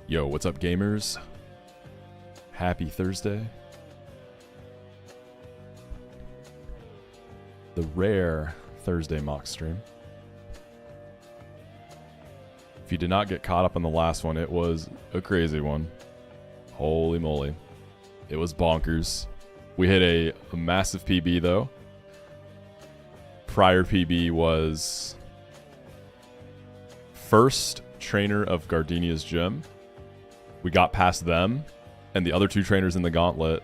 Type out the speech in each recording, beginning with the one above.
Yo, what's up, gamers? Happy Thursday. The rare Thursday mock stream. If you did not get caught up on the last one, it was a crazy one. Holy moly. It was bonkers. We hit a massive PB, though. Prior PB was first trainer of Gardenia's gym. We got past them and the other two trainers in the gauntlet.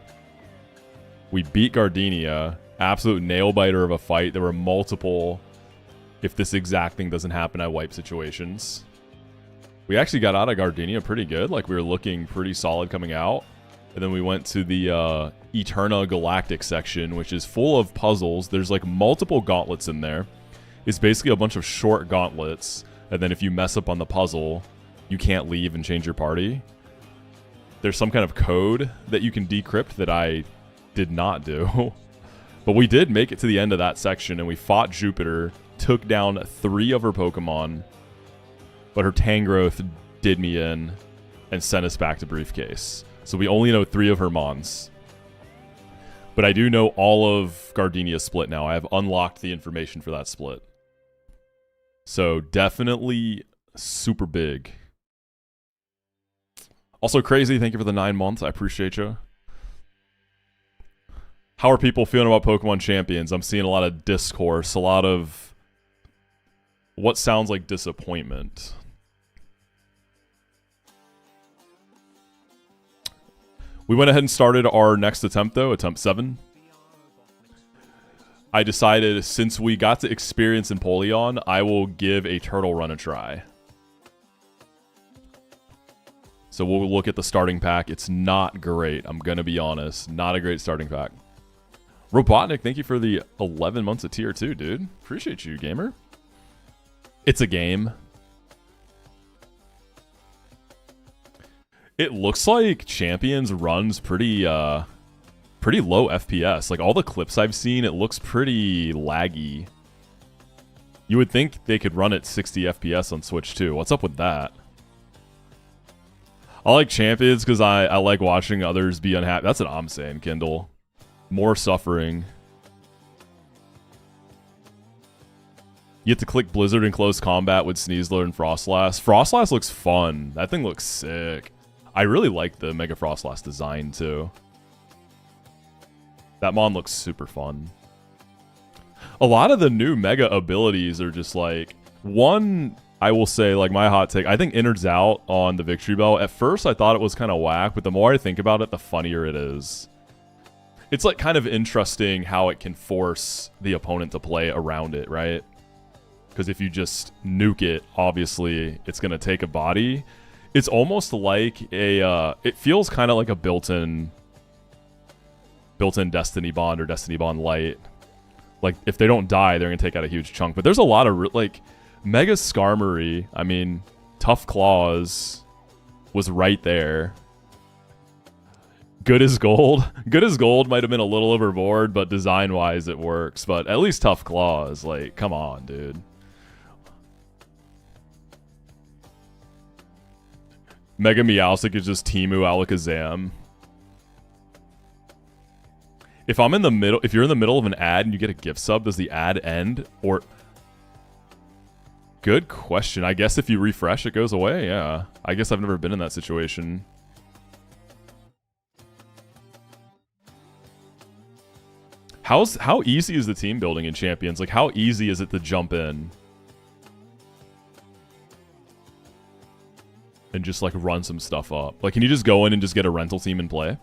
We beat Gardenia. Absolute nail-biter of a fight. There were multiple, if this exact thing doesn't happen, I wipe situations. We actually got out of Gardenia pretty good. Like, we were looking pretty solid coming out. And then we went to the Eterna Galactic section, which is full of puzzles. There's like multiple gauntlets in there. It's basically a bunch of short gauntlets. And then if you mess up on the puzzle, you can't leave and change your party. There's some kind of code that you can decrypt that I did not do. But we did make it to the end of that section, and we fought Jupiter, took down 3 of her Pokemon, but her Tangrowth did me in and sent us back to Briefcase. So we only know 3 of her Mons. But I do know all of Gardenia's split now. I have unlocked the information for that split. So definitely super big. Also crazy, thank you for the 9 months. I appreciate you. How are people feeling about Pokemon Champions? I'm seeing a lot of discourse, a lot of what sounds like disappointment. We went ahead and started our next attempt, though, attempt 7. I decided, since we got to experience Empoleon, I will give a Turtle Run a try. So we'll look at the starting pack. It's not great, I'm going to be honest. Not a great starting pack. Robotnik, thank you for the 11 months of tier 2, dude. Appreciate you, gamer. It's a game. It looks like Champions runs pretty low FPS. Like, all the clips I've seen, it looks pretty laggy. You would think they could run at 60 FPS on Switch, too. What's up with that? I like Champions because I like watching others be unhappy. That's what I'm saying, Kindle. More suffering. You have to click Blizzard in close combat with Sneasler and Frostlass. Frostlass looks fun. That thing looks sick. I really like the Mega Frostlass design, too. That Mon looks super fun. A lot of the new Mega abilities are just like... One, I will say, like, my hot take, I think Innards Out on the Victory Bell. At first, I thought it was kind of whack, but the more I think about it, the funnier it is. It's, like, kind of interesting how it can force the opponent to play around it, right? Because if you just nuke it, obviously, it's going to take a body. It's almost like a, it feels kind of like a built-in Destiny Bond or Destiny Bond Light. Like, if they don't die, they're going to take out a huge chunk. But there's a lot of, like, Mega Skarmory, I mean, Tough Claws was right there. Good as Gold. Good as Gold might have been a little overboard, but design-wise it works. But at least Tough Claws, like, come on, dude. Mega Meowstic is just Temu Alakazam. If I'm in the middle, if you're in the middle of an ad and you get a gift sub, does the ad end? Or... Good question. I guess if you refresh, it goes away, yeah. I guess I've never been in that situation. How easy is the team building in Champions? Like, how easy is it to jump in? And just, like, run some stuff up. Like, can you just go in and just get a rental team and play?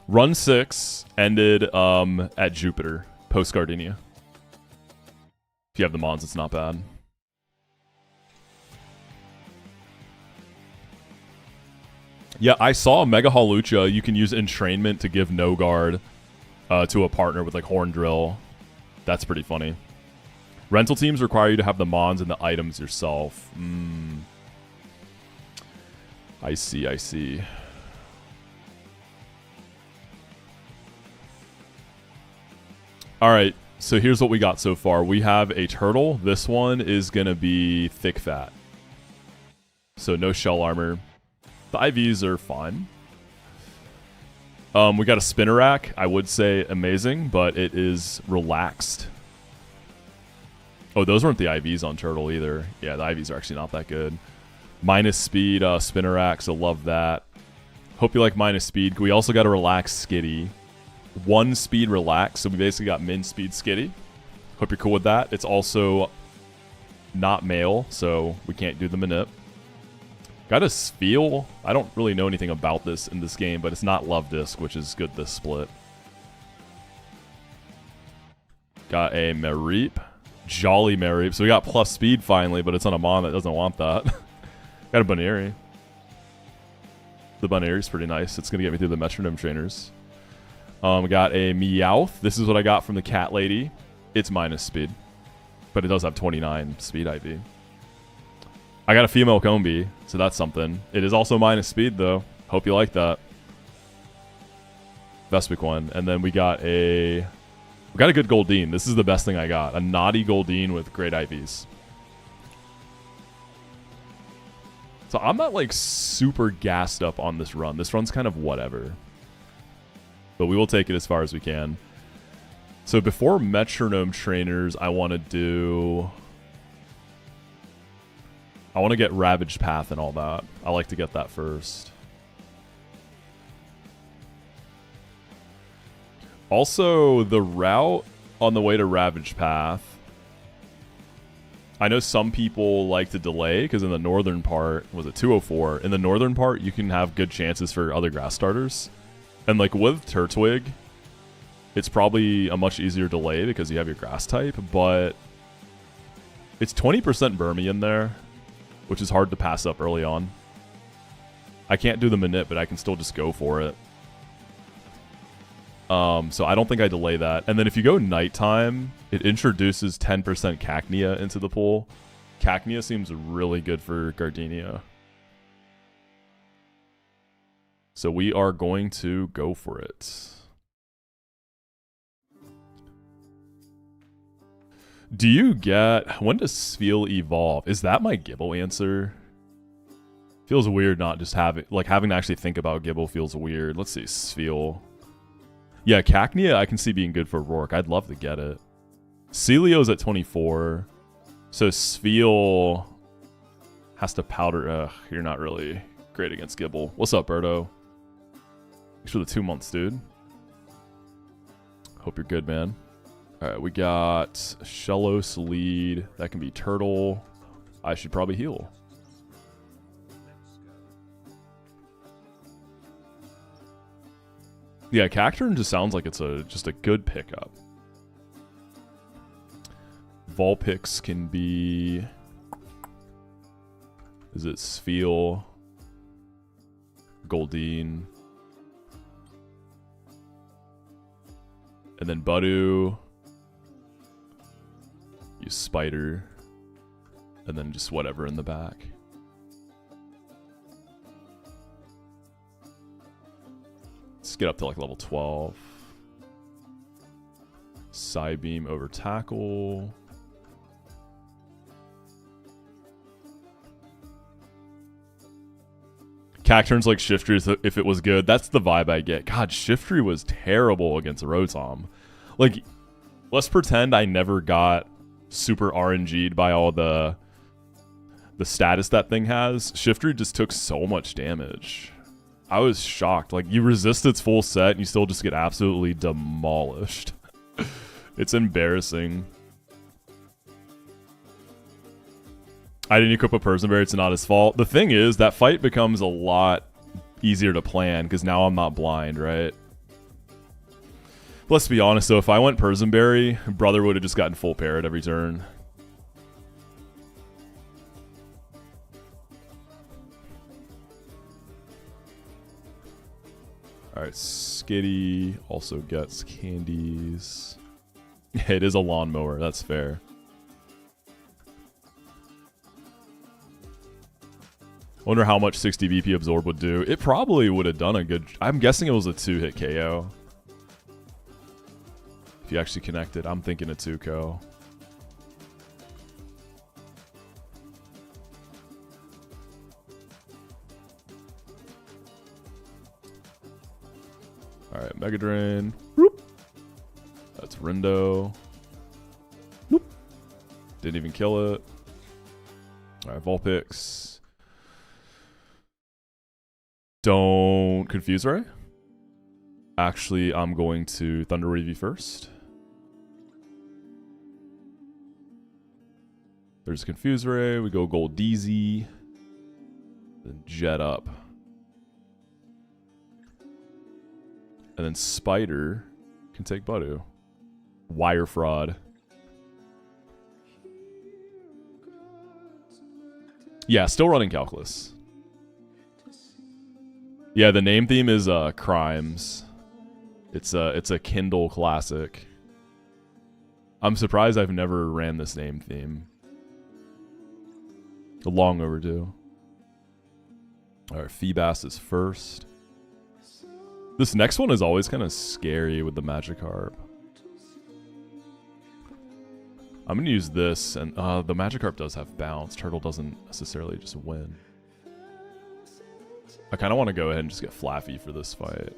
Run 6 ended at Jupiter, post Gardenia. If you have the Mons, it's not bad. Yeah, I saw Mega Hawlucha. You can use Entrainment to give no guard to a partner with, like, Horn Drill. That's pretty funny. Rental teams require you to have the Mons and the items yourself. I see, I see. Alright, so here's what we got so far. We have a turtle. This one is going to be thick fat. So no shell armor. The IVs are fine. We got a Spinnerack. I would say amazing, but it is relaxed. Oh, those weren't the IVs on Turtle either. Yeah, the IVs are actually not that good. Minus speed Spinnerack, so love that. Hope you like minus speed. We also got a relaxed Skitty. 1 speed relax, so we basically got min speed Skitty. Hope you're cool with that. It's also not male, so we can't do the manip. Got a Spheal. I don't really know anything about this in this game, but it's not Love Disc, which is good this split. Got a Mareep. Jolly Mareep. So we got plus speed finally, but it's on a mon that doesn't want that. Got a Baneri. The Baneri's pretty nice. It's going to get me through the Metronome trainers. We got a Meowth. This is what I got from the cat lady. It's minus speed, but it does have 29 speed IV. I got a female Combi, so that's something. It is also minus speed, though. Hope you like that. Vespiquen. And then we got a good Goldeen. This is the best thing I got. A naughty Goldeen with great IVs. So I'm not like super gassed up on this run. This run's kind of whatever. But we will take it as far as we can. So before Metronome trainers, I want to get Ravaged Path and all that. I like to get that first. Also, the route on the way to Ravaged Path, I know some people like to delay because in the northern part, was it 204? In the northern part, you can have good chances for other grass starters. And like with Turtwig, it's probably a much easier delay because you have your grass type, but it's 20% Burmy in there, which is hard to pass up early on. I can't do the manip, but I can still just go for it. So I don't think I delay that. And then if you go nighttime, it introduces 10% Cacnea into the pool. Cacnea seems really good for Gardenia. So we are going to go for it. Do you get... When does Spheal evolve? Is that my Gibble answer? Feels weird not just having... Like, having to actually think about Gibble feels weird. Let's see, Spheal. Yeah, Cacnea I can see being good for Rourke. I'd love to get it. Celio's at 24. So Spheal has to powder... Ugh, you're not really great against Gibble. What's up, Berto? Thanks for the 2 months, dude. Hope you're good, man. Alright, we got Shellos lead. That can be Turtle. I should probably heal. Yeah, Cacturn just sounds like it's just a good pickup. Vulpix can be... Is it Spheal? Goldeen. And then Budu. Use Spider. And then just whatever in the back. Let's get up to like level 12. Psybeam over Tackle. Cacturn's like Shiftry if it was good. That's the vibe I get. God, Shiftry was terrible against Rotom. Like, let's pretend I never got super RNG'd by all the status that thing has. Shiftry just took so much damage. I was shocked. Like, you resist its full set and you still just get absolutely demolished. It's embarrassing. I didn't equip a Persianberry, it's not his fault. The thing is, that fight becomes a lot easier to plan because now I'm not blind, right? But let's be honest though, if I went Persianberry, brother would have just gotten full parrot every turn. Alright, Skitty also gets candies. It is a lawnmower, that's fair. Wonder how much 60 VP Absorb would do. It probably would have done a good... I'm guessing it was a 2-hit KO. If you actually connected, I'm thinking a 2-KO. Alright, Mega Drain. Whoop. That's Rindo. Whoop. Didn't even kill it. Alright, Vulpix. Don't Confuse Ray. Actually, I'm going to Thunder Wave you first. There's Confuse Ray. We go Gold DZ. Then Jet up. And then Spider can take Budu. Wire Fraud. Yeah, still running Calculus. Yeah, the name theme is Crimes. It's a Kindle classic. I'm surprised I've never ran this name theme. Long overdue. Alright, Feebas is first. This next one is always kind of scary with the Magikarp. I'm going to use this, and the Magikarp does have bounce. Turtle doesn't necessarily just win. I kind of want to go ahead and just get Flaffy for this fight.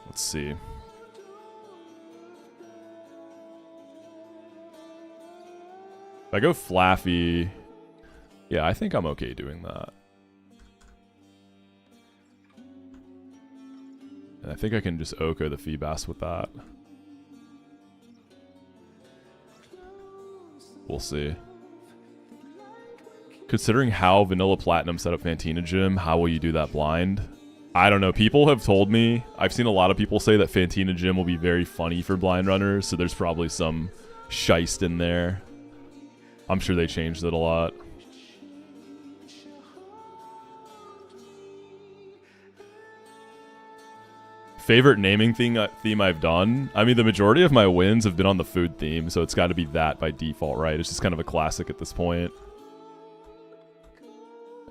Let's see. If I go Flaffy, yeah, I think I'm okay doing that. And I think I can just Oko the Feebas with that. We'll see. Considering how Vanilla Platinum set up Fantina Gym, how will you do that blind? I don't know. People have told me, I've seen a lot of people say that Fantina Gym will be very funny for blind runners, so there's probably some shiest in there. I'm sure they changed it a lot. Favorite naming theme I've done? I mean, the majority of my wins have been on the food theme, so it's got to be that by default, right? It's just kind of a classic at this point.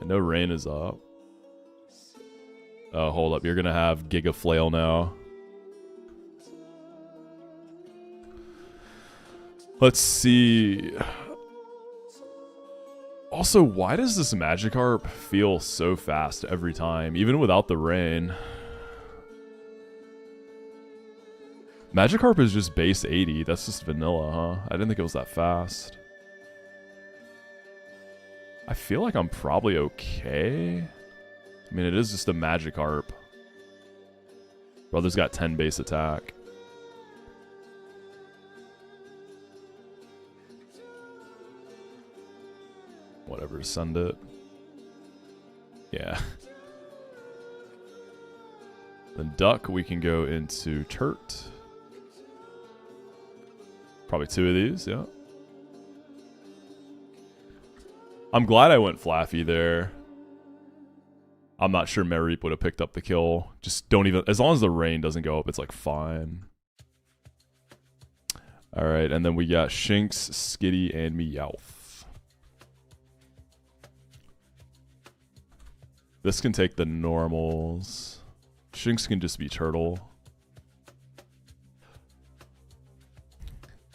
I know Rain is up. Oh, hold up. You're going to have Giga Flail now. Let's see. Also, why does this Magikarp feel so fast every time, even without the rain? Magikarp is just base 80. That's just vanilla, huh? I didn't think it was that fast. I feel like I'm probably okay. I mean, it is just a Magikarp. Brother's got 10 base attack. Whatever, send it. Yeah. Then Duck, we can go into Turt. Probably 2 of these, yeah. I'm glad I went Flaffy there. I'm not sure Mareep would have picked up the kill. Just don't even... As long as the rain doesn't go up, it's like fine. Alright, and then we got Shinx, Skitty, and Meowth. This can take the normals. Shinx can just be Turtle.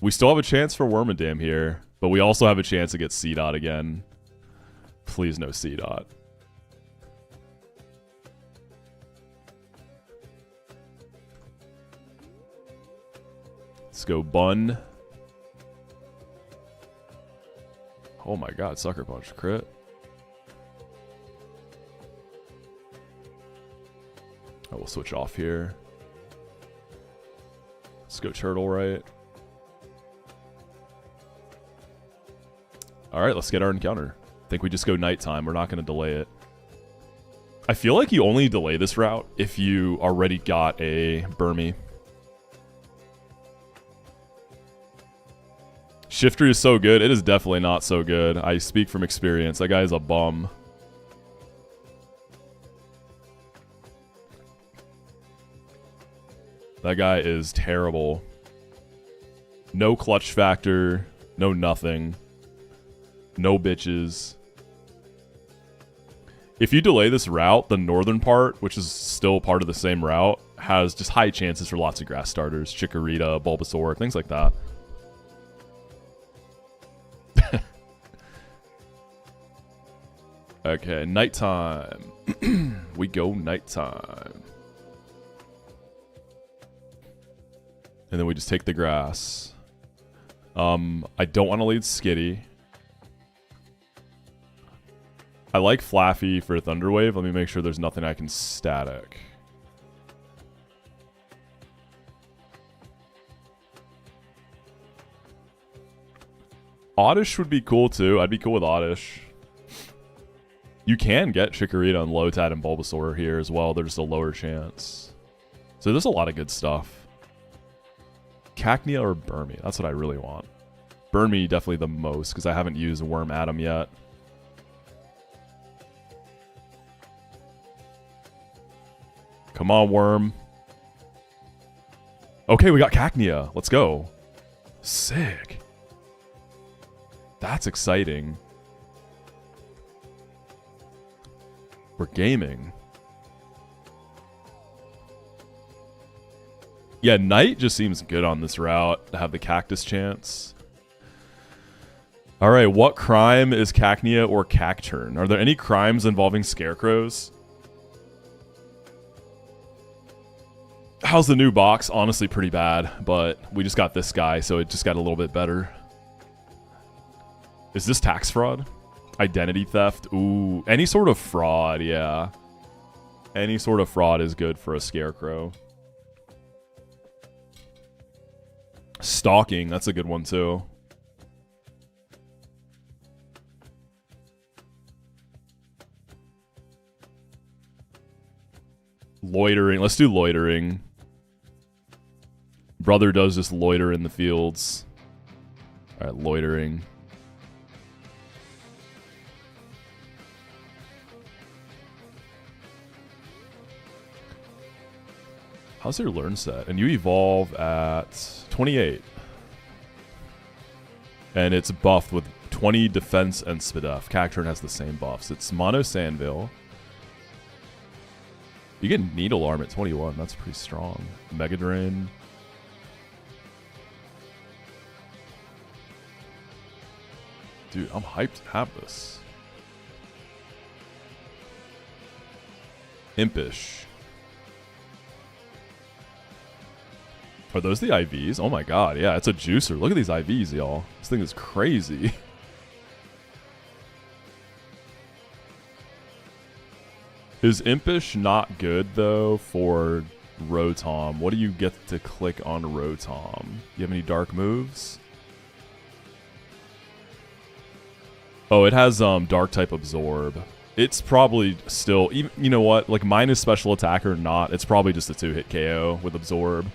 We still have a chance for Wormadam here, but we also have a chance to get C-Dot again. Please no C-Dot. Let's go Bun. Oh my god, Sucker Punch crit. Oh, we'll switch off here. Let's go Turtle right. Alright, let's get our encounter. I think we just go nighttime. We're not going to delay it. I feel like you only delay this route if you already got a Burmy. Shiftry is so good. It is definitely not so good. I speak from experience. That guy is a bum. That guy is terrible. No clutch factor. No nothing. No bitches. If you delay this route, the northern part, which is still part of the same route, has just high chances for lots of grass starters. Chikorita, Bulbasaur, things like that. Okay, nighttime. We go nighttime. And then we just take the grass. I don't want to lead Skitty. I like Flaffy for Thunderwave. Let me make sure there's nothing I can static. Oddish would be cool too. I'd be cool with Oddish. You can get Chikorita and Lotad and Bulbasaur here as well. There's a lower chance. So there's a lot of good stuff. Cacnea or Burmy? That's what I really want. Burmy definitely the most because I haven't used Worm Atom yet. Come on, Worm. Okay, we got Cacnea. Let's go. Sick. That's exciting. We're gaming. Yeah, Night just seems good on this route to have the Cactus chance. Alright, what crime is Cacnea or Cacturn? Are there any crimes involving scarecrows? How's the new box? Honestly, pretty bad, but we just got this guy, so it just got a little bit better. Is this tax fraud? Identity theft? Ooh, any sort of fraud, yeah. Any sort of fraud is good for a scarecrow. Stalking, that's a good one too. Loitering, let's do loitering. Brother does just loiter in the fields. Alright, loitering. How's your learn set? And you evolve at 28. And it's buffed with 20 defense and Spadef. Cacturn has the same buffs. It's Mono Sandville. You get Needle Arm at 21. That's pretty strong. Mega Drain. Dude, I'm hyped to have this. Impish. Are those the IVs? Oh my god, yeah, it's a juicer. Look at these IVs, y'all. This thing is crazy. Is Impish not good, though, for Rotom? What do you get to click on Rotom? You have any dark moves? Oh, it has dark type absorb. It's probably still, even, you know what, like mine is special attack or not, it's probably just a 2-hit KO with absorb.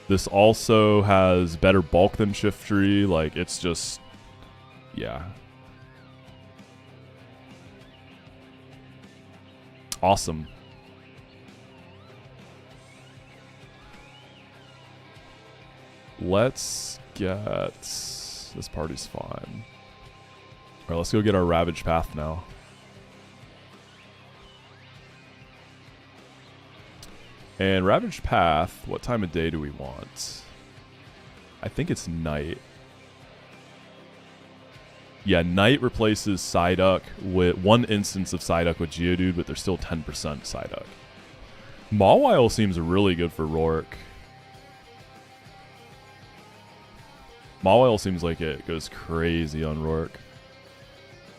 This also has better bulk than Shiftry, like it's just, yeah. Awesome. Let's get... This party's fine. Alright, let's go get our Ravaged Path now. And Ravaged Path, what time of day do we want? I think it's night. Yeah, night replaces Psyduck with one instance of Psyduck with Geodude, but there's still 10% Psyduck. Mawile seems really good for Rourke. Mawile seems like it goes crazy on Rourke.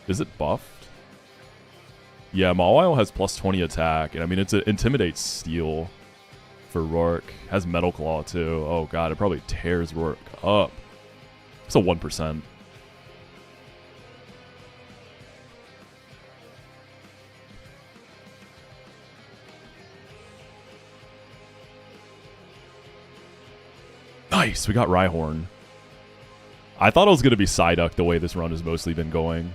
Is it buffed? Yeah, Mawile has plus 20 attack, and I mean, it intimidates Steel for Rourke. Has Metal Claw too. Oh god, it probably tears Rourke up. It's a 1%. Nice, we got Rhyhorn. I thought it was going to be Psyduck the way this run has mostly been going.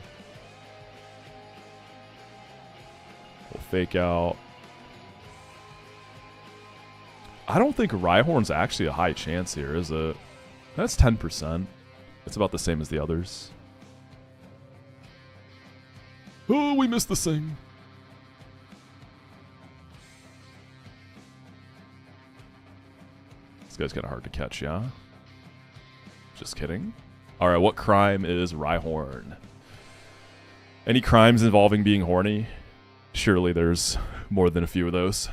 We'll fake out. I don't think Rhyhorn's actually a high chance here, is it? That's 10%. It's about the same as the others. Oh, we missed the sing. This guy's kind of hard to catch, yeah? Just kidding. Alright, what crime is Rhyhorn? Any crimes involving being horny? Surely there's more than a few of those.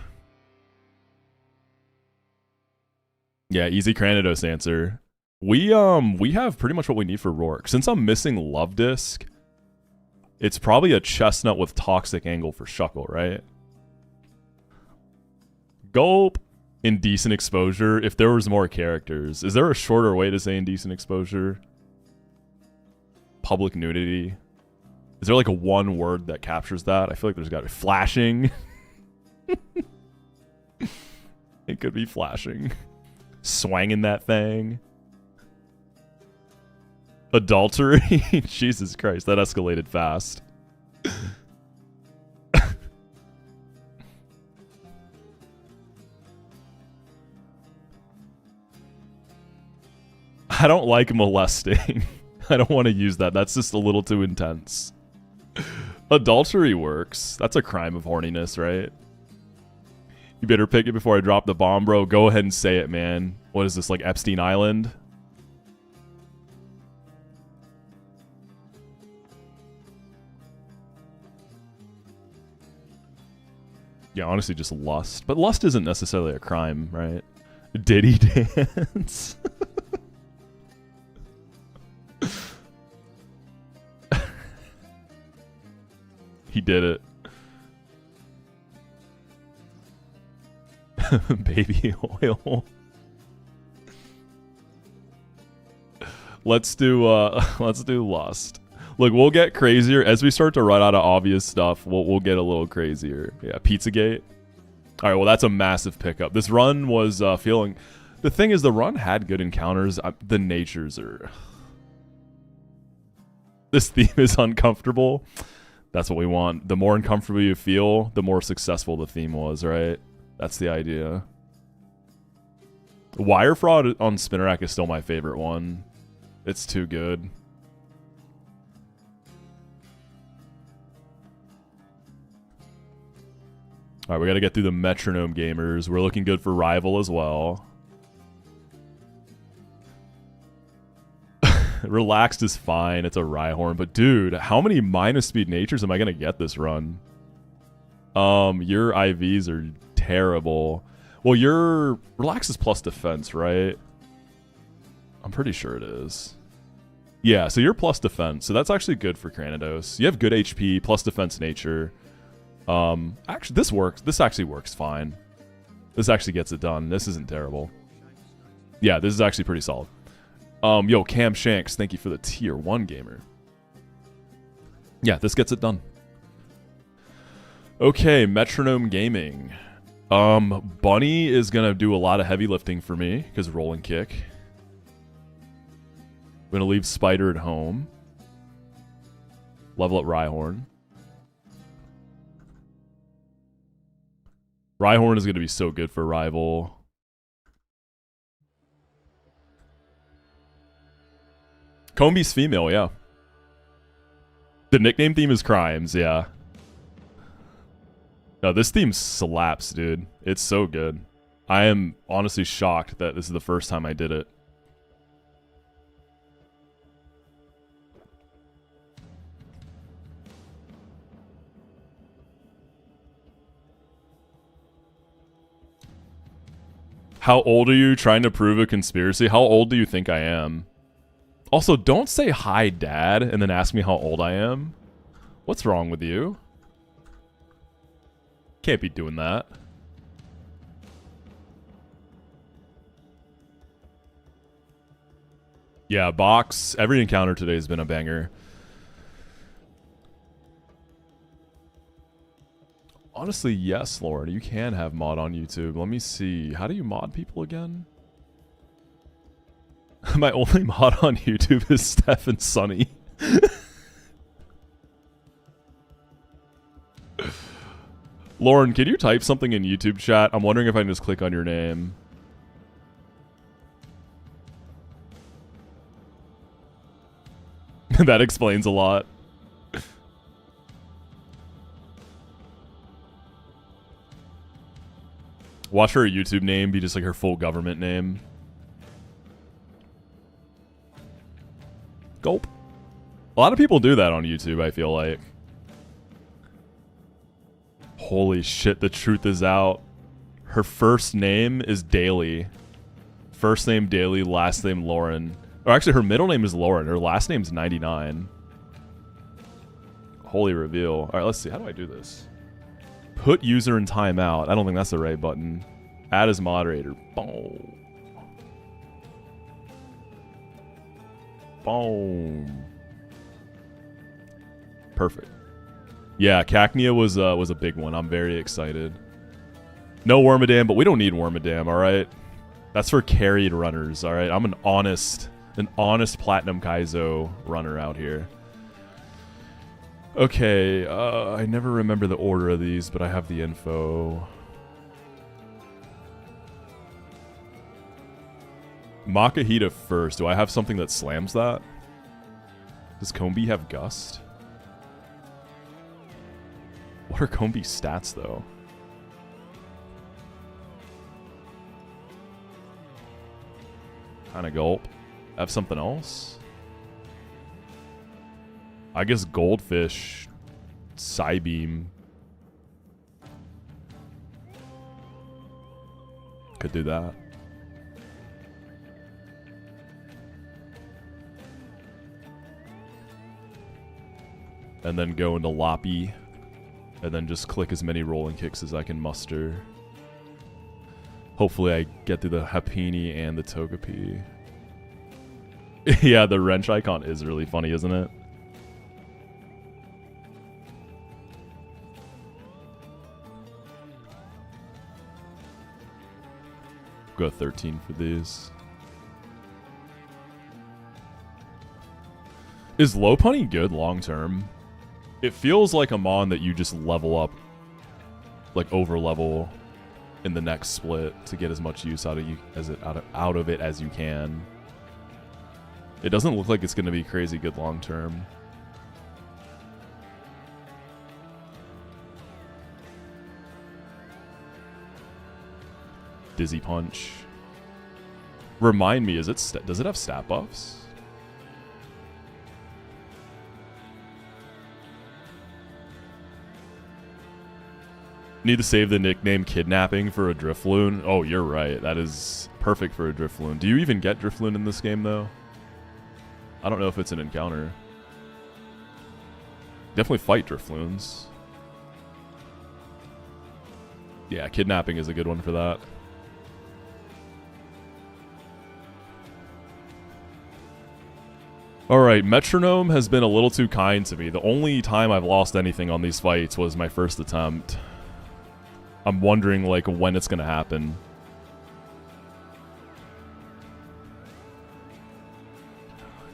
Yeah, easy Cranidos answer. We have pretty much what we need for Rourke. Since I'm missing Love Disc, it's probably a chestnut with toxic angle for Shuckle, right? Gulp. Indecent exposure. If there was more characters. Is there a shorter way to say indecent exposure? Public nudity. Is there like a one word that captures that? I feel like there's got to be flashing. It could be flashing. Swanging that thing. Adultery? Jesus Christ, that escalated fast. I don't like molesting. I don't want to use that. That's just a little too intense. Adultery works. That's a crime of horniness, right? You better pick it before I drop the bomb, bro. Go ahead and say it, man. What is this, like Epstein Island? Yeah, honestly, just lust. But lust isn't necessarily a crime, right? Diddy dance. He did it. Baby oil. Let's do lust. Look, we'll get crazier as we start to run out of obvious stuff. We'll get a little crazier. Yeah, Pizzagate. All right, well that's a massive pickup. This run was feeling. The thing is, the run had good encounters. The natures are. This theme is uncomfortable. That's what we want. The more uncomfortable you feel, the more successful the theme was, right? That's the idea. Wire Fraud on Spinnerack is still my favorite one. It's too good. Alright, we gotta get through the Metronome gamers. We're looking good for Rival as well. Relaxed is fine. It's a Rhyhorn. But dude, how many minus speed natures am I gonna get this run? Your IVs are terrible. Well, your Relax is plus defense, right? I'm pretty sure it is. Yeah, so you're plus defense. So that's actually good for Cranidos. You have good HP, plus defense nature. Actually, this works. This actually works fine. This actually gets it done. This isn't terrible. Yeah, this is actually pretty solid. Yo, Cam Shanks, thank you for the tier 1 gamer. Yeah, this gets it done. Okay, Metronome Gaming. Bunny is gonna do a lot of heavy lifting for me, because roll and kick. I'm gonna leave Spider at home. Level up Rhyhorn. Rhyhorn is gonna be so good for Rival. Comby's female, yeah. The nickname theme is crimes, yeah. No, this theme slaps, dude. It's so good. I am honestly shocked that this is the first time I did it. How old are you trying to prove a conspiracy? How old do you think I am? Also, don't say hi, Dad, and then ask me how old I am. What's wrong with you? Can't be doing that. Yeah, box. Every encounter today has been a banger. Honestly, yes, Lauren. You can have mod on YouTube. Let me see. How do you mod people again? My only mod on YouTube is Steph and Sunny. Lauren, can you type something in YouTube chat? I'm wondering if I can just click on your name. That explains a lot. Watch her YouTube name be just like her full government name. A lot of people do that on YouTube, I feel like. Holy shit, the truth is out. Her first name is Daly. First name Daly, last name Lauren. Or actually, her middle name is Lauren. Her last name's 99. Holy reveal. Alright, let's see. How do I do this? Put user in timeout. I don't think that's the right button. Add as moderator. Boom. Boom. Perfect. Yeah, Cacnea was a big one. I'm very excited. No Wormadam, but we don't need Wormadam, alright? That's for carried runners, alright? I'm an honest Platinum Kaizo runner out here. Okay, I never remember the order of these, but I have the info. Makahita first. Do I have something that slams that? Does Combi have Gust? What are Combi's stats, though? Kinda gulp. Have something else? I guess Goldfish. Psybeam. Could do that. And then go into Loppy. And then just click as many rolling kicks as I can muster. Hopefully I get through the Happini and the Togepi. Yeah, the wrench icon is really funny, isn't it? Go 13 for these. Is Lopunny good long term? It feels like a mon that you just level up, like over level in the next split to get as much use out of it as you can. It doesn't look like it's going to be crazy good long term. Dizzy Punch. Remind me, does it have stat buffs? Need to save the nickname Kidnapping for a Drifloon. Oh, you're right. That is perfect for a Drifloon. Do you even get Drifloon in this game, though? I don't know if it's an encounter. Definitely fight Drifloons. Yeah, Kidnapping is a good one for that. Alright, Metronome has been a little too kind to me. The only time I've lost anything on these fights was my first attempt. I'm wondering, like, when it's gonna happen.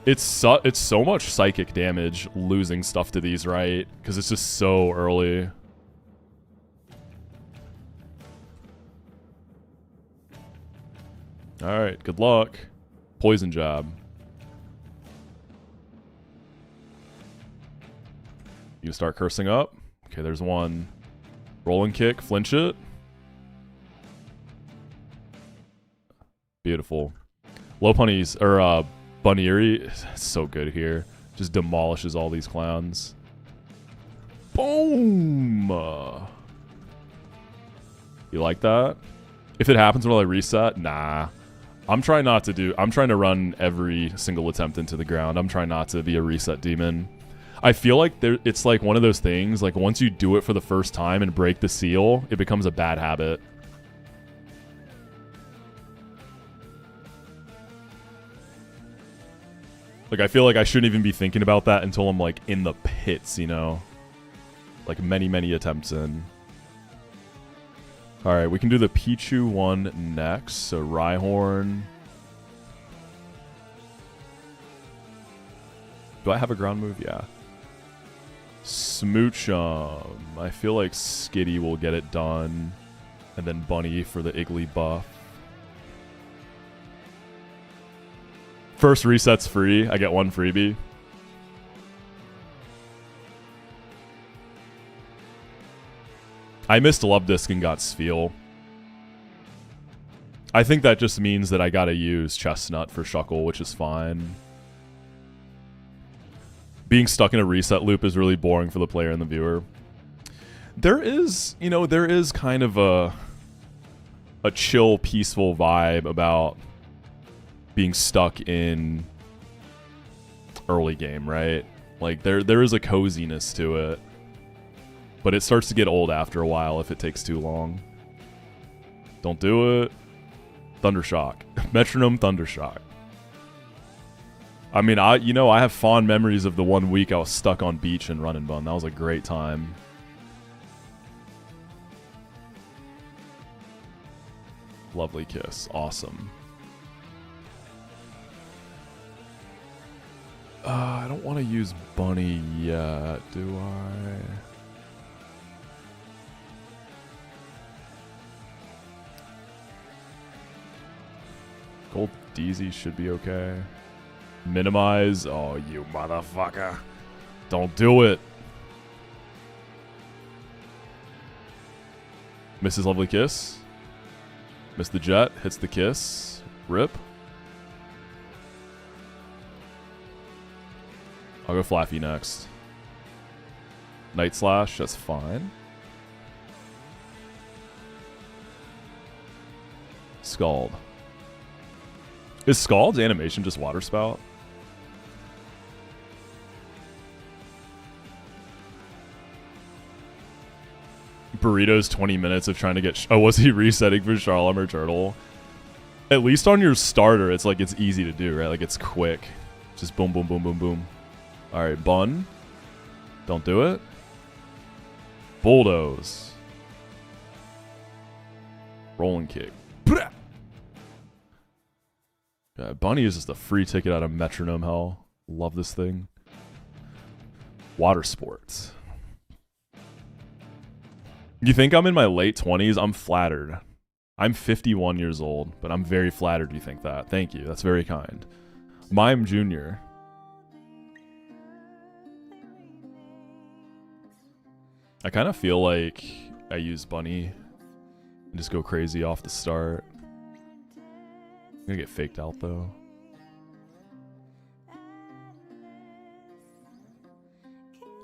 It's so much psychic damage losing stuff to these, right? Because it's just so early. Alright, good luck. Poison Jab. You start cursing up. Okay, there's one. Rolling kick, flinch it. Beautiful. Lopunny's, or Bunnyuri, so good here. Just demolishes all these clowns. Boom! You like that? If it happens while I reset, nah. I'm trying to run every single attempt into the ground. I'm trying not to be a reset demon. I feel like it's like one of those things, like once you do it for the first time and break the seal, it becomes a bad habit. Like, I feel like I shouldn't even be thinking about that until I'm, like, in the pits, you know? Like, many, many attempts in. Alright, we can do the Pichu one next. So, Rhyhorn. Do I have a ground move? Yeah. Smoochum. I feel like Skitty will get it done. And then Bunny for the Iggly buff. First reset's free. I get one freebie. I missed Love Disc and got Spheal. I think that just means that I gotta use Chestnut for Shuckle, which is fine. being stuck in a reset loop is really boring for the player and the viewer. There is, you know, there is kind of a chill, peaceful vibe about being stuck in early game, right? Like there is a coziness to it. But it starts to get old after a while if it takes too long. Don't do it. Thundershock. Metronome Thundershock. I mean, I have fond memories of the 1 week I was stuck on beach in Run and Bun. That was a great time. Lovely kiss. Awesome. I don't want to use Bunny yet, do I? Gold DZ should be okay. Minimize. Oh, you motherfucker. Don't do it. Misses Lovely Kiss. Missed the jet. Hits the kiss. Rip. I'll go Flaffy next. Night Slash. That's fine. Scald. Is Scald's animation just Water Spout? Burrito's 20 minutes of trying to get... oh, was he resetting for Charlammer Turtle? At least on your starter, it's like it's easy to do, right? Like it's quick. Just boom, boom, boom, boom, boom. Alright, Bun. Don't do it. Bulldoze. Rolling Kick. Yeah, Bunny is just a free ticket out of Metronome hell. Love this thing. Water Sports. You think I'm in my late 20s? I'm flattered. I'm 51 years old, but I'm very flattered you think that. Thank you. That's very kind. Mime Jr. I kind of feel like I use Bunny and just go crazy off the start. I'm gonna get faked out though.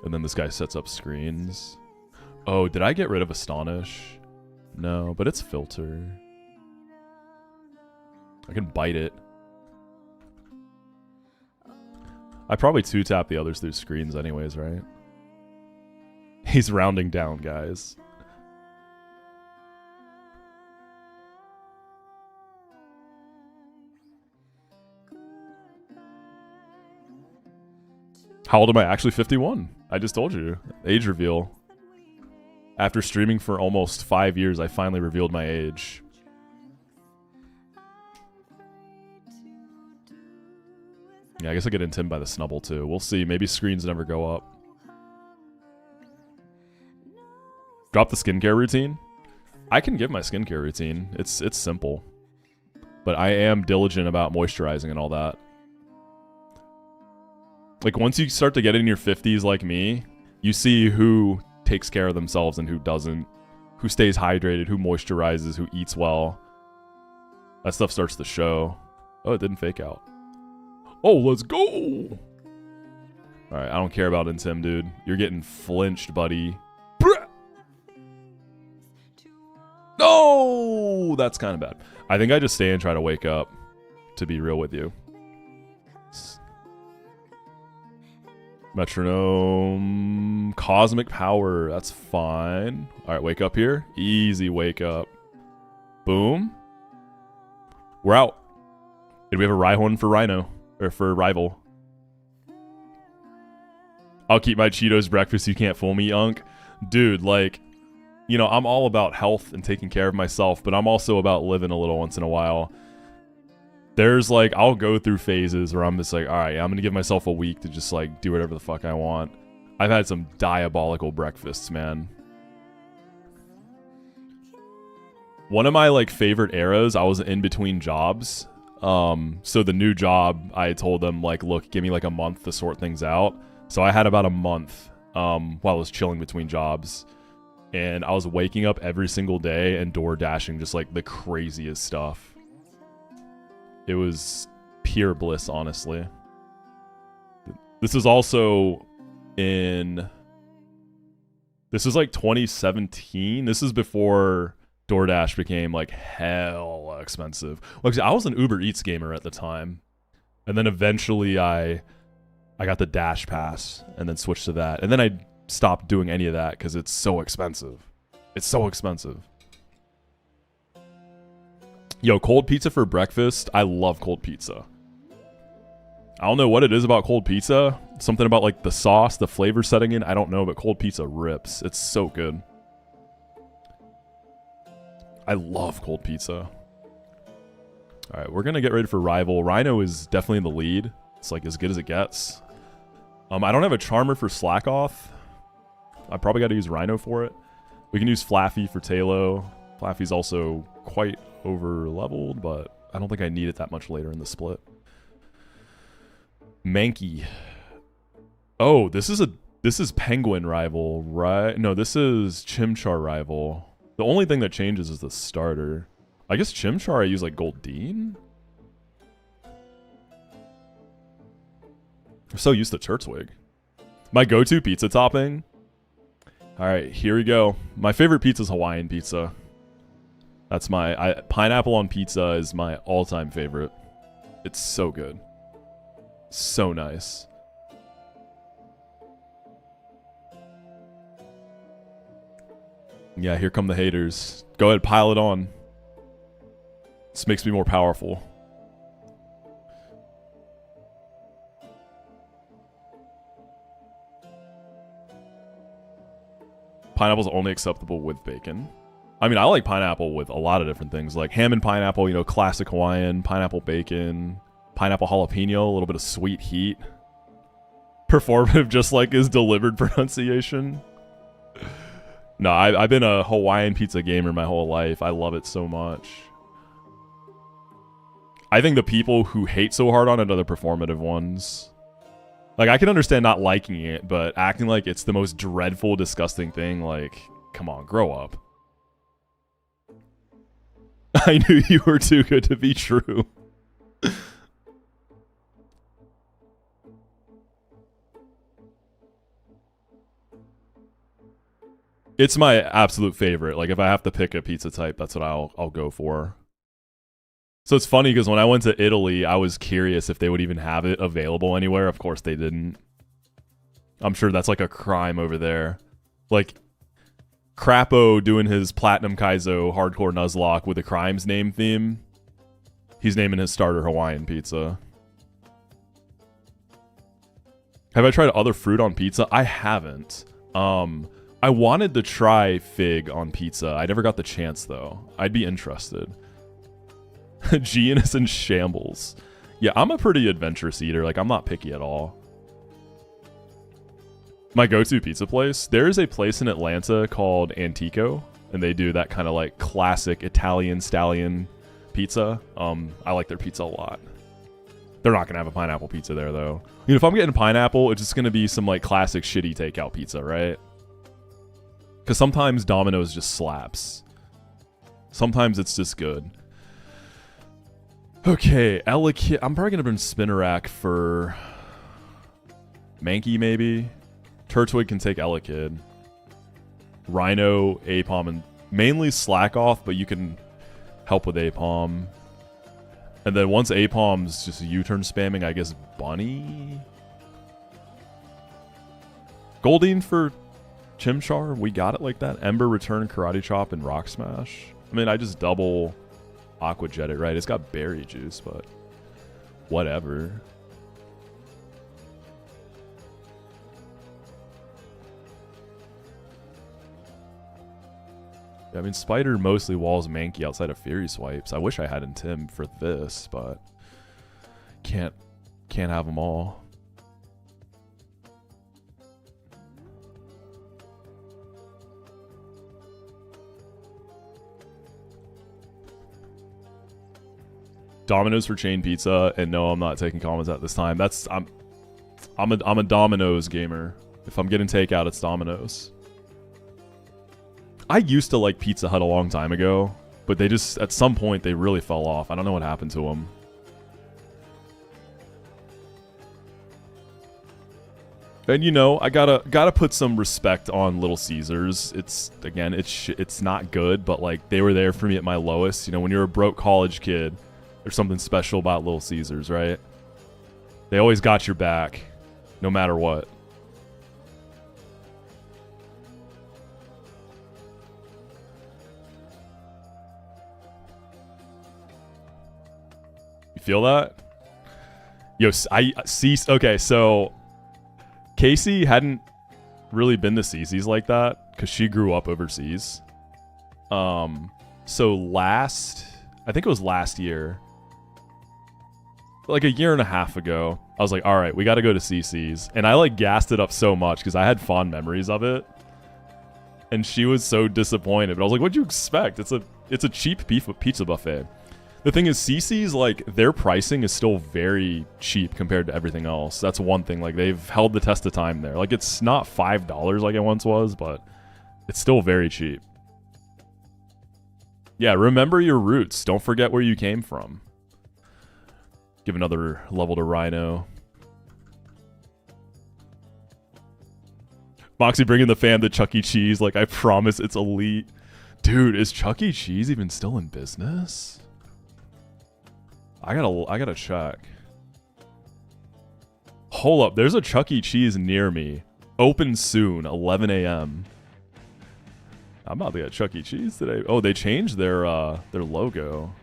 And then this guy sets up screens. Oh, did I get rid of Astonish? No, but it's Filter. I can bite it. I probably two-tap the others through screens anyways, right? He's rounding down, guys. How old am I? Actually 51. I just told you. Age reveal. After streaming for almost 5 years, I finally revealed my age. Yeah, I guess I get intimed by the Snubble too. We'll see. Maybe screens never go up. Drop the skincare routine? I can give my skincare routine. It's simple. But I am diligent about moisturizing and all that. Like, once you start to get in your 50s like me, you see who takes care of themselves and who doesn't. Who stays hydrated, who moisturizes, who eats well. That stuff starts to show. Oh, it didn't fake out. Oh, let's go! Alright, I don't care about Intim, dude. You're getting flinched, buddy. No! That's kind of bad. I think I just stay and try to wake up, to be real with you. Metronome. Cosmic Power. That's fine. Alright, wake up here. Easy wake up. Boom. We're out. Did we have a Rhyhorn for Rhino? Or for Rival? I'll keep my Cheetos breakfast. You can't fool me, Unk. Dude, like... You know, I'm all about health and taking care of myself, but I'm also about living a little once in a while. There's like, I'll go through phases where I'm just like, all right, I'm going to give myself a week to just like do whatever the fuck I want. I've had some diabolical breakfasts, man. One of my like favorite eras, I was in between jobs. So the new job, I told them like, look, give me like a month to sort things out. So I had about a month while I was chilling between jobs. And I was waking up every single day and door dashing just like the craziest stuff. It was pure bliss, honestly. This is also in... This is like 2017. This is before DoorDash became like hell expensive. Well, I was an Uber Eats gamer at the time. And then eventually I got the Dash Pass and then switched to that. And then I stopped doing any of that because it's so expensive. It's so expensive. Yo, cold pizza for breakfast. I love cold pizza. I don't know what it is about cold pizza. Something about like the sauce, the flavor setting in. I don't know, but cold pizza rips. It's so good. I love cold pizza. All right, we're going to get ready for Rival. Rhino is definitely in the lead. It's like as good as it gets. I don't have a Charmer for Slack Off. I probably got to use Rhino for it. We can use Flaffy for Talo. Flaffy's also quite over leveled, but I don't think I need it that much later in the split. Mankey. Oh, this is Penguin Rival, right? No, this is Chimchar Rival. The only thing that changes is the starter. I guess Chimchar I use like Goldeen? I'm so used to Turtwig. My go-to pizza topping. Alright, here we go. My favorite pizza is Hawaiian pizza. That's my... pineapple on pizza is my all-time favorite. It's so good. So nice. Yeah, here come the haters. Go ahead, pile it on. This makes me more powerful. Pineapple's only acceptable with bacon. I mean, I like pineapple with a lot of different things, like ham and pineapple, you know, classic Hawaiian, pineapple bacon, pineapple jalapeno, a little bit of sweet heat. Performative, just like his delivered pronunciation. No, I've been a Hawaiian pizza gamer my whole life. I love it so much. I think the people who hate so hard on it are the performative ones. Like, I can understand not liking it, but acting like it's the most dreadful, disgusting thing, like, come on, grow up. I knew you were too good to be true. It's my absolute favorite. Like, if I have to pick a pizza type, that's what I'll go for. So it's funny because when I went to Italy, I was curious if they would even have it available anywhere. Of course they didn't. I'm sure that's like a crime over there. Like, Crapo doing his Platinum Kaizo Hardcore Nuzlocke with a crimes name theme. He's naming his starter Hawaiian pizza. Have I tried other fruit on pizza? I haven't. I wanted to try fig on pizza. I never got the chance, though. I'd be interested. Gian is in shambles. Yeah, I'm a pretty adventurous eater. Like, I'm not picky at all. My go-to pizza place? There is a place in Atlanta called Antico, and they do that kind of, like, classic Italian stallion pizza. I like their pizza a lot. They're not going to have a pineapple pizza there, though. You know, if I'm getting pineapple, it's just going to be some, like, classic shitty takeout pizza, right? Because sometimes Domino's just slaps. Sometimes it's just good. Okay, Elekid. I'm probably going to bring Spinnerack for Mankey, maybe. Turtwig can take Elekid. Rhino, Apom, and mainly Slack Off, but you can help with Apom. And then once Apom's just U-turn spamming, I guess Bunny? Goldeen for Chimchar? We got it like that? Ember, Return, Karate Chop, and Rock Smash? I mean, I just double Aqua Jet it, right? It's got berry juice, but whatever. Yeah, I mean, Spider mostly walls Mankey outside of Fury Swipes. I wish I had Intim for this, but can't have them all. Domino's for chain pizza, and no, I'm not taking comments at this time. That's I'm a Domino's gamer. If I'm getting takeout, it's Domino's. I used to like Pizza Hut a long time ago, but they just at some point they really fell off. I don't know what happened to them. And you know, I gotta put some respect on Little Caesars. It's again, it's not good, but like they were there for me at my lowest. You know, when you're a broke college kid, there's something special about Little Caesars, right? They always got your back, no matter what. You feel that? Yo, I see. Okay, so Casey hadn't really been to CC's like that because she grew up overseas. So I think it was last year, like a year and a half ago, I was like, all right, we got to go to CC's. And I like gassed it up so much because I had fond memories of it. And she was so disappointed. But I was like, what'd you expect? It's a cheap pizza buffet. The thing is, CC's, like, their pricing is still very cheap compared to everything else. That's one thing. Like, they've held the test of time there. Like, it's not $5 like it once was, but it's still very cheap. Yeah, remember your roots. Don't forget where you came from. Give another level to Rhino. Moxi bringing the fam to Chuck E. Cheese. Like, I promise it's elite. Dude, is Chuck E. Cheese even still in business? I gotta check. Hold up, there's a Chuck E. Cheese near me. Open soon, 11 a.m. I'm about to get Chuck E. Cheese today. Oh, they changed their logo.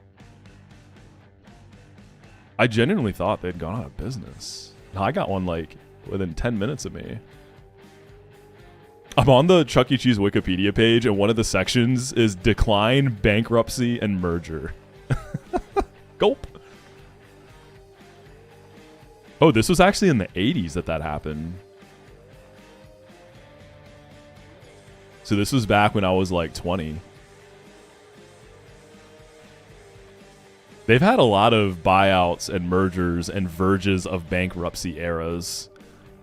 I genuinely thought they'd gone out of business. No, I got one like within 10 minutes of me. I'm on the Chuck E. Cheese Wikipedia page, and one of the sections is decline, bankruptcy, and merger. Gulp. Oh, this was actually in the 80s that happened. So this was back when I was like 20. They've had a lot of buyouts and mergers and verges of bankruptcy eras.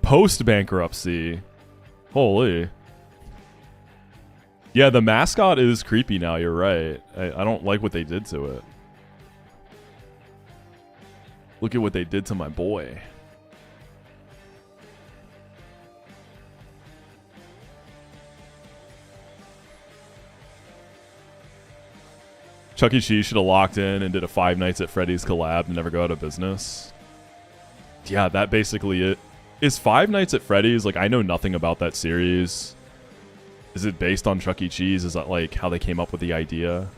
Post-bankruptcy. Holy. Yeah, the mascot is creepy now, you're right. I don't like what they did to it. Look at what they did to my boy. Chuck E. Cheese should have locked in and did a Five Nights at Freddy's collab and never go out of business. Yeah, that basically it. Is Five Nights at Freddy's, like, I know nothing about that series. Is it based on Chuck E. Cheese? Is that like how they came up with the idea?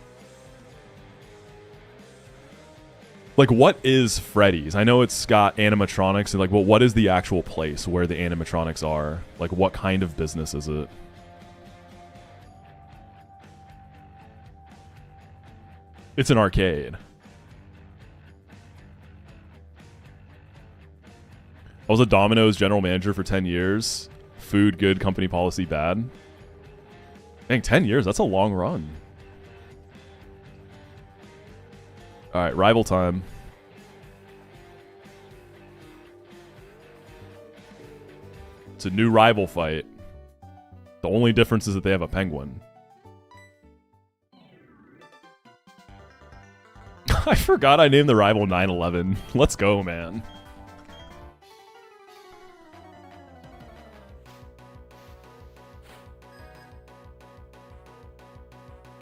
Like, what is Freddy's? I know it's got animatronics, and like, well, what is the actual place where the animatronics are? Like, what kind of business is it? It's an arcade. I was a Domino's general manager for 10 years. Food good, company policy bad. Dang, 10 years, that's a long run. Alright, rival time. It's a new rival fight. The only difference is that they have a penguin. I forgot I named the rival 9/11. Let's go, man.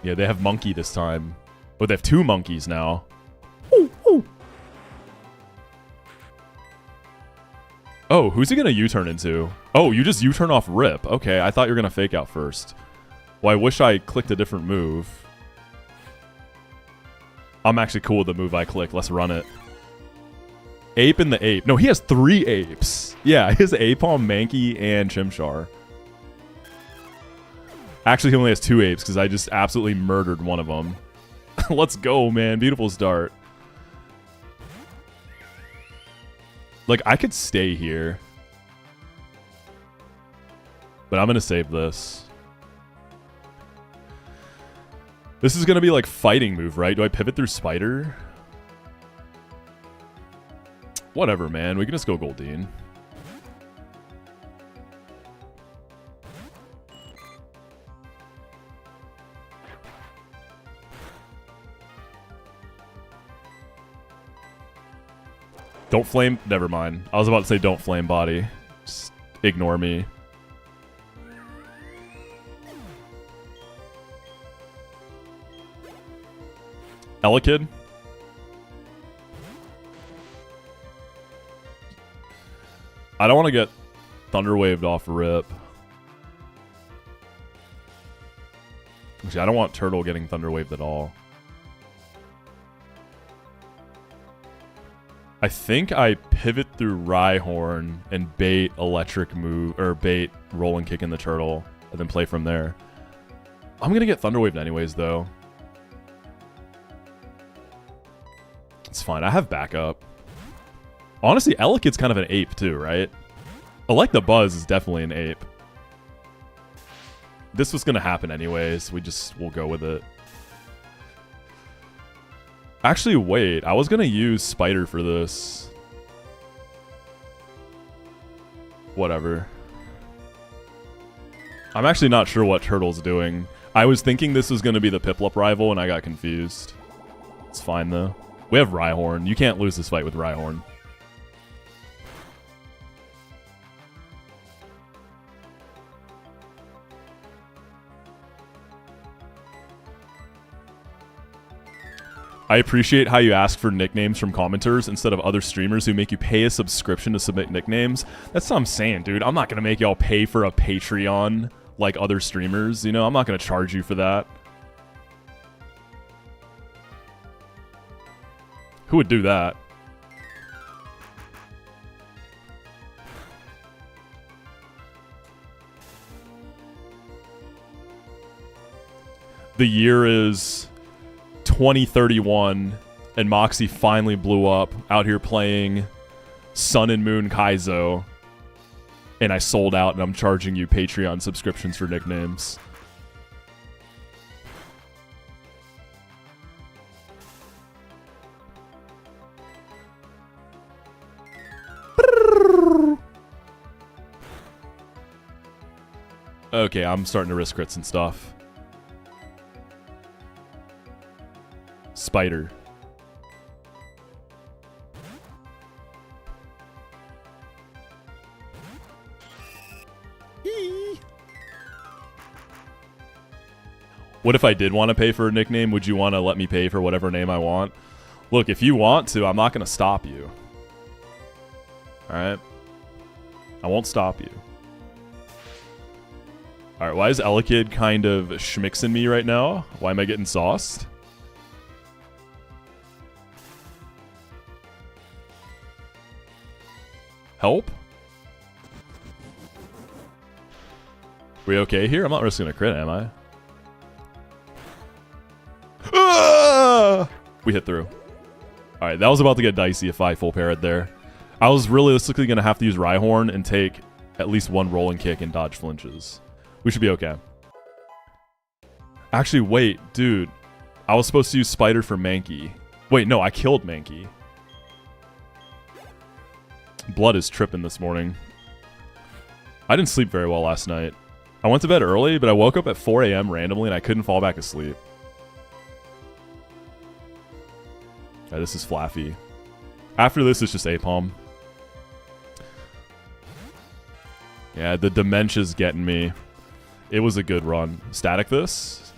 Yeah, they have monkey this time. Oh, they have two monkeys now. Ooh, ooh. Oh, who's he gonna U-turn into? Oh, you just U-turn off rip. Okay, I thought you were gonna fake out first. Well, I wish I clicked a different move. I'm actually cool with the move I clicked. Let's run it. Ape and the ape. No, he has 3 apes. Yeah, his Apom, Mankey, and Chimchar. Actually, he only has 2 apes because I just absolutely murdered one of them. Let's go, man. Beautiful start. Like, I could stay here. But I'm going to save this. This is going to be like fighting move, right? Do I pivot through Spider? Whatever, man. We can just go Goldeen. Don't flame. Never mind. I was about to say don't flame body. Just ignore me. Elekid? I don't want to get Thunderwaved off rip. Actually, I don't want Turtle getting Thunderwaved at all. I think I pivot through Rhyhorn and bait Electric move, or bait Roll and Kick in the Turtle, and then play from there. I'm going to get Thunderwaved anyways, though. It's fine. I have backup. Honestly, Elekid's kind of an ape too, right? Electabuzz is definitely an ape. This was going to happen anyways. We'll go with it. Actually, wait. I was going to use Spider for this. Whatever. I'm actually not sure what Turtle's doing. I was thinking this was going to be the Piplup rival, and I got confused. It's fine, though. We have Rhyhorn. You can't lose this fight with Rhyhorn. I appreciate how you ask for nicknames from commenters instead of other streamers who make you pay a subscription to submit nicknames. That's what I'm saying, dude. I'm not going to make y'all pay for a Patreon like other streamers. You know, I'm not going to charge you for that. Who would do that? The year is 2031, and Moxi finally blew up out here playing Sun and Moon Kaizo, and I sold out, and I'm charging you Patreon subscriptions for nicknames. Okay, I'm starting to risk crits and stuff. Spider. What if I did want to pay for a nickname? Would you want to let me pay for whatever name I want? Look, if you want to, I'm not going to stop you. Alright? I won't stop you. Alright, why is Elekid kind of schmixing me right now? Why am I getting sauced? Help? We okay here? I'm not risking a crit, am I? Ah! We hit through. Alright, that was about to get dicey if I full parried there. I was realistically going to have to use Rhyhorn and take at least one roll and kick and dodge flinches. We should be okay. Actually, wait, dude. I was supposed to use Spider for Mankey. Wait, no, I killed Mankey. Blood is tripping this morning. I didn't sleep very well last night. I went to bed early, but I woke up at 4 a.m. randomly and I couldn't fall back asleep. Yeah, this is Flaffy. After this, it's just Apom. Yeah, the dementia's getting me. It was a good run. Static this.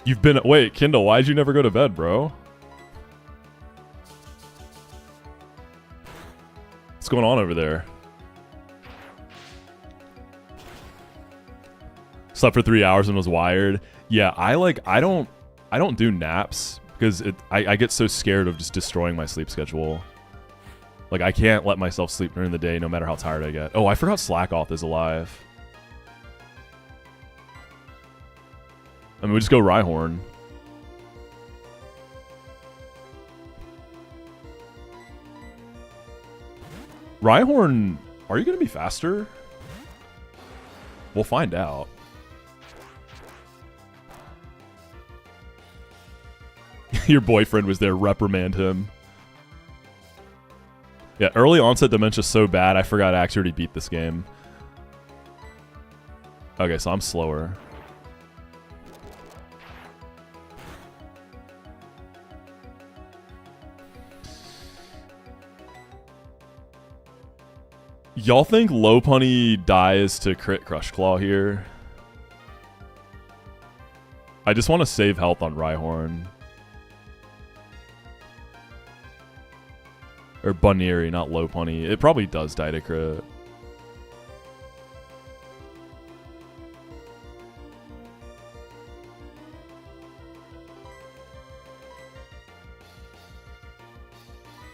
You've been... Wait, Kindle, why'd you never go to bed, bro? What's going on over there? Slept for 3 hours and was wired. Yeah, I don't do naps because I get so scared of just destroying my sleep schedule. Like, I can't let myself sleep during the day no matter how tired I get. Oh, I forgot Slackoff is alive. I mean, we just go Rhyhorn. Rhyhorn, are you going to be faster? We'll find out. Your boyfriend was there, reprimand him. Yeah, early onset dementia's so bad, I forgot I actually already beat this game. Okay, so I'm slower. Y'all think low punny dies to crit Crush Claw here? I just want to save health on Rhyhorn. Or Bunnery, not low punny. It probably does die to crit.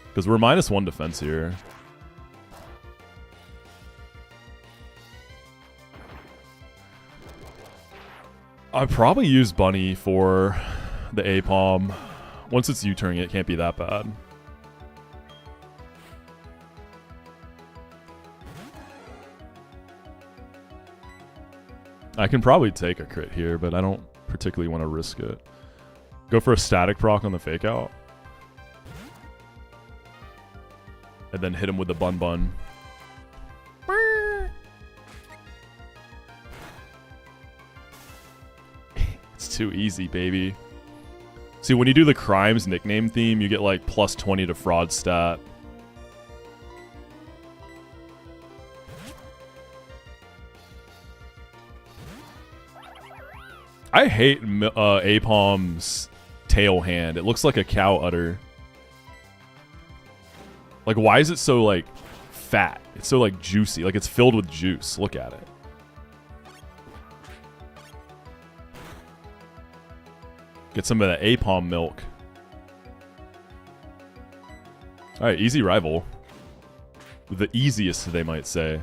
Because we're -1 defense here. I'd probably use Bunny for the A-Palm. Once it's U-turning, it can't be that bad. I can probably take a crit here, but I don't particularly want to risk it. Go for a static proc on the fake out. And then hit him with the Bun Bun. It's too easy, baby. See, when you do the crimes nickname theme, you get like +20 to fraud stat. I hate A-Palm's tail hand. It looks like a cow udder. Like, why is it so, like, fat? It's so, like, juicy. Like, it's filled with juice. Look at it. Get some of that A-Palm milk. Alright, easy rival. The easiest, they might say.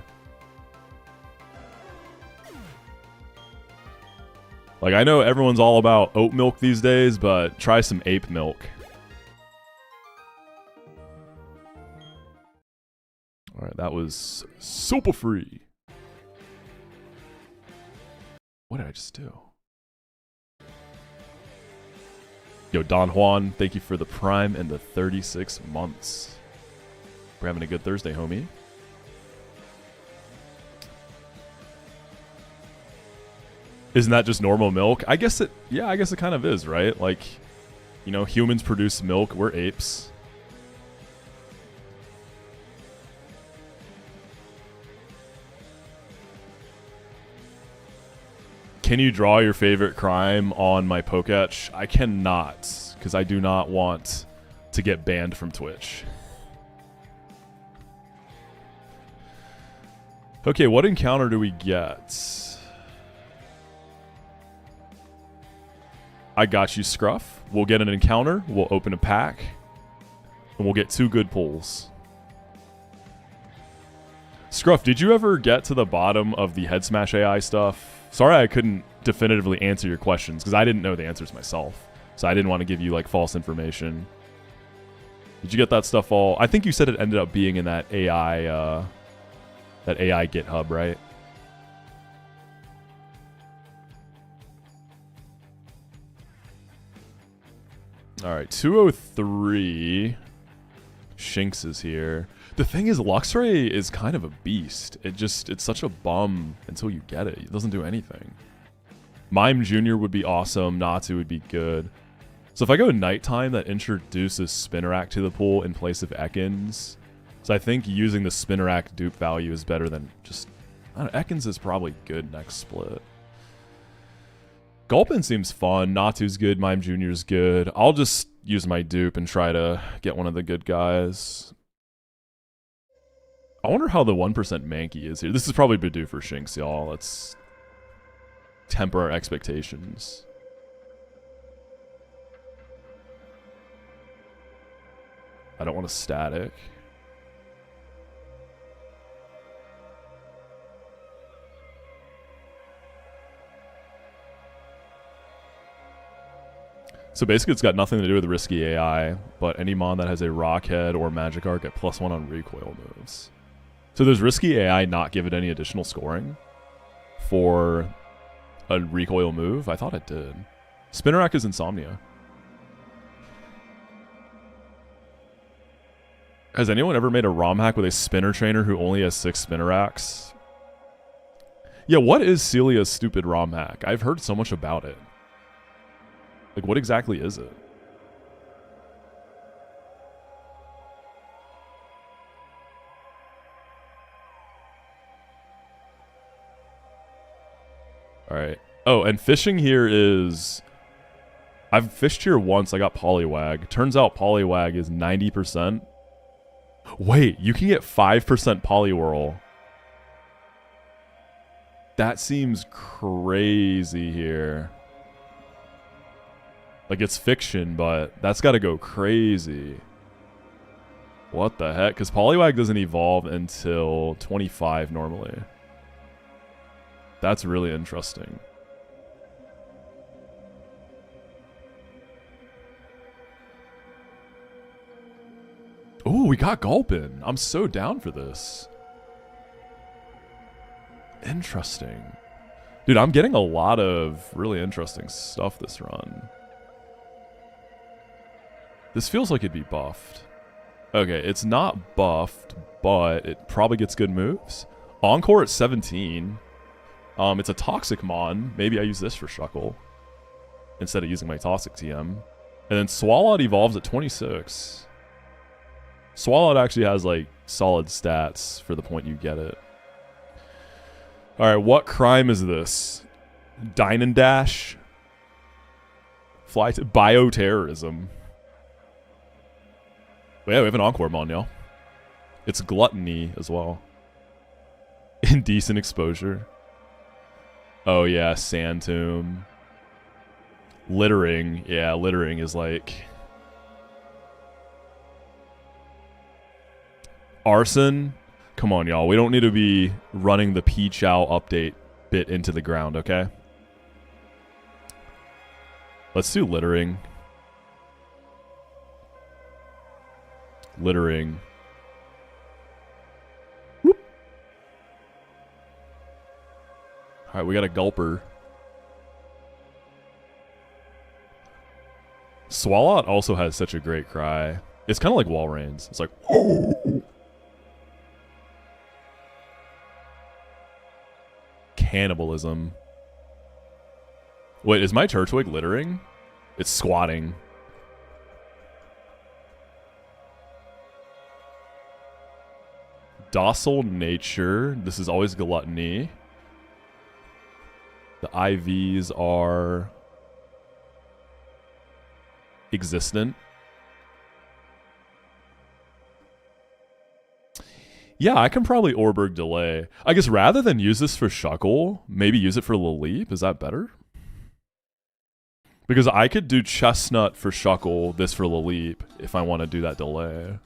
Like, I know everyone's all about oat milk these days, but try some ape milk. Alright, that was super free. What did I just do? Yo, Don Juan, thank you for the Prime and the 36 months. We're having a good Thursday, homie. Isn't that just normal milk? I guess it, yeah, I guess it kind of is, right? Like, you know, humans produce milk, we're apes. Can you draw your favorite crime on my Poketch? I cannot, because I do not want to get banned from Twitch. Okay, what encounter do we get? I got you, Scruff. We'll get an encounter, we'll open a pack, and we'll get 2 good pulls. Scruff, did you ever get to the bottom of the Head Smash AI stuff? Sorry I couldn't definitively answer your questions, because I didn't know the answers myself. So I didn't want to give you, like, false information. Did you get that stuff all? I think you said it ended up being in that AI GitHub, right? Alright, 203. Shinx is here. The thing is, Luxray is kind of a beast. It's such a bum until you get it. It doesn't do anything. Mime Jr. would be awesome. Natsu would be good. So if I go nighttime, that introduces Spinarak to the pool in place of Ekans. So I think using the Spinarak dupe value is better than just... I don't know, Ekans is probably good next split. Gulpin seems fun. Natu's good. Mime Jr.'s good. I'll just use my dupe and try to get one of the good guys. I wonder how the 1% Mankey is here. This is probably Bidoof for Shinx, y'all. Let's temper our expectations. I don't want a static. So basically it's got nothing to do with risky AI, but any mon that has a Rock Head or Magikarp get +1 on recoil moves. So does risky AI not give it any additional scoring for a recoil move? I thought it did. Spinarak is Insomnia. Has anyone ever made a ROM hack with a spinner trainer who only has 6 Spinaraks? Yeah, what is Celia's stupid ROM hack? I've heard so much about it. Like, what exactly is it? All right. Oh, and fishing here is... I've fished here once. I got Poliwag. Turns out Poliwag is 90%. Wait, you can get 5% Poliwhirl. That seems crazy here. Like, it's fiction, but that's got to go crazy. What the heck? Because Poliwag doesn't evolve until 25 normally. That's really interesting. Ooh, we got Gulpin. I'm so down for this. Interesting. Dude, I'm getting a lot of really interesting stuff this run. This feels like it'd be buffed. Okay, it's not buffed, but it probably gets good moves. Encore at 17. It's a Toxic Mon. Maybe I use this for Shuckle instead of using my Toxic TM. And then Swalot evolves at 26. Swalot actually has, like, solid stats for the point you get it. Alright, what crime is this? Dine and Dash? Bioterrorism. Yeah, we have an Encore Mon, y'all. It's Gluttony as well. Indecent Exposure. Oh yeah, Sand Tomb. Littering. Yeah, Littering is like... Arson? Come on, y'all. We don't need to be running the P-Chow update bit into the ground, okay? Let's do Littering. Littering. Whoop. Alright, we got a Gulper. Swalot also has such a great cry. It's kind of like Walreins. It's like, oh! Cannibalism. Wait, is my Turtwig littering? It's squatting. Docile nature. This is always gluttony. The IVs are existent. Yeah, I can probably Orberg delay. I guess rather than use this for Shuckle, maybe use it for Laleep. Is that better? Because I could do Chestnut for Shuckle, this for Laleep, if I want to do that delay.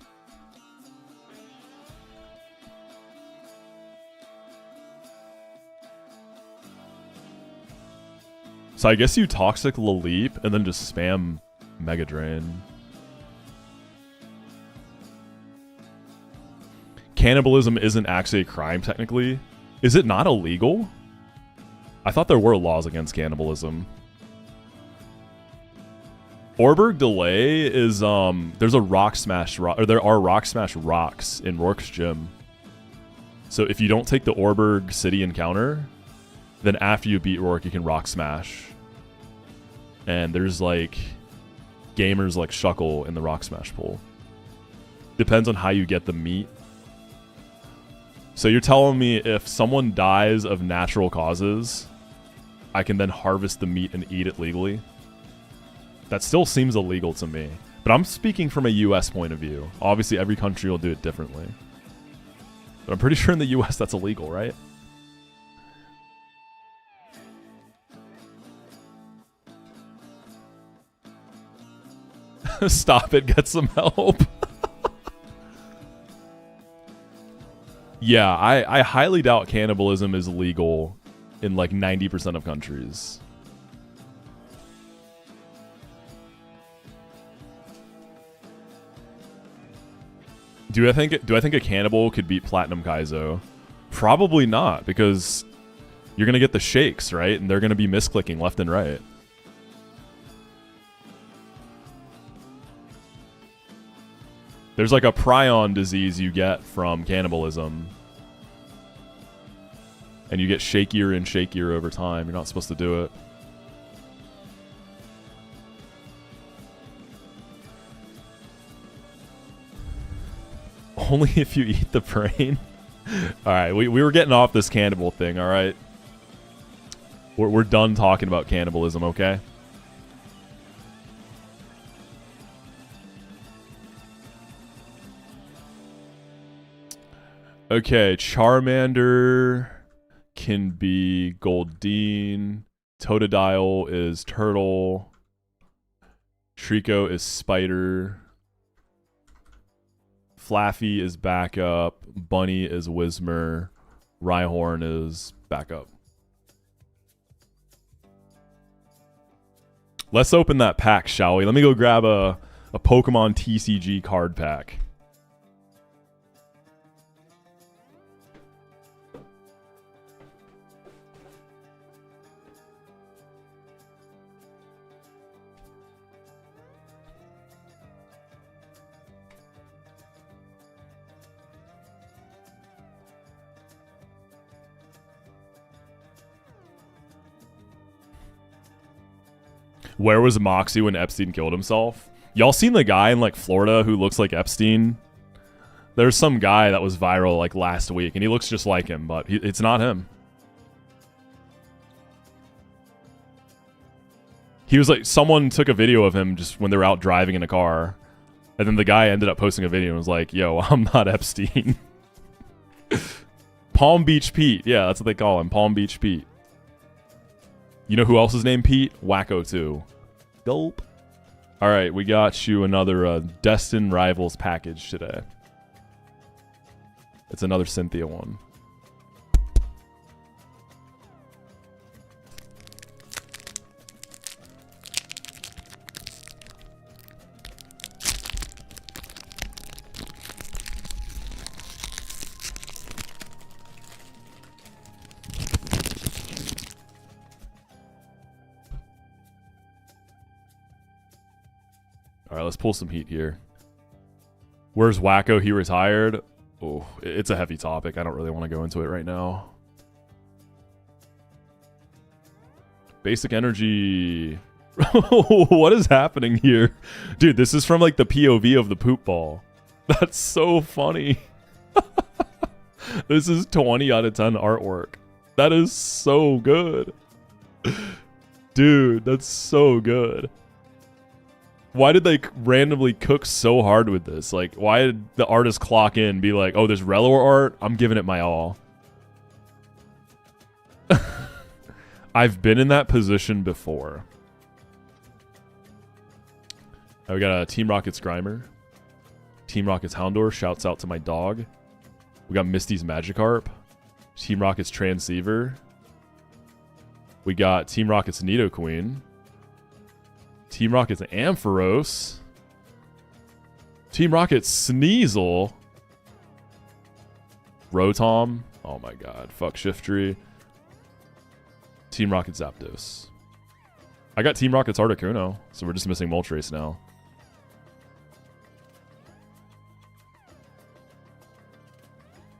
So I guess you Toxic Laleep and then just spam Mega Drain. Cannibalism isn't actually a crime, technically. Is it not illegal? I thought there were laws against cannibalism. Orberg Delay is, there's a Rock Smash rock, or there are Rock Smash rocks in Rourke's gym. So if you don't take the Orberg City encounter, then after you beat Rourke, you can Rock Smash. And there's, like, gamers like Shuckle in the Rock Smash pool. Depends on how you get the meat. So you're telling me if someone dies of natural causes, I can then harvest the meat and eat it legally? That still seems illegal to me. But I'm speaking from a US point of view. Obviously, every country will do it differently. But I'm pretty sure in the US that's illegal, right? Stop it, get some help. Yeah, I highly doubt cannibalism is legal in like 90% of countries. Do I think a cannibal could beat Platinum Kaizo? Probably not, because you're gonna get the shakes, right? And they're gonna be misclicking left and right. There's like a prion disease you get from cannibalism. And you get shakier and shakier over time. You're not supposed to do it. Only if you eat the brain? Alright, we were getting off this cannibal thing, alright? We're done talking about cannibalism, okay? Okay, Charmander can be Goldeen. Totodile is Turtle. Trico is Spider. Flaffy is backup. Bunny is Whismer. Rhyhorn is backup. Let's open that pack, shall we? Let me go grab a Pokemon TCG card pack. Where was Moxi when Epstein killed himself? Y'all seen the guy in like Florida who looks like Epstein? There's some guy that was viral like last week and he looks just like him, but it's not him. He was like, someone took a video of him just when they were out driving in a car. And then the guy ended up posting a video and was like, yo, I'm not Epstein. Palm Beach Pete. Yeah, that's what they call him. Palm Beach Pete. You know who else is named Pete? Wacko 2. Gulp. All right, we got you another Destined Rivals package today. It's another Cynthia one. All right, let's pull some heat here. Where's Wacko? He retired. Oh, it's a heavy topic. I don't really want to go into it right now. Basic energy. What is happening here? Dude, this is from like the POV of the poop ball. That's so funny. This is 20 out of 10 artwork. That is so good. Dude, that's so good. Why did they randomly cook so hard with this? Like, why did the artist clock in and be like, oh, there's Relor art? I'm giving it my all. I've been in that position before. We got a Team Rocket's Grimer. Team Rocket's Houndour. Shouts out to my dog. We got Misty's Magikarp. Team Rocket's Transceiver. We got Team Rocket's Nidoqueen. Team Rocket's Ampharos. Team Rocket's Sneasel. Rotom. Oh my god. Fuck Shiftry. Team Rocket's Zapdos. I got Team Rocket's Articuno, so we're just missing Moltres now.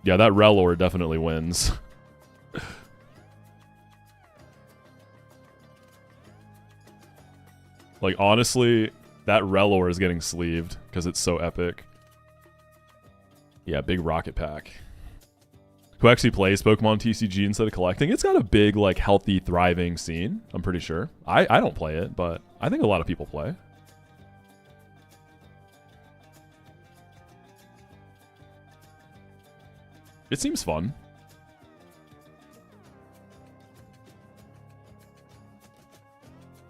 Yeah, that Relor definitely wins. Like, honestly, that Relor is getting sleeved because it's so epic. Yeah, big rocket pack. Who actually plays Pokemon TCG instead of collecting? It's got a big, like, healthy, thriving scene, I'm pretty sure. I don't play it, but I think a lot of people play. It seems fun.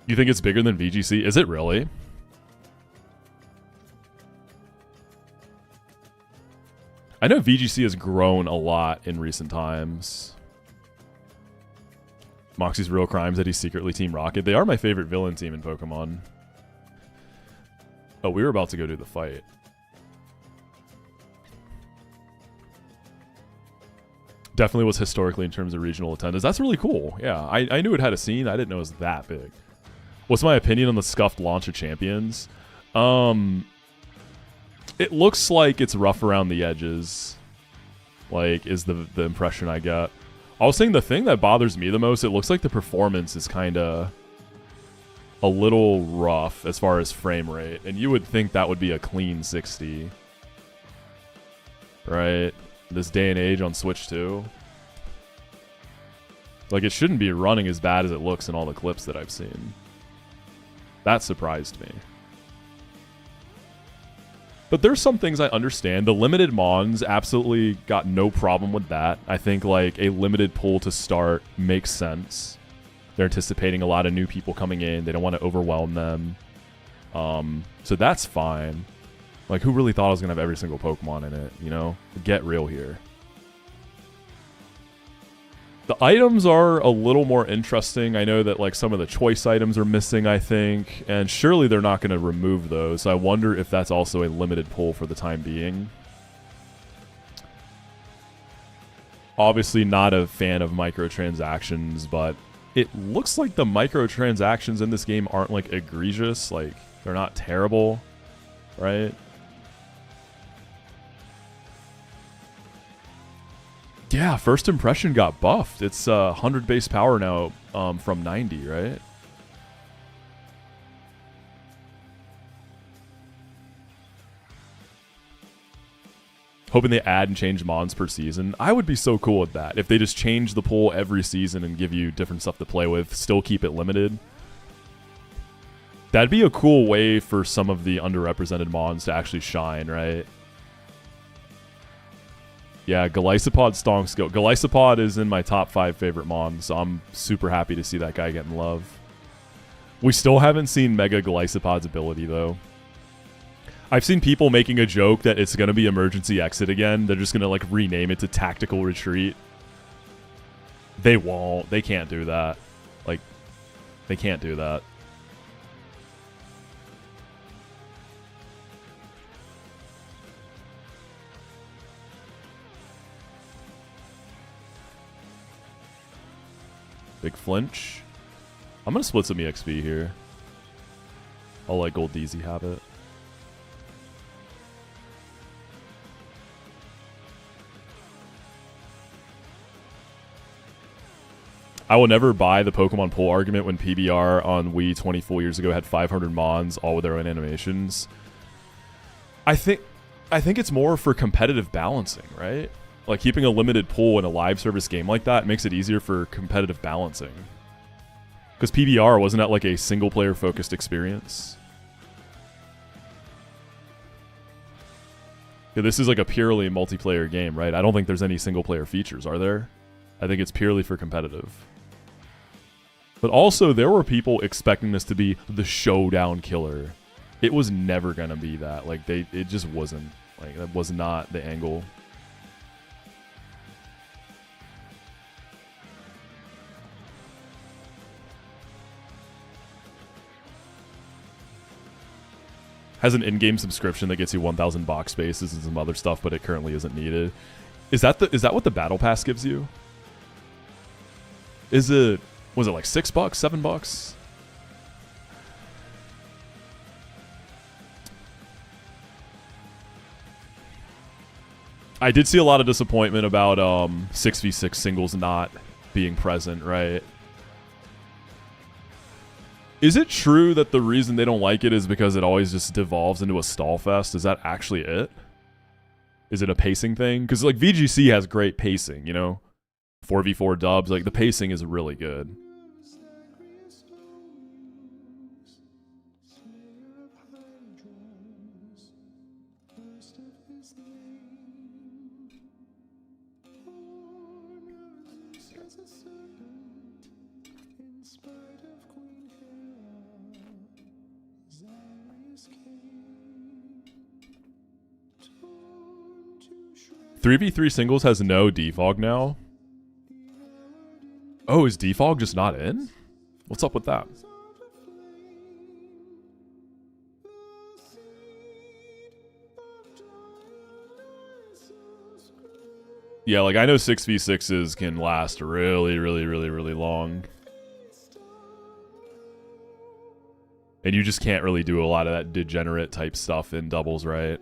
You think it's bigger than VGC? Is it really? I know VGC has grown a lot in recent times. Moxie's real crimes that he's secretly Team Rocket. They are my favorite villain team in Pokemon. Oh, we were about to go do the fight. Definitely was historically in terms of regional attendance. That's really cool. Yeah, I knew it had a scene. I didn't know it was that big. What's my opinion on the scuffed launch of Champions? It looks like it's rough around the edges. Like, is the impression I get. I was saying the thing that bothers me the most, it looks like the performance is kind of a little rough as far as frame rate. And you would think that would be a clean 60. Right? This day and age on Switch 2. Like, it shouldn't be running as bad as it looks in all the clips that I've seen. That surprised me. But there's some things I understand. The limited mons absolutely got no problem with that. I think, like, a limited pool to start makes sense. They're anticipating a lot of new people coming in. They don't want to overwhelm them. So that's fine. Like, who really thought I was going to have every single Pokemon in it, you know? Get real here. The items are a little more interesting. I know that, like, some of the choice items are missing, I think. And surely they're not going to remove those. So I wonder if that's also a limited pull for the time being. Obviously not a fan of microtransactions, but it looks like the microtransactions in this game aren't, like, egregious. Like, they're not terrible, right? Yeah, first impression got buffed. It's 100 base power now from 90, right? Hoping they add and change mons per season. I would be so cool with that. If they just change the pool every season and give you different stuff to play with, still keep it limited. That'd be a cool way for some of the underrepresented mons to actually shine, right? Yeah, Golisopod stonks go. Golisopod is in my top 5 favorite mons, so I'm super happy to see that guy getting love. We still haven't seen Mega Golisopod's ability, though. I've seen people making a joke that it's going to be Emergency Exit again. They're just going to, like, rename it to Tactical Retreat. They won't. They can't do that. Like, they can't do that. Big flinch. I'm going to split some EXP here. I'll let Gold DZ have it. I will never buy the Pokemon pull argument when PBR on Wii 24 years ago had 500 mons, all with their own animations. I think it's more for competitive balancing, right? Like, keeping a limited pool in a live service game like that makes it easier for competitive balancing. Because PBR wasn't that, like, a single-player focused experience? Yeah, this is, like, a purely multiplayer game, right? I don't think there's any single-player features, are there? I think it's purely for competitive. But also, there were people expecting this to be the showdown killer. It was never going to be that. Like, it just wasn't. Like, that was not the angle. Has an in-game subscription that gets you 1,000 box spaces and some other stuff, but it currently isn't needed. Is that what the battle pass gives you? Was it like $6, $7? I did see a lot of disappointment about 6v6 singles not being present, right? Is it true that the reason they don't like it is because it always just devolves into a stall fest? Is that actually it? Is it a pacing thing? Because, like, VGC has great pacing, you know? 4v4 dubs, like, the pacing is really good. Three v 3 singles has no defog now. Oh, is defog just not in? What's up with that? Yeah, like, I know 6v6s can last really, really, really, really long. And you just can't really do a lot of that degenerate type stuff in doubles, right?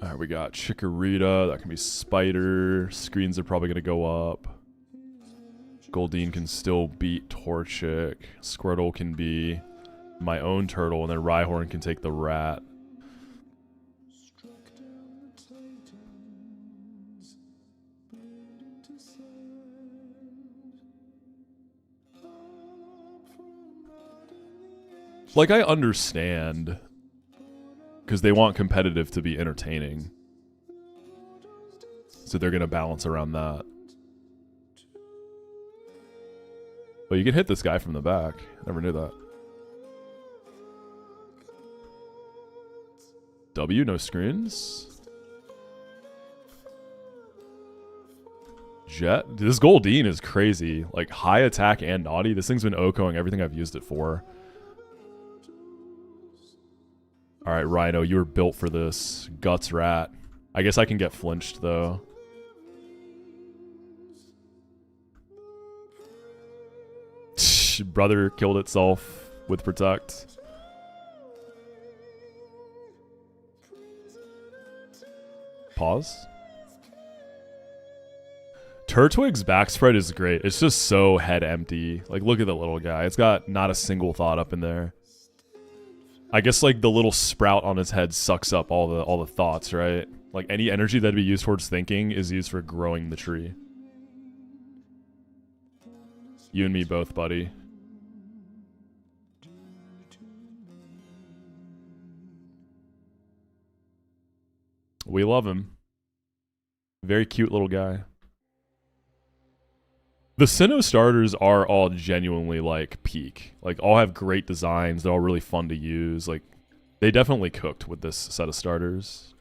Alright, we got Chikorita. That can be Spider. Screens are probably going to go up. Goldeen can still beat Torchic. Squirtle can be my own turtle. And then Rhyhorn can take the rat. Like, I understand. Because they want competitive to be entertaining. So they're going to balance around that. But you can hit this guy from the back. Never knew that. W, no screens. Jet. This Goldeen is crazy. Like, high attack and naughty. This thing's been OHKOing everything I've used it for. Alright, Rhino, you were built for this. Guts Rat. I guess I can get flinched, though. Brother killed itself with Protect. Pause. Turtwig's back spread is great. It's just so head empty. Like, look at the little guy. It's got not a single thought up in there. I guess, like, the little sprout on his head sucks up all the thoughts, right? Like, any energy that'd be used towards thinking is used for growing the tree. You and me both, buddy. We love him. Very cute little guy. The Sinnoh starters are all genuinely, like, peak. Like, all have great designs. They're all really fun to use. Like, they definitely cooked with this set of starters.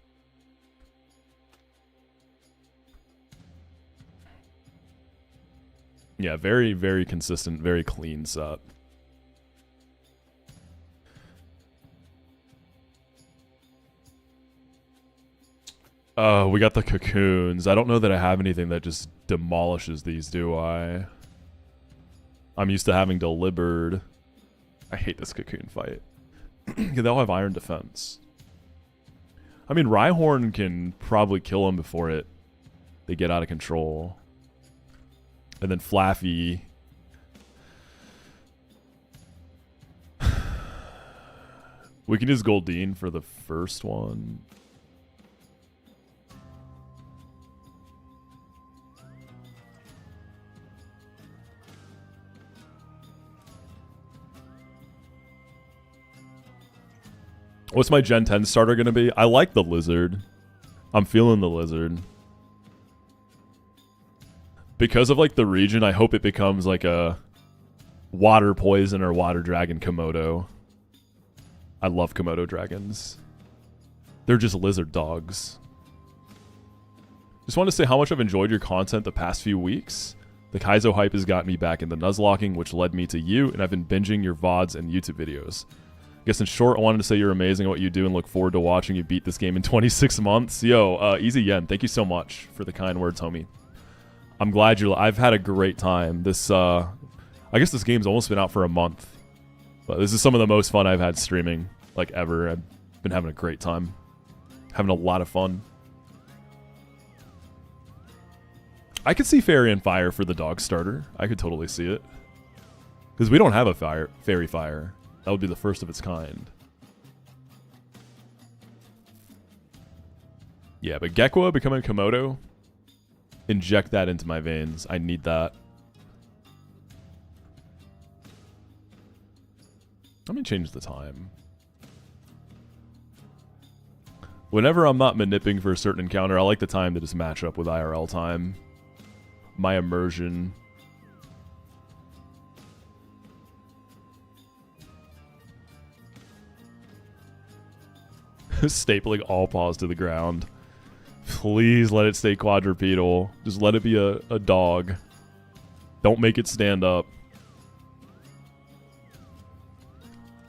Yeah, very, very consistent, very clean set. We got the cocoons. I don't know that I have anything that just demolishes these, do I? I'm used to having delivered. I hate this cocoon fight. They all have iron defense. I mean, Rhyhorn can probably kill them before they get out of control. And then Flaffy. We can use Goldeen for the first one. What's my Gen 10 starter going to be? I like the lizard. I'm feeling the lizard. Because of, like, the region, I hope it becomes, like, a water poison or water dragon Komodo. I love Komodo dragons. They're just lizard dogs. Just want to say how much I've enjoyed your content the past few weeks. The Kaizo hype has got me back into Nuzlocking, which led me to you, and I've been binging your VODs and YouTube videos. I guess in short, I wanted to say you're amazing at what you do and look forward to watching you beat this game in 26 months. Yo, Easy Yen, thank you so much for the kind words, homie. I'm glad I've had a great time. This, I guess this game's almost been out for a month. But this is some of the most fun I've had streaming, like, ever. I've been having a great time. Having a lot of fun. I could see Fairy and Fire for the dog starter. I could totally see it. Because we don't have a Fairy Fire. That would be the first of its kind. Yeah, but Gekwa becoming Komodo. Inject that into my veins. I need that. Let me change the time. Whenever I'm not manipping for a certain encounter, I like the time to just match up with IRL time. My immersion. Stapling all paws to the ground. Please let it stay quadrupedal. Just let it be a dog. Don't make it stand up.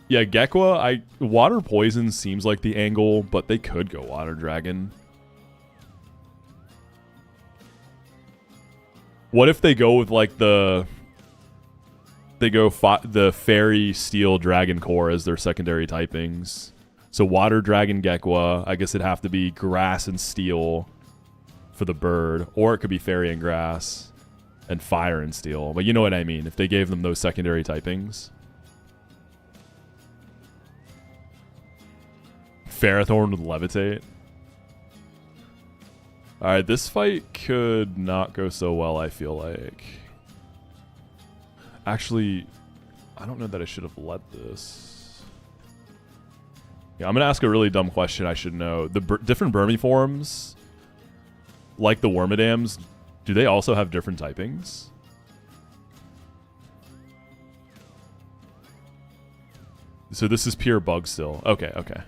Yeah, Gekwa, water poison seems like the angle, but they could go water dragon. What if they go with, like, the fairy steel dragon core as their secondary typings? So water dragon Gekwa, I guess it'd have to be grass and steel for the bird, or it could be fairy and grass and fire and steel. But you know what I mean, if they gave them those secondary typings. Ferrothorn with levitate. Alright, this fight could not go so well, I feel like. Actually, I don't know that I should have led this. Yeah, I'm gonna ask a really dumb question I should know. The different Burmy forms, like the Wormadams, do they also have different typings? So this is pure bug still. Okay, okay.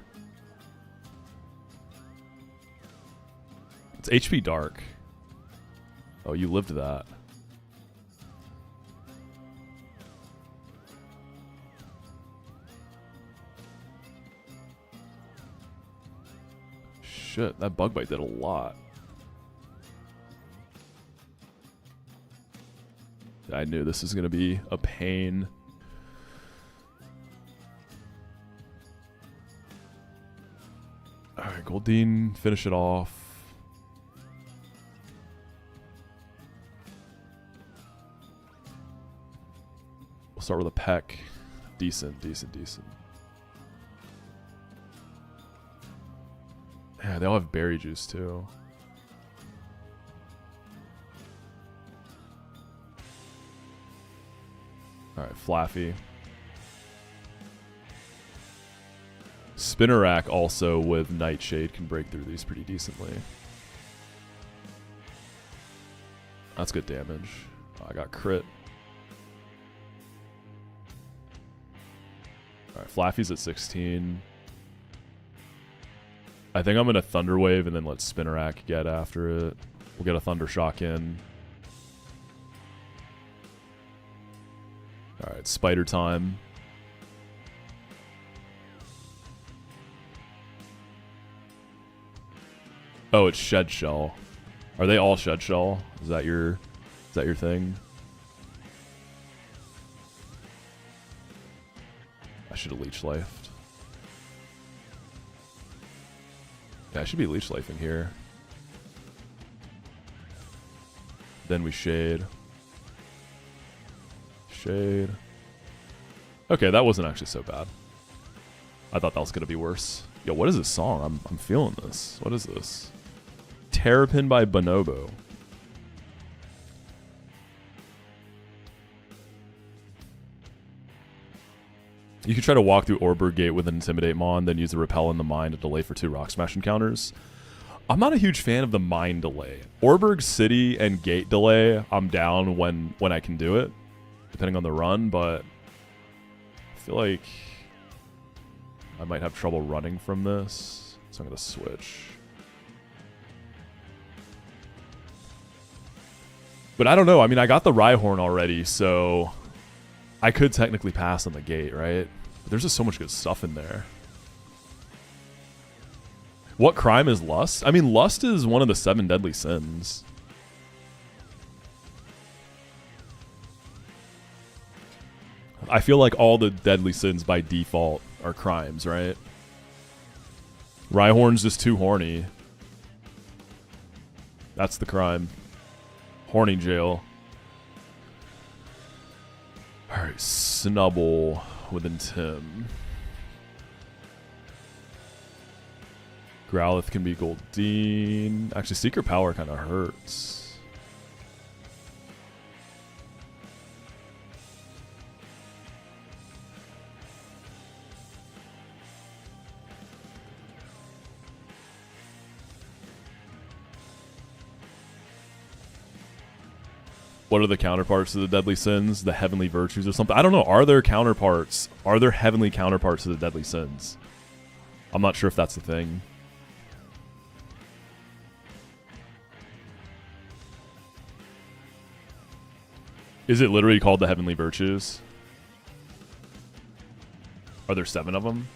It's HP Dark. Oh, you lived that. Shit, that bug bite did a lot. I knew this was gonna be a pain. Alright, Goldeen, finish it off. We'll start with a peck. Decent, decent, decent. Yeah, they all have berry juice too. Alright, Flaffy. Spinnerack also with Nightshade can break through these pretty decently. That's good damage. Oh, I got crit. Alright, Flaffy's at 16. I think I'm going to Thunder Wave and then let Spinnerack get after it. We'll get a Thunder Shock in. Alright, Spider time. Oh, it's Shed Shell. Are they all Shed Shell? Is that your thing? I should have Leech Lifed. Yeah, I should be Leech Lifing here. Then we Shade. Shade. Okay, that wasn't actually so bad. I thought that was gonna be worse. Yo, what is this song? I'm feeling this. What is this? Terrapin by Bonobo. You could try to walk through Orberg Gate with an Intimidate Mon, then use the Repel in the Mind to delay for 2 Rock Smash encounters. I'm not a huge fan of the Mind delay. Orberg City and Gate delay, I'm down when I can do it, depending on the run, but I feel like I might have trouble running from this, so I'm going to switch. But I don't know. I mean, I got the Rhyhorn already, so I could technically pass on the Gate, right? But there's just so much good stuff in there. What crime is lust? I mean, lust is one of the 7 deadly sins. I feel like all the deadly sins by default are crimes, right? Rhyhorn's just too horny. That's the crime. Horny jail. Alright, Snubble with Intim. Growlithe can be Goldeen. Actually, Secret Power kind of hurts. What are the counterparts to the deadly sins? The heavenly virtues or something? I don't know. Are there counterparts? Are there heavenly counterparts to the deadly sins? I'm not sure if that's the thing. Is it literally called the heavenly virtues? Are there 7 of them?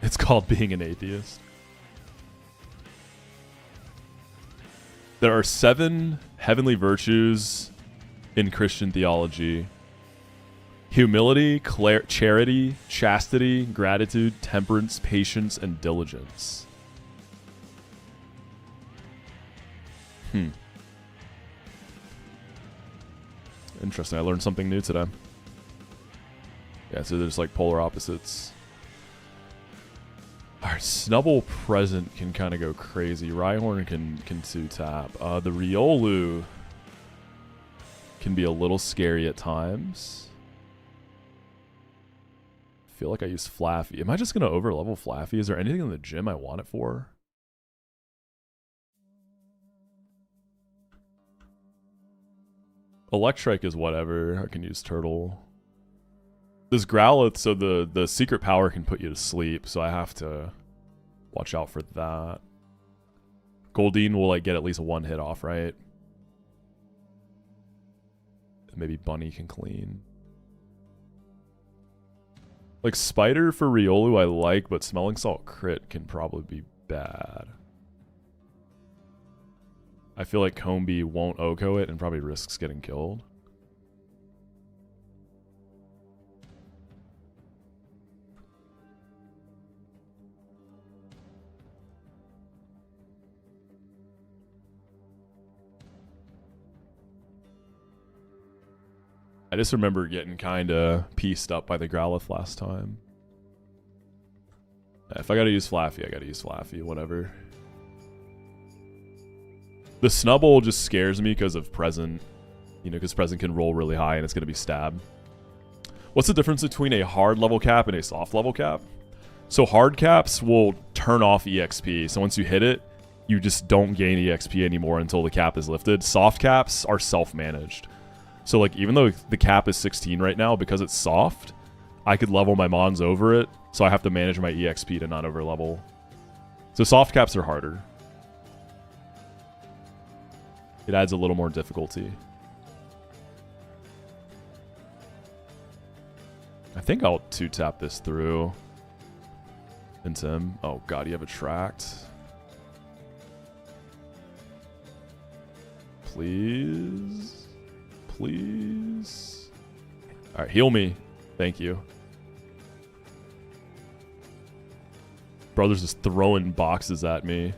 It's called being an atheist. There are 7 heavenly virtues in Christian theology. Humility, charity, chastity, gratitude, temperance, patience, and diligence. Interesting. I learned something new today. Yeah, so there's like polar opposites. Alright, Snubble present can kind of go crazy. Rhyhorn can 2-tap. The Riolu can be a little scary at times. feel like I used Flaffy. Am I just going to overlevel Flaffy? Is there anything in the gym I want it for? Electrike is whatever. I can use Turtle. This Growlithe, so the secret power can put you to sleep, so I have to watch out for that. Goldeen will like get at least one hit off, right? Maybe Bunny can clean. Like Spider for Riolu I like, but Smelling Salt crit can probably be bad. I feel like Combee won't Oko it and probably risks getting killed. I just remember getting kind of pieced up by the Growlithe last time. If I gotta use Flaffy, I gotta use Flaffy, whatever. The Snubbull just scares me because of Present. You know, because Present can roll really high and it's going to be Stab. What's the difference between a hard level cap and a soft level cap? So hard caps will turn off EXP. So once you hit it, you just don't gain EXP anymore until the cap is lifted. Soft caps are self-managed. So like even though the cap is 16 right now, because it's soft, I could level my Mons over it. So I have to manage my EXP to not over level. So soft caps are harder. It adds a little more difficulty. I think I'll 2-tap this through. Into him. Oh god, you have Attract. Please. Please. Alright, heal me. Thank you. Brother's just throwing boxes at me.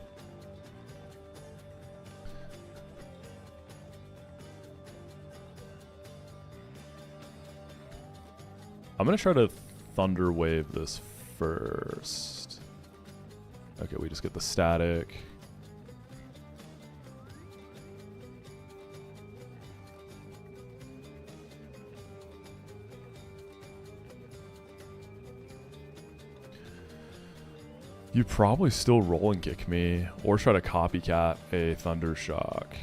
I'm going to try to Thunder Wave this first. Okay, we just get the static. You probably still roll and kick me, or try to copycat a Thunder Shock.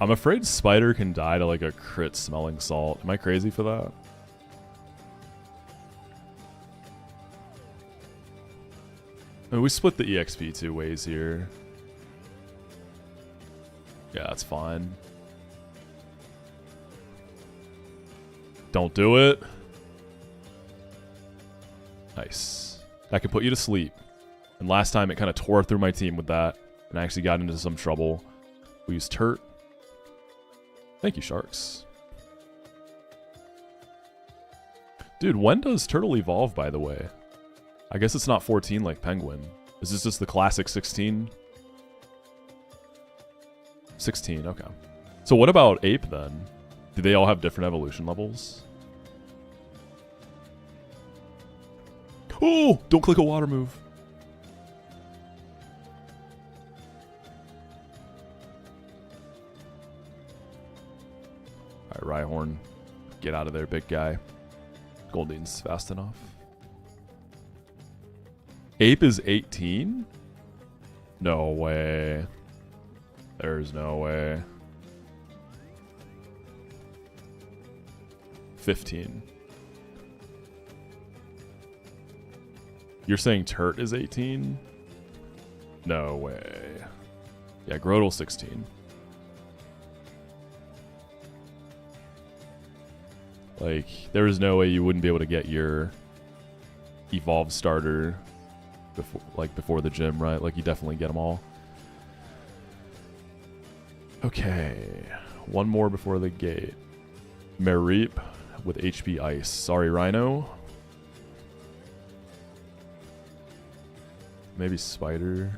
I'm afraid Spider can die to like a crit Smelling Salt. Am I crazy for that? I mean, we split the EXP 2 ways here. Yeah, that's fine. Don't do it. Nice. That can put you to sleep. And last time it kind of tore through my team with that. And I actually got into some trouble. We used Turt. Thank you, Sharks. Dude, when does Turtle evolve, by the way? I guess it's not 14 like Penguin. Is this just the classic 16? 16, okay. So what about Ape, then? Do they all have different evolution levels? Oh! Don't click a water move. Alright, Rhyhorn. Get out of there, big guy. Goldeen's fast enough. Ape is 18? No way. There's no way. 15. You're saying Turt is 18? No way. Yeah, Grodel's 16. Like, there is no way you wouldn't be able to get your evolved starter before the gym, right? Like, you definitely get them all. Okay. One more before the gate. Mareep with HP Ice. Sorry, Rhino. Maybe Spider.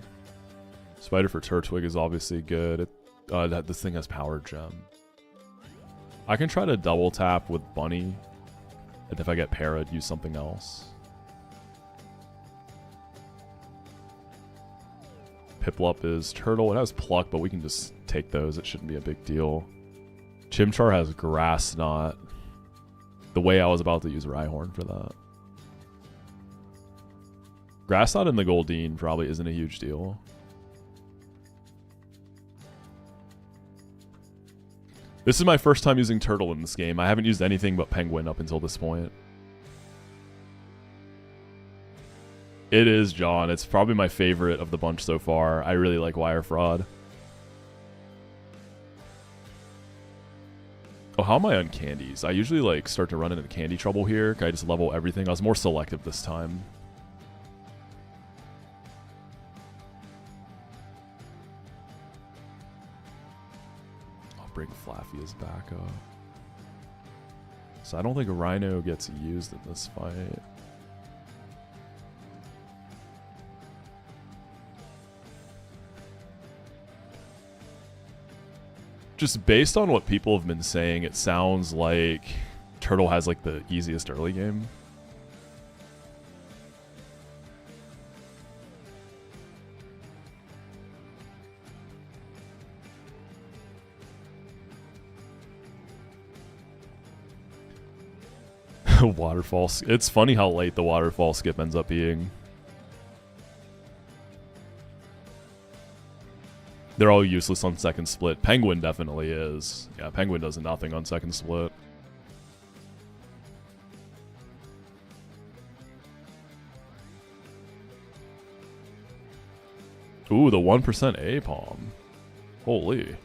Spider for Turtwig is obviously good. This thing has Power Gem. I can try to double tap with Bunny. And if I get Para, I'd use something else. Piplup is Turtle. It has Pluck, but we can just take those. It shouldn't be a big deal. Chimchar has Grass Knot. The way I was about to use Rhyhorn for that. Grass Knot in the Goldeen probably isn't a huge deal. This is my first time using Turtle in this game. I haven't used anything but Penguin up until this point. It is, John. It's probably my favorite of the bunch so far. I really like Wire Fraud. Oh, how am I on candies? I usually like start to run into candy trouble here. Can I just level everything? I was more selective this time. I'll bring Flaffia's back up. So I don't think a Rhino gets used in this fight. Just based on what people have been saying, it sounds like Turtle has like the easiest early game. Waterfall. It's funny how late the waterfall skip ends up being. They're all useless on second split. Penguin definitely is. Yeah, Penguin does nothing on second split. Ooh, the 1% A-Palm. Holy.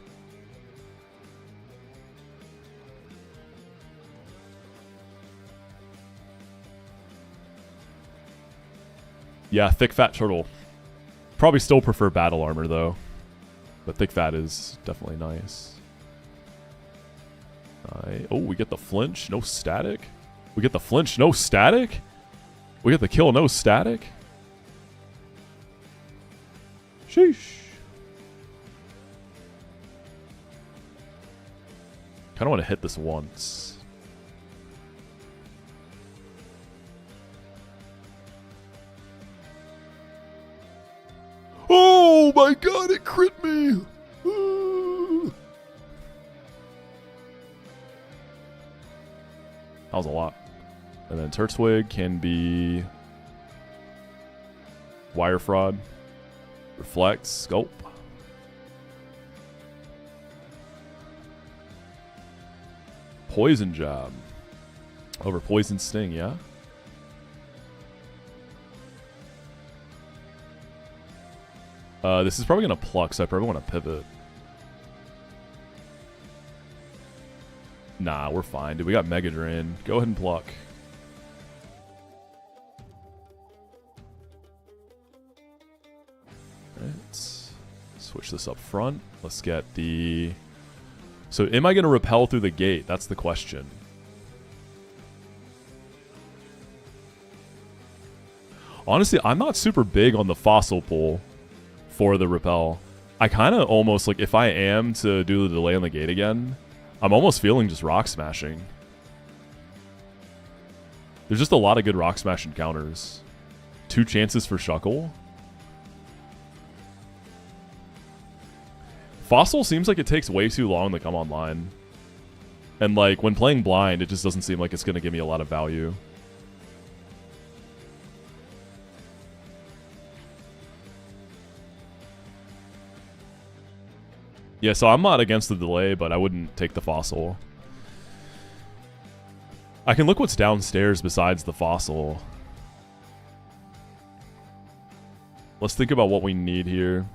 Yeah, Thick Fat Turtle. Probably still prefer Battle Armor, though. But Thick Fat is definitely nice. Oh, we get the flinch, no static. We get the flinch, no static. We get the kill, no static. Sheesh. Kind of want to hit this once. Oh my god, it crit me! That was a lot. And then Turtwig can be Wire Fraud, Reflect, Scope. Poison Jab over Poison Sting, yeah? This is probably going to Pluck, so I probably want to pivot. Nah, we're fine, dude. We got Mega Drain. Go ahead and Pluck. Alright. Switch this up front. Let's get the... So, am I going to repel through the gate? That's the question. Honestly, I'm not super big on the Fossil Pull for the repel. I kind of almost, like, if I am to do the delay on the gate again, I'm almost feeling just Rock Smashing. There's just a lot of good Rock Smash encounters. 2 chances for Shuckle. Fossil seems like it takes way too long to come online. And, like, when playing blind, it just doesn't seem like it's going to give me a lot of value. Yeah, so I'm not against the delay, but I wouldn't take the Fossil. I can look what's downstairs besides the Fossil. Let's think about what we need here.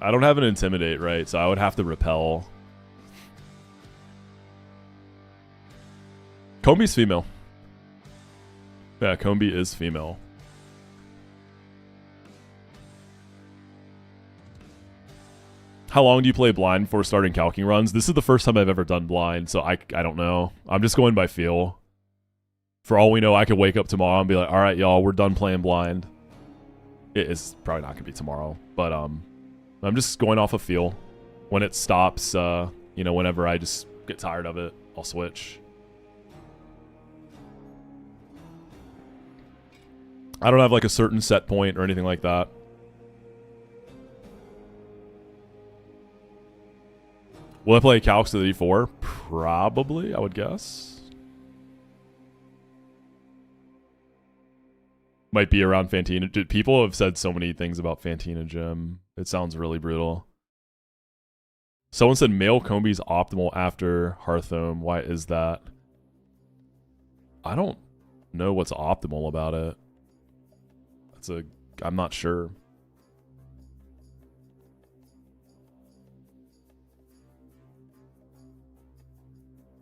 I don't have an Intimidate, right? So I would have to repel. Combi's female. Yeah, Combi is female. How long do you play blind before starting calking runs? This is the first time I've ever done blind, so I don't know. I'm just going by feel. For all we know, I could wake up tomorrow and be like, alright, y'all, we're done playing blind. It is probably not going to be tomorrow, but I'm just going off of feel. When it stops, you know, whenever I just get tired of it, I'll switch. I don't have like a certain set point or anything like that. Will I play Calx to the D4? Probably, I would guess. Might be around Fantina. Dude, people have said so many things about Fantina Gem. It sounds really brutal. Someone said male Combi's optimal after Hearthome. Why is that? I don't know what's optimal about it. I'm not sure.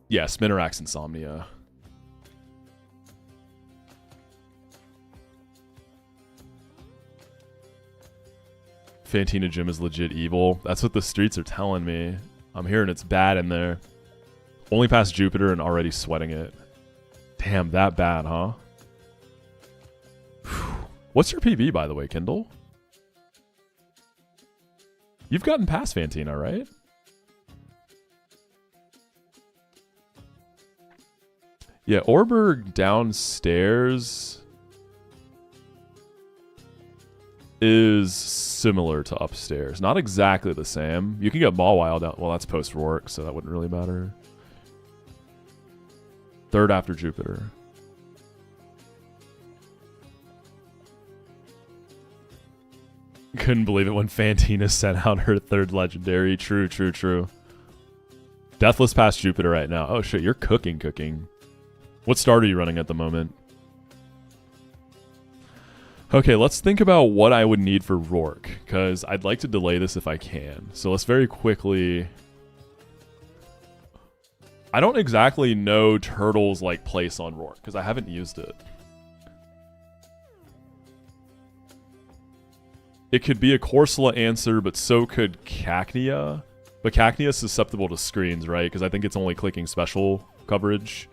Yeah, Spinarax Insomnia. Fantina Gym is legit evil. That's what the streets are telling me. I'm hearing it's bad in there. Only past Jupiter and already sweating it. Damn, that bad, huh? What's your PB, by the way, Kindle? You've gotten past Fantina, right? Yeah, Orberg downstairs is similar to upstairs. Not exactly the same. You can get Mawile down. Well, that's post-Rourke, so that wouldn't really matter. Third after Jupiter. Couldn't believe it when Fantina sent out her third legendary. True, true, true. Deathless past Jupiter right now. Oh shit, you're cooking. What start are you running at the moment? Okay, let's think about what I would need for Rourke, because I'd like to delay this if I can. So let's very quickly... I don't exactly know Turtle's like place on Rourke, because I haven't used it. It could be a Corsola answer, but so could Cacnea. But Cacnea is susceptible to screens, right? Because I think it's only clicking special coverage.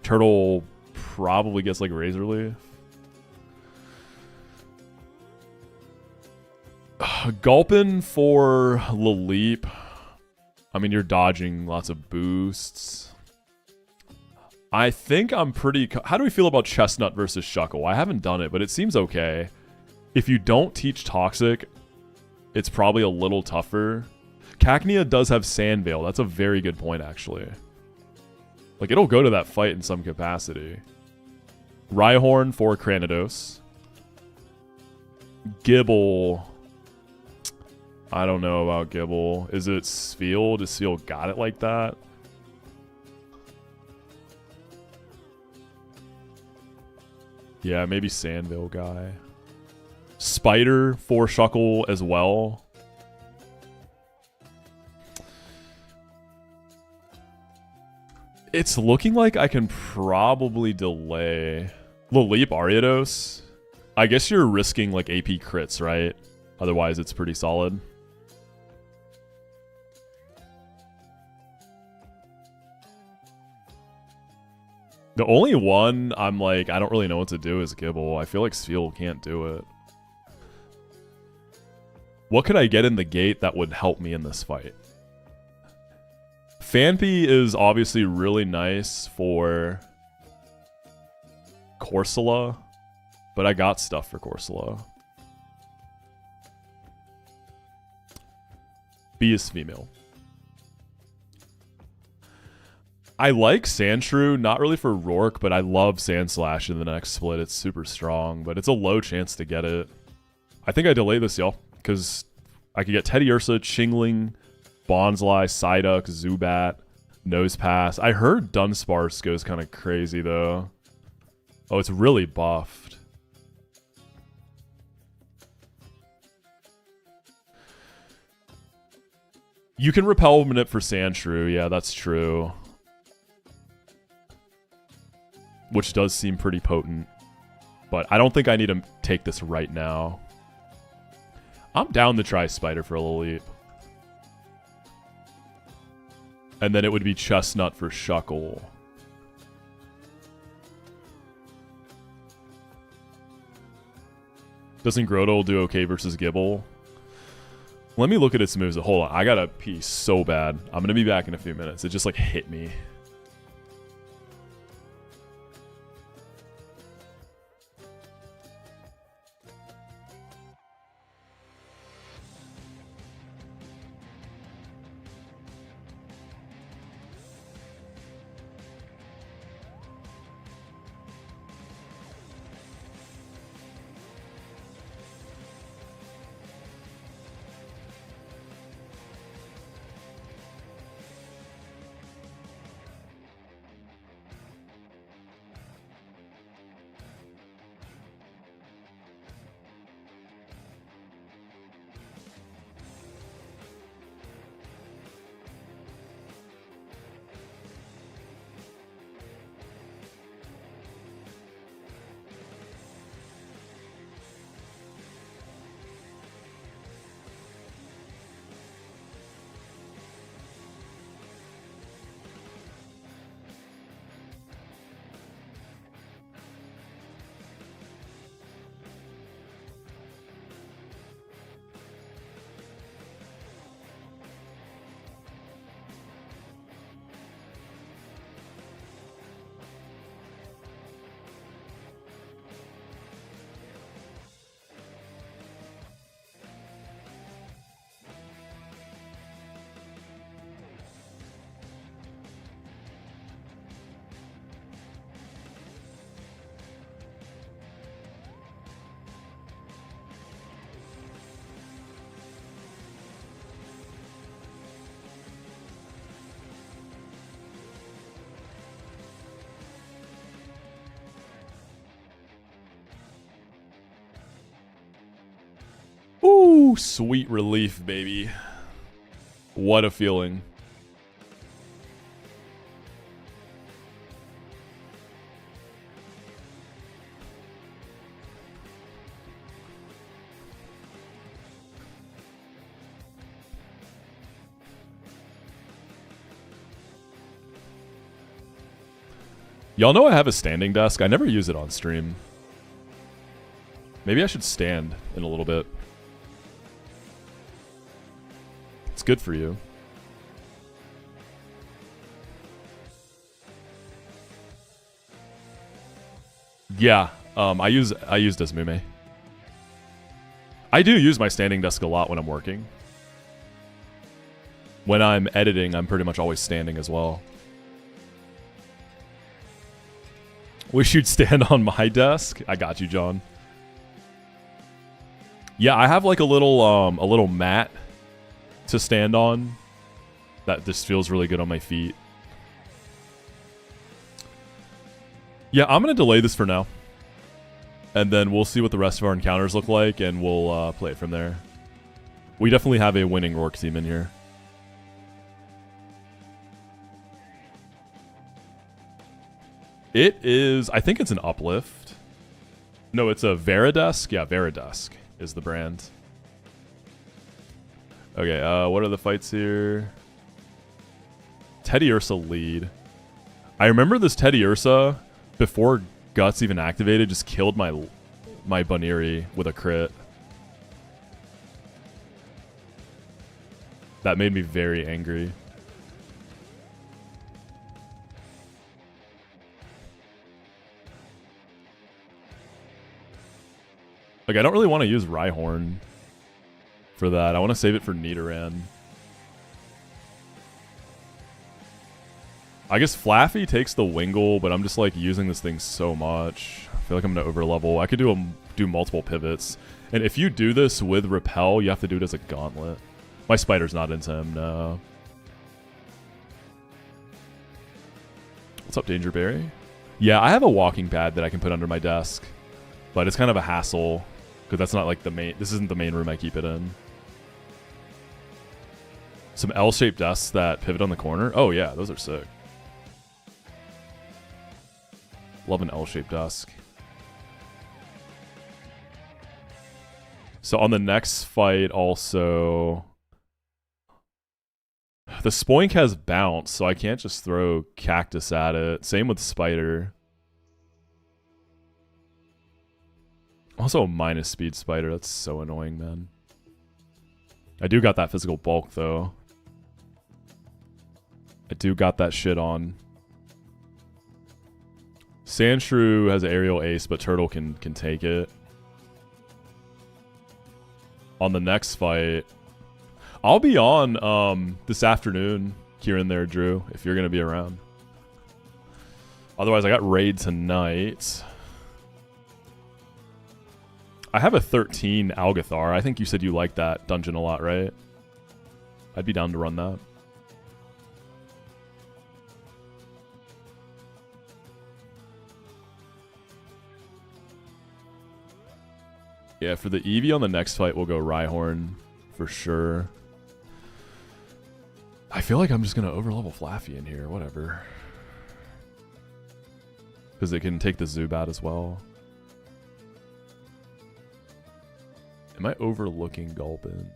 Turtle probably gets like Razor Leaf. Gulpin for Laleep. I mean, you're dodging lots of boosts. I think I'm pretty... How do we feel about Chestnut versus Shuckle? I haven't done it, but it seems okay. If you don't teach Toxic, it's probably a little tougher. Cacnea does have Sandveil. That's a very good point, actually. Like, it'll go to that fight in some capacity. Rhyhorn for Cranidos. Gibble. I don't know about Gibble. Is it Spheal? Does Spheal got it like that? Yeah, maybe Sandveil guy. Spider for Shuckle as well. It's looking like I can probably delay Laleep Ariados. I guess you're risking like AP crits, right? Otherwise, it's pretty solid. The only one I'm like, I don't really know what to do is Gibble. I feel like Spheal can't do it. What could I get in the gate that would help me in this fight? Phanpy is obviously really nice for Corsola, but I got stuff for Corsola. B is female. I like Sandshrew, not really for Rourke, but I love Sandslash in the next split. It's super strong, but it's a low chance to get it. I think I delay this, y'all, because I could get Teddy Ursa, Chingling, Bonsly, Psyduck, Zubat, Nosepass. I heard Dunsparce goes kind of crazy, though. Oh, it's really buffed. You can repel Manip for Sandshrew. Yeah, that's true. Which does seem pretty potent. But I don't think I need to take this right now. I'm down to try Spider for a Laleep. And then it would be Chestnut for Shuckle. Doesn't Grotle do okay versus Gibble? Let me look at its moves. Hold on, I gotta pee so bad. I'm gonna be back in a few minutes. It just like hit me. Woo! Sweet relief, baby. What a feeling. Y'all know I have a standing desk. I never use it on stream. Maybe I should stand in a little bit. It's good for you. Yeah, I use Desmume. I do use my standing desk a lot when I'm working. When I'm editing, I'm pretty much always standing as well. Wish you'd stand on my desk. I got you, John. Yeah, I have like a little mat to stand on. That just feels really good on my feet. Yeah, I'm gonna delay this for now, and then we'll see what the rest of our encounters look like, and we'll play it from there. We definitely have a winning Rourke team in here. It is, I think it's an Uplift. No, it's a Veridesk. Yeah, Veridesk is the brand. Okay, what are the fights here? Teddy Ursa lead. I remember this Teddy Ursa, before Guts even activated, just killed my Buniri with a crit. That made me very angry. Like, I don't really want to use Rhyhorn for that. I want to save it for Nidoran. I guess Flaffy takes the Wingull, but I'm just like using this thing so much. I feel like I'm going to overlevel. I could do multiple pivots. And if you do this with Repel, you have to do it as a gauntlet. My Spider's not into him, no. What's up, Dangerberry? Yeah, I have a walking pad that I can put under my desk. But it's kind of a hassle. Because that's not like the main... This isn't the main room I keep it in. Some L-shaped desks that pivot on the corner. Oh yeah, those are sick. Love an L-shaped desk. So on the next fight also... The Spoink has bounce, so I can't just throw Cactus at it. Same with Spider. Also a minus speed Spider. That's so annoying, man. I do got that physical bulk, though. I do got that shit on. Sandshrew has aerial ace, but Turtle can take it. On the next fight, I'll be on this afternoon here and there, Drew, if you're going to be around. Otherwise, I got raid tonight. I have a 13 Algathar. I think you said you liked that dungeon a lot, right? I'd be down to run that. Yeah, for the Eevee on the next fight, we'll go Rhyhorn for sure. I feel like I'm just going to overlevel Flaffy in here. Whatever. Because it can take the Zubat as well. Am I overlooking Gulpin?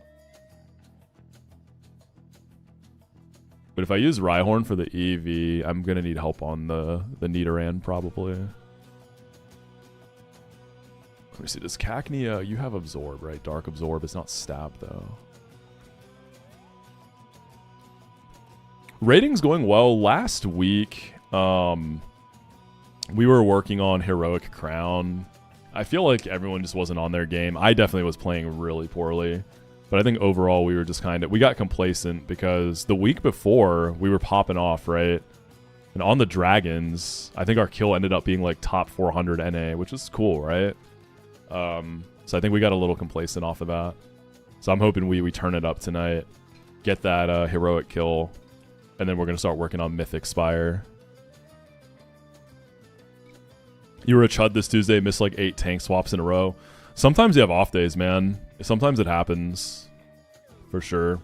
But if I use Rhyhorn for the Eevee, I'm going to need help on the Nidoran probably. Let me see. Does Cacnea... You have Absorb, right? Dark Absorb. It's not Stab, though. Rating's going well. Last week, we were working on Heroic Crown. I feel like everyone just wasn't on their game. I definitely was playing really poorly. But I think overall we were just kind of... We got complacent because the week before we were popping off, right? And on the Dragons, I think our kill ended up being like top 400 NA, which is cool, right? So I think we got a little complacent off of that. So I'm hoping we turn it up tonight. Get that heroic kill. And then we're going to start working on Mythic Spire. You were a chud this Tuesday, missed like 8 tank swaps in a row. Sometimes you have off days, man. Sometimes it happens. For sure.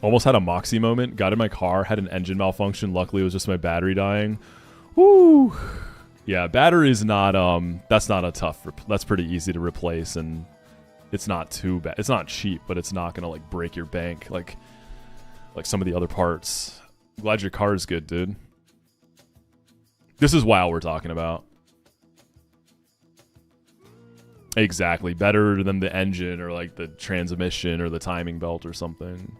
Almost had a Moxi moment. Got in my car, had an engine malfunction. Luckily, it was just my battery dying. Woo! Yeah, battery is not, that's not a tough, that's pretty easy to replace, and it's not too bad. It's not cheap, but it's not gonna, like, break your bank like some of the other parts. Glad your car is good, dude. This is WoW we're talking about. Exactly. Better than the engine or, like, the transmission or the timing belt or something.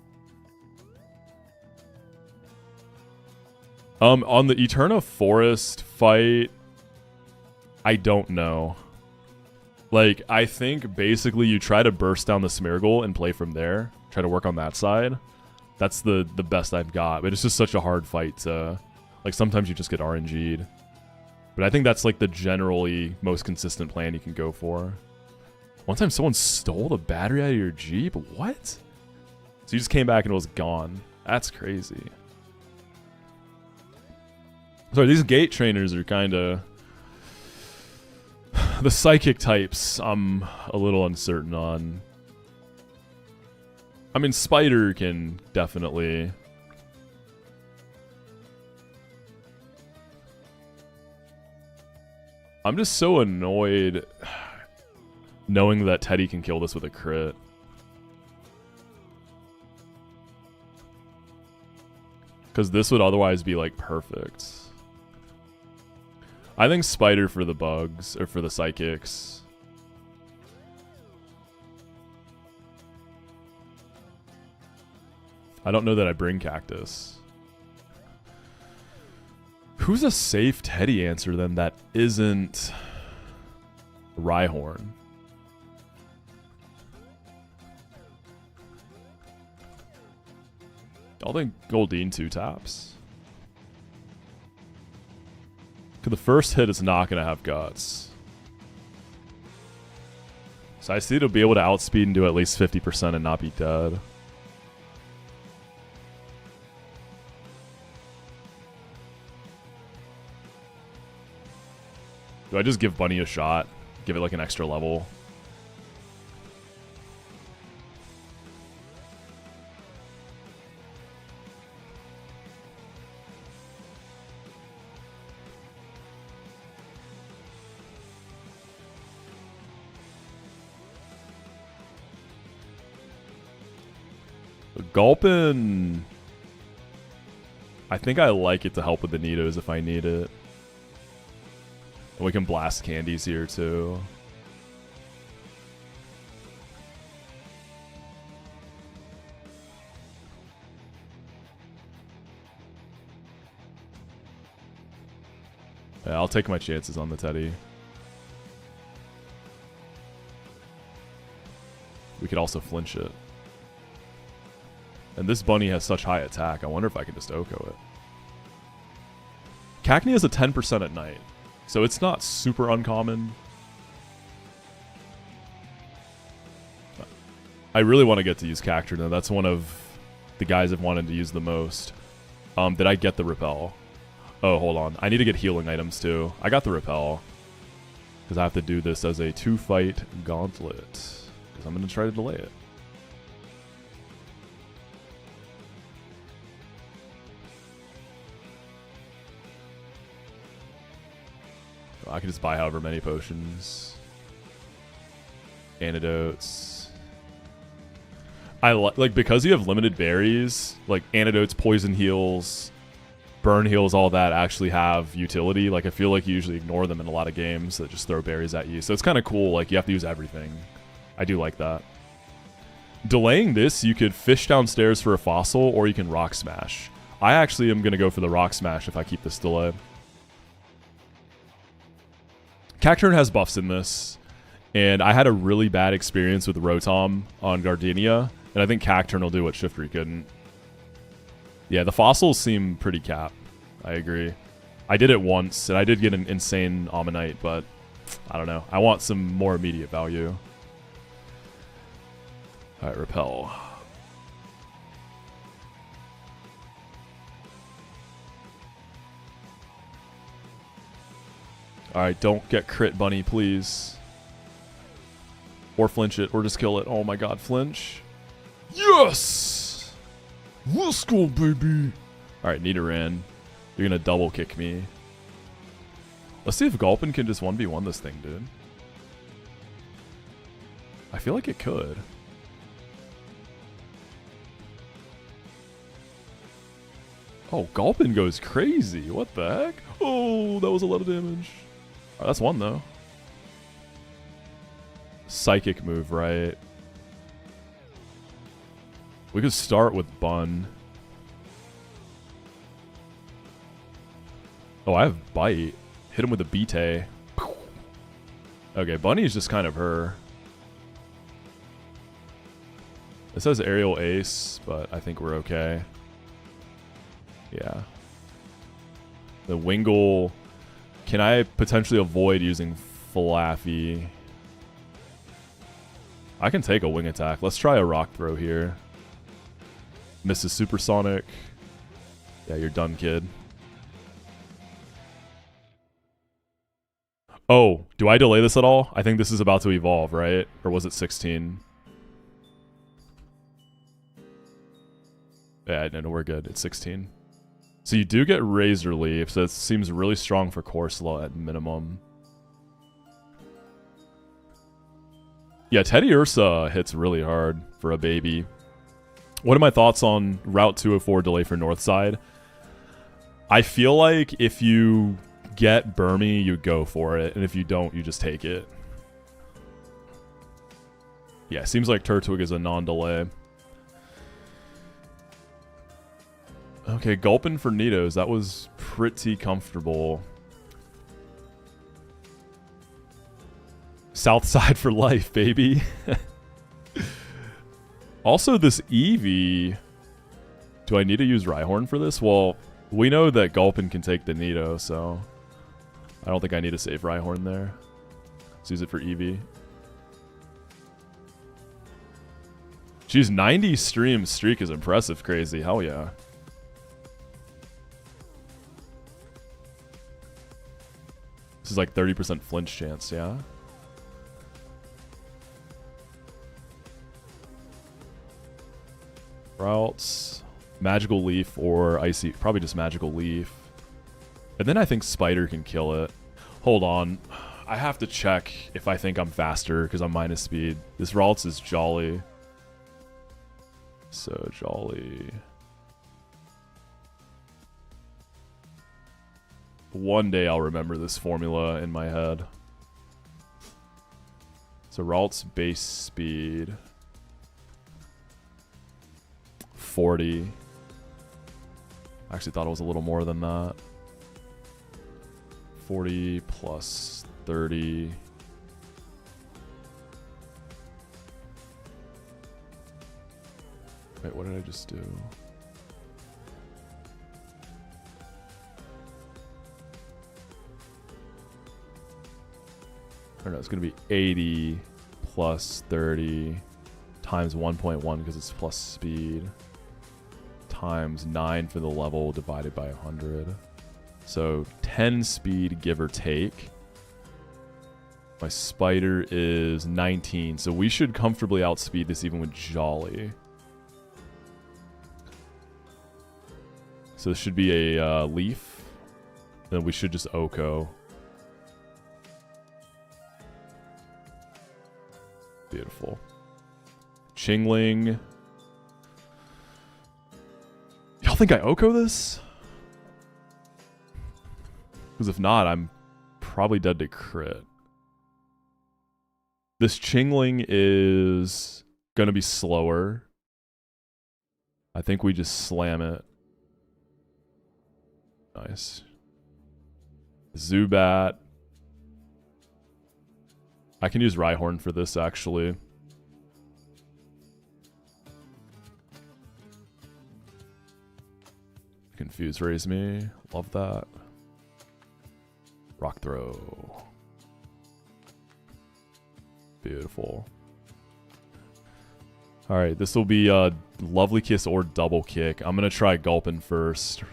On the Eterna Forest fight, I don't know. Like, I think basically you try to burst down the Smeargle and play from there. Try to work on that side. That's the best I've got. But it's just such a hard fight to... Like, sometimes you just get RNG'd. But I think that's, like, the generally most consistent plan you can go for. One time someone stole the battery out of your Jeep? What? So you just came back and it was gone. That's crazy. Sorry, these gate trainers are kind of... The psychic types, I'm a little uncertain on. I mean, Spider can definitely... I'm just so annoyed knowing that Teddy can kill this with a crit. Because this would otherwise be, like, perfect. I think Spider for the bugs, or for the psychics. I don't know that I bring Cactus. Who's a safe Teddy answer then that isn't Rhyhorn? I think Goldeen 2 taps. Because the first hit is not going to have guts. So I see it'll be able to outspeed and do at least 50% and not be dead. Do I just give Bunny a shot? Give it like an extra level? Gulpin, I think I like it to help with the Nidos if I need it. And we can blast candies here too. Yeah, I'll take my chances on the Teddy. We could also flinch it. And this bunny has such high attack, I wonder if I can just Oko it. Cacnea is a 10% at night, so it's not super uncommon. I really want to get to use Cacturna. That's one of the guys I've wanted to use the most. Did I get the Repel? Oh, hold on. I need to get healing items too. I got the Repel. Because I have to do this as a 2-fight gauntlet. Because I'm going to try to delay it. I can just buy however many potions. Antidotes. I like because you have limited berries, like antidotes, poison heals, burn heals, all that actually have utility. Like I feel like you usually ignore them in a lot of games that just throw berries at you. So it's kind of cool, like you have to use everything. I do like that. Delaying this, you could fish downstairs for a fossil or you can rock smash. I actually am going to go for the rock smash if I keep this delay. Cacturn has buffs in this, and I had a really bad experience with Rotom on Gardenia, and I think Cacturn will do what Shiftry couldn't. Yeah, the fossils seem pretty cap. I agree. I did it once, and I did get an insane Ammonite, but I don't know. I want some more immediate value. Alright, Repel. Alright, don't get crit, bunny, please. Or flinch it, or just kill it. Oh my god, flinch. Yes! Let's go, baby! Alright, Nidoran. You're gonna double kick me. Let's see if Gulpin can just 1v1 this thing, dude. I feel like it could. Oh, Gulpin goes crazy. What the heck? Oh, that was a lot of damage. Right, that's one, though. Psychic move, right? We could start with Bun. Oh, I have Bite. Hit him with a Bite. Okay, Bunny's just kind of her. It says Aerial Ace, but I think we're okay. Yeah. The Wingull. Can I potentially avoid using Flaffy? I can take a wing attack. Let's try a Rock Throw here. Misses Supersonic. Yeah, you're done, kid. Oh, do I delay this at all? I think this is about to evolve, right? Or was it 16? Yeah, no, we're good. It's 16. So you do get Razor Leaf, so it seems really strong for Corsola at minimum. Yeah, Teddy Ursa hits really hard for a baby. What are my thoughts on Route 204 delay for Northside? I feel like if you get Burmy, you go for it, and if you don't, you just take it. Yeah, seems like Turtwig is a non-delay. Okay, Gulpin for Nidos. That was pretty comfortable. South side for life, baby. Also, this Eevee. Do I need to use Rhyhorn for this? Well, we know that Gulpin can take the Nido, so I don't think I need to save Rhyhorn there. Let's use it for Eevee. Geez, 90 stream streak is impressive, crazy. Hell yeah. This is like 30% flinch chance, yeah? Routes, Magical Leaf or Icy, probably just Magical Leaf. And then I think Spider can kill it. Hold on, I have to check if I think I'm faster because I'm minus speed. This Ralts is Jolly. So Jolly. One day I'll remember this formula in my head. So Ralts base speed. 40. I actually thought it was a little more than that. 40 plus 30. Wait, what did I just do? Or no, it's going to be 80 plus 30 times 1.1 because it's plus speed. Times 9 for the level divided by 100. So 10 speed, give or take. My Spider is 19, so we should comfortably outspeed this even with Jolly. So this should be a Leaf. Then we should just Oko. Beautiful. Chingling. Y'all think I Oko this? Because if not, I'm probably dead to crit. This Chingling is going to be slower. I think we just slam it. Nice. Zubat. I can use Rhyhorn for this, actually. Confuse raise me. Love that. Rock throw. Beautiful. Alright, this will be a Lovely Kiss or Double Kick. I'm going to try Gulpin first.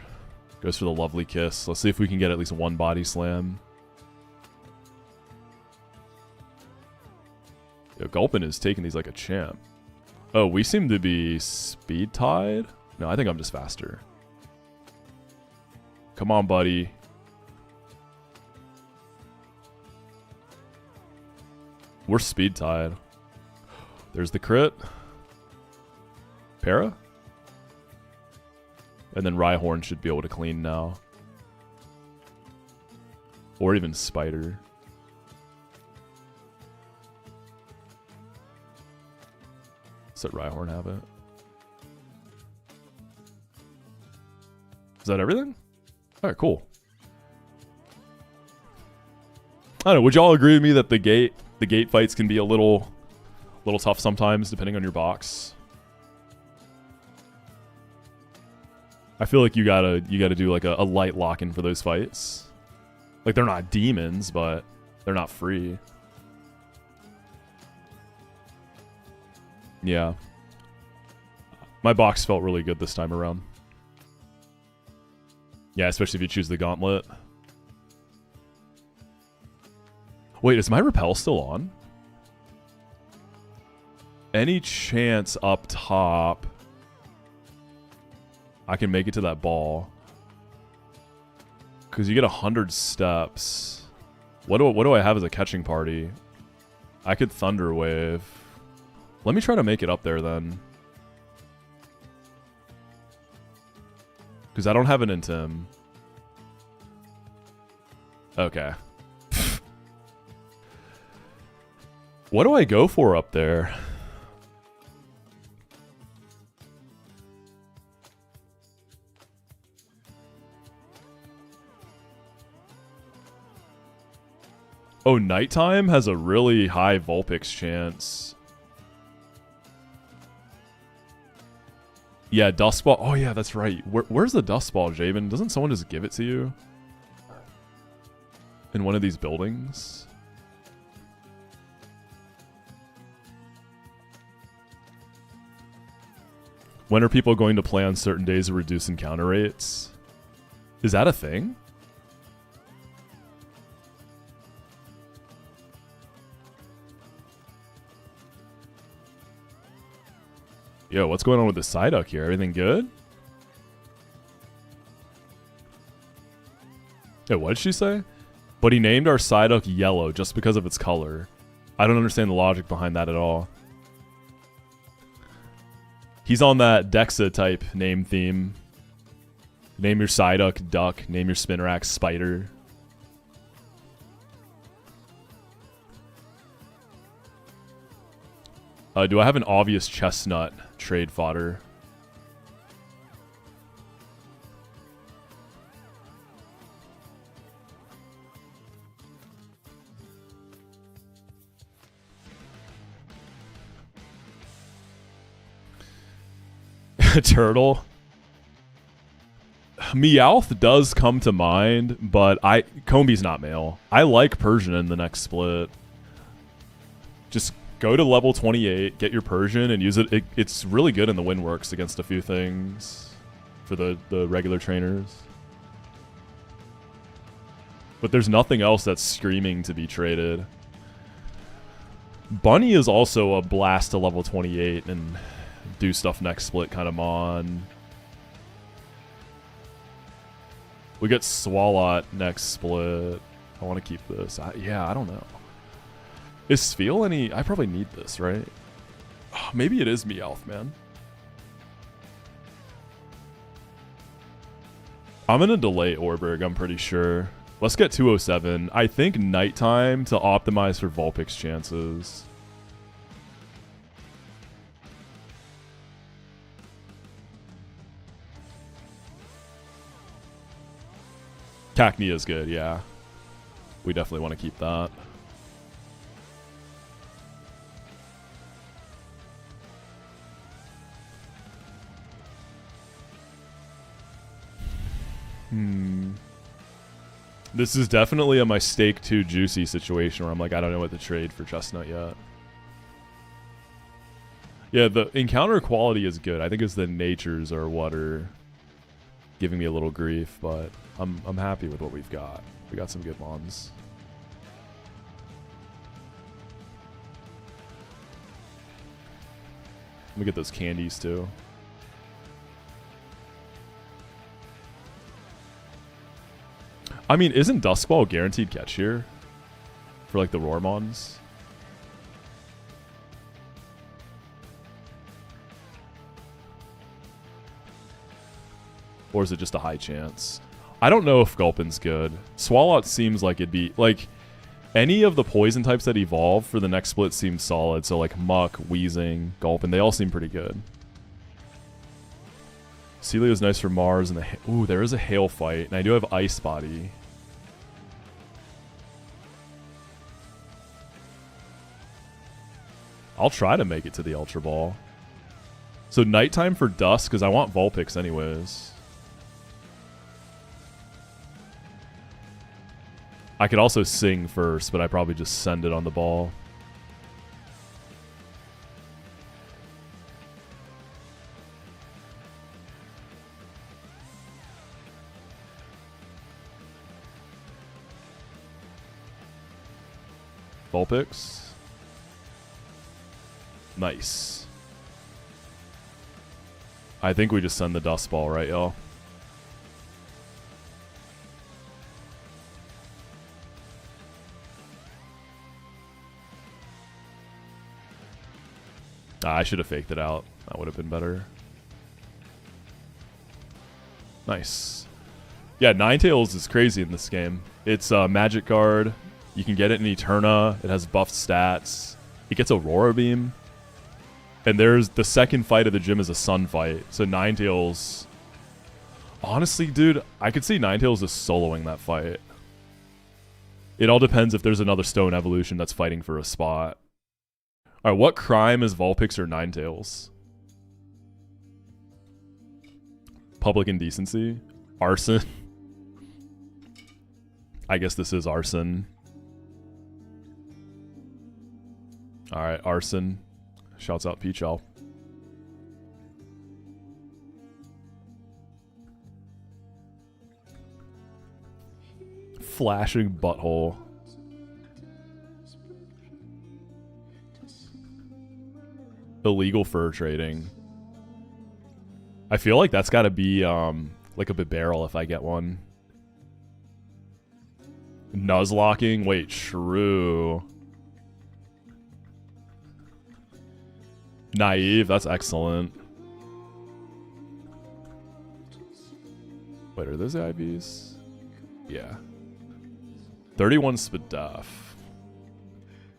Goes for the Lovely Kiss. Let's see if we can get at least one Body Slam. Yo, Gulpin is taking these like a champ. Oh, we seem to be speed tied? No, I think I'm just faster. Come on, buddy. We're speed tied. There's the crit. Para? And then Rhyhorn should be able to clean now. Or even Spider. Let's let Rhyhorn have it. Is that everything? Alright, cool. I don't know, would y'all agree with me that the gate fights can be a little tough sometimes depending on your box? I feel like you gotta do like a light lock-in for those fights. Like, they're not demons, but they're not free. Yeah. My box felt really good this time around. Yeah, especially if you choose the gauntlet. Wait, is my repel still on? Any chance up top I can make it to that ball? Because you get 100 steps. What do I have as a catching party? I could Thunder Wave. Let me try to make it up there then. Because I don't have an Intim. Okay. What do I go for up there? Oh, Nighttime has a really high Vulpix chance. Yeah, Dust Ball. Oh, yeah, that's right. Where's the Dust Ball, Javen? Doesn't someone just give it to you? In one of these buildings? When are people going to play on certain days to reduce encounter rates? Is that a thing? Yo, what's going on with the Psyduck here? Everything good? Hey, what did she say? But he named our Psyduck yellow just because of its color. I don't understand the logic behind that at all. He's on that Dexa type name theme. Name your Psyduck duck. Name your Spinarak spider. Do I have an obvious chestnut trade fodder? Turtle. Meowth does come to mind, but Comby's not male. I like Persian in the next split. Just go to level 28, get your Persian, and use it. It's really good in the Windworks against a few things for the regular trainers. But there's nothing else that's screaming to be traded. Bunny is also a blast to level 28 and do stuff next split kind of mon. We get Swalot next split. I want to keep this. Yeah, I don't know. Is Spheal any... I probably need this, right? Oh, maybe it is Meowth, man. I'm going to delay Orberg, I'm pretty sure. Let's get 207. I think Nighttime to optimize for Vulpix chances. Cacnea is good, yeah. We definitely want to keep that. This is definitely a my steak too juicy situation where I'm like, I don't know what to trade for Chestnut yet. Yeah, the encounter quality is good. I think it's the natures are what are giving me a little grief, but I'm happy with what we've got. We got some good mons. Let me get those candies too. I mean, isn't Duskball guaranteed catch here? For like the Roarmons? Or is it just a high chance? I don't know if Gulpin's good. Swalot seems like it'd be... Like, any of the poison types that evolve for the next split seems solid. So like Muck, Weezing, Gulpin, they all seem pretty good. Celio's nice for Mars. And ooh, there is a Hail fight. And I do have Ice Body. I'll try to make it to the Ultra Ball. So nighttime for Dusk, because I want Vulpix anyways. I could also sing first, but I probably just send it on the ball. Vulpix. Nice. I think we just send the Dust Ball, right, y'all? I should have faked it out. That would have been better. Nice. Yeah, Ninetales is crazy in this game. It's a magic card. You can get it in Eterna. It has buffed stats. It gets Aurora Beam. And there's the second fight of the gym is a Sun fight. So Ninetales... Honestly, dude, I could see Ninetales just soloing that fight. It all depends if there's another Stone Evolution that's fighting for a spot. Alright, what crime is Vulpix or Ninetales? Public indecency? Arson? I guess this is arson. Alright, arson. Shouts out Peachel. Flashing butthole. Illegal fur trading. I feel like that's got to be like a Bibarel if I get one. Nuzlocking? Wait, true. Naive, that's excellent. Wait, are those IVs? Yeah. 31 Spadef.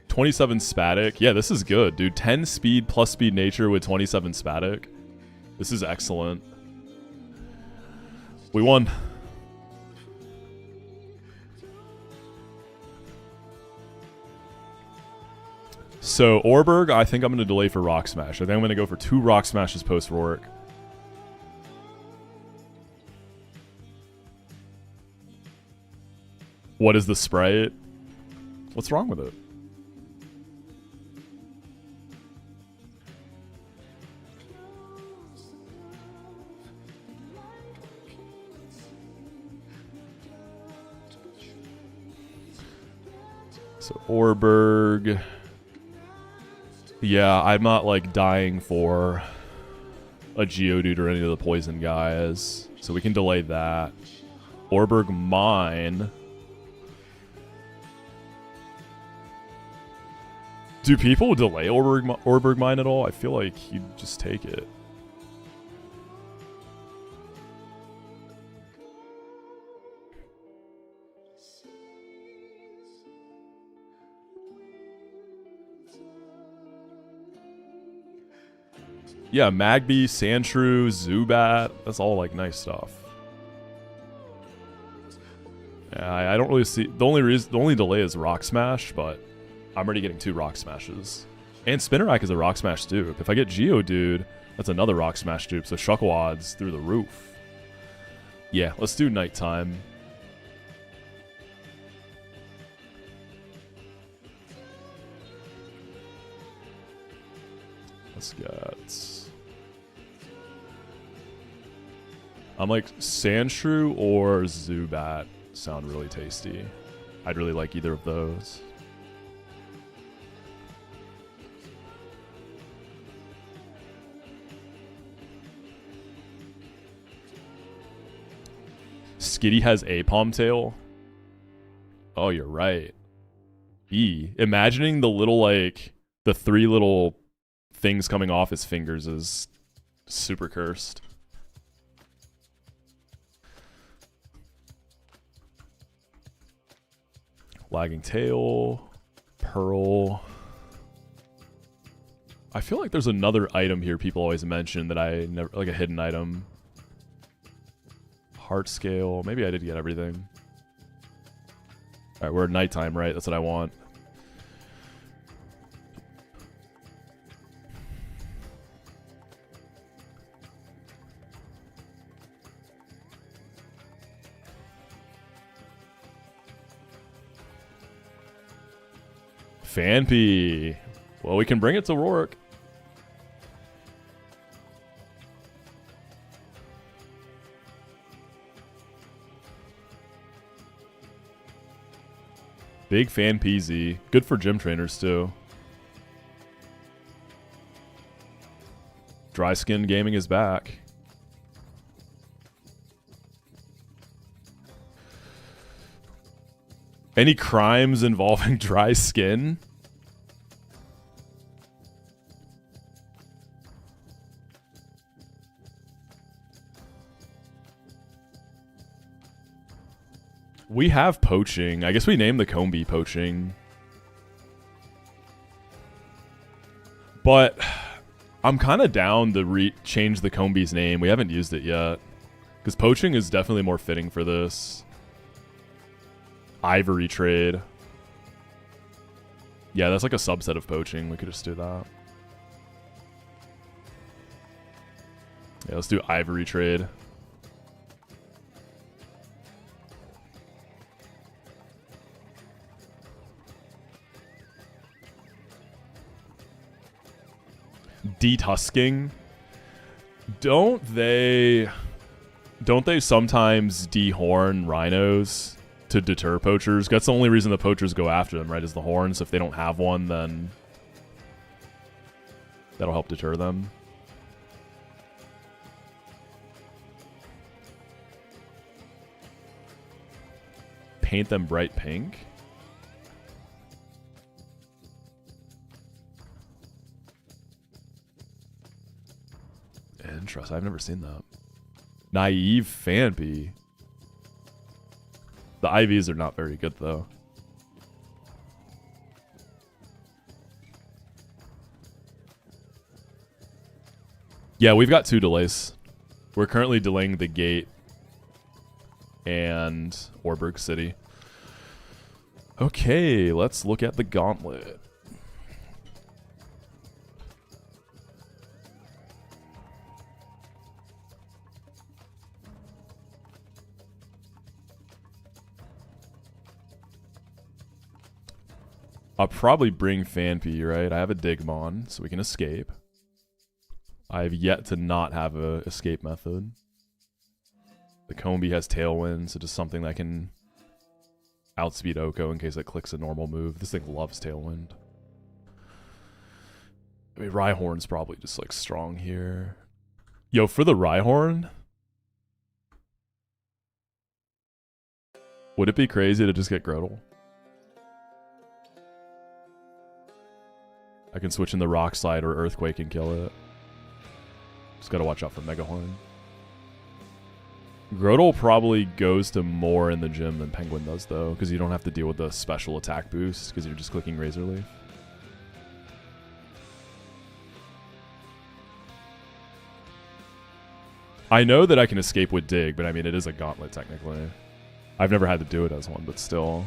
27 Spatic. Yeah, this is good, dude. 10 speed plus speed nature with 27 Spatic. This is excellent. We won. So, Orberg, I think I'm going to delay for Rock Smash. I think I'm going to go for 2 Rock Smashes post-Rourke. What is the Sprite? What's wrong with it? So, Orberg... Yeah, I'm not, like, dying for a Geodude or any of the poison guys. So we can delay that. Orberg Mine. Do people delay Orberg Mine at all? I feel like you just take it. Yeah, Magby, Sandshrew, Zubat. That's all like nice stuff. Yeah, I don't really see the only delay is Rock Smash, but I'm already getting 2 Rock Smashes. And Spinarak is a Rock Smash dupe. If I get Geodude, that's another Rock Smash dupe. So Shuckle odds through the roof. Yeah, let's do nighttime. Let's get... I'm like, Sandshrew or Zubat sound really tasty. I'd really like either of those. Skitty has a palm tail. Oh, you're right. Imagining the little, like, the 3 little things coming off his fingers is super cursed. Lagging tail. Pearl. I feel like there's another item here people always mention that I never, like a hidden item. Heart scale. Maybe I did get everything. Alright, we're at nighttime, right? That's what I want. Fanpy. Well, we can bring it to Rourke. Big fan PZ. Good for gym trainers, too. Dry Skin Gaming is back. Any crimes involving dry skin? We have poaching. I guess we named the Combi poaching. But I'm kind of down to change the Combi's name. We haven't used it yet. Because poaching is definitely more fitting for this. Ivory trade. Yeah, that's like a subset of poaching. We could just do that. Yeah, let's do ivory trade. Detusking. Don't they sometimes dehorn rhinos to deter poachers? That's the only reason the poachers go after them, right? Is the horns. If they don't have one, then that'll help deter them. Paint them bright pink. Interesting. I've never seen that. Naive Fanpy. The IVs are not very good, though. Yeah, we've got 2 delays. We're currently delaying the gate and Orberg City. Okay, let's look at the gauntlet. I'll probably bring Fanpy, right? I have a Digmon, so we can escape. I have yet to not have a escape method. The Combi has Tailwind, so just something that can outspeed Oko in case it clicks a normal move. This thing loves Tailwind. I mean, Rhyhorn's probably just, like, strong here. Yo, for the Rhyhorn, would it be crazy to just get Grotle? I can switch in the Rock Slide or Earthquake and kill it. Just gotta watch out for Megahorn. Grotle probably goes to more in the gym than Penguin does, though, because you don't have to deal with the special attack boost, because you're just clicking Razor Leaf. I know that I can escape with Dig, but I mean, it is a gauntlet, technically. I've never had to do it as one, but still.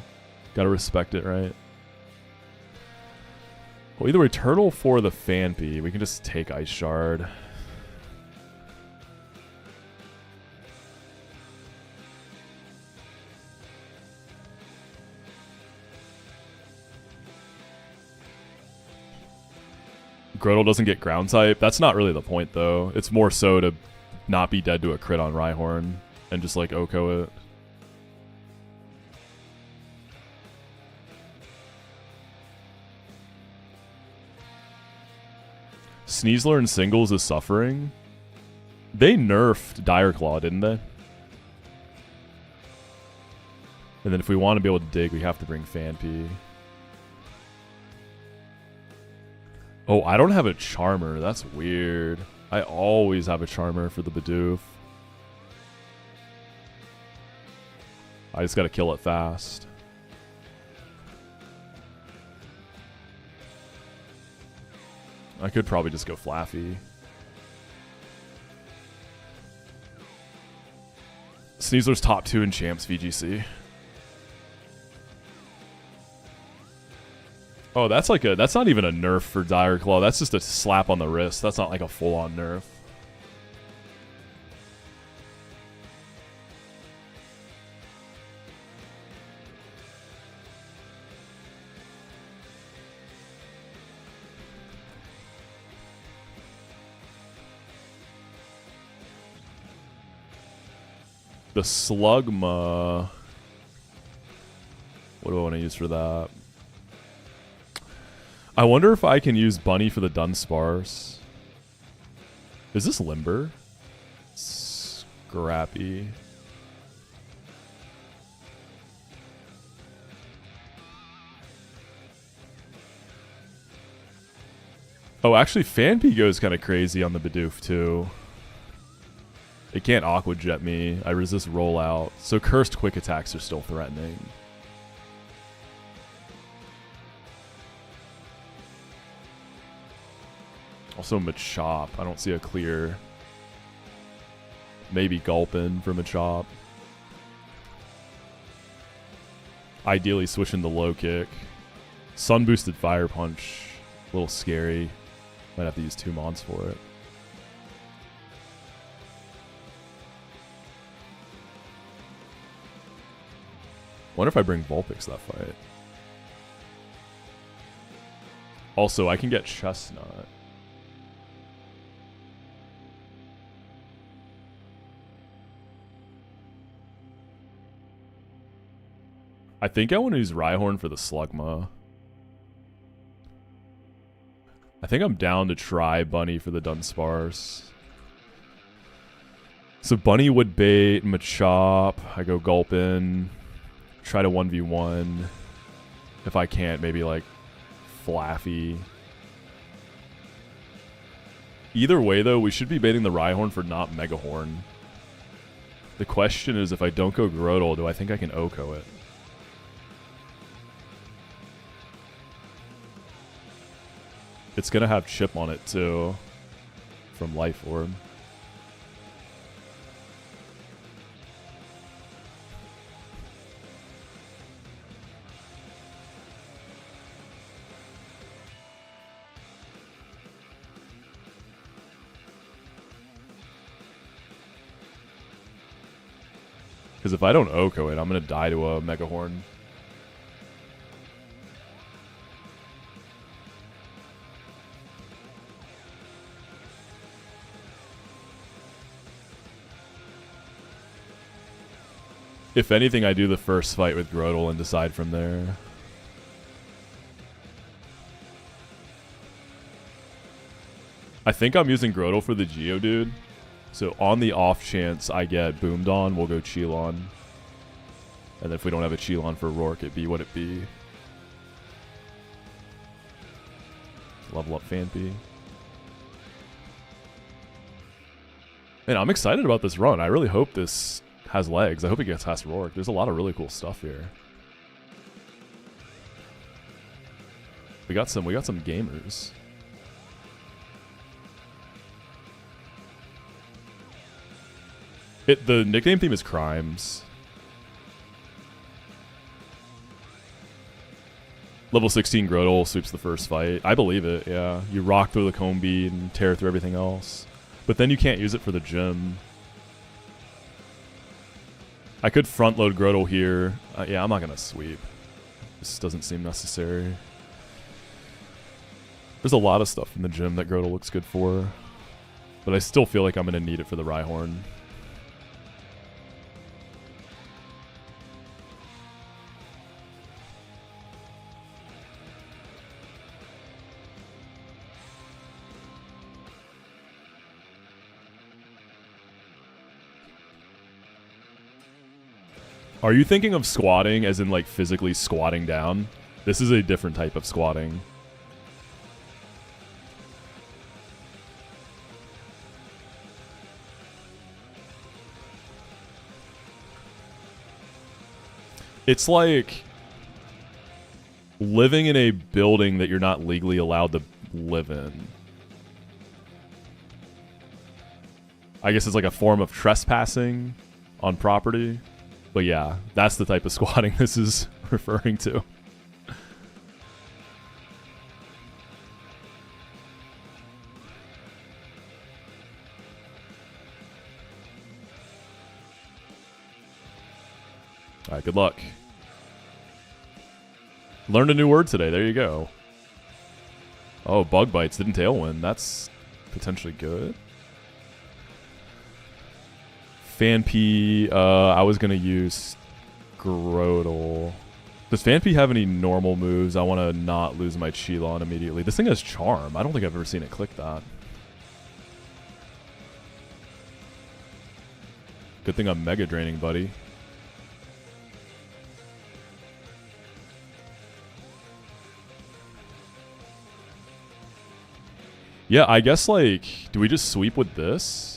Gotta respect it, right? Well, either way, Turtle for the Fanpy. We can just take Ice Shard. Grotle doesn't get ground type. That's not really the point, though. It's more so to not be dead to a crit on Rhyhorn and just, like, Oko it. Sneasler in singles is suffering. They nerfed Dire Claw, didn't they? And then if we want to be able to dig, we have to bring Fanpy. Oh, I don't have a Charmer. That's weird. I always have a Charmer for the Bidoof. I just gotta kill it fast. I could probably just go Flaffy. Sneasler's top 2 in Champs VGC. Oh, that's like a, that's not even a nerf for Dire Claw. That's just a slap on the wrist. That's not like a full-on nerf. The Slugma. What do I want to use for that? I wonder if I can use Bunny for the Dunsparce. Is this Limber? Scrappy. Oh, actually, Fanpy goes kind of crazy on the Bidoof, too. It can't Aqua Jet me. I resist rollout. So Cursed Quick Attacks are still threatening. Also Machop. I don't see a clear. Maybe Gulpin for Machop. Ideally switching the low kick. Sun boosted Fire Punch. A little scary. Might have to use 2 mons for it. Wonder if I bring Vulpix that fight. Also, I can get Chestnut. I think I want to use Rhyhorn for the Slugma. I think I'm down to try Bunny for the Dunsparce. So Bunny would bait Machop. I go Gulpin. Try to 1v1. If I can't, maybe like Flaffy. Either way, though, we should be baiting the Rhyhorn for not Megahorn. The question is, if I don't go Grotle, do I think I can Oko it? It's gonna have Chip on it, too. From Life Orb. Because if I don't Oko it, I'm going to die to a Megahorn. If anything, I do the first fight with Grotle and decide from there. I think I'm using Grotle for the Geodude. So on the off chance I get Boomed on, we'll go Cheelon. And then if we don't have a Cheelon for Rourke, it be what it be. Level up Fanpy. Man, I'm excited about this run. I really hope this has legs. I hope it gets past Rourke. There's a lot of really cool stuff here. We got some gamers. The nickname theme is Crimes. Level 16 Grotle sweeps the first fight. I believe it, yeah. You rock through the Combi and tear through everything else. But then you can't use it for the gym. I could front load Grotle here. Yeah, I'm not going to sweep. This doesn't seem necessary. There's a lot of stuff in the gym that Grotle looks good for. But I still feel like I'm going to need it for the Rhyhorn. Are you thinking of squatting as in like physically squatting down? This is a different type of squatting. It's like living in a building that you're not legally allowed to live in. I guess it's like a form of trespassing on property. But yeah, that's the type of squatting this is referring to. All right, good luck. Learned a new word today. There you go. Oh, bug bites didn't tailwind. That's potentially good. Fanpy, I was going to use Grodel. Does Fanpy have any normal moves? I want to not lose my Chilon immediately. This thing has Charm. I don't think I've ever seen it click that. Good thing I'm Mega Draining, buddy. Yeah, I guess, like, do we just sweep with this?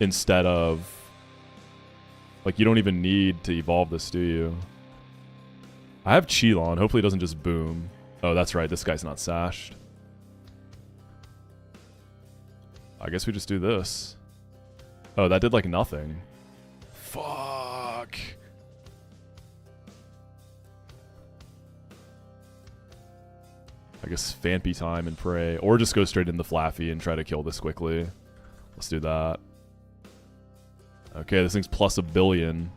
Instead of... Like, you don't even need to evolve this, do you? I have Chilon. Hopefully it doesn't just boom. Oh, that's right. This guy's not sashed. I guess we just do this. Oh, that did, like, nothing. Fuck. I guess Fanpy time and pray. Or just go straight into Flaffy and try to kill this quickly. Let's do that. Okay, this thing's plus $1 billion.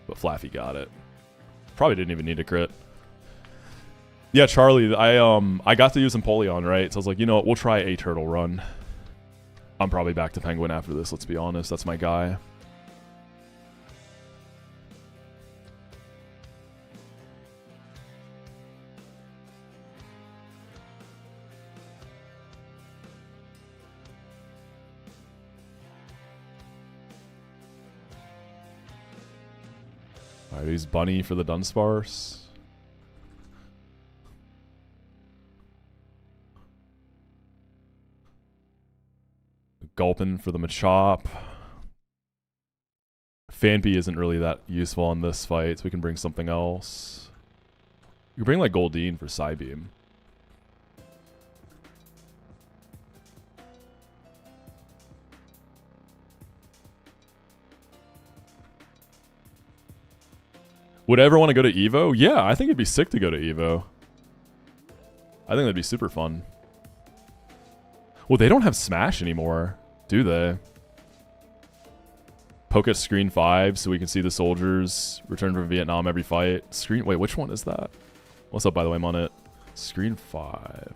But Flaffy got it. Probably didn't even need a crit. Yeah, Charlie, I got to use Empoleon, right? So I was like, you know what, we'll try a turtle run. I'm probably back to Penguin after this, let's be honest. That's my guy. Alright, he's Bunny for the Dunsparce. Gulpin for the Machop. Fanpy isn't really that useful in this fight, so we can bring something else. You can bring like Goldeen for Psybeam. Would I ever want to go to Evo? Yeah, I think it'd be sick to go to Evo. I think that'd be super fun. Well, they don't have Smash anymore, do they? Poke at screen 5 so we can see the soldiers return from Vietnam every fight. Screen... Wait, which one is that? What's up, by the way? I'm on it. Screen 5.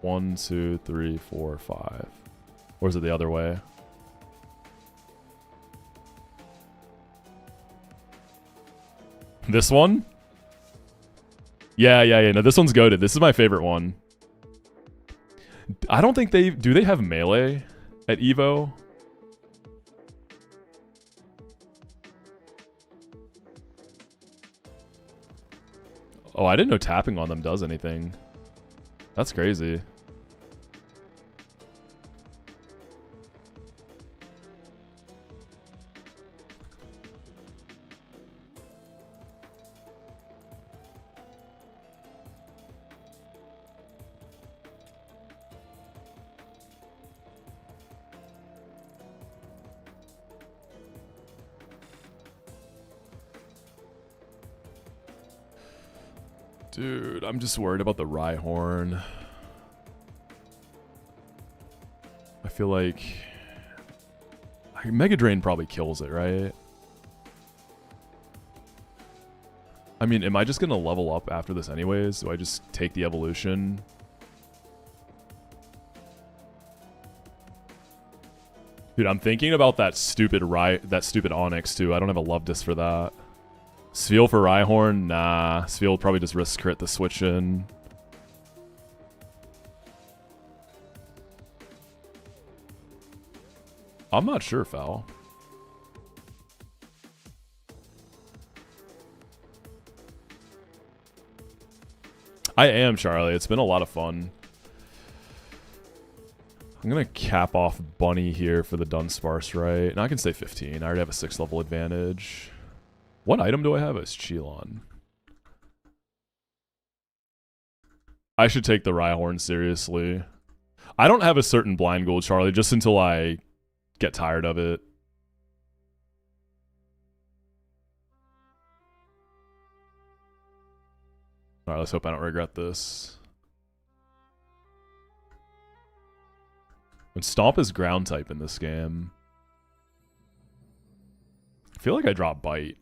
1, 2, 3, 4, 5. Or is it the other way? This one? Yeah. No, this one's goated. This is my favorite one. I don't think they... Do they have melee at Evo? Oh, I didn't know tapping on them does anything. That's crazy. Dude, I'm just worried about the Rhyhorn. I feel like... Mega Drain probably kills it, right? I mean, am I just going to level up after this anyways? Do I just take the evolution? Dude, I'm thinking about that stupid Onyx too. I don't have a love disc for that. Sfeel for Rhyhorn? Nah. Sfeel probably just risk crit the switch in. I'm not sure, Foul. I am, Charlie. It's been a lot of fun. I'm going to cap off Bunny here for the Dunsparce, right? And I can stay 15. I already have a 6th level advantage. What item do I have as Cheelon? I should take the Rhyhorn seriously. I don't have a certain blind goal, Charlie, just until I get tired of it. Alright, let's hope I don't regret this. And Stomp is ground type in this game. I feel like I drop Bite.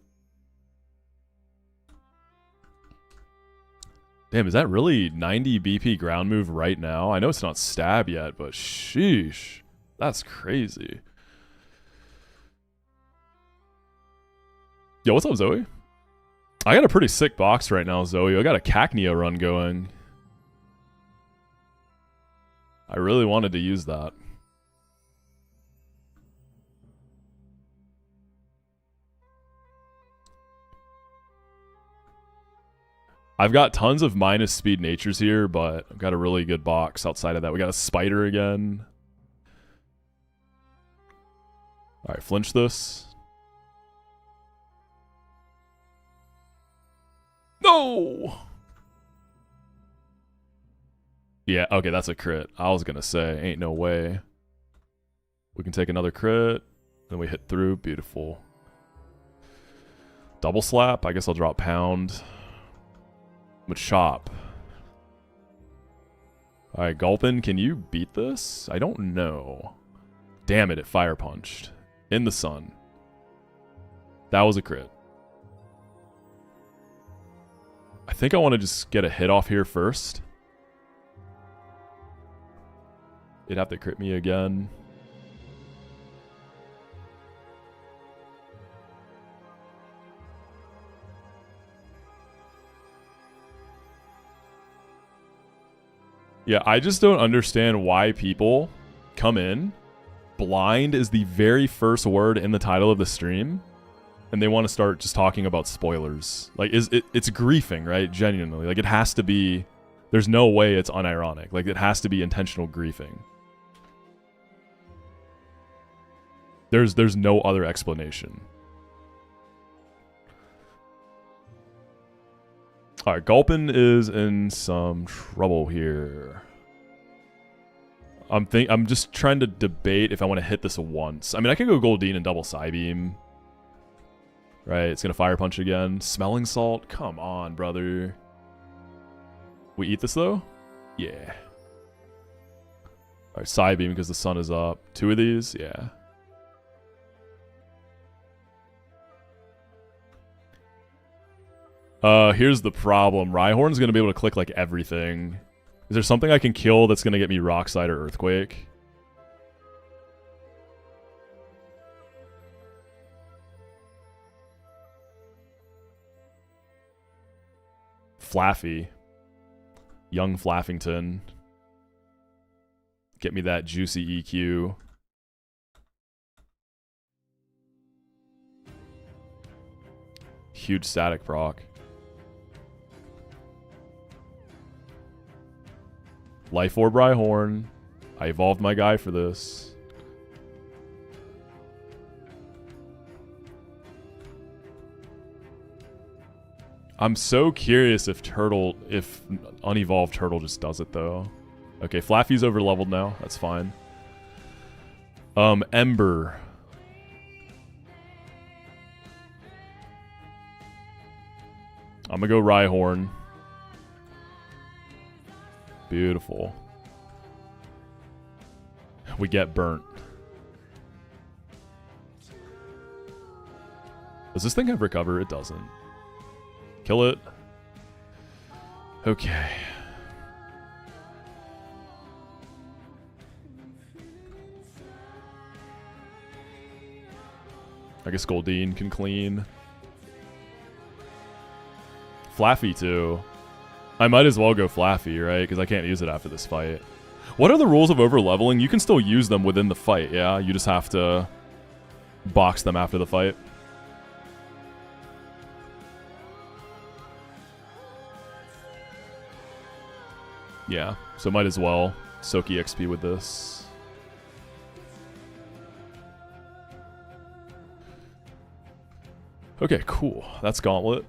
Damn, is that really 90 BP ground move right now? I know it's not stab yet, but sheesh. That's crazy. Yo, what's up, Zoe? I got a pretty sick box right now, Zoe. I got a Cacnea run going. I really wanted to use that. I've got tons of minus speed natures here, but I've got a really good box outside of that. We got a spider again. Alright, flinch this. No! Yeah, okay, that's a crit. I was gonna say, ain't no way. We can take another crit. Then we hit through. Beautiful. Double slap. I guess I'll drop pound. Machop. Alright, Gulpin, can you beat this? I don't know. Damn it, it fire punched. In the sun. That was a crit. I think I want to just get a hit off here first. It'd have to crit me again. Yeah, I just don't understand why people come in. Blind is the very first word in the title of the stream. And they want to start just talking about spoilers. Like, it's griefing, right? Genuinely. Like, it has to be... There's no way it's unironic. Like, it has to be intentional griefing. There's no other explanation. Alright, Gulpin is in some trouble here. I'm just trying to debate if I want to hit this once. I mean, I can go Goldeen and double Psybeam. Right, it's gonna fire punch again. Smelling salt? Come on, brother. We eat this though? Yeah. Alright, Psybeam because the sun is up. 2 of these? Yeah. Here's the problem. Rhyhorn's gonna be able to click like everything. Is there something I can kill that's gonna get me Rock Slide or Earthquake? Flaffy. Young Flaffington. Get me that juicy EQ. Huge static proc. Life Orb Rhyhorn. I evolved my guy for this. I'm so curious if unevolved Turtle just does it though. Okay, Flaffy's over leveled now. That's fine. Ember. I'm gonna go Rhyhorn. Beautiful. We get burnt. Does this thing have recover? It doesn't. Kill it. Okay. I guess Goldeen can clean. Flaffy too. I might as well go Flaffy, right? Because I can't use it after this fight. What are the rules of over-leveling? You can still use them within the fight, yeah? You just have to box them after the fight. Yeah, so might as well soak EXP with this. Okay, cool. That's Gauntlet.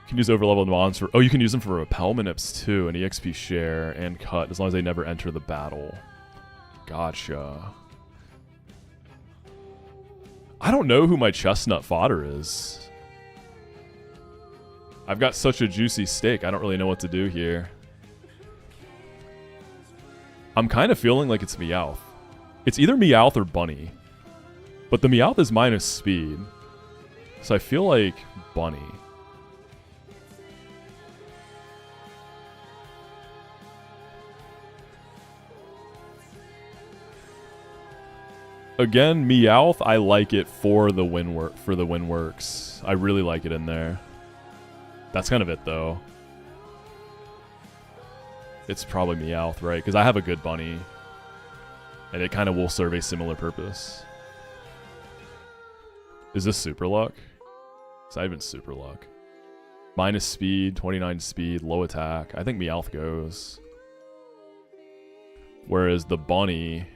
You can use overleveled mons for... Oh, you can use them for repel manips too, and EXP share and cut, as long as they never enter the battle. Gotcha. I don't know who my chestnut fodder is. I've got such a juicy steak, I don't really know what to do here. I'm kind of feeling like it's Meowth. It's either Meowth or Bunny. But the Meowth is minus speed. So I feel like Bunny. Again, Meowth, I like it for the Windworks. I really like it in there. That's kind of it, though. It's probably Meowth, right? Because I have a good Bunny. And it kind of will serve a similar purpose. Is this Super Luck? It's not even Super Luck. Minus speed, 29 speed, low attack. I think Meowth goes. Whereas the Bunny...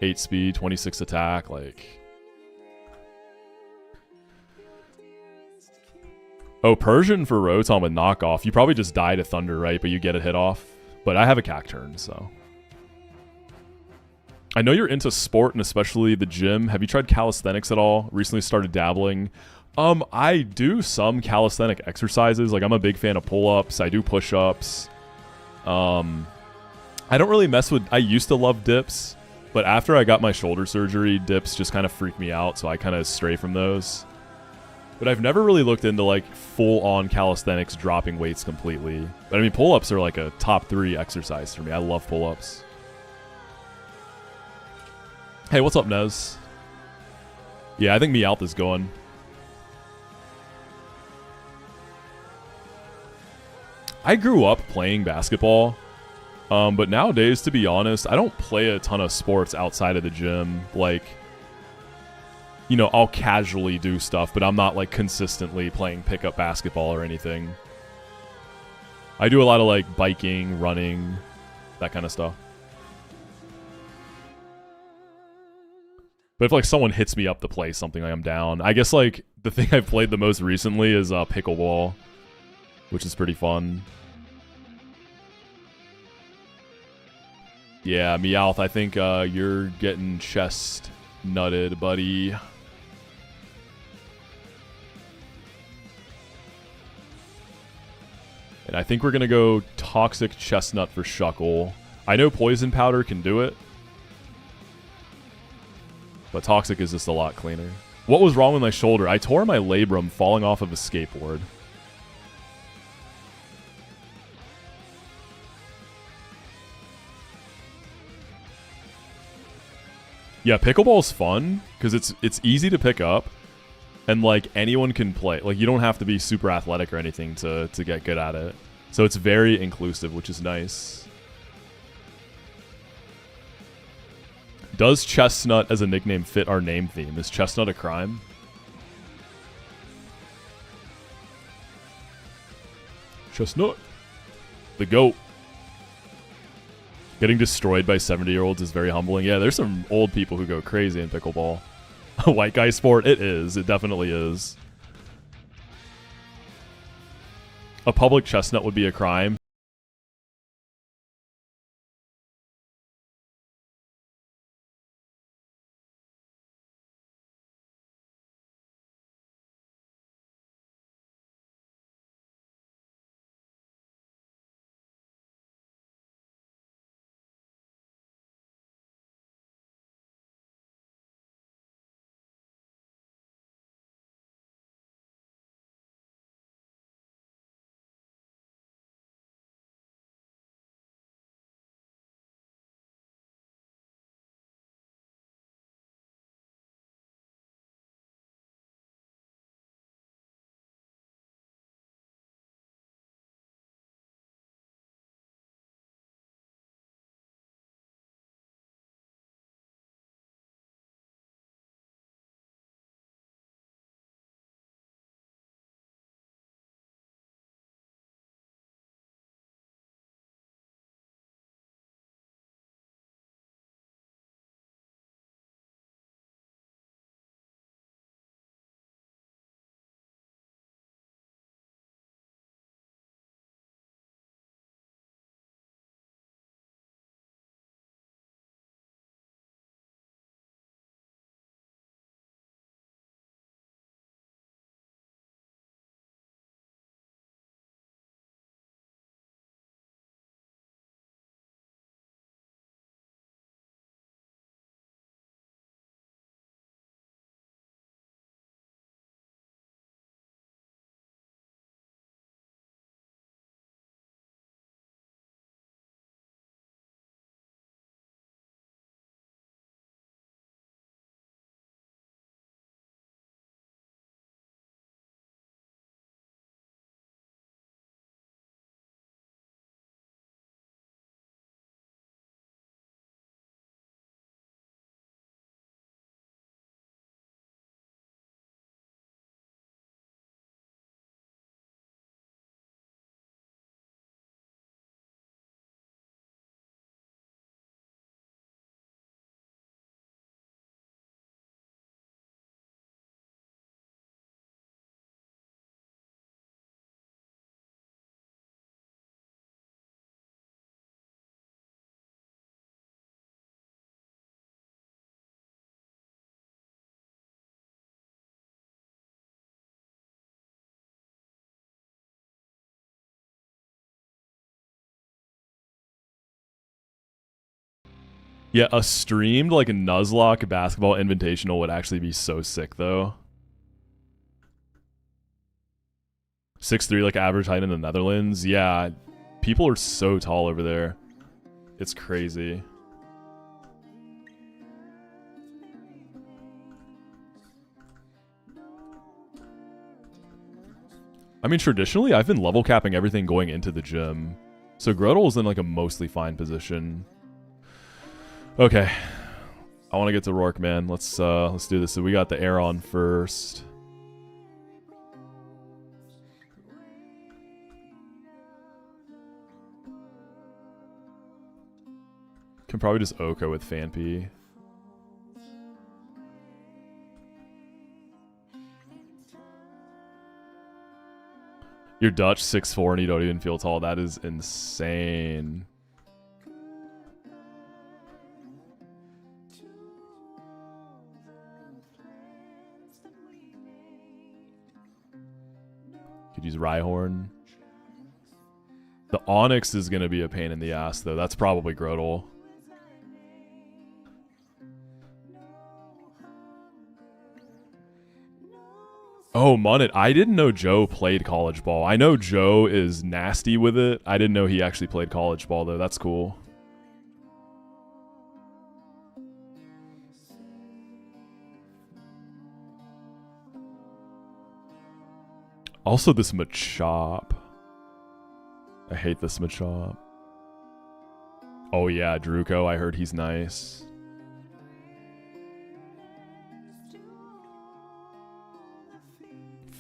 8 speed, 26 attack, like... Oh, Persian for Rotom with knockoff. You probably just die to Thunder, right? But you get a hit off. But I have a Cacturn, so... I know you're into sport and especially the gym. Have you tried calisthenics at all? Recently started dabbling. I do some calisthenic exercises. Like, I'm a big fan of pull-ups. I do push-ups. I don't really mess with... I used to love dips. But after I got my shoulder surgery, dips just kind of freak me out, so I kind of stray from those. But I've never really looked into, like, full-on calisthenics dropping weights completely. But, I mean, pull-ups are, like, a top 3 exercise for me. I love pull-ups. Hey, what's up, Nez? Yeah, I think Meowth is going. I grew up playing basketball. But nowadays, to be honest, I don't play a ton of sports outside of the gym. Like, you know, I'll casually do stuff, but I'm not, like, consistently playing pickup basketball or anything. I do a lot of, like, biking, running, that kind of stuff. But if, like, someone hits me up to play something, I'm down. I guess, like, the thing I've played the most recently is pickleball, which is pretty fun. Yeah, Meowth, I think you're getting chest nutted, buddy. And I think we're going to go Toxic Chestnut for Shuckle. I know Poison Powder can do it. But Toxic is just a lot cleaner. What was wrong with my shoulder? I tore my labrum falling off of a skateboard. Yeah, pickleball's fun because it's easy to pick up, and like anyone can play. Like you don't have to be super athletic or anything to get good at it. So it's very inclusive, which is nice. Does Chestnut as a nickname fit our name theme? Is Chestnut a crime? Chestnut, the GOAT. Getting destroyed by 70-year-olds is very humbling. Yeah, there's some old people who go crazy in pickleball. A white guy sport? It is. It definitely is. A public chestnut would be a crime. Yeah, a streamed like a Nuzlocke basketball invitational would actually be so sick though. 6'3", like average height in the Netherlands. Yeah, people are so tall over there. It's crazy. I mean, traditionally, I've been level capping everything going into the gym. So Grodel's in like a mostly fine position. Okay. I want to get to Rourke, man. Let's do this. So we got the air on first. Can probably just Oko with Fanpy. You're Dutch, 6'4", and you don't even feel tall. That is insane. Could use Rhyhorn. The Onyx is going to be a pain in the ass, though. That's probably Grotle. Oh, Munnet. I didn't know Joe played college ball. I know Joe is nasty with it. I didn't know he actually played college ball, though. That's cool. Also, this Machop. I hate this Machop. Oh, yeah, Druko. I heard he's nice.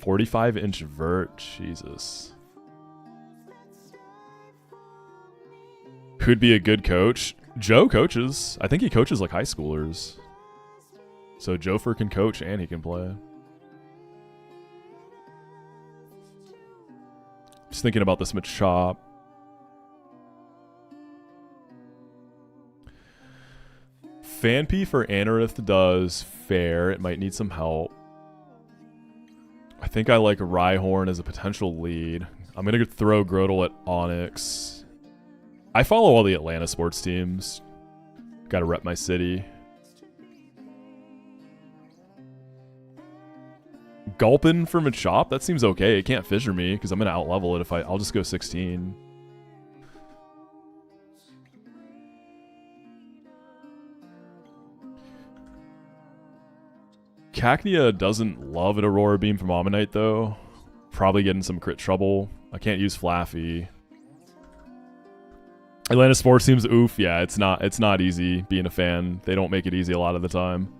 .45-inch vert. Jesus. Who'd be a good coach? Joe coaches. I think he coaches like high schoolers. So Jofer can coach and he can play. Just thinking about this Machop. Fanpy for Anorith does fair. It might need some help. I think I like Rhyhorn as a potential lead. I'm going to throw Grotle at Onyx. I follow all the Atlanta sports teams. Got to rep my city. Gulpin for Machop? That seems okay. It can't fissure me because I'm going to outlevel it if I'll just go 16. Cacnea doesn't love an Aurora Beam from Ammonite, though. Probably getting some crit trouble. I can't use Flaffy. Atlanta sports teams, oof. Yeah, it's not easy being a fan. They don't make it easy a lot of the time.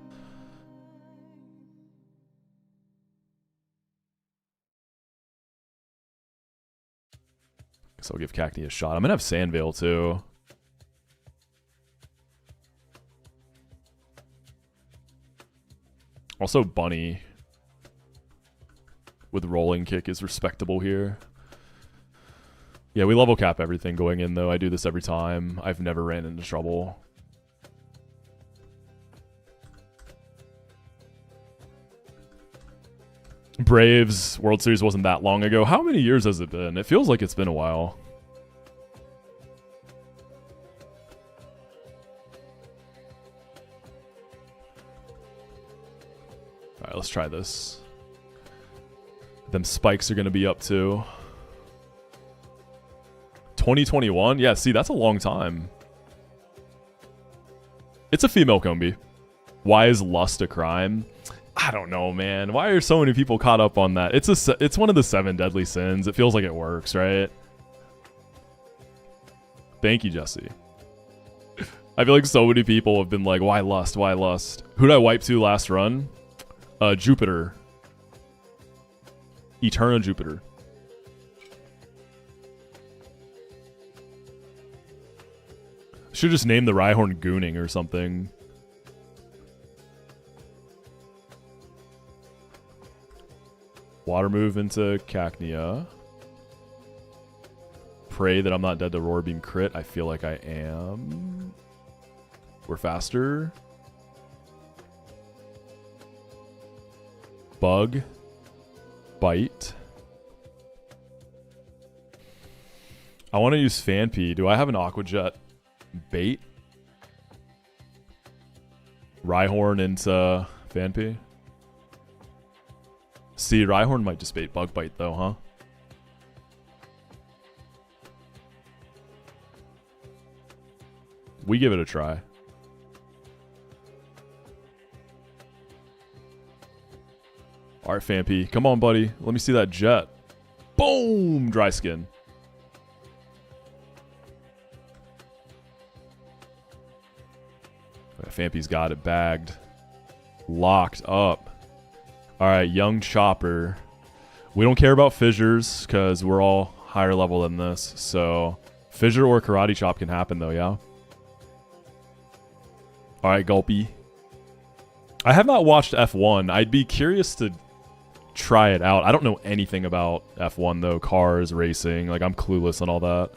Guess I'll give Cacnea a shot. I'm going to have Sandvale, too. Also, Bunny with Rolling Kick is respectable here. Yeah, we level cap everything going in, though. I do this every time. I've never ran into trouble. Braves World Series wasn't that long ago. How many years has it been? It feels like it's been a while. Alright, let's try this. Them spikes are going to be up too. 2021? Yeah, see, that's a long time. It's a female Combi. Why is lust a crime? I don't know, man. Why are so many people caught up on that? It's one of the 7 deadly sins. It feels like it works, right? Thank you, Jesse. I feel like so many people have been like, why lust? Why lust? Who'd I wipe to last run? Jupiter. Eterna Jupiter. Should just name the Rhyhorn Gooning or something. Water move into Cacnea. Pray that I'm not dead to Roar Beam crit. I feel like I am. We're faster. Bug. Bite. I want to use Fanpy. Do I have an Aqua Jet bait? Rhyhorn into Phanpy. See, Rhyhorn might just bait Bug Bite though, huh? We give it a try. Alright, Phanpy. Come on, buddy. Let me see that jet. Boom! Dry skin. Phanpy's got it bagged. Locked up. Alright, young Chopper. We don't care about fissures because we're all higher level than this. So, fissure or karate chop can happen though, yeah? Alright, Gulpy. I have not watched F1. I'd be curious to try it out. I don't know anything about F1 though. Cars, racing. Like, I'm clueless on all that.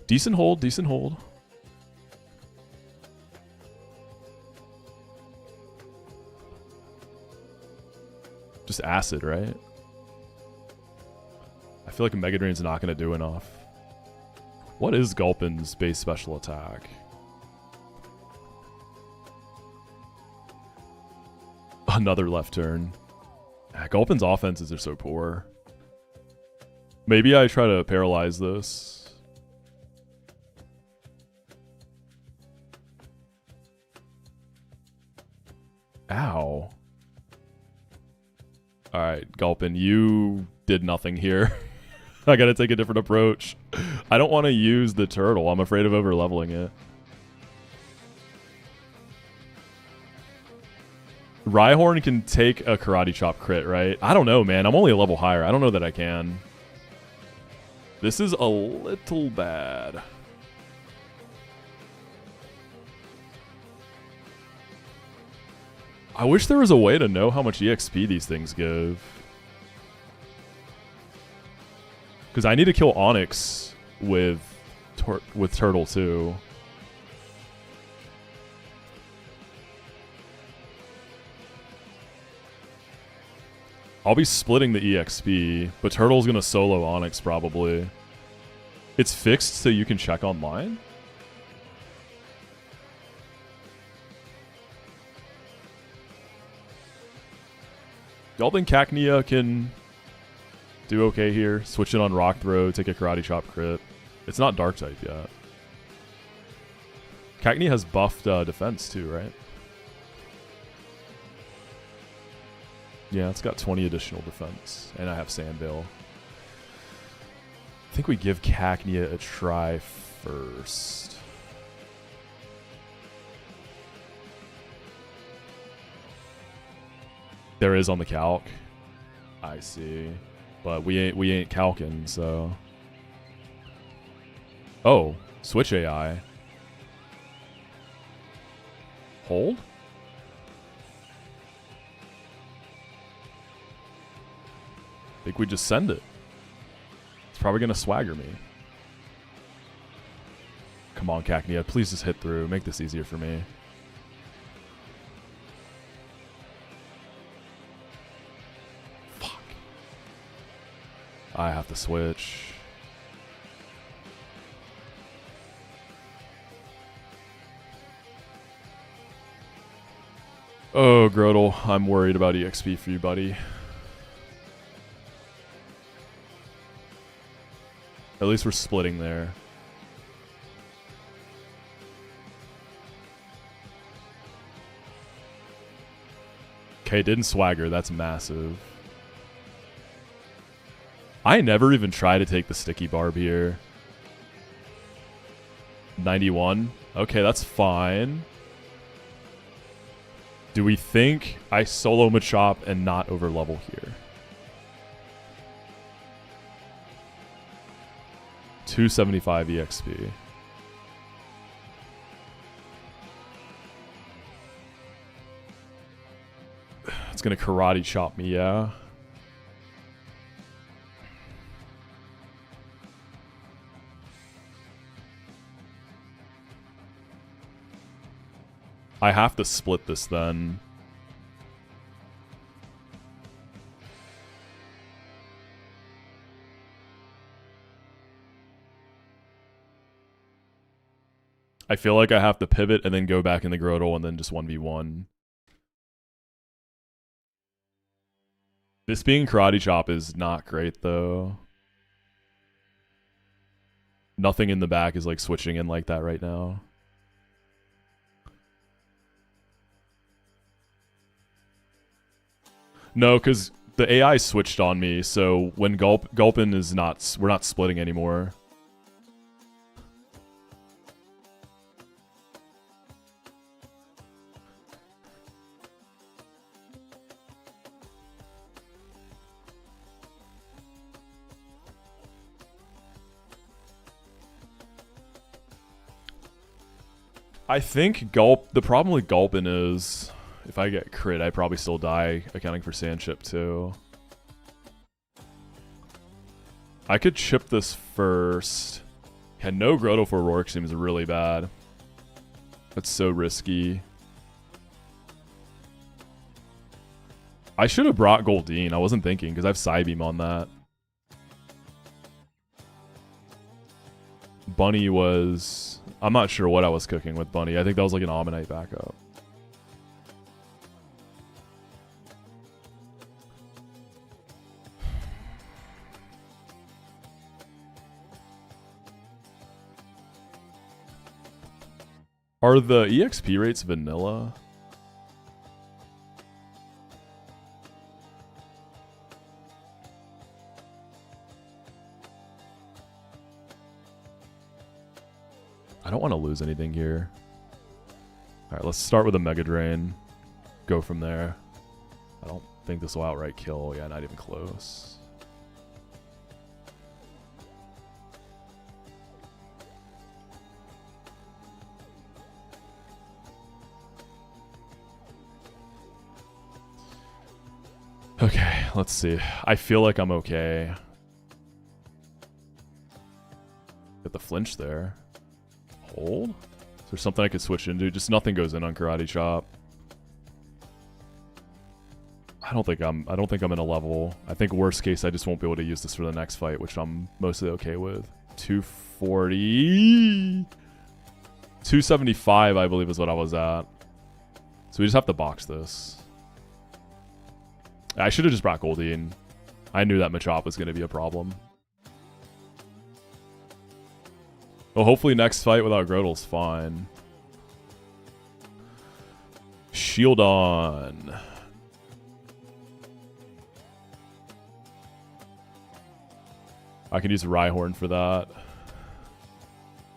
Decent hold, decent hold. Just acid, right? I feel like a Mega Drain's not going to do enough. What is Gulpin's base special attack? Another left turn. Gulpin's offenses are so poor. Maybe I try to paralyze this. Ow. Alright, Gulpin, you did nothing here. I gotta take a different approach. I don't want to use the turtle. I'm afraid of over-leveling it. Rhyhorn can take a Karate Chop crit, right? I don't know, man. I'm only a level higher. I don't know that I can. This is a little bad. I wish there was a way to know how much EXP these things give. Because I need to kill Onyx with Turtle too. I'll be splitting the EXP, but Turtle's going to solo Onyx probably. It's fixed so you can check online? Y'all think Cacnea can do okay here? Switch it on Rock Throw, take a Karate Chop crit. It's not Dark type yet. Cacnea has buffed defense too, right? Yeah, it's got 20 additional defense. And I have Sandvale. I think we give Cacnea a try first. There is on the calc. I see. But we ain't calcing, so. Oh, switch AI. Hold? I think we just send it. It's probably gonna swagger me. Come on, Cacnea, please just hit through. Make this easier for me. Fuck. I have to switch. Oh, Grodel, I'm worried about EXP for you, buddy. At least we're splitting there. Okay, didn't swagger. That's massive. I never even try to take the sticky barb here. 91. Okay, that's fine. Do we think I solo Machop and not over level here? 275 EXP. It's gonna karate chop me, yeah. I have to split this then. I feel like I have to pivot and then go back in the Grodel and then just 1v1. This being Karate Chop is not great, though. Nothing in the back is like switching in like that right now. No, because the AI switched on me, so when Gulpin is not... We're not splitting anymore. I think the problem with Gulpin is, if I get crit, I probably still die, accounting for sand chip too. I could chip this first. Yeah, no Grotto for Rourke seems really bad. That's so risky. I should have brought Goldeen. I wasn't thinking, because I have Psybeam on that. Bunny was... I'm not sure what I was cooking with Bunny. I think that was like an Ammonite backup. Are the EXP rates vanilla? I don't want to lose anything here. Alright, let's start with a Mega Drain. Go from there. I don't think this will outright kill. Yeah, not even close. Okay, let's see. I feel like I'm okay. Get the flinch there. Hold? Is there something I could switch into? Just nothing goes in on Karate Chop. I don't think I'm in a level. I think worst case I just won't be able to use this for the next fight, which I'm mostly okay with. 240. 275 I believe is what I was at. So we just have to box this. I should have just brought Goldeen. I knew that Machop was going to be a problem. Well, hopefully next fight without Grodel's fine. Shield on. I can use Rhyhorn for that.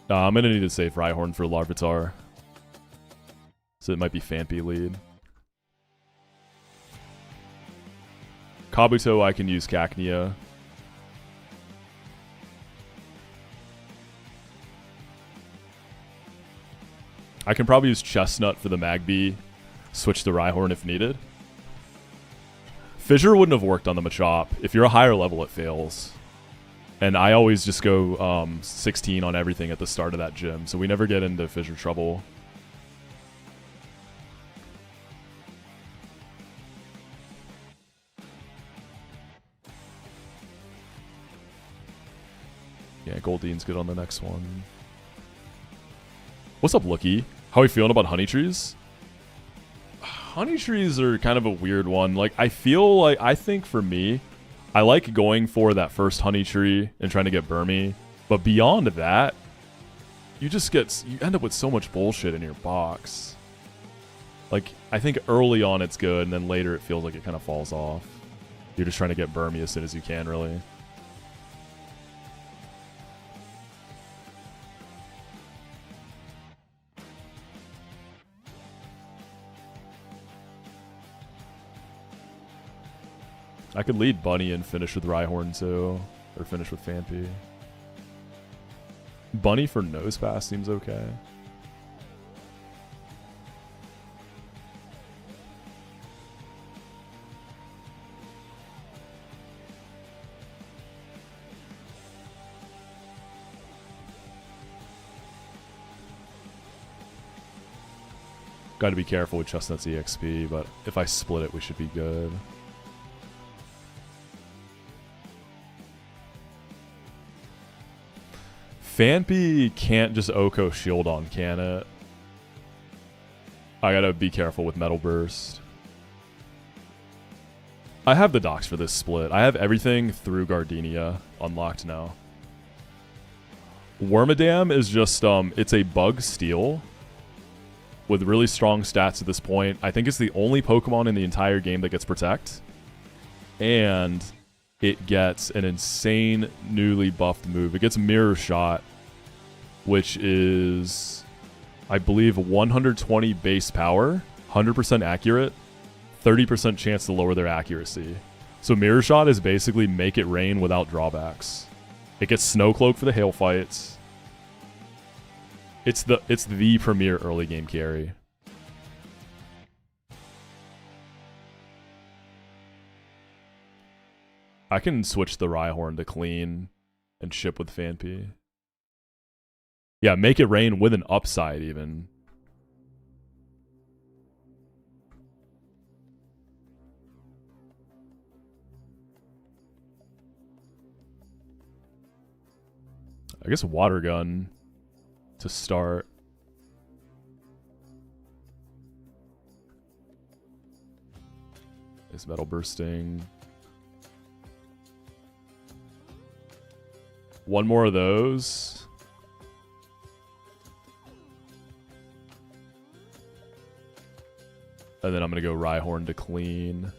I'm going to need to save Rhyhorn for Larvitar. So it might be Phanpy lead. Kabuto, I can use Cacnea. I can probably use Chestnut for the Magby, switch to Rhyhorn if needed. Fissure wouldn't have worked on the Machop. If you're a higher level, it fails. And I always just go 16 on everything at the start of that gym, so we never get into Fissure trouble. Yeah, Goldeen's good on the next one. What's up, Lookie? How are you feeling about honey trees? Honey trees are kind of a weird one. Like, I think for me, I like going for that first honey tree and trying to get Burmy. But beyond that, you end up with so much bullshit in your box. Like, I think early on it's good, and then later it feels like it kind of falls off. You're just trying to get Burmy as soon as you can, really. I could lead Bunny and finish with Rhyhorn too. Or finish with Phanpy. Bunny for Nose Pass seems okay. Got to be careful with Chestnut's EXP, but if I split it, we should be good. Phanpy can't just Oko shield on, can it? I gotta be careful with Metal Burst. I have the docks for this split. I have everything through Gardenia unlocked now. Wormadam is just, it's a bug steal with really strong stats at this point. I think it's the only Pokemon in the entire game that gets Protect. And it gets an insane newly buffed move. It gets Mirror Shot, which is, I believe, 120 base power, 100% accurate, 30% chance to lower their accuracy. So Mirror Shot is basically make it rain without drawbacks. It gets Snow Cloak for the hail fights. It's the premier early game carry. I can switch the Rhyhorn to clean and ship with Phanpy. Yeah, make it rain with an upside even. I guess Water Gun to start. Is Metal Bursting. One more of those. And then I'm going to go Rhyhorn to clean.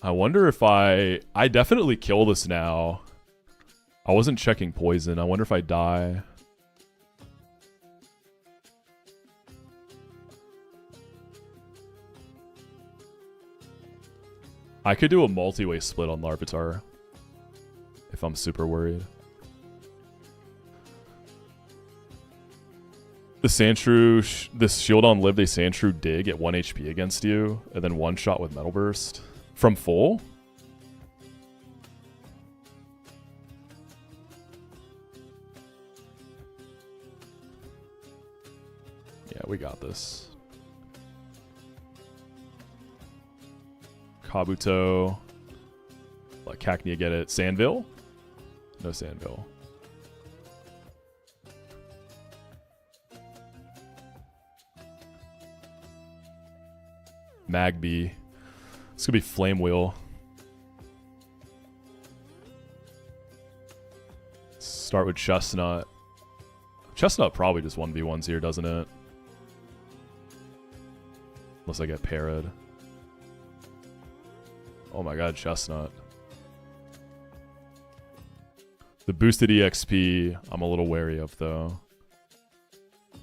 I wonder if I definitely kill this now. I wasn't checking poison. I wonder if I die. I could do a multi-way split on Larvitar if I'm super worried. The Sandshrew, this Shield on Live, they Sandshrew dig at 1 HP against you, and then one shot with Metal Burst. From full? Yeah, we got this. Kabuto. Let Cacnea get it. Sandville? No Sandville. Magby. This could be Flame Wheel. Start with Chestnut. Chestnut probably just 1v1s here, doesn't it? Unless I get parried. Oh my god, Chestnut. The boosted EXP, I'm a little wary of, though.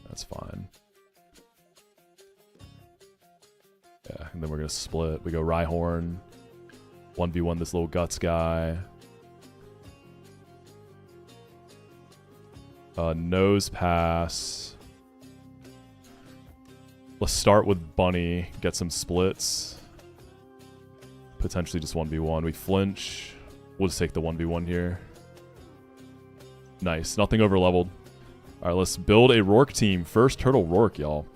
That's fine. Yeah, and then we're going to split. We go Rhyhorn. 1v1 this little Guts guy. Nose Pass. Let's start with Bunny. Get some splits. Potentially just 1v1. We flinch. We'll just take the 1v1 here. Nice. Nothing over leveled. Alright, let's build a Rourke team. First Turtle Rourke, y'all.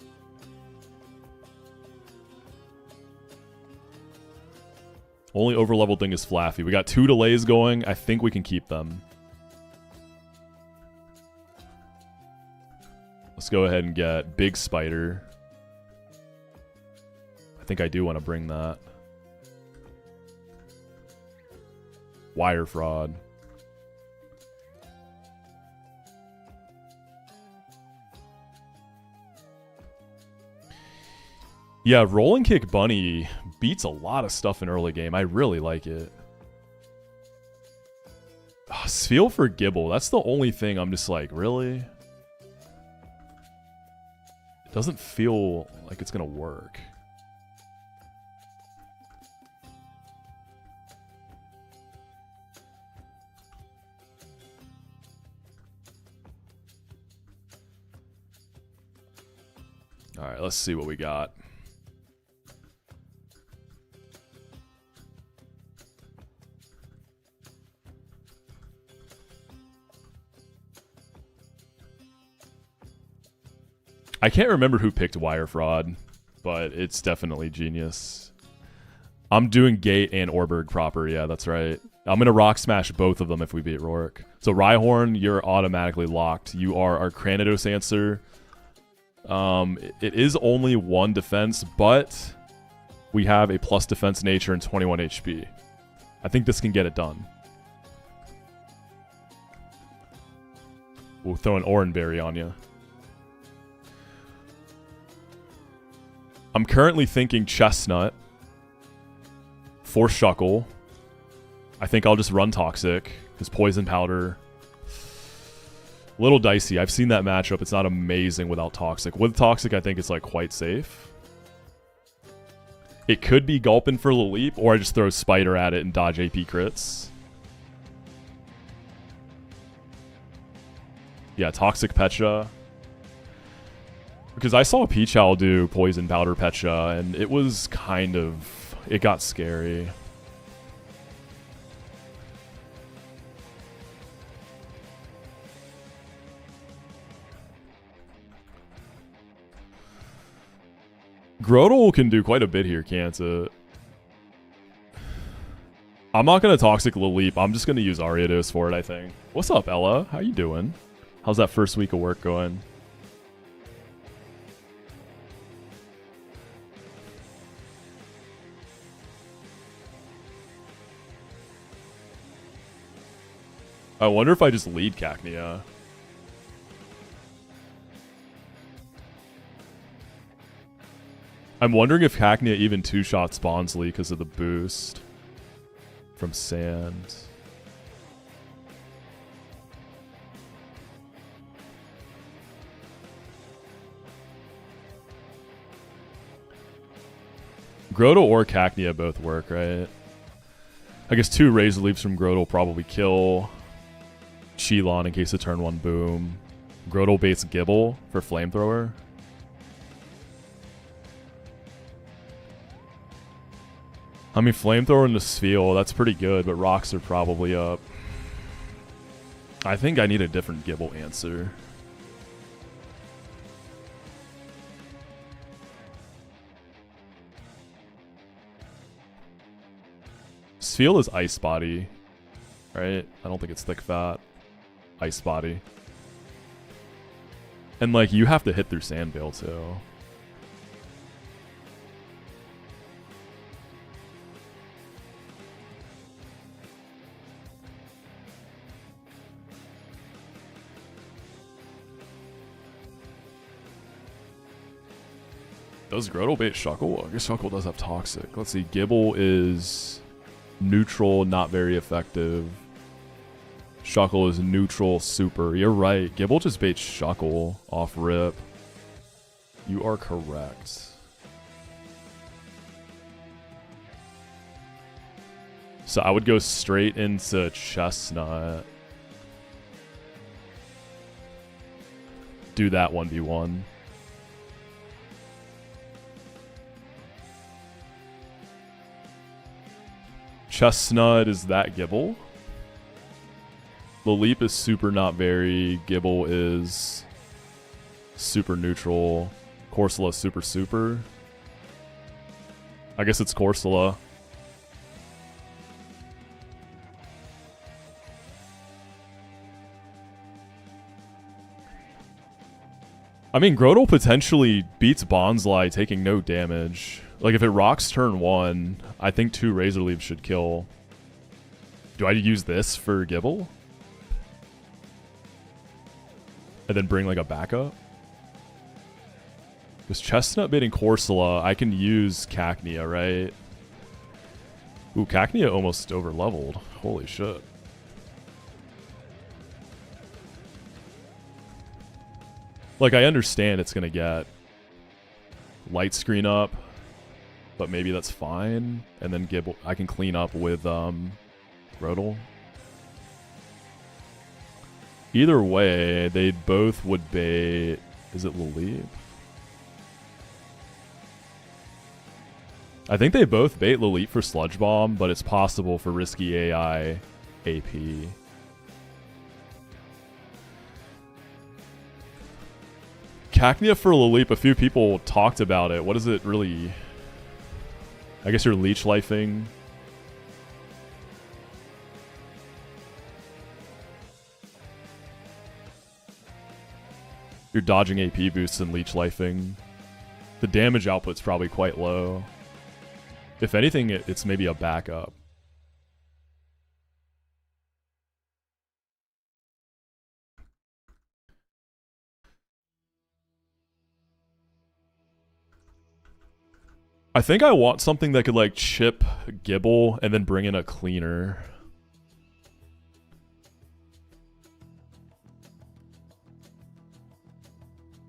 Only over-leveled thing is Flaffy. We got 2 delays going. I think we can keep them. Let's go ahead and get Big Spider. I think I do want to bring that. Wire Fraud. Yeah, Rolling Kick Bunny beats a lot of stuff in early game. I really like it. Oh, Feel for Gibble. That's the only thing I'm just like, really? It doesn't feel like it's going to work. All right, let's see what we got. I can't remember who picked Wire Fraud, but it's definitely genius. I'm doing Gate and Orberg proper. Yeah, that's right. I'm going to rock smash both of them if we beat Rourke. So Rhyhorn, you're automatically locked. You are our Cranidos answer. It is only 1 defense, but we have a plus defense nature and 21 HP. I think this can get it done. We'll throw an Oranberry on you. I'm currently thinking Chestnut for Shuckle. I think I'll just run Toxic, because Poison Powder, a little dicey. I've seen that matchup. It's not amazing without Toxic. With Toxic, I think it's like quite safe. It could be Gulpin for Laleep, or I just throw Spider at it and dodge AP crits. Yeah, Toxic Pecha. Because I saw Peachow do Poison Powder Pecha, and it was kind of... it got scary. Grotle can do quite a bit here, can't it? I'm not going to Toxic Laleep. I'm just going to use Ariados for it, I think. What's up, Ella? How you doing? How's that first week of work going? I wonder if I just lead Cacnea. I'm wondering if Cacnea even two-shot Sponsley because of the boost from Sand. Grotle or Cacnea both work, right? I guess 2 Razor Leaps from Grotle probably kill Cheelon in case of turn 1 boom. Grotle baits Gibble for Flamethrower. I mean, Flamethrower into Spheal, that's pretty good, but rocks are probably up. I think I need a different Gibble answer. Spheal is Ice Body, right? I don't think it's Thick Fat. Ice Body. And, like, you have to hit through Sandbale, too. Does Grotle bait Shuckle? I guess Shuckle does have Toxic. Let's see. Gibble is neutral, not very effective. Shuckle is neutral, super. You're right. Gibble just baits Shuckle off rip. You are correct. So I would go straight into Chestnut. Do that 1v1. Chestnut is that Gibble. Laleep is super not very. Gibble is super neutral. Corsola super super. I guess it's Corsola. I mean, Grotle potentially beats Bonsly taking no damage. Like, if it rocks turn 1, I think 2 Razor Leaves should kill. Do I use this for Gibble? And then bring, like, a backup? Because Chestnut baiting Corsola, I can use Cacnea, right? Ooh, Cacnea almost over-leveled. Holy shit. Like, I understand it's going to get Light Screen up, but maybe that's fine. And then Gibble, I can clean up with Grotle. Either way, they both would bait... Is it Laleep? I think they both bait Laleep for Sludge Bomb, but it's possible for Risky AI AP. Cacnea for Laleep, a few people talked about it. What is it really... I guess you're leech lifing. You're dodging AP boosts and leech lifing. The damage output's probably quite low. If anything, it's maybe a backup. I think I want something that could like chip Gibble and then bring in a cleaner.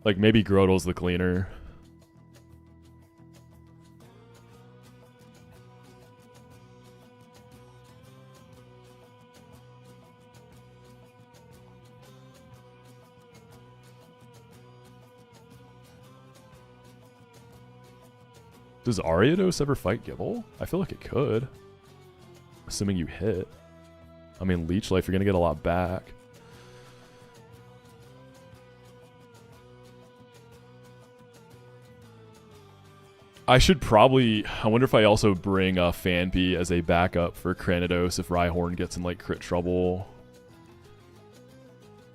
Like maybe Grodel's the cleaner. Does Ariados ever fight Gibble? I feel like it could. Assuming you hit. I mean, Leech Life, you're going to get a lot back. I should probably... I wonder if I also bring Phanpy as a backup for Cranidos if Rhyhorn gets in, like, crit trouble.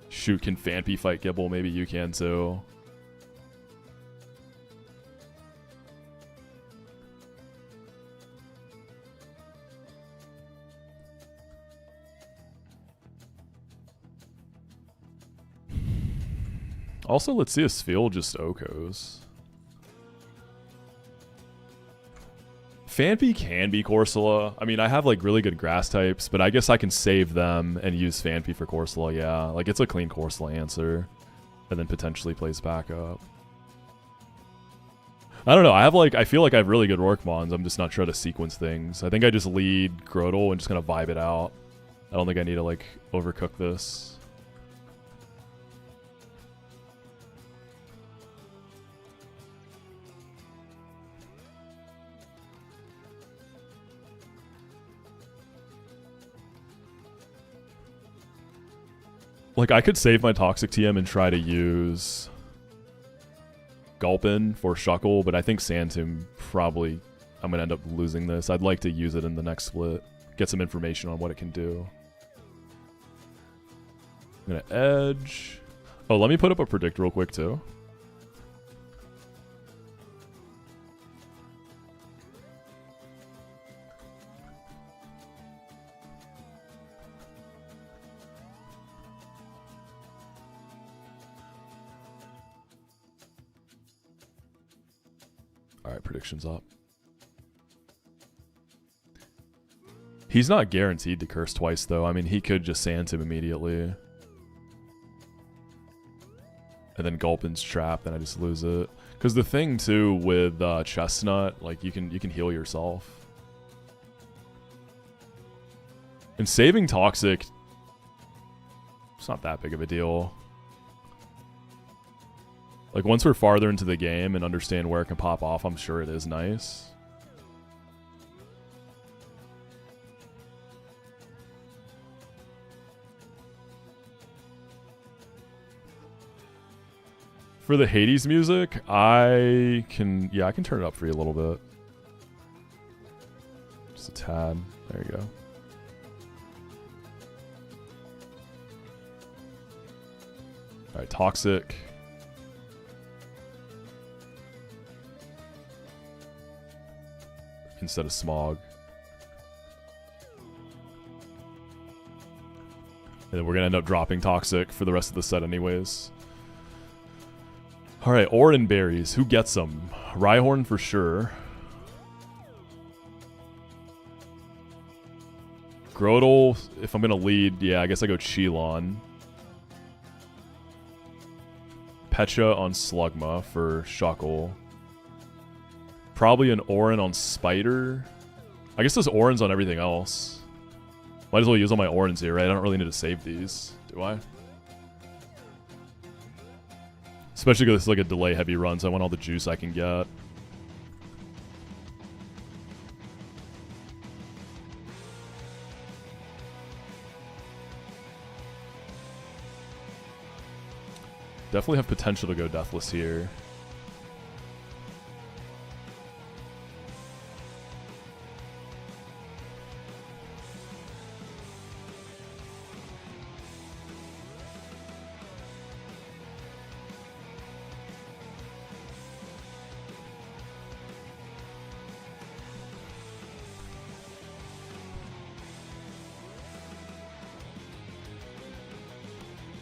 Shoot, can Phanpy fight Gibble? Maybe you can, too. Also, let's see if Spheal just Okos. Phanpy can be Corsola. I mean, I have like really good grass types, but I guess I can save them and use Phanpy for Corsola, yeah. Like, it's a clean Corsola answer. And then potentially plays backup. I don't know, I feel like I have really good Orcmons. I'm just not sure how to sequence things. I think I just lead Grotle and just kind of vibe it out. I don't think I need to like overcook this. Like, I could save my Toxic TM and try to use Gulpin for Shuckle, but I think Sand Tomb probably... I'm going to end up losing this. I'd like to use it in the next split. Get some information on what it can do. I'm going to Edge. Oh, let me put up a Predict real quick, too. Alright, predictions up. He's not guaranteed to curse twice, though. I mean, he could just Sand him immediately. And then Gulpin's trapped, then I just lose it. Because the thing, too, with Chestnut, like, you can heal yourself. And saving Toxic, it's not that big of a deal. Like, once we're farther into the game and understand where it can pop off, I'm sure it is nice. For the Hades music, I can turn it up for you a little bit. Just a tad. There you go. Alright, Toxic. Instead of Smog. And then we're going to end up dropping Toxic for the rest of the set anyways. Alright, Oran Berries. Who gets them? Rhyhorn for sure. Grotle, if I'm going to lead, yeah, I guess I go Chilon. Pecha on Slugma for Shuckle. Probably an Oran on Spider. I guess there's Orans on everything else. Might as well use all my Orans here, right? I don't really need to save these, do I? Especially because it's like a delay heavy run, so I want all the juice I can get. Definitely have potential to go Deathless here.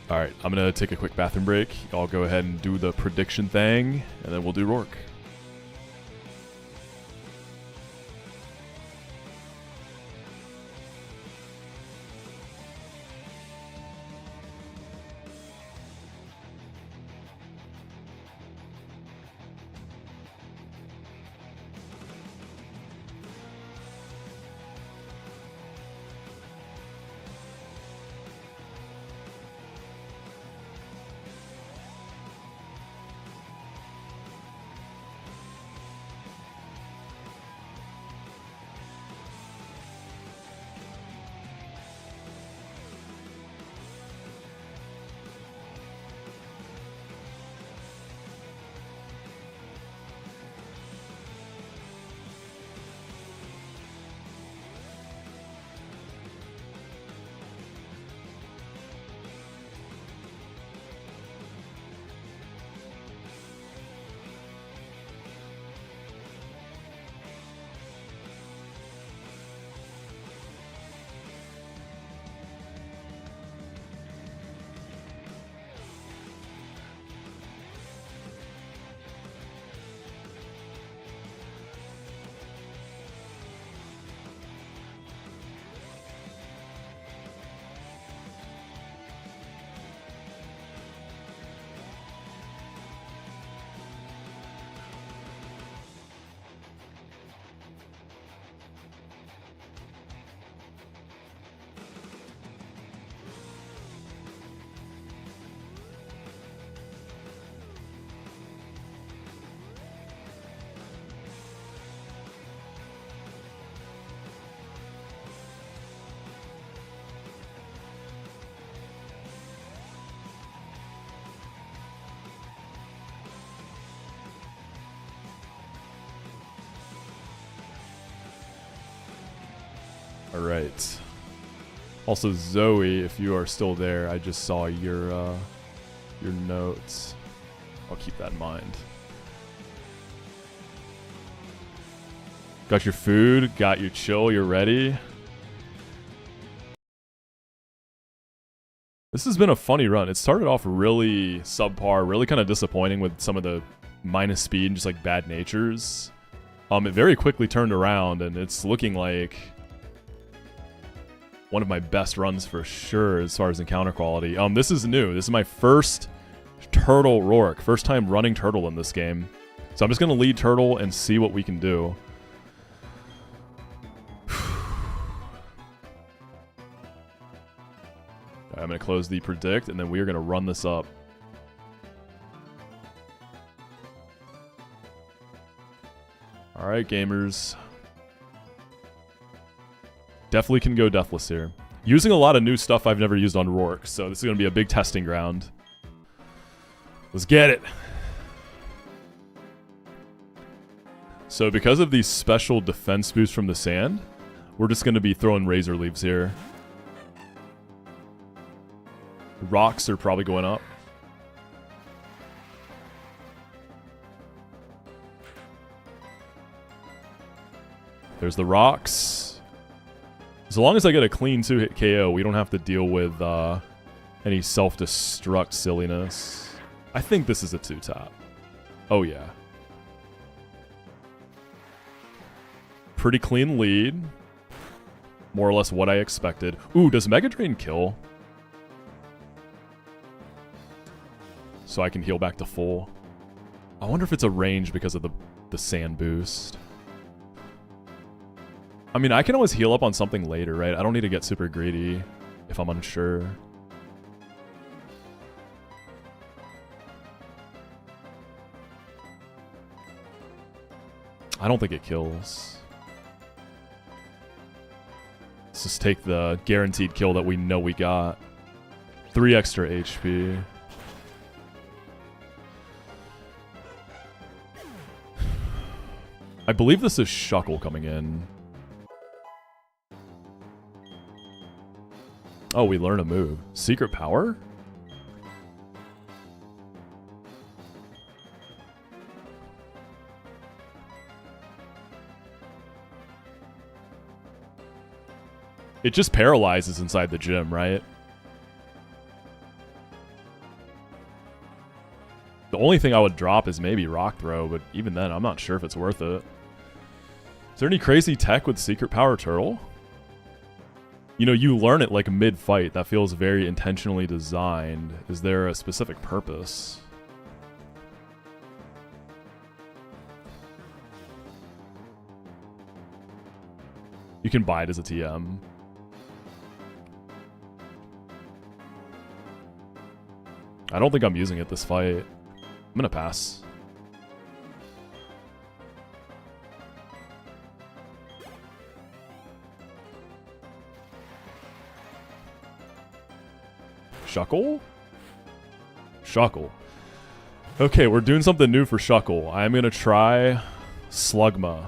All right, I'm gonna take a quick bathroom break. I'll go ahead and do the prediction thing, and then we'll do Rourke. All right. Also, Zoe, if you are still there, I just saw your notes. I'll keep that in mind. Got your food, got your chill, you're ready. This has been a funny run. It started off really subpar, really kind of disappointing with some of the minus speed and just like bad natures. It very quickly turned around and it's looking like one of my best runs for sure as far as encounter quality. This is new. This is my first Turtle Rourke. First time running Turtle in this game. So I'm just going to lead Turtle and see what we can do. I'm going to close the predict, and then we are going to run this up. All right, gamers. Definitely can go deathless here. Using a lot of new stuff I've never used on Rourke, so this is going to be a big testing ground. Let's get it. So because of these special defense boosts from the sand, we're just going to be throwing razor leaves here. Rocks are probably going up. There's the rocks. As long as I get a clean 2-hit KO, we don't have to deal with any self-destruct silliness. I think this is a 2-tap. Oh, yeah. Pretty clean lead. More or less what I expected. Ooh, does Mega Drain kill? So I can heal back to full. I wonder if it's a range because of the sand boost. I mean, I can always heal up on something later, right? I don't need to get super greedy if I'm unsure. I don't think it kills. Let's just take the guaranteed kill that we know we got. 3 extra HP. I believe this is Shuckle coming in. Oh, we learn a move. Secret Power? It just paralyzes inside the gym, right? The only thing I would drop is maybe Rock Throw, but even then, I'm not sure if it's worth it. Is there any crazy tech with Secret Power Turtle? You know, you learn it like mid-fight. That feels very intentionally designed. Is there a specific purpose? You can buy it as a TM. I don't think I'm using it this fight. I'm gonna pass. Shuckle? Shuckle. Okay, we're doing something new for Shuckle. I'm gonna try Slugma.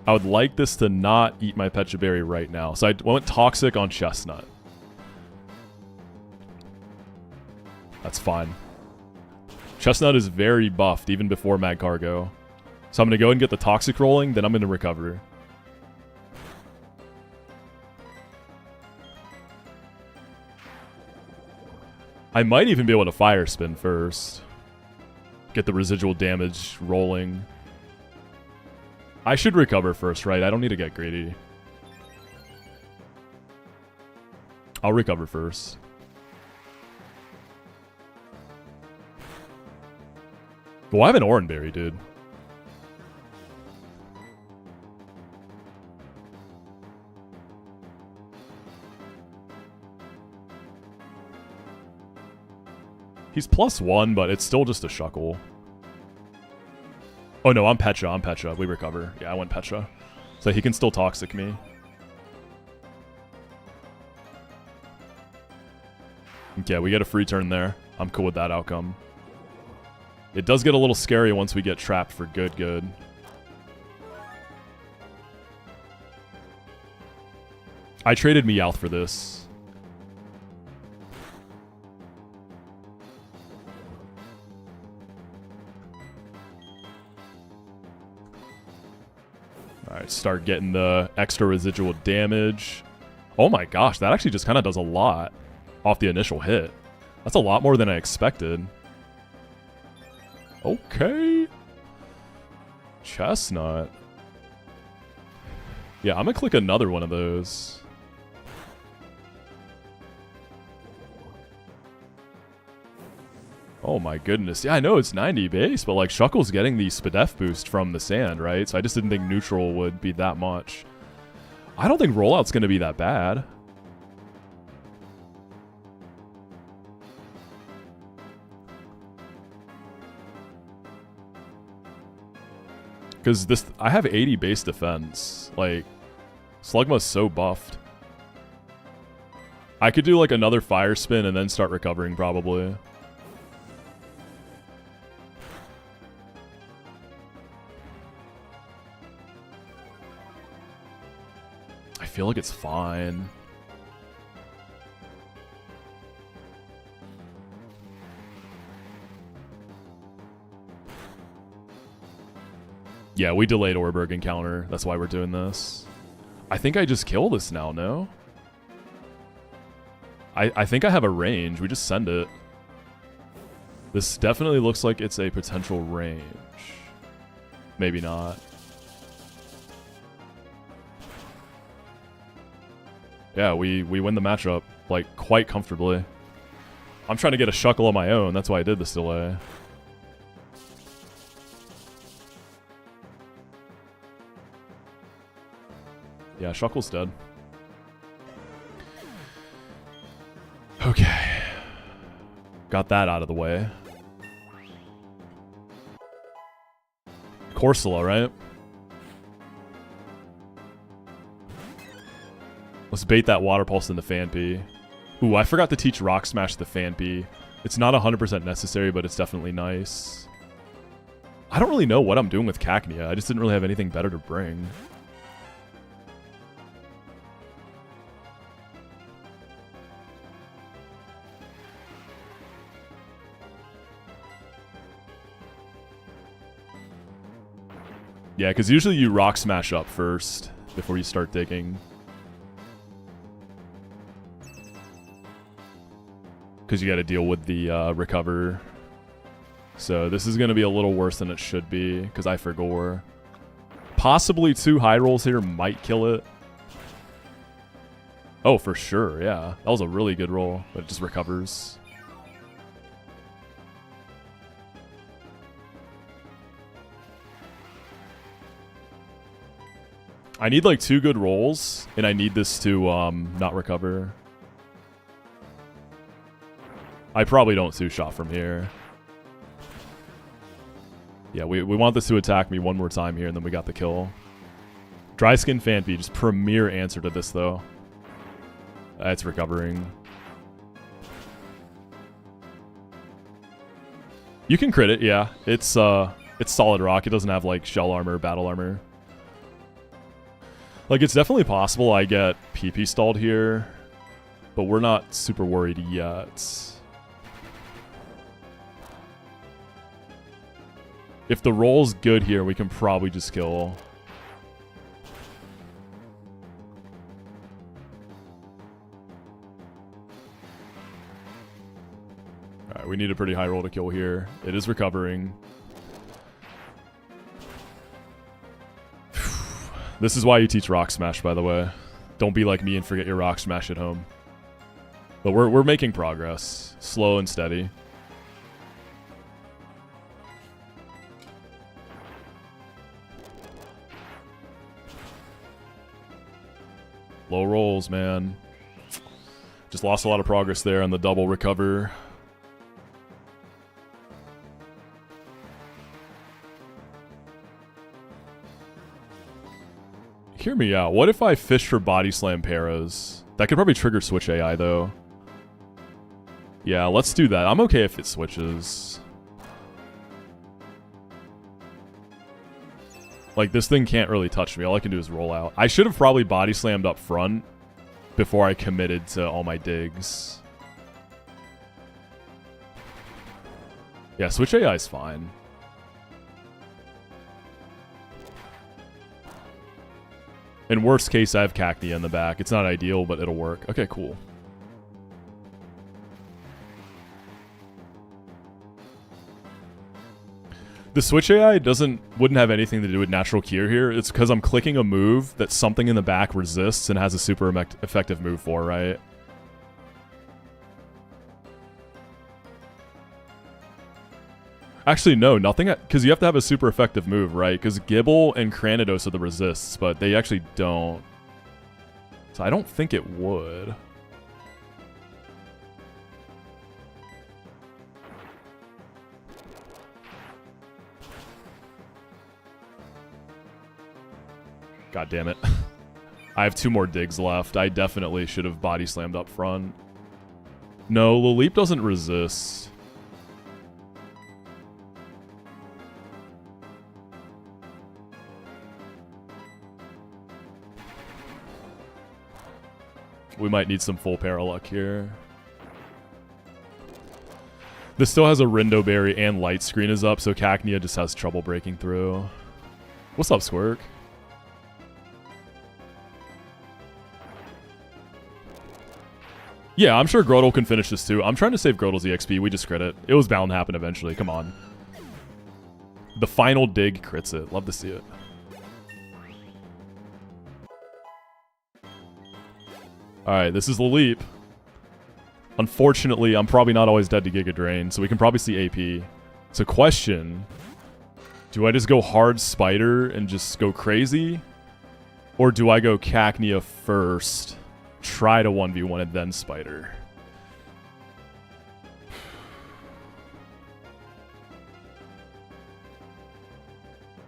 I would like this to not eat my Pecha Berry right now. So I went Toxic on Chestnut. That's fine. Chestnut is very buffed even before Mag Cargo. So I'm going to go and get the Toxic rolling, then I'm going to recover. I might even be able to Fire Spin first. Get the residual damage rolling. I should recover first, right? I don't need to get greedy. I'll recover first. Well, I have an Oranberry, dude. He's +1, but it's still just a Shuckle. Oh no, I'm Pecha, I'm Pecha. We recover. Yeah, I went Pecha. So he can still Toxic me. Okay, we get a free turn there. I'm cool with that outcome. It does get a little scary once we get trapped for good. I traded Meowth for this. Alright, start getting the extra residual damage. Oh my gosh, that actually just kind of does a lot off the initial hit. That's a lot more than I expected. Okay. Chestnut. Yeah, I'm gonna click another one of those. Oh my goodness. Yeah, I know it's 90 base, but like Shuckle's getting the Spadef boost from the sand, right? So I just didn't think neutral would be that much. I don't think rollout's gonna be that bad. Because this, I have 80 base defense. Like, Slugma's so buffed. I could do like another Fire Spin and then start recovering probably. I feel like it's fine. Yeah, we delayed Orberg encounter. That's why we're doing this. I think I just kill this now, no? I think I have a range. We just send it. This definitely looks like it's a potential range. Maybe not. Yeah, we win the matchup, like, quite comfortably. I'm trying to get a Shuckle on my own. That's why I did this delay. Yeah, Shuckle's dead. Okay. Got that out of the way. Corsola, right? Let's bait that Water Pulse into Phanpy. Ooh, I forgot to teach Rock Smash the Phanpy. It's not 100% necessary, but it's definitely nice. I don't really know what I'm doing with Cacnea. I just didn't really have anything better to bring. Yeah, because usually you Rock Smash up first before you start digging. because you got to deal with the recover. So this is going to be a little worse than it should be because I forgore. Possibly 2 high rolls here might kill it. Oh, for sure, yeah. That was a really good roll, but it just recovers. I need like 2 good rolls, and I need this to not recover. I probably don't 2-shot from here. Yeah, we want this to attack me one more time here, and then we got the kill. Dry Skin Phanpy, just premier answer to this, though. It's recovering. You can crit it, yeah. It's solid rock. It doesn't have, like, shell armor, battle armor. Like, it's definitely possible I get PP stalled here, but we're not super worried yet. If the roll's good here, we can probably just kill. Alright, we need a pretty high roll to kill here. It is recovering. This is why you teach Rock Smash, by the way. Don't be like me and forget your Rock Smash at home. But we're making progress. Slow and steady. Low rolls, man. Just lost a lot of progress there on the double recover. Hear me out. What if I fish for Body Slam Paras? That could probably trigger Switch AI, though. Yeah, let's do that. I'm okay if it switches. Like, this thing can't really touch me. All I can do is roll out. I should have probably Body Slammed up front before I committed to all my digs. Yeah, Switch AI is fine. In worst case, I have Cacnea in the back. It's not ideal, but it'll work. Okay, cool. The Switch AI wouldn't have anything to do with natural cure here. It's because I'm clicking a move that something in the back resists and has a super effective move for, right? Actually, no, nothing, because you have to have a super effective move, right? Because Gibble and Cranidos are the resists, but they actually don't. So I don't think it would. God damn it. I have 2 more digs left. I definitely should have body slammed up front. No, Laleep doesn't resist. We might need some full paraluck here. This still has a Rindo Berry and Light Screen is up, so Cacnea just has trouble breaking through. What's up, Squirk? Yeah, I'm sure Grotle can finish this too. I'm trying to save Grotle's EXP. We just crit it. It was bound to happen eventually. Come on. The final dig crits it. Love to see it. Alright, this is Laleep. Unfortunately, I'm probably not always dead to Giga Drain, so we can probably see AP. So question, do I just go hard Spider and just go crazy? Or do I go Cacnea first, try to 1v1 and then Spider?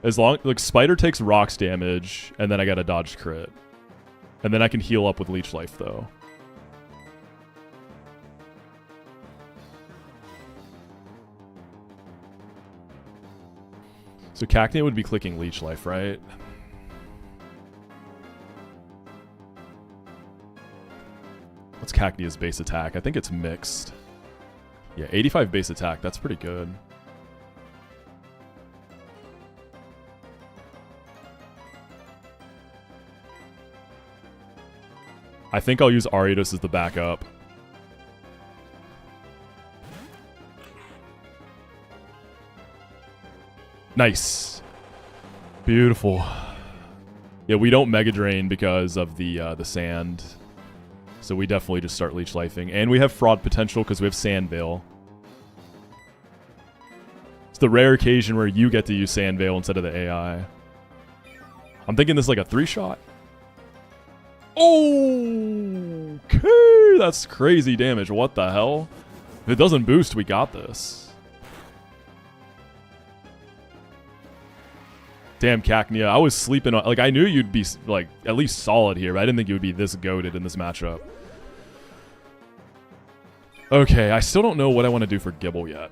As long, like, Spider takes rocks damage, and then I gotta dodge crit. And then I can heal up with Leech Life, though. So Cacnea would be clicking Leech Life, right? What's Cacnea's base attack? I think it's mixed. Yeah, 85 base attack. That's pretty good. I think I'll use Ariados as the backup. Nice. Beautiful. Yeah, we don't Mega Drain because of the sand. So we definitely just start Leech Lifing. And we have fraud potential because we have Sand Veil. It's the rare occasion where you get to use Sand Veil instead of the AI. I'm thinking this is like a 3-shot. Oh, okay, that's crazy damage. What the hell? If it doesn't boost, we got this. Damn, Cacnea. I was sleeping on... Like, I knew you'd be, like, at least solid here, but I didn't think you would be this goated in this matchup. Okay, I still don't know what I want to do for Gible yet.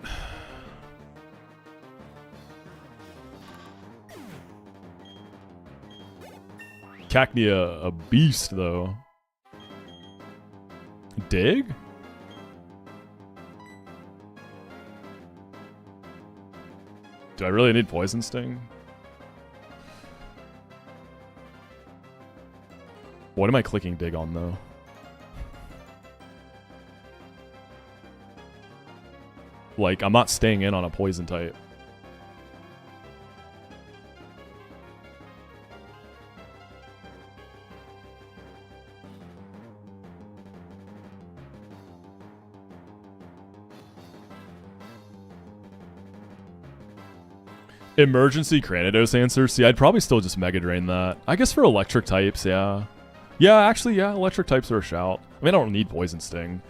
Cacnea, a beast, though. Dig? Do I really need Poison Sting? What am I clicking Dig on, though? Like, I'm not staying in on a Poison type. Emergency Cranidos answer? See, I'd probably still just Mega Drain that. I guess for electric types, yeah. Yeah, actually, yeah, electric types are a shout. I mean, I don't need Poison Sting.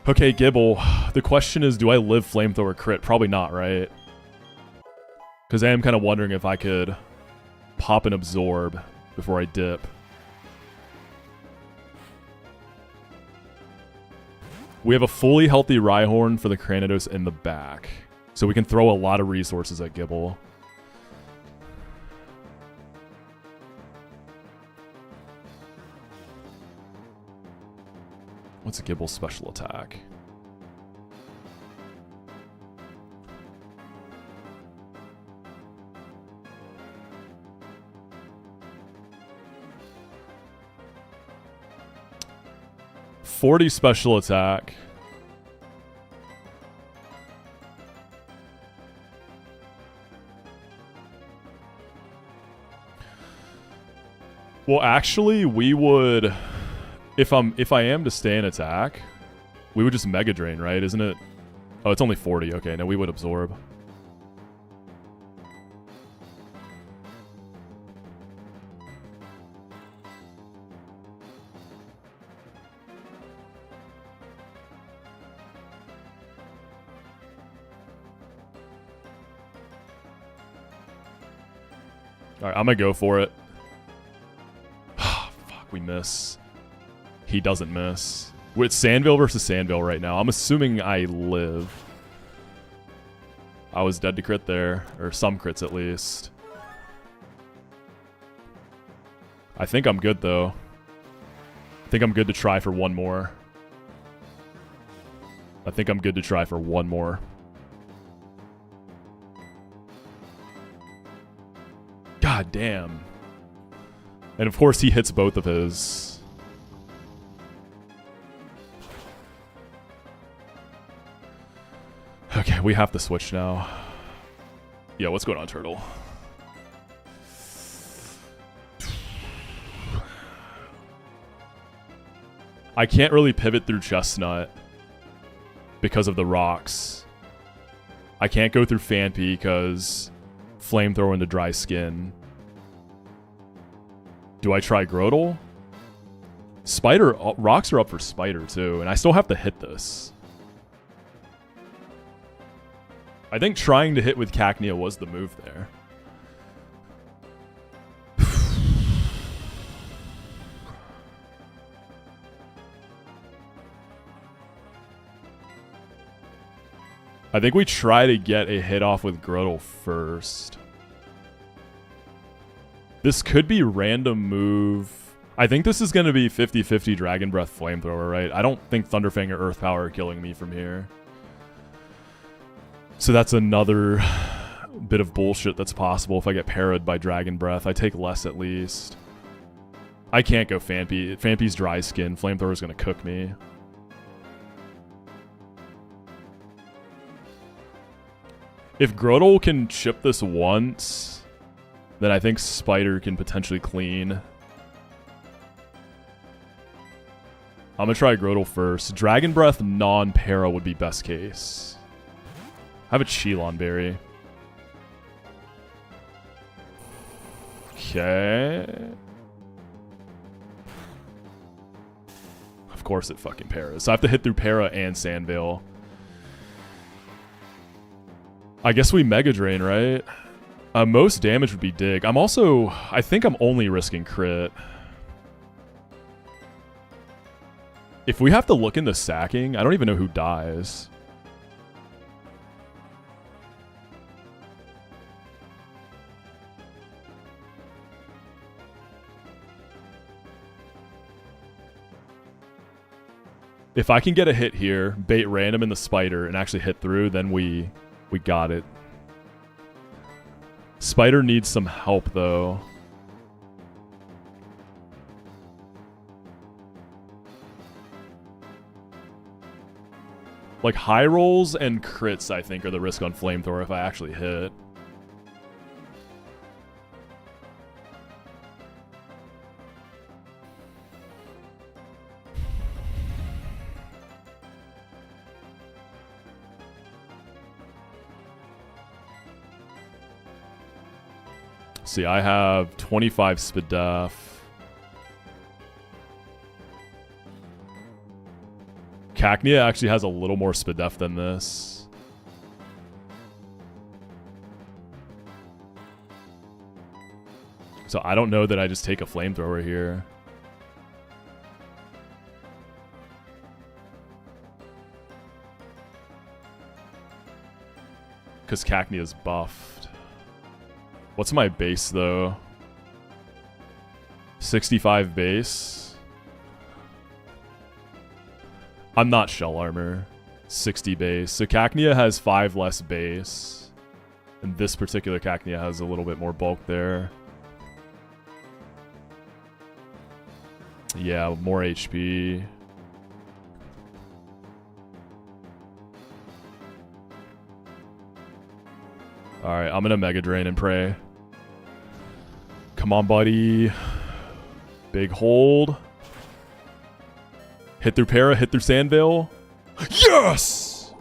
Okay, Gible. The question is, do I live Flamethrower crit? Probably not, right? Because I am kind of wondering if I could pop and absorb before I dip. We have a fully healthy Rhyhorn for the Cranidos in the back. So we can throw a lot of resources at Gible. What's a Gibble's special attack? .40 special attack. Well, actually, we would, if I am to stay in attack, we would just Mega Drain, right? Isn't it? Oh, it's only 40. Okay, no, we would absorb. All right, I'm gonna go for it. We miss. He doesn't miss. It's Sandville versus Sandville right now. I'm assuming I live. I was dead to crit there. Or some crits at least. I think I'm good though. I think I'm good to try for one more. I think I'm good to try for one more. God damn. And of course he hits both of his. Okay, we have to switch now. Yeah, what's going on, Turtle? I can't really pivot through Chestnut because of the rocks. I can't go through Phanpy because Flamethrower into Dry Skin. Do I try Grotle? Spider, rocks are up for Spider too, and I still have to hit this. I think trying to hit with Cacnea was the move there. I think we try to get a hit off with Grotle first. This could be random move. I think this is going to be 50-50 Dragon Breath Flamethrower, right? I don't think Thunderfang or Earth Power are killing me from here. So that's another bit of bullshit that's possible if I get parried by Dragon Breath. I take less at least. I can't go Phanpy. Phanpy's Dry Skin. Flamethrower's going to cook me. If Grotle can chip this once, then I think Spider can potentially clean. I'm gonna try Grotle first. Dragon Breath non-para would be best case. I have a Cheelon Berry. Okay. Of course it fucking paras. So I have to hit through para and Sandvale. I guess we Mega Drain, right? Most damage would be Dig. I think I'm only risking crit. If we have to look into sacking, I don't even know who dies. If I can get a hit here, bait random in the Spider, and actually hit through, then we got it. Spider needs some help, though. Like, high rolls and crits, I think, are the risk on Flamethrower if I actually hit. See, I have 25 Spadef. Cacnea actually has a little more Spadef than this. So I don't know that I just take a Flamethrower here. Because Cacnea is buffed. What's my base, though? 65 base. I'm not Shell Armor. 60 base. So Cacnea has 5 less base. And this particular Cacnea has a little bit more bulk there. Yeah, more HP. Alright, I'm gonna Mega Drain and pray. Come on, buddy. Big hold. Hit through Para, hit through Sandvale. Yes!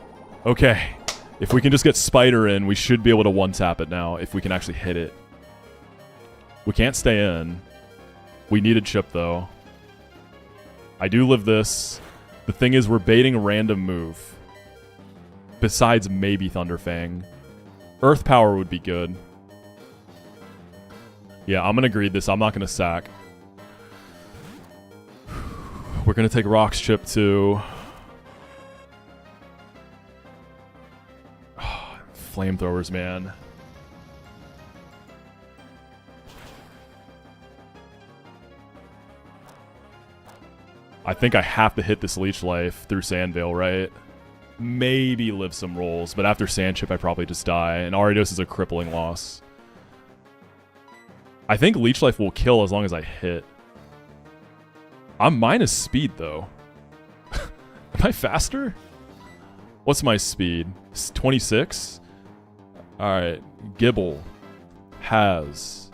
Okay. If we can just get Spider in, we should be able to one-tap it now, if we can actually hit it. We can't stay in. We needed chip, though. I do live this. The thing is, we're baiting a random move. Besides maybe Thunderfang. Earth Power would be good. Yeah, I'm going to greed this. I'm not going to sack. We're going to take Rock's Chip, too. Flamethrowers, man. I think I have to hit this Leech Life through Sandvale, right? Maybe live some rolls, but after Sand Chip, I probably just die. And Ariados is a crippling loss. I think Leech Life will kill as long as I hit. I'm minus speed, though. Am I faster? What's my speed? 26? Alright. Gibble has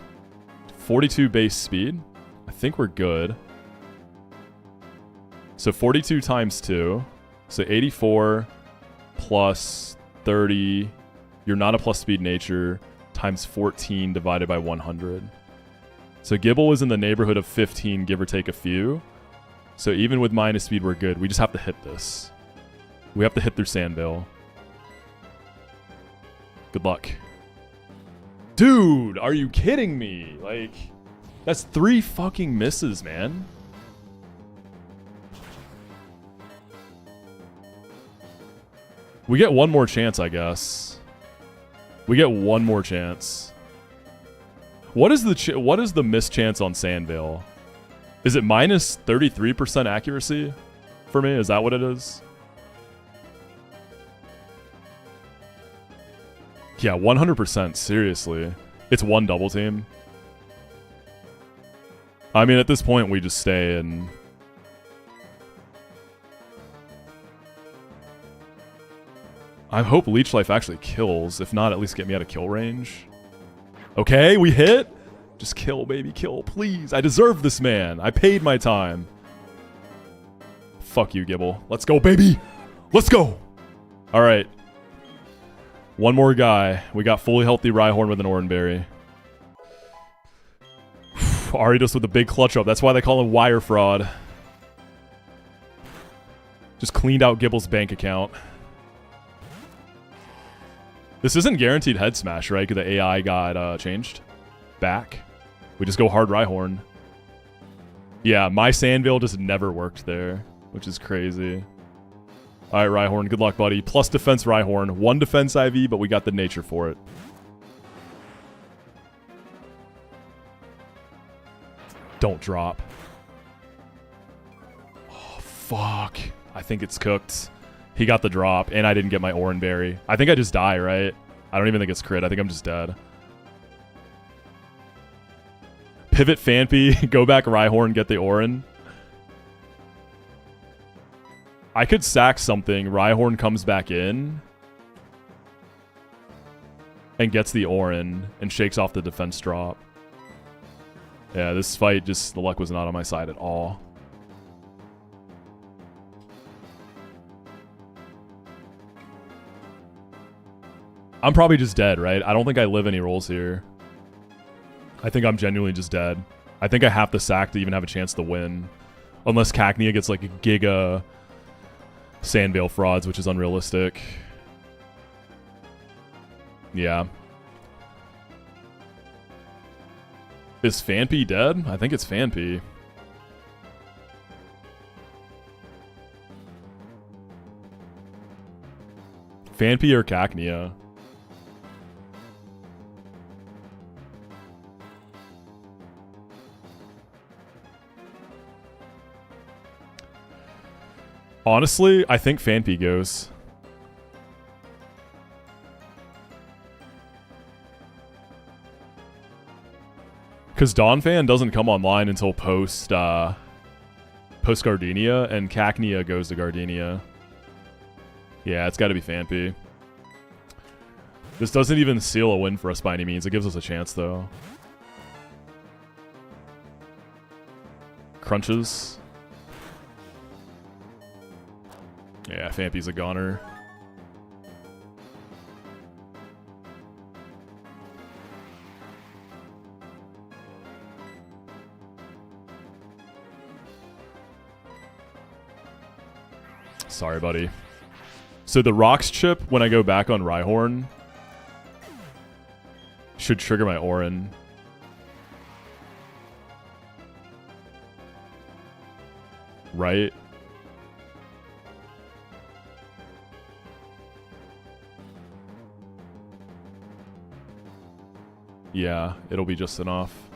42 base speed. I think we're good. So 42 times 2. So 84 plus 30. You're not a plus speed nature. Times 14 divided by 100. So Gibble is in the neighborhood of 15, give or take a few. So even with minus speed, we're good. We just have to hit this. We have to hit through Sandvale. Good luck. Dude, are you kidding me? Like, that's 3 fucking misses, man. We get one more chance, I guess. We get one more chance. What is the miss chance on Sandvale? Is it minus 33% accuracy for me? Is that what it is? Yeah, 100%. Seriously. It's one double team. I mean, at this point, we just stay and... I hope Leech Life actually kills. If not, at least get me out of kill range. Okay, we hit. Just kill, baby, kill, please. I deserve this, man. I paid my time. Fuck you, Gibble. Let's go, baby. Let's go. All right. One more guy. We got fully healthy Rhyhorn with an Oranberry. Aridos with a big clutch up. That's why they call him wire fraud. Just cleaned out Gibble's bank account. This isn't guaranteed head smash, right? Because the AI got changed back. We just go hard Rhyhorn. Yeah, my Sandveil just never worked there, which is crazy. All right, Rhyhorn, good luck, buddy. Plus defense Rhyhorn. 1 defense IV, but we got the nature for it. Don't drop. Oh, fuck. I think it's cooked. He got the drop, and I didn't get my Oranberry. I think I just die, right? I don't even think it's crit. I think I'm just dead. Pivot Phanpy, go back Rhyhorn, get the Oran. I could sack something. Rhyhorn comes back in and gets the Oran and shakes off the defense drop. Yeah, this fight just, the luck was not on my side at all. I'm probably just dead, right? I don't think I live any rolls here. I think I'm genuinely just dead. I think I have to sack to even have a chance to win. Unless Cacnea gets like a giga Sandveil frauds, which is unrealistic. Yeah. Is Phanpy dead? I think it's Phanpy. Phanpy or Cacnea? Honestly, I think Phanpy goes. Because Donphan doesn't come online until post Gardenia, and Cacnea goes to Gardenia. Yeah, it's got to be Phanpy. This doesn't even seal a win for us by any means. It gives us a chance, though. Crunches. Yeah, Phanpy's a goner. Sorry, buddy. So the Rocks chip, when I go back on Rhyhorn, should trigger my Oran. Right? Yeah, it'll be just enough.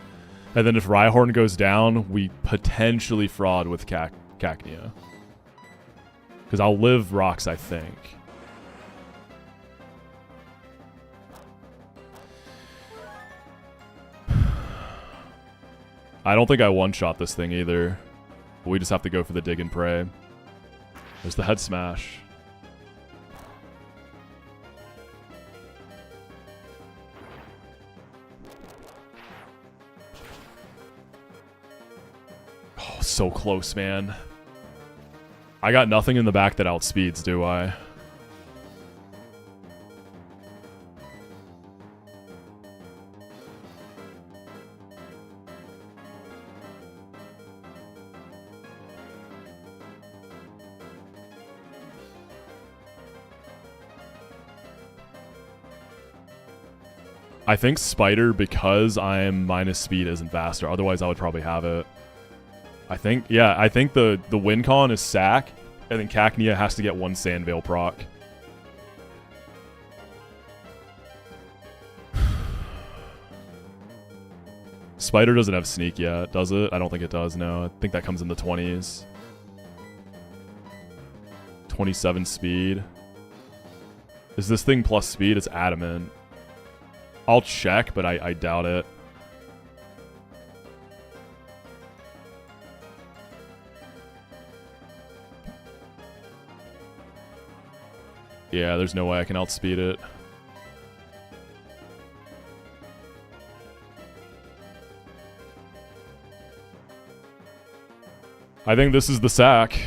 And then if Rhyhorn goes down, we potentially fraud with Cacnea. Because I'll live Rocks, I think. I don't think I one-shot this thing either. But we just have to go for the dig and pray. There's the head smash. Oh, so close, man. I got nothing in the back that outspeeds, do I? I think Spider, because I am minus speed, isn't faster. Otherwise, I would probably have it. I think, yeah, I think the win con is sack, and then Cacnea has to get 1 Sandveil proc. Spider doesn't have sneak yet, does it? I don't think it does, no. I think that comes in the 20s. 27 speed. Is this thing plus speed? It's adamant. I'll check, but I doubt it. Yeah, there's no way I can outspeed it. I think this is the sack.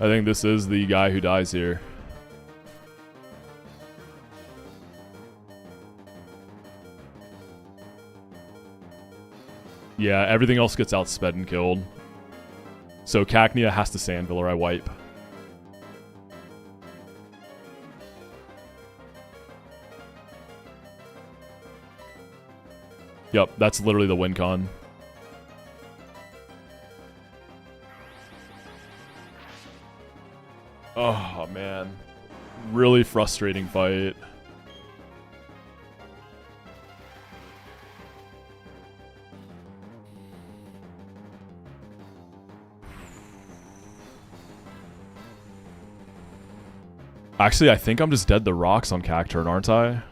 I think this is the guy who dies here. Yeah, everything else gets outsped and killed. So Cacnea has to Sandville or I wipe. Yep, that's literally the win con. Oh, man. Really frustrating fight. Actually, I think I'm just dead to rocks on Cacturn, aren't I?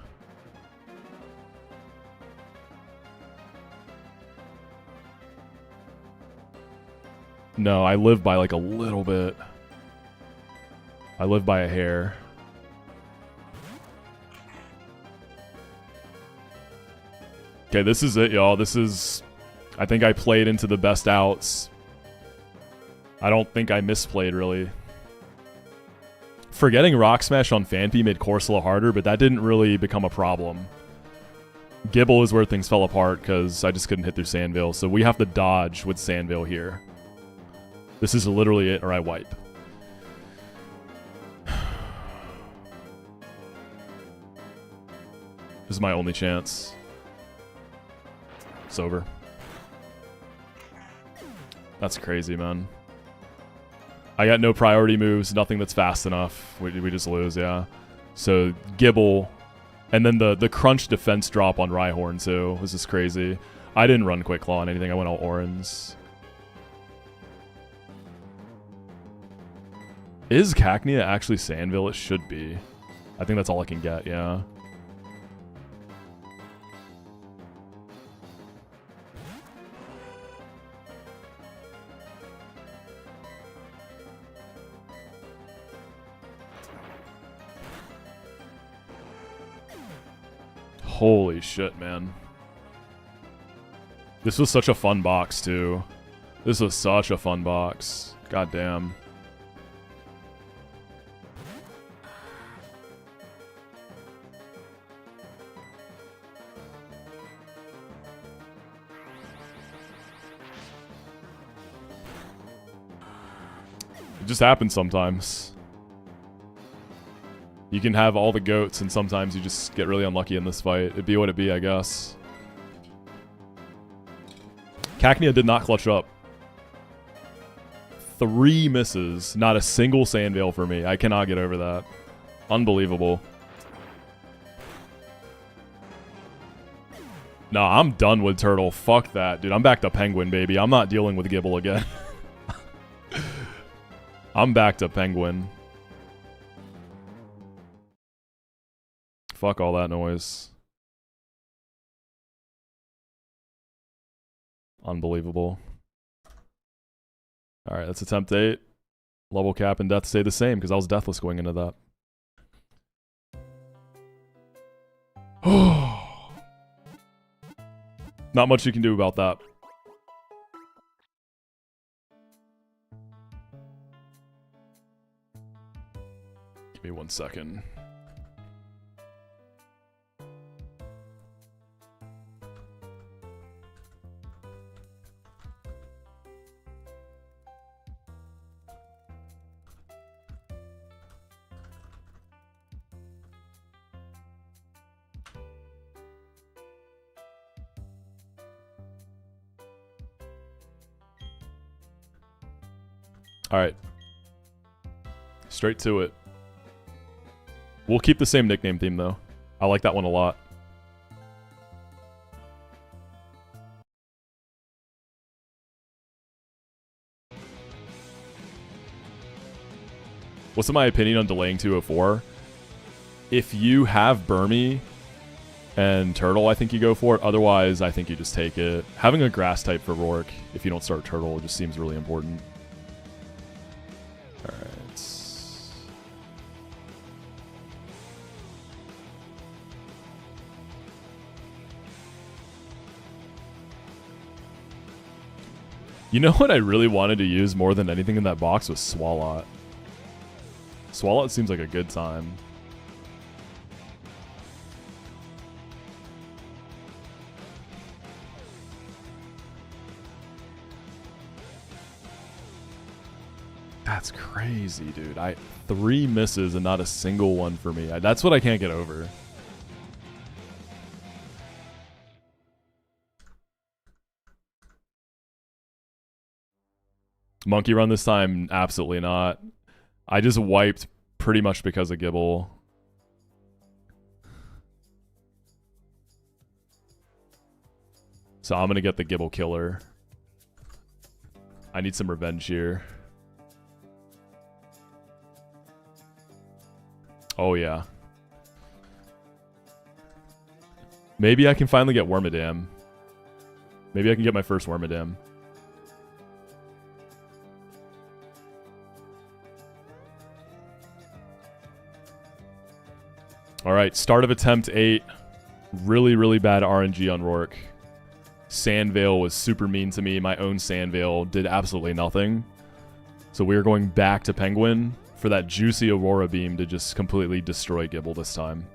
No, I live by like a little bit. I live by a hair. Okay, this is it, y'all. This is... I think I played into the best outs. I don't think I misplayed, really. Forgetting Rock Smash on Phanpy made Corsola harder, but that didn't really become a problem. Gible is where things fell apart, because I just couldn't hit through Sandville, so we have to dodge with Sandville here. This is literally it, or I wipe. This is my only chance. It's over. That's crazy, man. I got no priority moves, nothing that's fast enough. We just lose, yeah. So, Gible. And then the crunch defense drop on Rhyhorn, too. This is crazy. I didn't run Quick Claw on anything. I went all Orans. Is Cacnea actually Sandville? It should be. I think that's all I can get, yeah. Holy shit, man. This was such a fun box, too. This was such a fun box. God damn. It just happens sometimes. You can have all the goats, and sometimes you just get really unlucky in this fight. It'd be what it be, I guess. Cacnea did not clutch up. 3 misses. Not a single Sandvale for me. I cannot get over that. Unbelievable. No, I'm done with Turtle. Fuck that, dude. I'm back to Penguin, baby. I'm not dealing with Gible again. I'm back to Penguin. Fuck all that noise. Unbelievable. Alright, let's attempt 8. Level cap and death stay the same, because I was deathless going into that. Not much you can do about that. Give me 1 second. Alright. Straight to it. We'll keep the same nickname theme, though. I like that one a lot. What's my opinion on delaying 204? If you have Burmy and Turtle, I think you go for it. Otherwise, I think you just take it. Having a grass type for Rourke, if you don't start Turtle, just seems really important. Alright. You know what I really wanted to use more than anything in that box was Swalot. Swalot seems like a good time. That's crazy, dude. 3 misses and not a single one for me. That's what I can't get over. Monkey run this time? Absolutely not. I just wiped pretty much because of Gibble. So I'm going to get the Gibble killer. I need some revenge here. Oh, yeah. Maybe I can finally get Wormadam. Maybe I can get my first Wormadam. Alright, start of attempt 8. Really, really bad RNG on Rourke. Sandvale was super mean to me. My own Sandvale did absolutely nothing. So we are going back to Penguin for that juicy Aurora Beam to just completely destroy Gibble this time.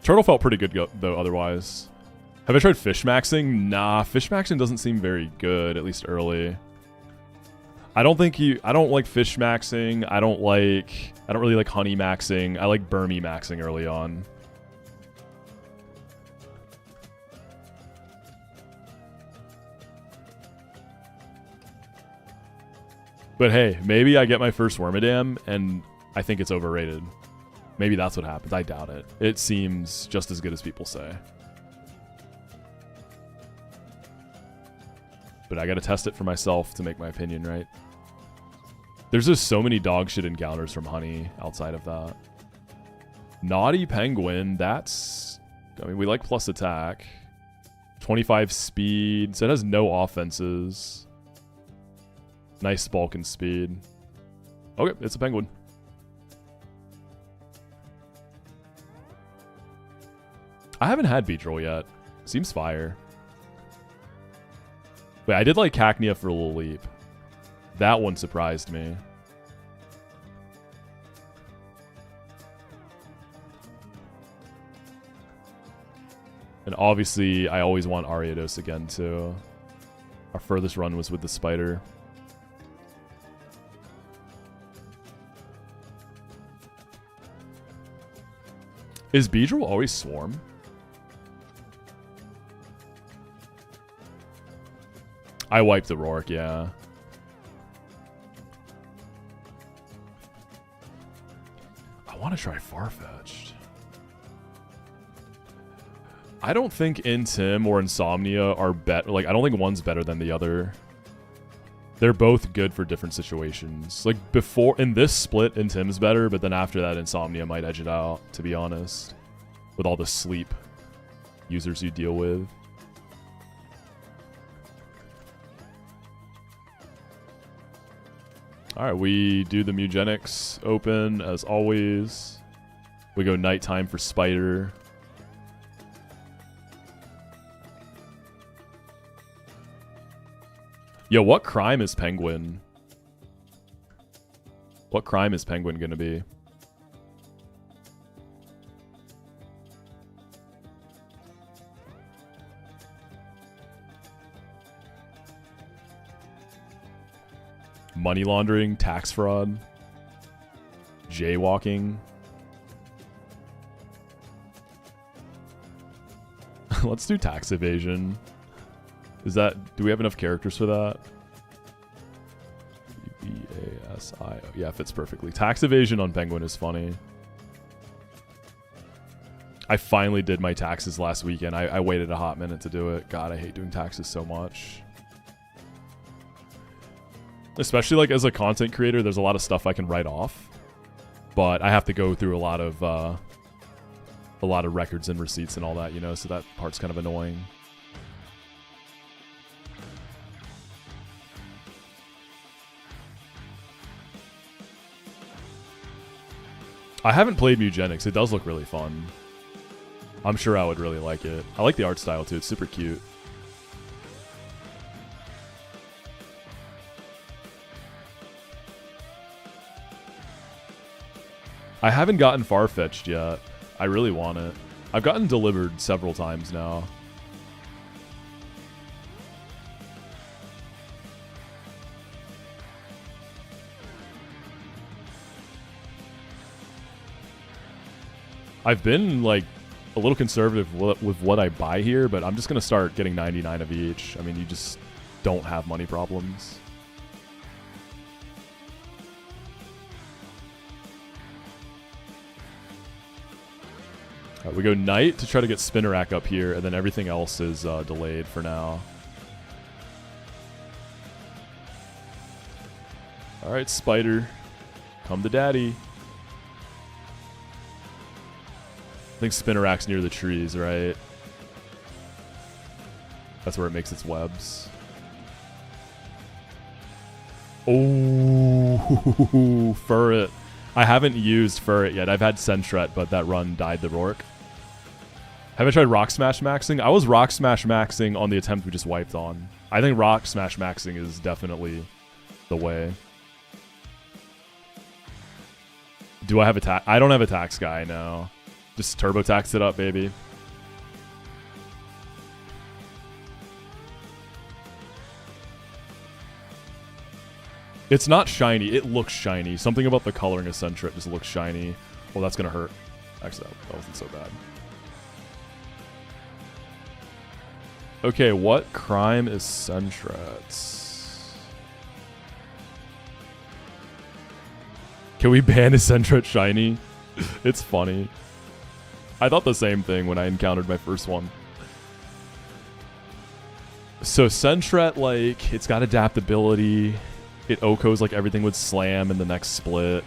Turtle felt pretty good though otherwise. Have I tried fish maxing? Nah, fish maxing doesn't seem very good, at least early. I don't like fish maxing. I don't really like honey maxing. I like Burmy maxing early on. But hey, maybe I get my first Wormadam and I think it's overrated. Maybe that's what happens. I doubt it. It seems just as good as people say. But I gotta test it for myself to make my opinion right. There's just so many dog shit encounters from Honey outside of that. Naughty Penguin, that's... I mean, we like plus attack. 25 speed, so it has no offenses. Nice bulk and speed. Okay, it's a Penguin. I haven't had Beedrill yet. Seems fire. Wait, I did like Cacnea for a little leap. That one surprised me. And obviously, I always want Ariados again, too. Our furthest run was with the spider. Is Beedrill always Swarm? I wiped the Rourke, yeah. I want to try Farfetch'd. I don't think Intim or Insomnia are better. Like, I don't think one's better than the other. They're both good for different situations. Like, before, in this split, Intim's better, but then after that, Insomnia might edge it out, to be honest. With all the sleep users you deal with. Alright, we do the Mugenics open, as always. We go nighttime for Spider. Yo, what crime is Penguin? What crime is Penguin gonna be? Money laundering, tax fraud, jaywalking. Let's do tax evasion. Do we have enough characters for that? E-B-A-S-I-O. Yeah, fits perfectly. Tax evasion on Penguin is funny. I finally did my taxes last weekend. I waited a hot minute to do it. God, I hate doing taxes so much. Especially like as a content creator, there's a lot of stuff I can write off, but I have to go through a lot of records and receipts and all that, you know, so that part's kind of annoying. I haven't played Mugenics. It does look really fun. I'm sure I would really like it. I like the art style too. It's super cute. I haven't gotten Farfetched yet. I really want it. I've gotten delivered several times now. I've been like a little conservative with what I buy here, but I'm just going to start getting 99 of each. I mean, you just don't have money problems. We go Knight to try to get Spinnerack up here, and then everything else is delayed for now. Alright, Spider. Come to Daddy. I think Spinnerack's near the trees, right? That's where it makes its webs. Oh, Furret. I haven't used Furret yet. I've had Sentret, but that run died the Rourke. Have I tried Rock Smash Maxing? I was Rock Smash Maxing on the attempt we just wiped on. I think Rock Smash Maxing is definitely the way. Do I have attack? I don't have Attack Sky now. Just Turbo Tax it up, baby. It's not shiny. It looks shiny. Something about the coloring of Sentret just looks shiny. Well, that's going to hurt. Actually, that wasn't so bad. Okay, what crime is Sentret's? Can we ban a Sentret shiny? It's funny. I thought the same thing when I encountered my first one. So Sentret, like, it's got adaptability. It OHKOs like everything would slam in the next split.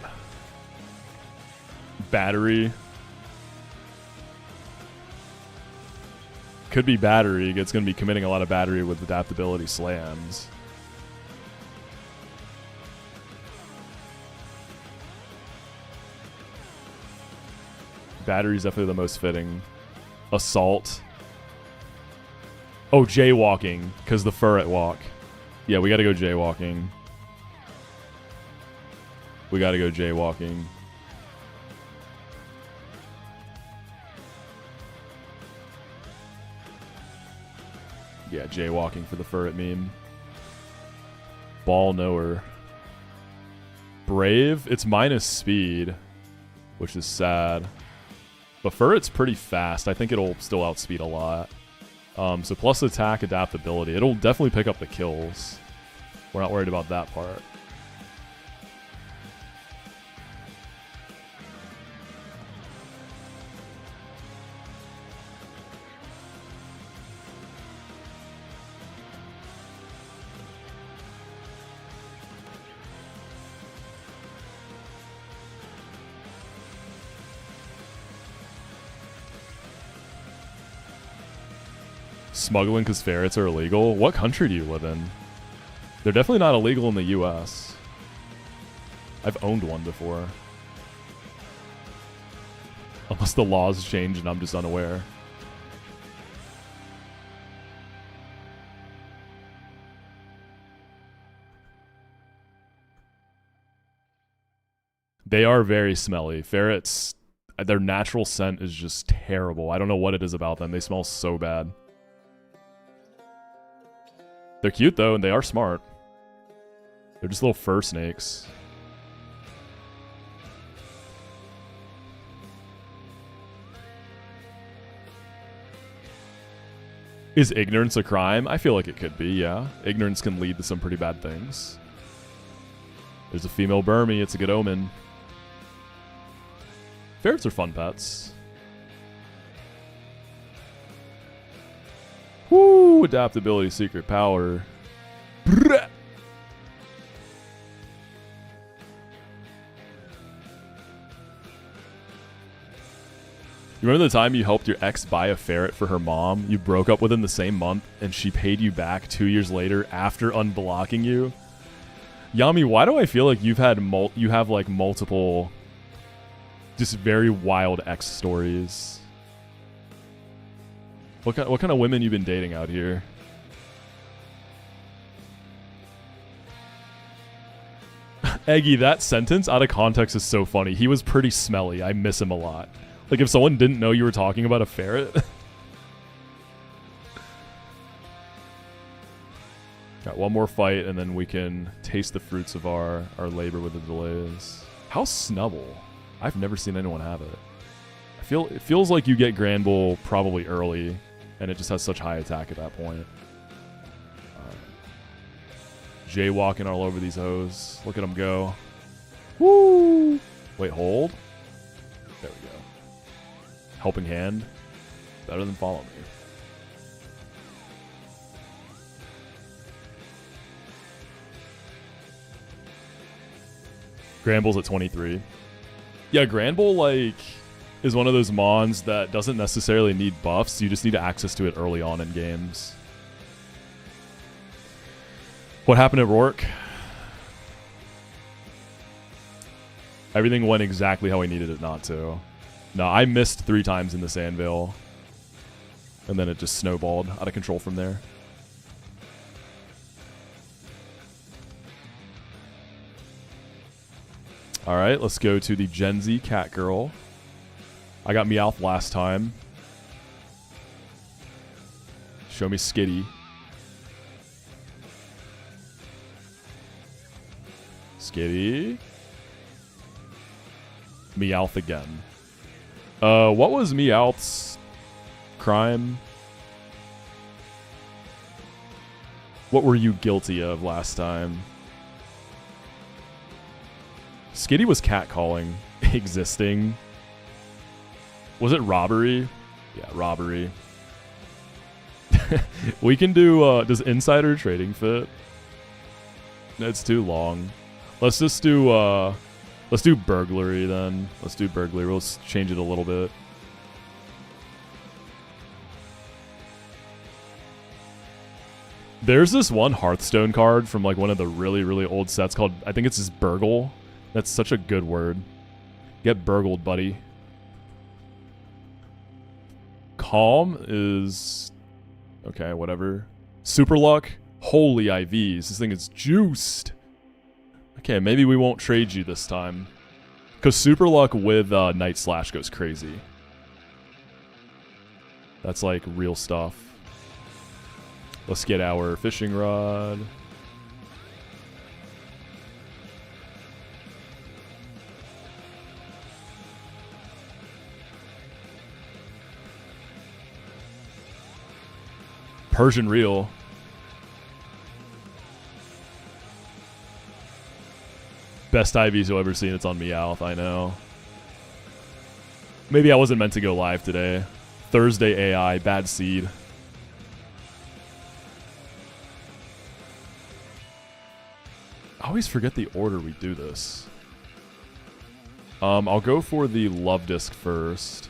Battery. Could be battery. It's going to be committing a lot of battery with adaptability slams. Battery's definitely the most fitting. Assault. Oh, jaywalking, because the Furret walk. Yeah, we got to go jaywalking. We got to go jaywalking. Yeah, jaywalking for the Furret meme. Ball knower. Brave, it's minus speed, which is sad. But Furret's pretty fast. I think it'll still outspeed a lot. So plus attack, adaptability. It'll definitely pick up the kills. We're not worried about that part. Smuggling because ferrets are illegal? What country do you live in? They're definitely not illegal in the US. I've owned one before. Unless the laws change and I'm just unaware. They are very smelly. Ferrets, their natural scent is just terrible. I don't know what it is about them. They smell so bad. They're cute, though, and they are smart. They're just little fur snakes. Is ignorance a crime? I feel like it could be, yeah. Ignorance can lead to some pretty bad things. There's a female Burmy. It's a good omen. Ferrets are fun pets. Woo! Adaptability, secret power. Brrrah. You remember the time you helped your ex buy a ferret for her mom? You broke up within the same month, and she paid you back 2 years later after unblocking you? Yami, why do I feel like you have like multiple, just very wild ex stories? What kind of women you been dating out here? Eggy, that sentence out of context is so funny. He was pretty smelly. I miss him a lot. Like if someone didn't know you were talking about a ferret. Got one more fight and then we can taste the fruits of our labor with the delays. How Snubble? I've never seen anyone have it. It feels like you get Granbull probably early and it just has such high attack at that point. Jaywalking all over these hoes. Look at them go. Woo! Wait, hold. There we go. Helping hand. Better than follow me. Granbull's at 23. Yeah, Granbull, like, is one of those mons that doesn't necessarily need buffs. You just need access to it early on in games. What happened at Rourke? Everything went exactly how I needed it not to. No, I missed 3 times in the Sandvale. And then it just snowballed out of control from there. Alright, let's go to the Gen Z Cat Girl. I got Meowth last time. Show me Skitty. Skitty. Meowth again. What was Meowth's crime? What were you guilty of last time? Skitty was catcalling. Existing. Was it robbery? Yeah, robbery. We can do, does insider trading fit? It's too long. Let's just do, let's do burglary then. Let's do burglary. Let's change it a little bit. There's this one Hearthstone card from like one of the really, really old sets called, I think it's just Burgle. That's such a good word. Get burgled, buddy. Calm is... Okay, whatever. Super Luck. Holy IVs. This thing is juiced. Okay, maybe we won't trade you this time. Because Super Luck with Night Slash goes crazy. That's like real stuff. Let's get our fishing rod. Persian Reel. Best IVs you'll ever seen. It's on Meowth, I know. Maybe I wasn't meant to go live today. Thursday AI, bad seed. I always forget the order we do this. I'll go for the Love Disc first.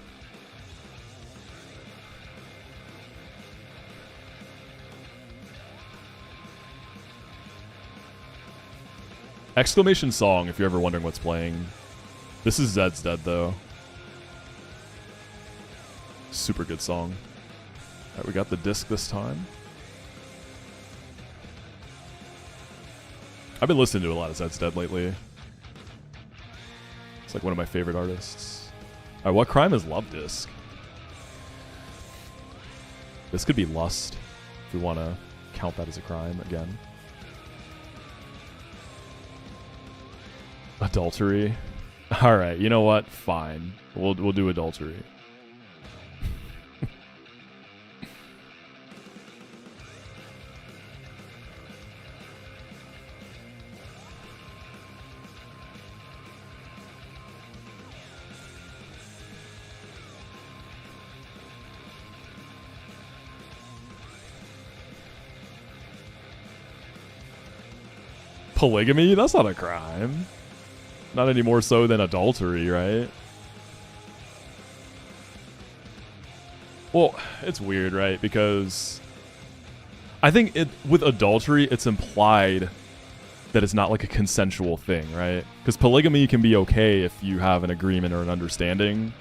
Exclamation Song, if you're ever wondering what's playing. This is Zed's Dead, though. Super good song. Alright, we got the disc this time. I've been listening to a lot of Zed's Dead lately. It's like one of my favorite artists. Alright, what crime is Love Disc? This could be lust, if we want to count that as a crime again. Adultery. Alright, you know what? Fine. We'll do adultery. Polygamy? That's not a crime. Not any more so than adultery, right? Well, it's weird, right? Because I think with adultery, it's implied that it's not like a consensual thing, right? Because polygamy can be okay if you have an agreement or an understanding.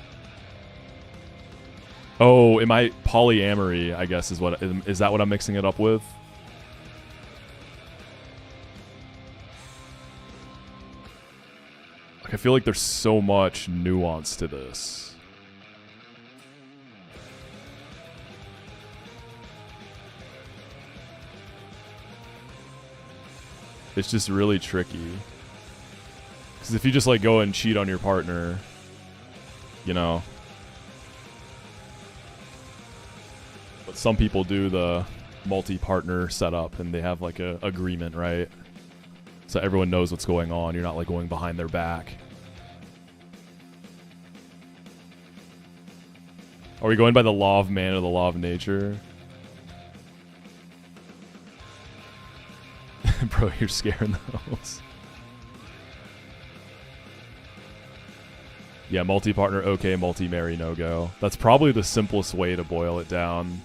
Oh, am I polyamory, I guess is what... Is that what I'm mixing it up with? Like, I feel like there's so much nuance to this. It's just really tricky. Because if you just, like, go and cheat on your partner, you know... But some people do the multi-partner setup and they have like a agreement, right? So everyone knows what's going on. You're not like going behind their back. Are we going by the law of man or the law of nature? Bro, you're scaring those. Yeah, multi-partner, okay, multi-marry, no-go. That's probably the simplest way to boil it down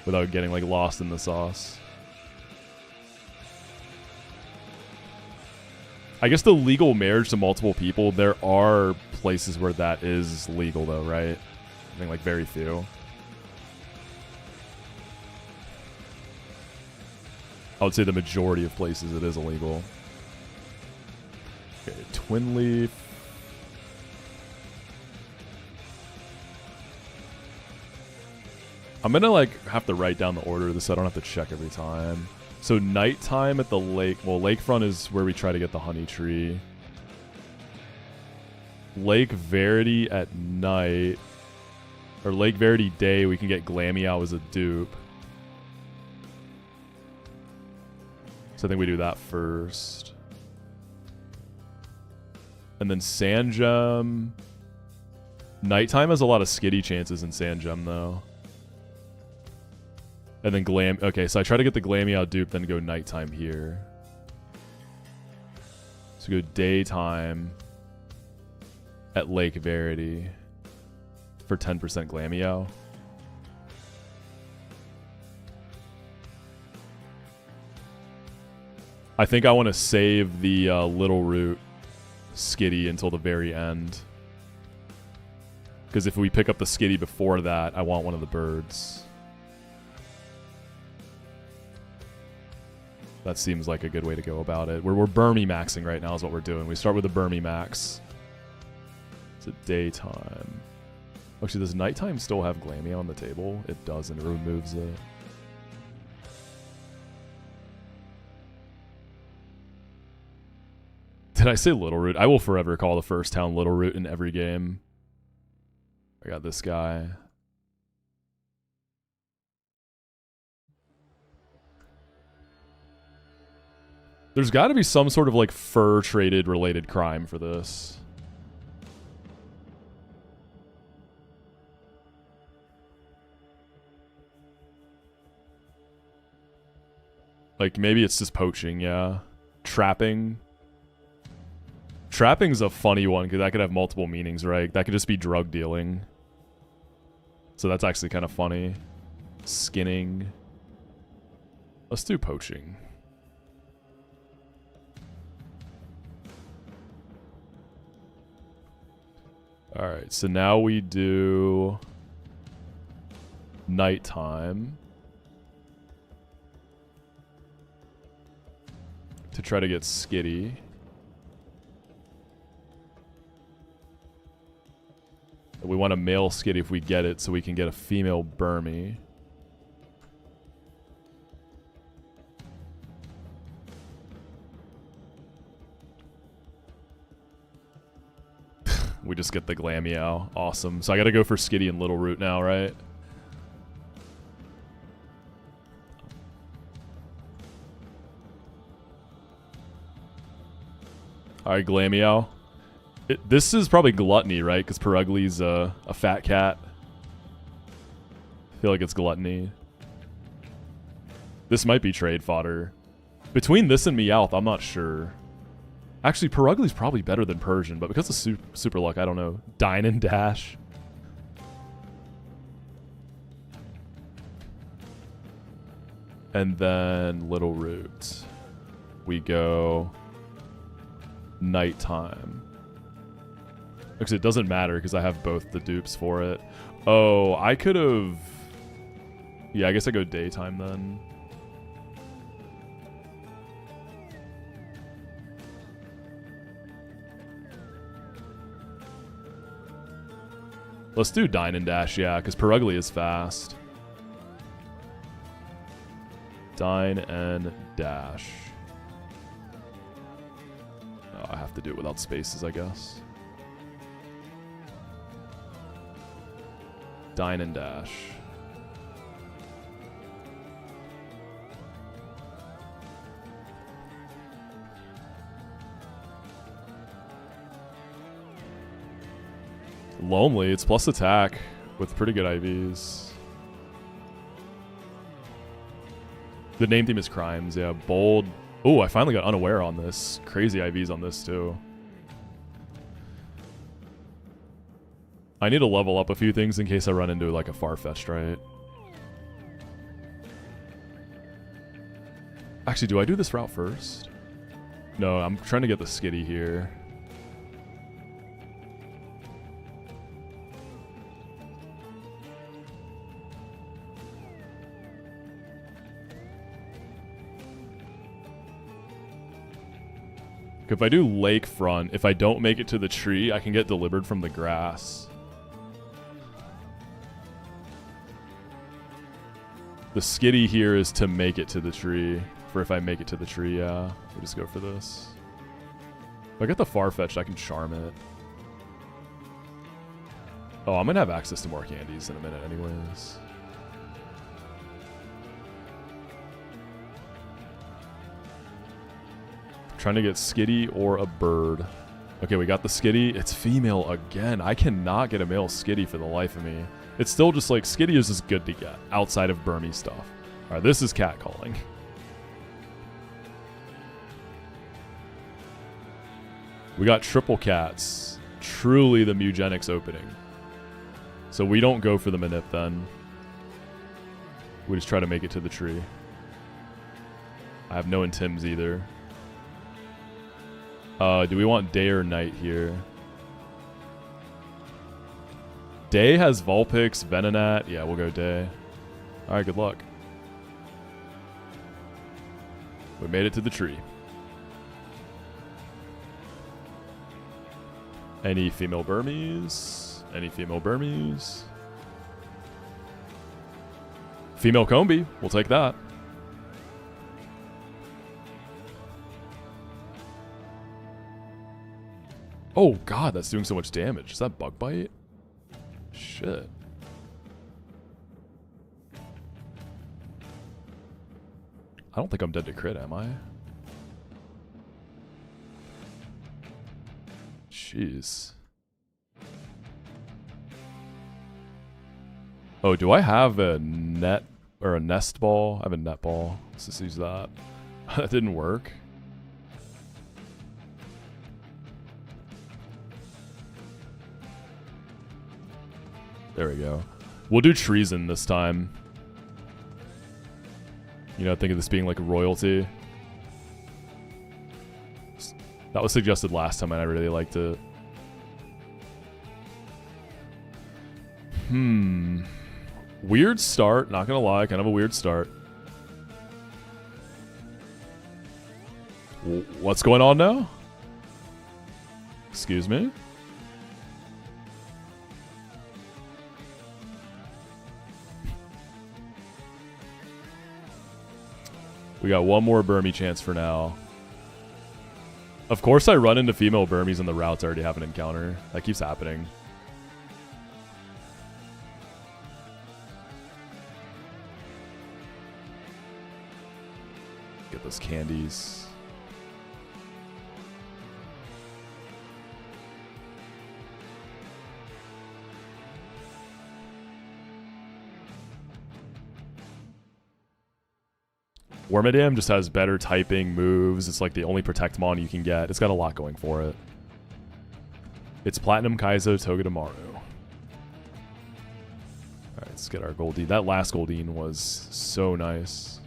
without getting, like, lost in the sauce. I guess the legal marriage to multiple people, there are places where that is legal, though, right? I think, like, very few. I would say the majority of places it is illegal. Okay, twin leaf. I'm gonna like have to write down the order of this so I don't have to check every time. So nighttime at the lake. Well, lakefront is where we try to get the honey tree. Lake Verity at night. Or Lake Verity day, we can get Glameow as a dupe. So I think we do that first. And then Sandgem. Nighttime has a lot of skitty chances in Sandgem though. And then okay, so I try to get the Glameow dupe, then go nighttime here. So go daytime at Lake Verity for 10% Glameow. I think I want to save the Little Root skitty until the very end. Because if we pick up the skitty before that, I want one of the birds. That seems like a good way to go about it. We're Burmy maxing right now is what we're doing. We start with the Burmy max. It's a daytime. Actually, does nighttime still have Glameow on the table? It doesn't. It removes it. Did I say Little Root? I will forever call the first town Little Root in every game. I got this guy. There's got to be some sort of like fur traded related crime for this. Like maybe it's just poaching, yeah. Trapping. Trapping's a funny one because that could have multiple meanings, right? That could just be drug dealing. So that's actually kind of funny. Skinning. Let's do poaching. Alright, so now we do nighttime to try to get skitty. We want a male skitty if we get it so we can get a female Burmy. We just get the Glameow. Awesome. So I gotta go for skitty and Little Root now, right? Alright, Glameow. This is probably Gluttony, right? Because Perugli's a fat cat. I feel like it's Gluttony. This might be trade fodder. Between this and Meowth, I'm not sure. Actually, Perugli's probably better than Persian, but because of super luck, I don't know. Dine and Dash. And then Little Root. We go nighttime. Actually, it doesn't matter because I have both the dupes for it. Oh, I could have... Yeah, I guess I go daytime then. Let's do Dine and Dash, yeah, because Perugly is fast. Dine and Dash. Oh, I have to do it without spaces, I guess. Dine and Dash. Lonely, it's plus attack with pretty good IVs. The name theme is crimes, yeah. Bold. Oh, I finally got unaware on this. Crazy IVs on this too. I need to level up a few things in case I run into like a far-fetched, right? Actually, do I do this route first? No, I'm trying to get the skitty here. If I do lakefront, if I don't make it to the tree, I can get delivered from the grass. The skitty here is to make it to the tree. For if I make it to the tree, yeah. We just go for this. If I get the far-fetched, I can charm it. Oh, I'm gonna have access to more candies in a minute anyways. Trying to get skitty or a bird. Okay, we got the skitty. It's female again. I cannot get a male skitty for the life of me. It's still just like, skitty is just good to get outside of Burmy stuff. Alright, this is catcalling. We got triple cats. Truly the Mugenics opening. So we don't go for the Manip then. We just try to make it to the tree. I have no Intims either. Do we want day or night here? Day has Vulpix, Venonat. Yeah, we'll go day. Alright, good luck. We made it to the tree. Any female Burmese? Any female Burmese? Female Combi. We'll take that. Oh god, that's doing so much damage. Is that Bug Bite? Shit. I don't think I'm dead to crit, am I? Jeez. Oh, do I have a net or a nest ball? I have a net ball. Let's just use that. That didn't work. There we go. We'll do treason this time. You know, think of this being like royalty. That was suggested last time and I really liked it. Weird start, not gonna lie, kind of a weird start. What's going on now? Excuse me? We got one more Burmy chance for now. Of course I run into female Burmies and the routes already have an encounter. That keeps happening. Get those candies. Wormadam just has better typing moves. It's like the only Protect Mon you can get. It's got a lot going for it. It's Platinum Kaizo Togedemaru. Alright, let's get our Goldeen. That last Goldeen was so nice.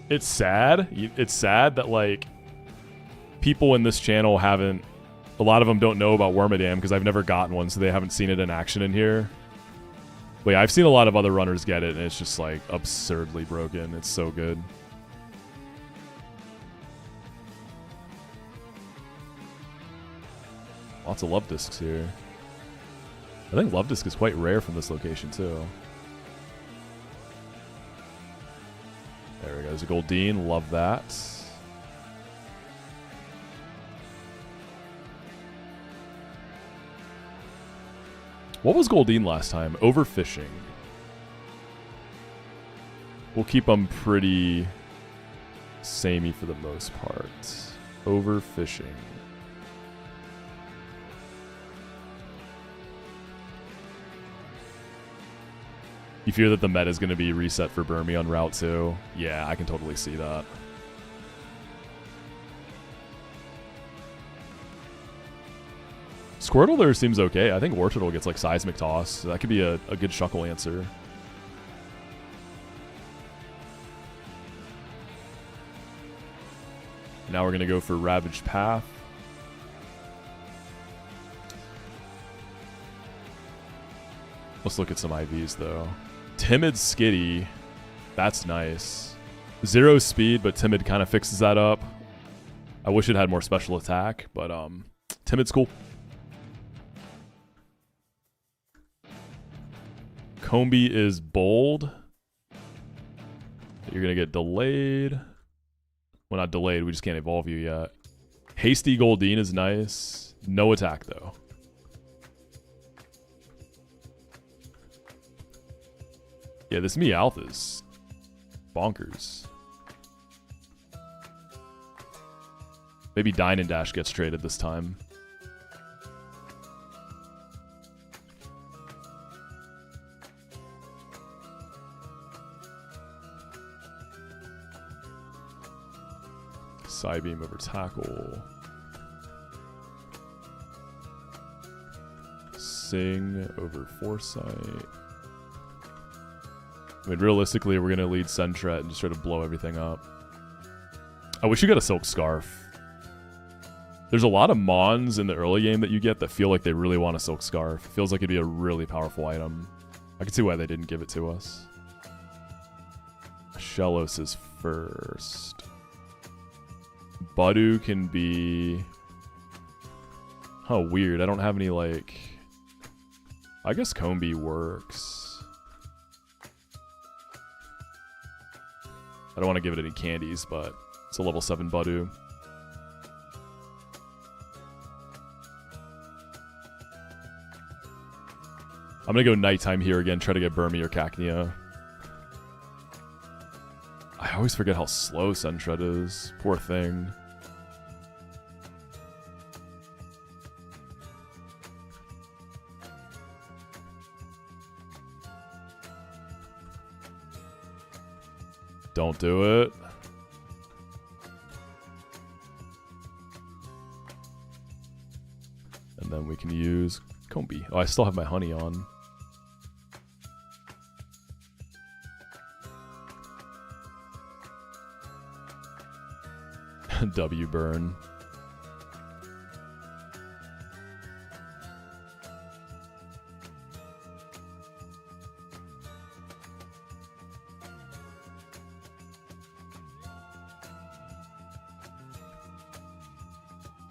It's sad. It's sad that, like, people in this channel haven't... A lot of them don't know about Wormadam because I've never gotten one, so they haven't seen it in action in here. But yeah, I've seen a lot of other runners get it, and it's just, like, absurdly broken. It's so good. Lots of Love Discs here. I think Love Disc is quite rare from this location, too. There we go. There's a Goldeen. Love that. What was Goldeen last time? Overfishing. We'll keep them pretty samey for the most part. Overfishing. You fear that the meta is going to be reset for Burmy on Route 2? Yeah, I can totally see that. Squirtle there seems okay. I think Wartortle gets like Seismic Toss, so that could be a good Shuckle answer. Now we're going to go for Ravaged Path. Let's look at some IVs though. Timid Skitty. That's nice. 0 speed, but Timid kind of fixes that up. I wish it had more special attack, but Timid's cool. Combee is bold. You're going to get delayed. Well, not delayed. We just can't evolve you yet. Hasty Goldeen is nice. No attack, though. Yeah, this Meowth is bonkers. Maybe Dine and Dash gets traded this time. Psybeam over Tackle. Sing over Foresight. I mean, realistically, we're going to lead Sentret and just try to blow everything up. I wish you got a Silk Scarf. There's a lot of Mons in the early game that you get that feel like they really want a Silk Scarf. It feels like it'd be a really powerful item. I can see why they didn't give it to us. Shellos is first. Budu can be... Oh, weird. I don't have any, like... I guess Combee works. I don't want to give it any candies, but it's a level 7 Budu. I'm going to go nighttime here again, try to get Burmy or Cacnea. I always forget how slow Sentret is. Poor thing. Don't do it. And then we can use Combee. Oh, I still have my honey on. W burn.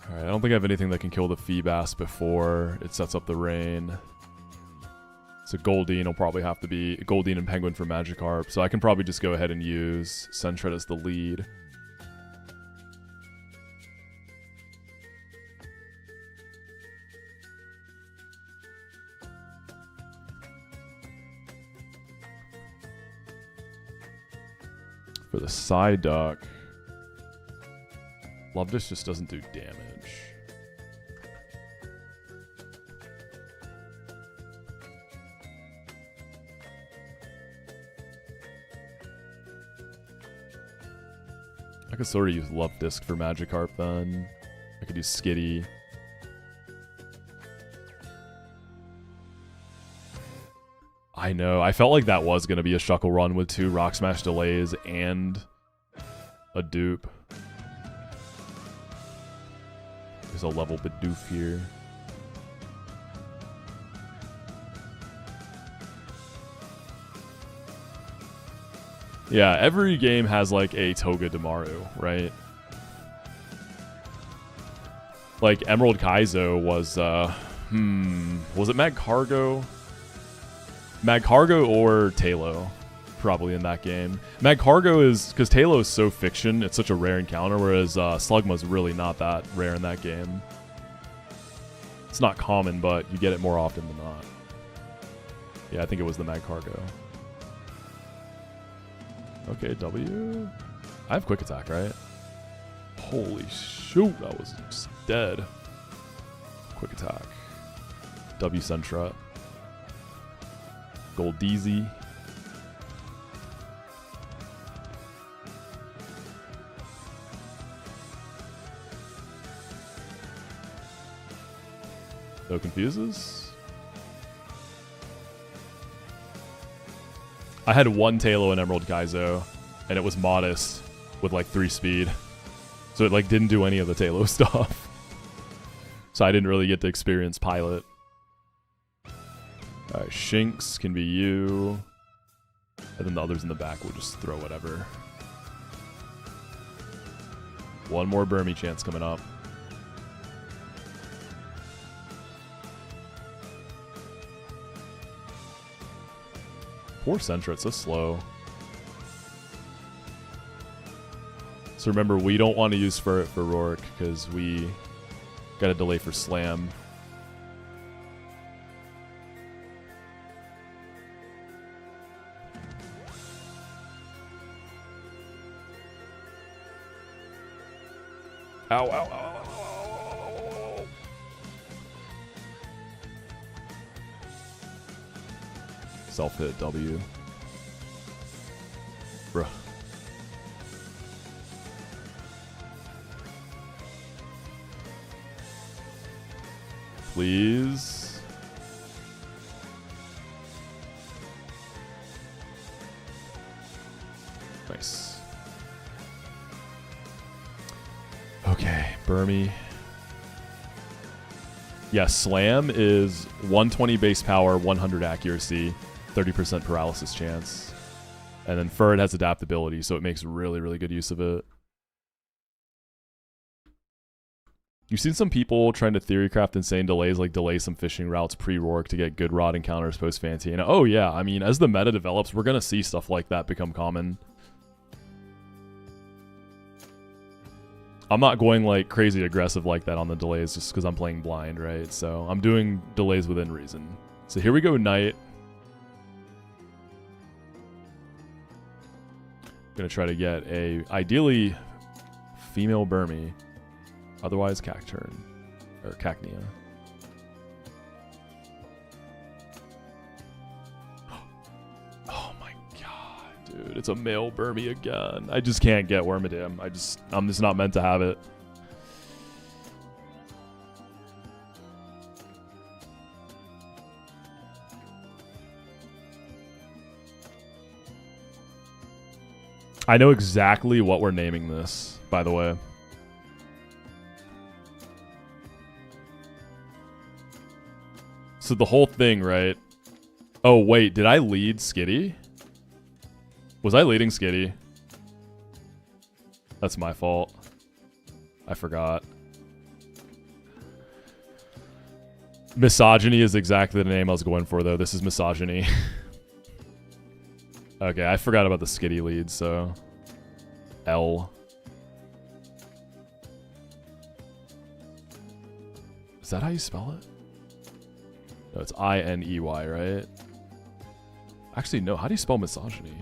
Alright, I don't think I have anything that can kill the Feebas before it sets up the rain. So Goldeen will probably have to be Goldeen and Penguin for Magikarp. So I can probably just go ahead and use Sentret as the lead. For the Psyduck, Love Disc just doesn't do damage. I could sort of use Love Disc for Magikarp then. I could use Skitty. I know. I felt like that was going to be a Shuckle run with 2 Rock Smash delays and a dupe. There's a level Bidoof here. Yeah, every game has like a Toga Damaru, right? Like Emerald Kaizo was it Mag Cargo? Mag Cargo or Talo, probably in that game. Mag Cargo is, because Talo is so fiction, it's such a rare encounter, whereas Slugma's really not that rare in that game. It's not common, but you get it more often than not. Yeah, I think it was the Mag Cargo. Okay, W. I have quick attack, right? Holy shoot, I was just dead. Quick attack. W Sentra. Gold DZ. No confuses. I had one Talo in Emerald Kaizo, and it was modest with like 3 speed. So it like didn't do any of the Talo stuff. So I didn't really get to experience Pilot. Alright, Shinx can be you. And then the others in the back will just throw whatever. One more Burmy chance coming up. Poor Sentra, it's so slow. So remember, we don't want to use Spirit for Rourke because we got a delay for Slam. Ow, ow, ow, ow, ow, ow. Self-hit W. Bruh. Please. Nice. Okay, Burmy. Yeah, Slam is 120 base power, 100 accuracy, 30% paralysis chance. And then Furret has adaptability, so it makes really, really good use of it. You've seen some people trying to theorycraft insane delays, like delay some fishing routes pre-Rourke to get good rod encounters post-Fancy. And oh yeah, I mean, as the meta develops, we're going to see stuff like that become common. I'm not going like crazy aggressive like that on the delays just because I'm playing blind, right? So I'm doing delays within reason. So here we go, Knight. Gonna try to get a, ideally, female Burmy. Otherwise, Cacturn. Or Cacnea. Oh my god, dude. It's a male Burmy again. I just can't get Wormadam. I'm just not meant to have it. I know exactly what we're naming this, by the way. So the whole thing, right? Oh, wait. Did I lead Skitty? Was I leading Skitty? That's my fault. I forgot. Misogyny is exactly the name I was going for, though. This is Misogyny. Okay, I forgot about the Skitty lead, so... L. Is that how you spell it? No, it's I-N-E-Y, right? Actually, no. How do you spell misogyny?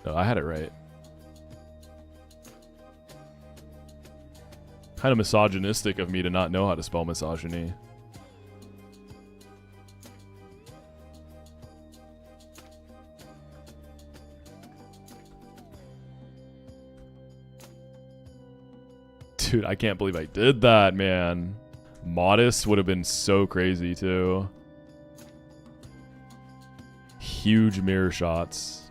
No, I had it right. Kind of misogynistic of me to not know how to spell misogyny. Dude, I can't believe I did that, man. Modest would have been so crazy, too. Huge mirror shots.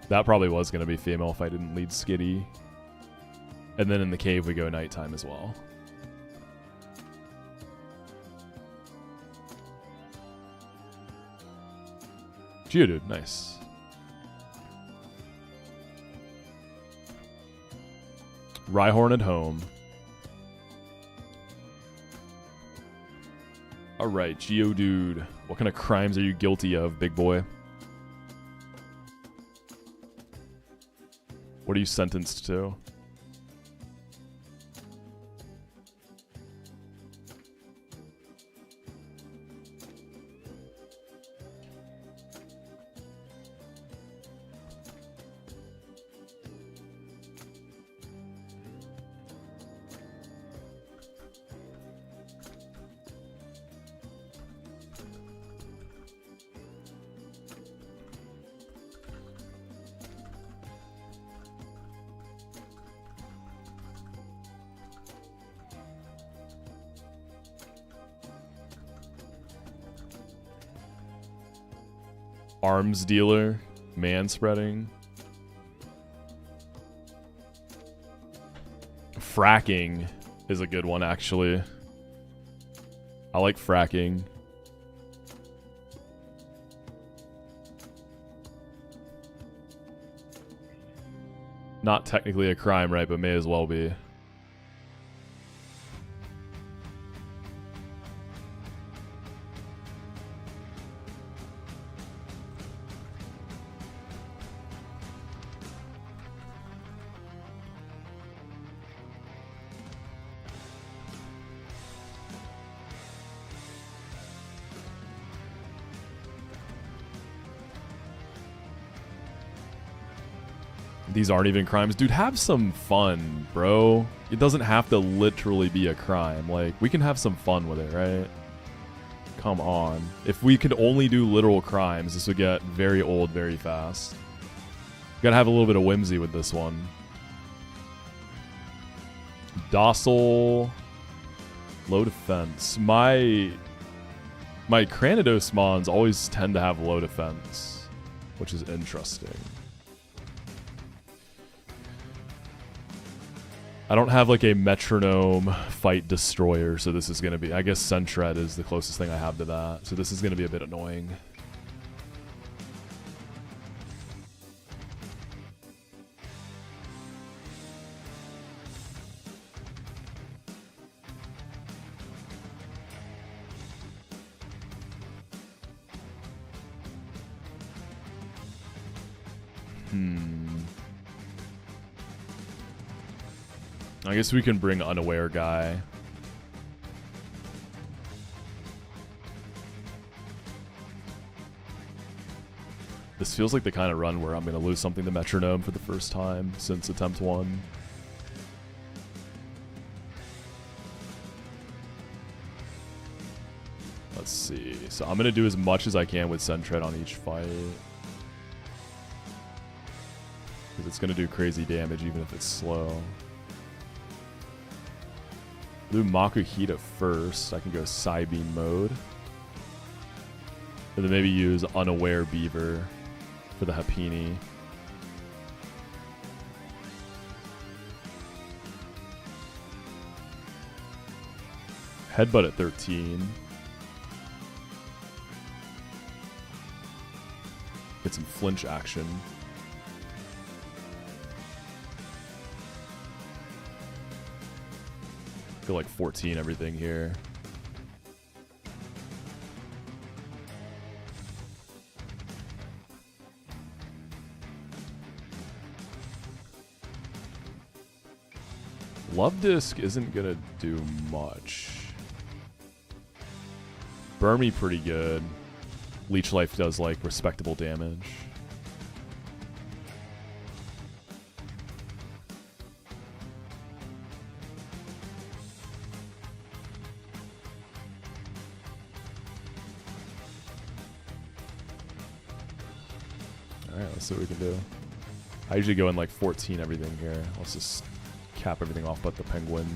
That probably was going to be female if I didn't lead Skitty. And then in the cave we go nighttime as well. Geodude, nice. Rhyhorn at home. Alright, Geodude. What kind of crimes are you guilty of, big boy? What are you sentenced to? Arms dealer, man-spreading. Fracking is a good one, actually. I like fracking. Not technically a crime, right? But may as well be. These aren't even crimes. Dude, have some fun, bro. It doesn't have to literally be a crime. Like, we can have some fun with it, right? Come on. If we could only do literal crimes, this would get very old very fast. Gotta have a little bit of whimsy with this one. Docile. Low defense. My Cranidos mons always tend to have low defense, which is interesting. I don't have like a Metronome fight destroyer, so this is going to be... I guess Sentret is the closest thing I have to that, so this is going to be a bit annoying. I guess we can bring Unaware Guy. This feels like the kind of run where I'm going to lose something to Metronome for the first time since attempt 1. Let's see. So I'm going to do as much as I can with Sentret on each fight. Because it's going to do crazy damage even if it's slow. Do Makuhita first. I can go Psybeam mode. And then maybe use Unaware Beaver for the Happini. Headbutt at 13. Get some flinch action. Go like 14 everything here. Love Disc isn't gonna do much. Burmy pretty good. Leech Life does like respectable damage. Alright, let's see what we can do. I usually go in like 14 everything here. Let's just cap everything off but the penguin.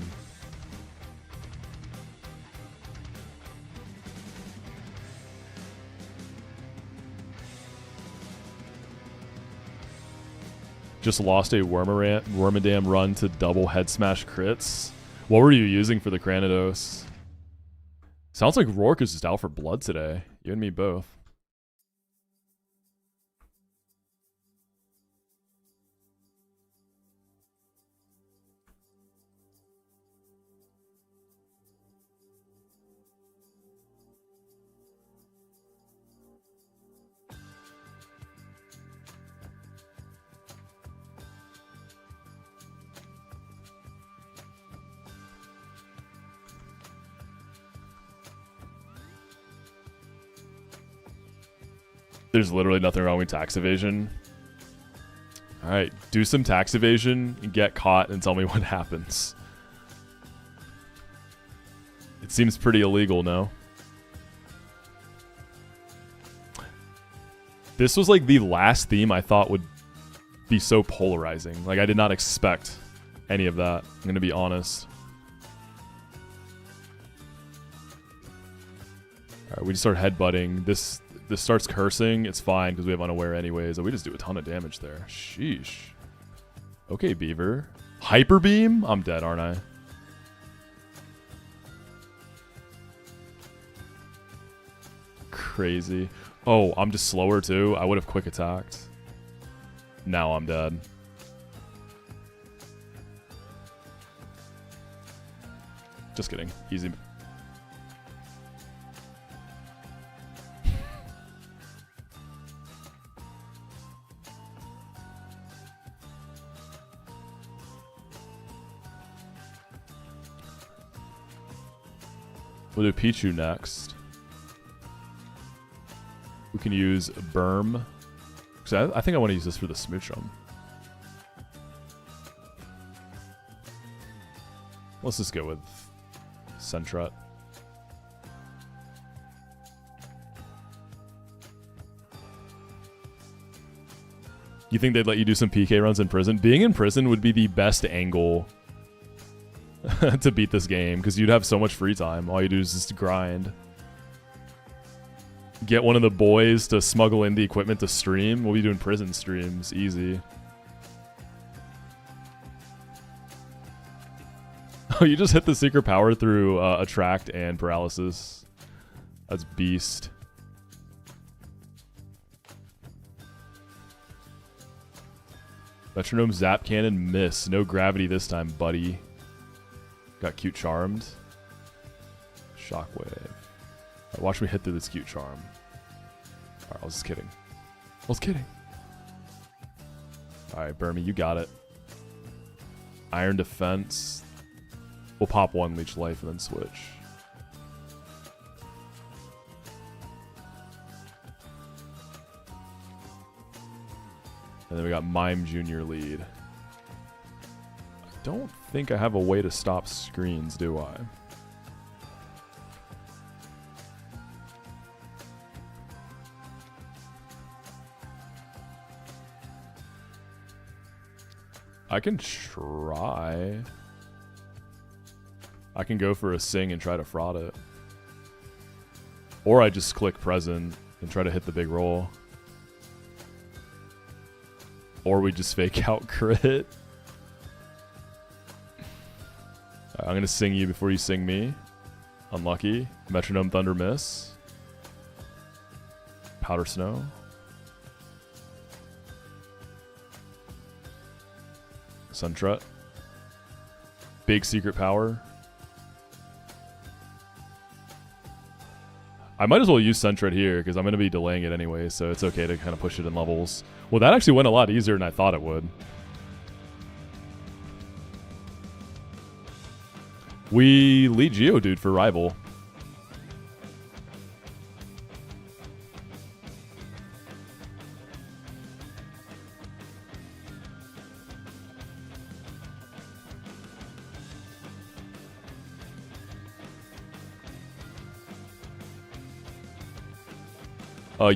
Just lost a Wormadam run to double head smash crits. What were you using for the Cranidos? Sounds like Rourke is just out for blood today. You and me both. There's literally nothing wrong with tax evasion. Alright, do some tax evasion and get caught and tell me what happens. It seems pretty illegal, no? This was like the last theme I thought would be so polarizing. Like, I did not expect any of that. I'm gonna be honest. Alright, we just start headbutting. This starts cursing. It's fine because we have unaware anyways. We just do a ton of damage there. Sheesh. Okay, Beaver. Hyper Beam? I'm dead, aren't I? Crazy. Oh, I'm just slower too. I would have quick attacked. Now I'm dead. Just kidding. Easy. We'll do Pichu next. We can use Berm. So I think I want to use this for the Smoochum. Let's just go with Sentret. You think they'd let you do some PK runs in prison? Being in prison would be the best angle to beat this game, because you'd have so much free time. All you do is just grind. Get one of the boys to smuggle in the equipment to stream. We'll be doing prison streams. Easy. Oh, you just hit the secret power through Attract and Paralysis. That's beast. Metronome, Zap Cannon, miss. No gravity this time, buddy. Got Cute Charmed. Shockwave. Right, watch me hit through this Cute Charm. Alright, I was just kidding. I was kidding. Alright, Burmy, you got it. Iron Defense. We'll pop one Leech Life and then switch. And then we got Mime Junior lead. I don't think I have a way to stop screens, do I? I can try. I can go for a sing and try to fraud it. Or I just click present and try to hit the big roll. Or we just fake out crit. I'm going to sing you before you sing me. Unlucky. Metronome Thunder miss. Powder Snow. Suntrut. Big secret power. I might as well use Suntrut here because I'm going to be delaying it anyway, so it's okay to kind of push it in levels. Well, that actually went a lot easier than I thought it would. We lead Geodude for rival.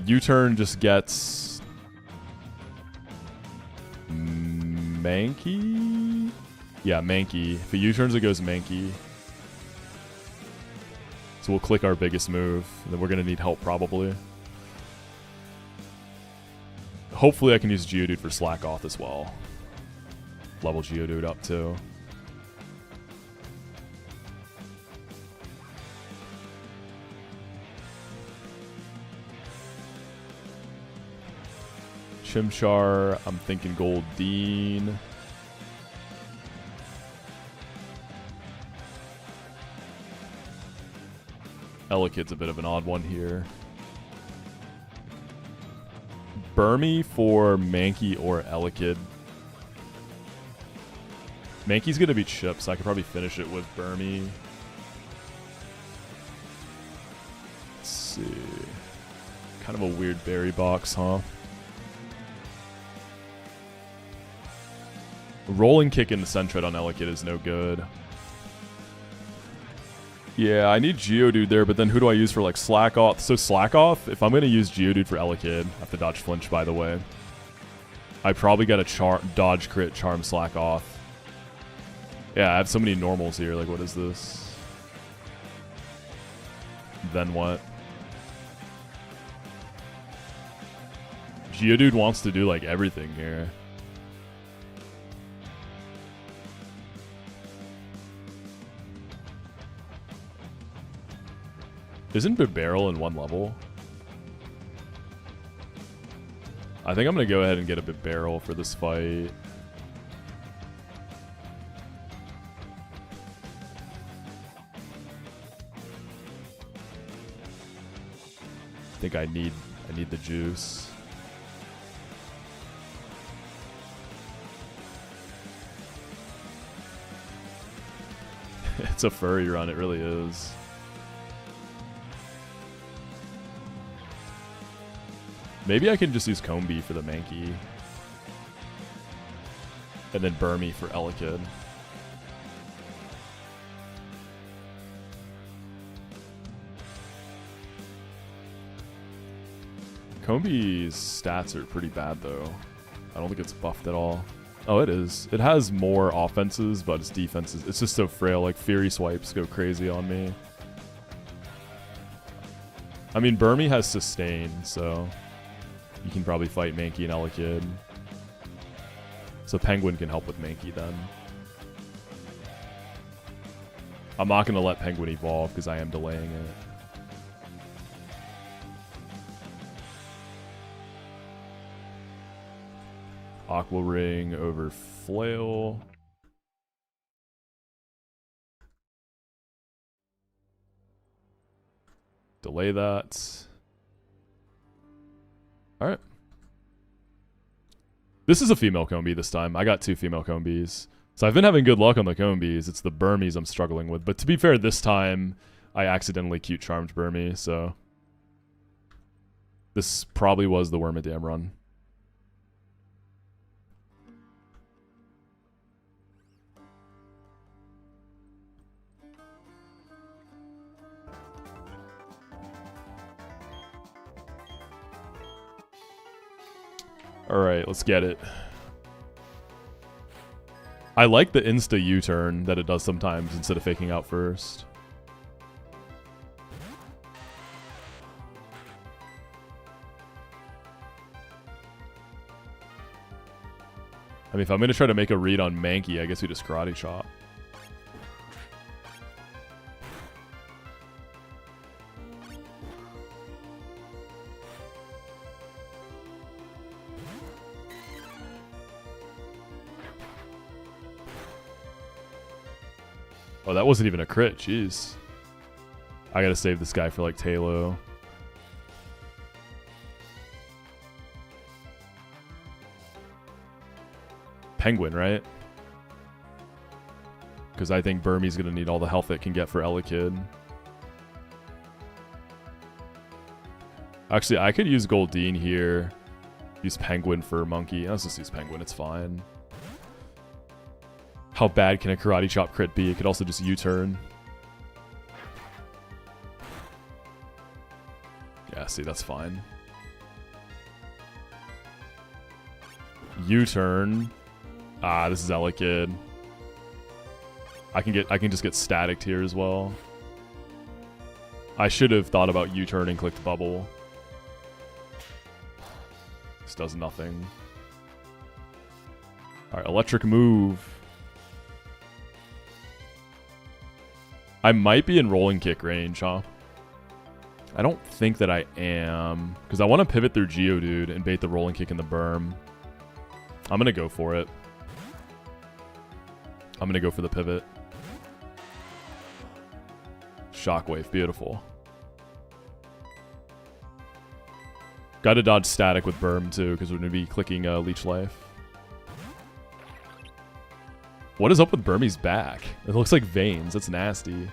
U-turn just gets Mankey? Yeah, Mankey. If it U-turns, it goes Mankey. So we'll click our biggest move, and then we're going to need help probably. Hopefully I can use Geodude for Slack Off as well. level Geodude up too. Chimchar, I'm thinking Goldeen. Elekid's a bit of an odd one here. Burmy for Mankey or Elekid. Mankey's gonna be chipped, so I could probably finish it with Burmy. Let's see. Kind of a weird berry box, huh? Rolling kick in the Sentret on Elekid is no good. Yeah, I need Geodude there, but then who do I use for like Slack Off? So Slack Off, if I'm going to use Geodude for Elekid, I have to dodge flinch by the way. I probably got to dodge crit charm Slack Off. Yeah, I have so many normals here. Like, what is this? Then what? Geodude wants to do like everything here. Isn't Bibarel in one level? I think I'm going to go ahead and get a Bibarel for this fight. I think I need the juice. It's a furry run, it really is. Maybe I can just use Combee for the Mankey. And then Burmy for Elekid. Combee's stats are pretty bad though. I don't think it's buffed at all. Oh, it is. It has more offenses, but its defenses, it's just so frail. Like Fury Swipes go crazy on me. I mean, Burmy has Sustain, so you can probably fight Mankey and Elekid. So Penguin can help with Mankey then. I'm not going to let Penguin evolve because I am delaying it. Aqua Ring over Flail. Delay that. Alright. This is a female Combee this time. I got 2 female Combees. So I've been having good luck on the Combees. It's the Burmies I'm struggling with. But to be fair, this time I accidentally cute charmed Burmy, so this probably was the Wormadam run. Alright, let's get it. I like the insta U-turn that it does sometimes instead of faking out first. I mean, if I'm going to try to make a read on Mankey, I guess we just Karate Chop. Oh, that wasn't even a crit. Jeez. I gotta save this guy for, like, Talo. Penguin, right? Because I think Burmy's gonna need all the health it can get for Elekid. Actually, I could use Goldeen here. Use Penguin for Monkey. Let's just use Penguin. It's fine. How bad can a Karate Chop crit be? It could also just U-turn. Yeah, see, that's fine. U-turn. Ah, this is Elekid. I can just get staticked here as well. I should have thought about U-turn and clicked bubble. This does nothing. Alright, electric move. I might be in rolling kick range, huh? I don't think that I am. Because I want to pivot through Geodude and bait the rolling kick in the berm. I'm going to go for it. I'm going to go for the pivot. Shockwave, beautiful. Got to dodge static with berm too, because we're going to be clicking Leech Life. What is up with Burmy's back? It looks like veins. That's nasty.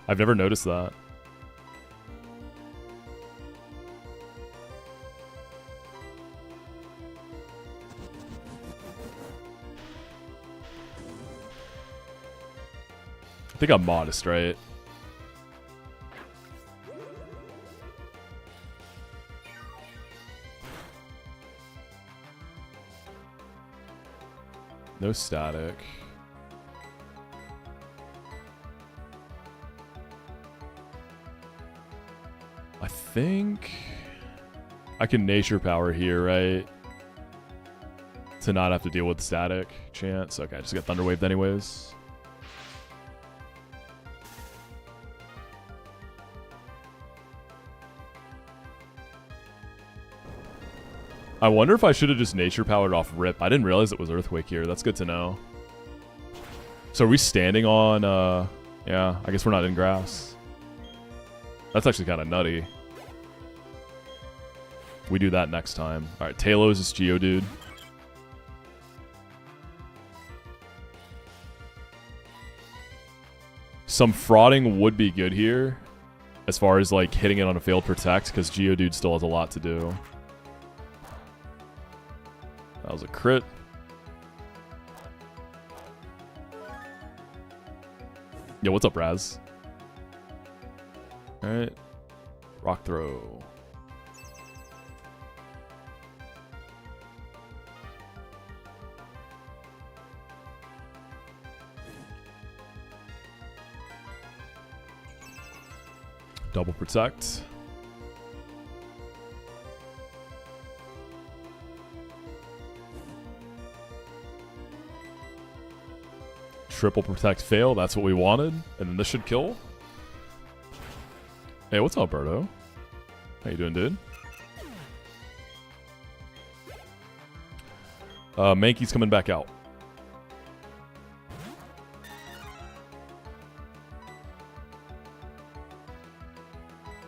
I've never noticed that. I think I'm modest, right? No static. I think I can nature power here, right? To not have to deal with static chance. Okay, I just get Thunder Waved anyways. I wonder if I should have just nature powered off Rip. I didn't realize it was Earthquake here. That's good to know. So are we standing on, yeah, I guess we're not in grass. That's actually kind of nutty. We do that next time. Alright, Talos is Geodude. Some frauding would be good here. As far as like hitting it on a failed protect, because Geodude still has a lot to do. That was a crit. Yo, what's up, Raz? Alright. Rock throw. Double protect. Triple protect fail. That's what we wanted. And then this should kill. Hey, what's up, Birdo? How you doing, dude? Mankey's coming back out.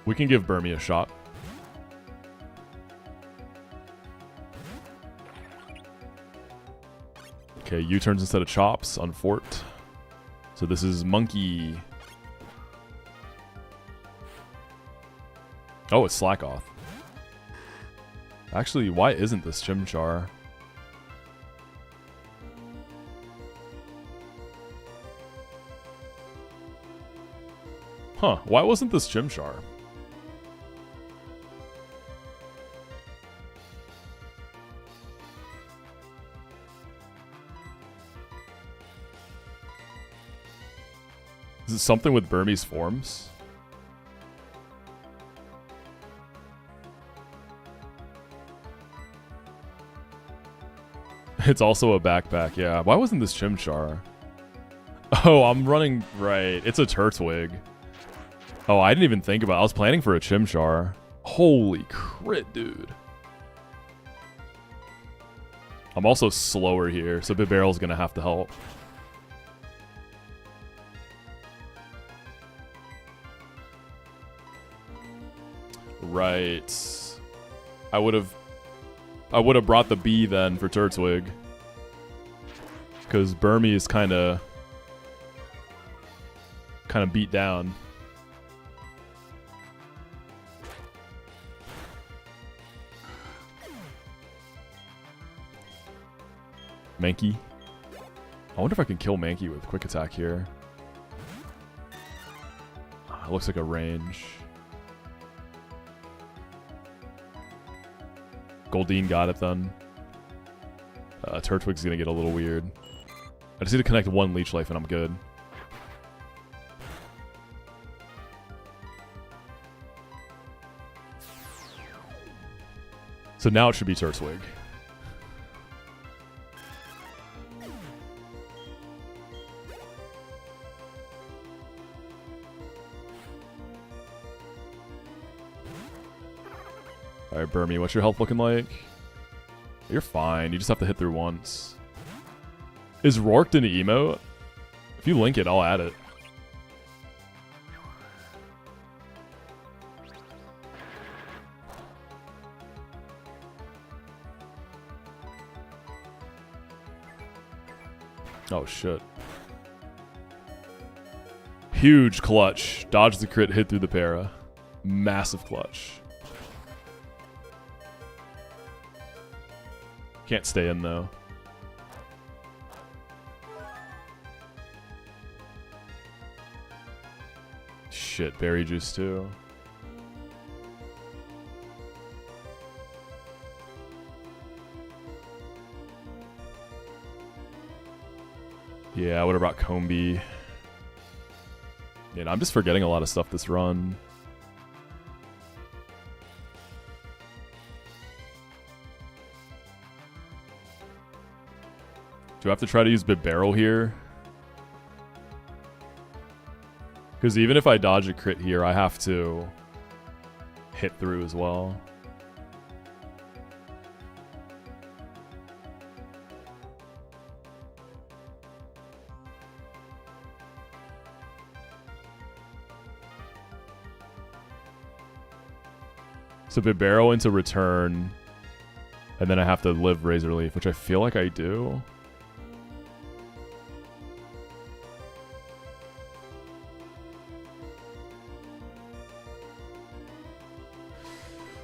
We can give Burmy a shot. Okay, U-turns instead of chops on Fort. So this is Monkey. Oh, it's Slackoth. Actually, why isn't this Chimchar? Huh, why wasn't this Chimchar? Is it something with Burmese forms? It's also a backpack, yeah. Why wasn't this Chimchar? Oh, I'm running... Right, it's a Turtwig. Oh, I didn't even think about it. I was planning for a Chimchar. Holy crit, dude. I'm also slower here, so Bibarel's gonna have to help. Right. I would have brought the B then for Turtwig. Because Burmy is kind of beat down. Mankey. I wonder if I can kill Mankey with quick attack here. It looks like a range. Goldeen got it then. Turtwig's gonna get a little weird. I just need to connect one Leech Life and I'm good. So now it should be Turtwig. Alright, Burmy, what's your health looking like? You're fine. You just have to hit through once. Is Rourked an emote? If you link it, I'll add it. Oh, shit. Huge clutch. Dodge the crit, hit through the para. Massive clutch. Can't stay in, though. Shit, berry juice, too. Yeah, I would have brought Combi. Yeah, I'm just forgetting a lot of stuff this run. Do I have to try to use Bibarel here? Because even if I dodge a crit here, I have to hit through as well. So Bibarel into return, and then I have to live Razor Leaf, which I feel like I do.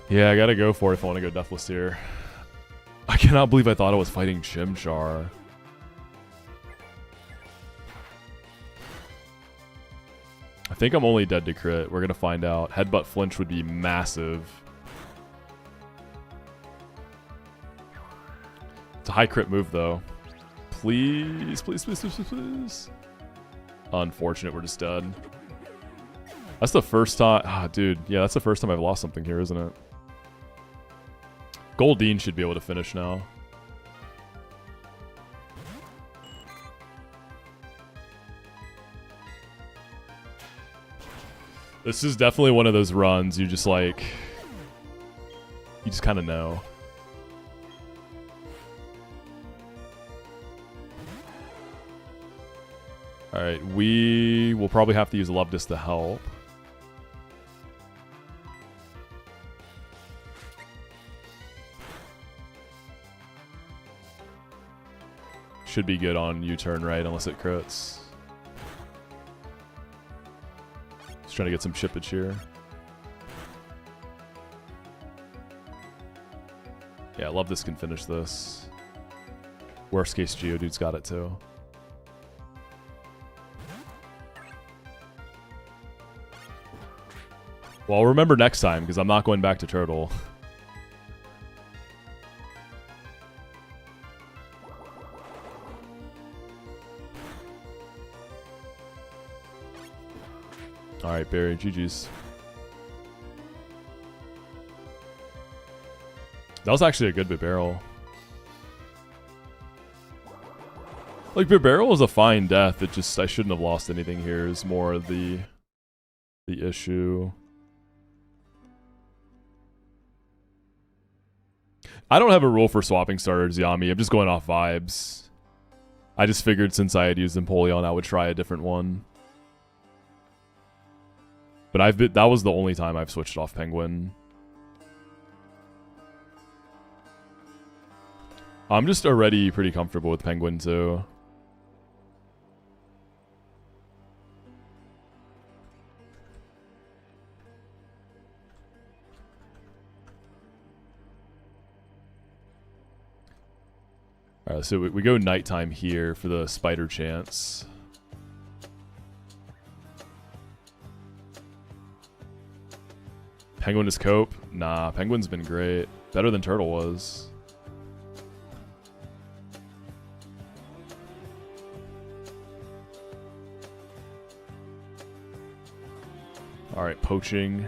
Yeah, I gotta go for it if I want to go Deathless here. I cannot believe I thought I was fighting Chimchar. I think I'm only dead to crit. We're gonna find out. Headbutt flinch would be massive. It's a high crit move, though. Please, please, please, please, please, please. Unfortunate, we're just dead. That's the first time... Ah, dude. Yeah, that's the first time I've lost something here, isn't it? Goldeen should be able to finish now. This is definitely one of those runs you just like... You just kind of know. Alright, we will probably have to use Luvdus to help. Should be good on U-turn, right? Unless it crits. Just trying to get some chippage here. Yeah, I love this can finish this. Worst case, Geodude's got it too. Well, I'll remember next time, because I'm not going back to Turtle. Alright, Barry, GG's. That was actually a good Bibarel. Like, Bibarel was a fine death. It just, I shouldn't have lost anything here is more the issue. I don't have a rule for swapping starters, Yami. I'm just going off vibes. I just figured since I had used Empoleon, I would try a different one. But that was the only time I've switched off Penguin. I'm just already pretty comfortable with Penguin too. Alright, so we go nighttime here for the spider chance. Penguin is cope? Nah, Penguin's been great. Better than Turtle was. Alright, poaching.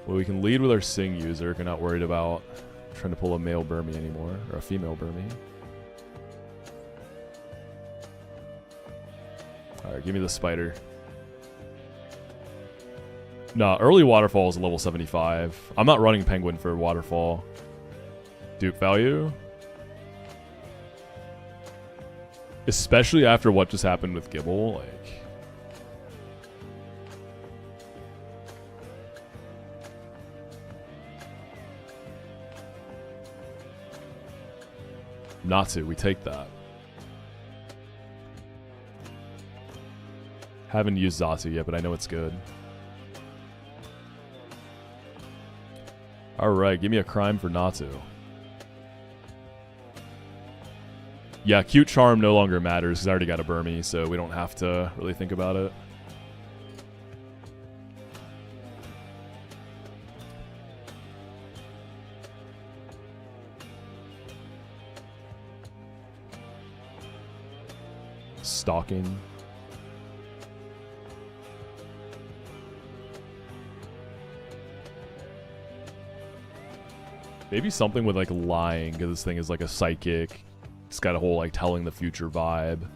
Well, we can lead with our Sing user. We're not worried about trying to pull a male Burmy anymore. Or a female Burmy. Alright, give me the spider. No, early waterfall is a level 75. I'm not running penguin for waterfall. Duke value. Especially after what just happened with Gibble, like... Natsu, we take that. Haven't used Zatsu yet, but I know it's good. Alright, give me a crime for Natsu. Yeah, cute charm no longer matters because I already got a Burmy, so we don't have to really think about it. Stalking. Maybe something with like lying, because this thing is like a psychic. It's got a whole like telling the future vibe.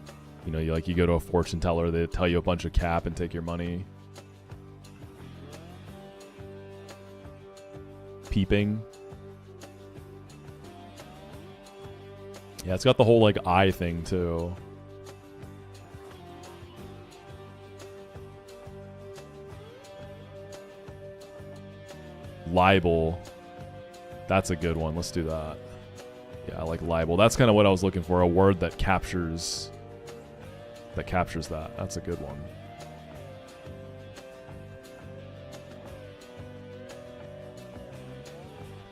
You know, you go to a fortune teller, they tell you a bunch of cap and take your money. Peeping. Yeah, it's got the whole like eye thing too. Libel. That's a good one. Let's do that. Yeah, I like libel. That's kind of what I was looking for. A word that captures that. That's a good one.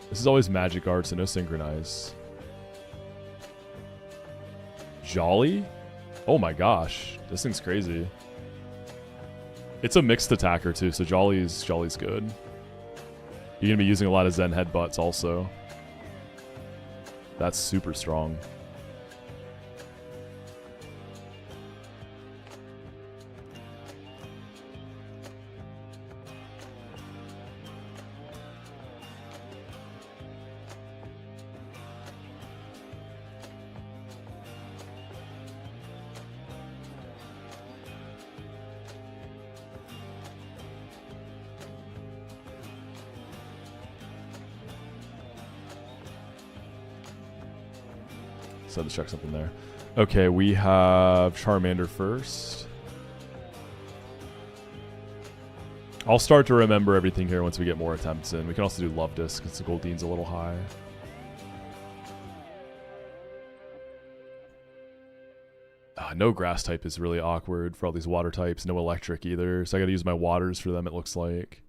This is always magic arts and no synchronize. Jolly? Oh my gosh. This thing's crazy. It's a mixed attacker too, so Jolly's good. You're going to be using a lot of Zen headbutts also. That's super strong. So let's check something there. Okay, we have Charmander first. I'll start to remember everything here once we get more attempts in. We can also do Love Disc because the Goldine's a little high. No grass type is really awkward for all these water types. No electric either. So I gotta use my waters for them, it looks like.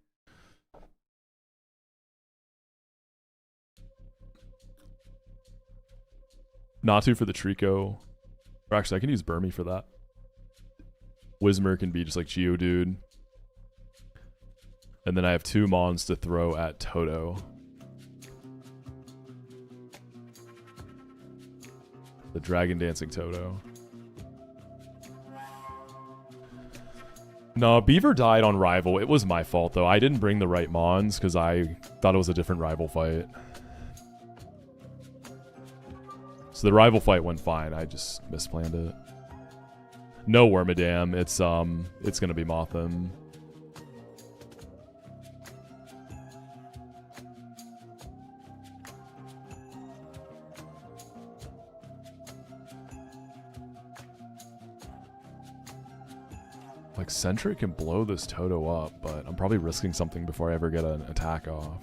Natu for the Trico. Or actually, I can use Burmy for that. Whismer can be just like Geodude. And then I have 2 Mons to throw at Toto. The Dragon Dancing Toto. No, Beaver died on Rival. It was my fault, though. I didn't bring the right Mons because I thought it was a different Rival fight. So the Rival fight went fine. I just misplanned it. No Wormadam. It's gonna be Mothim. Like Sentry can blow this Toto up, but I'm probably risking something before I ever get an attack off.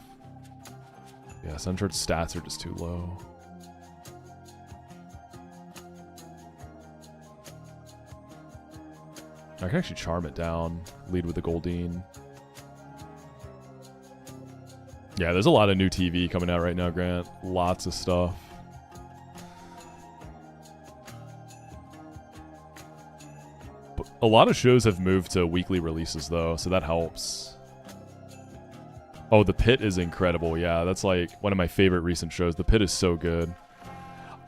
Yeah, Sentry's stats are just too low. I can actually charm it down, lead with the Goldeen. Yeah, there's a lot of new TV coming out right now, Grant. Lots of stuff. But a lot of shows have moved to weekly releases, though, so that helps. Oh, The Pit is incredible. Yeah, that's like one of my favorite recent shows. The Pit is so good.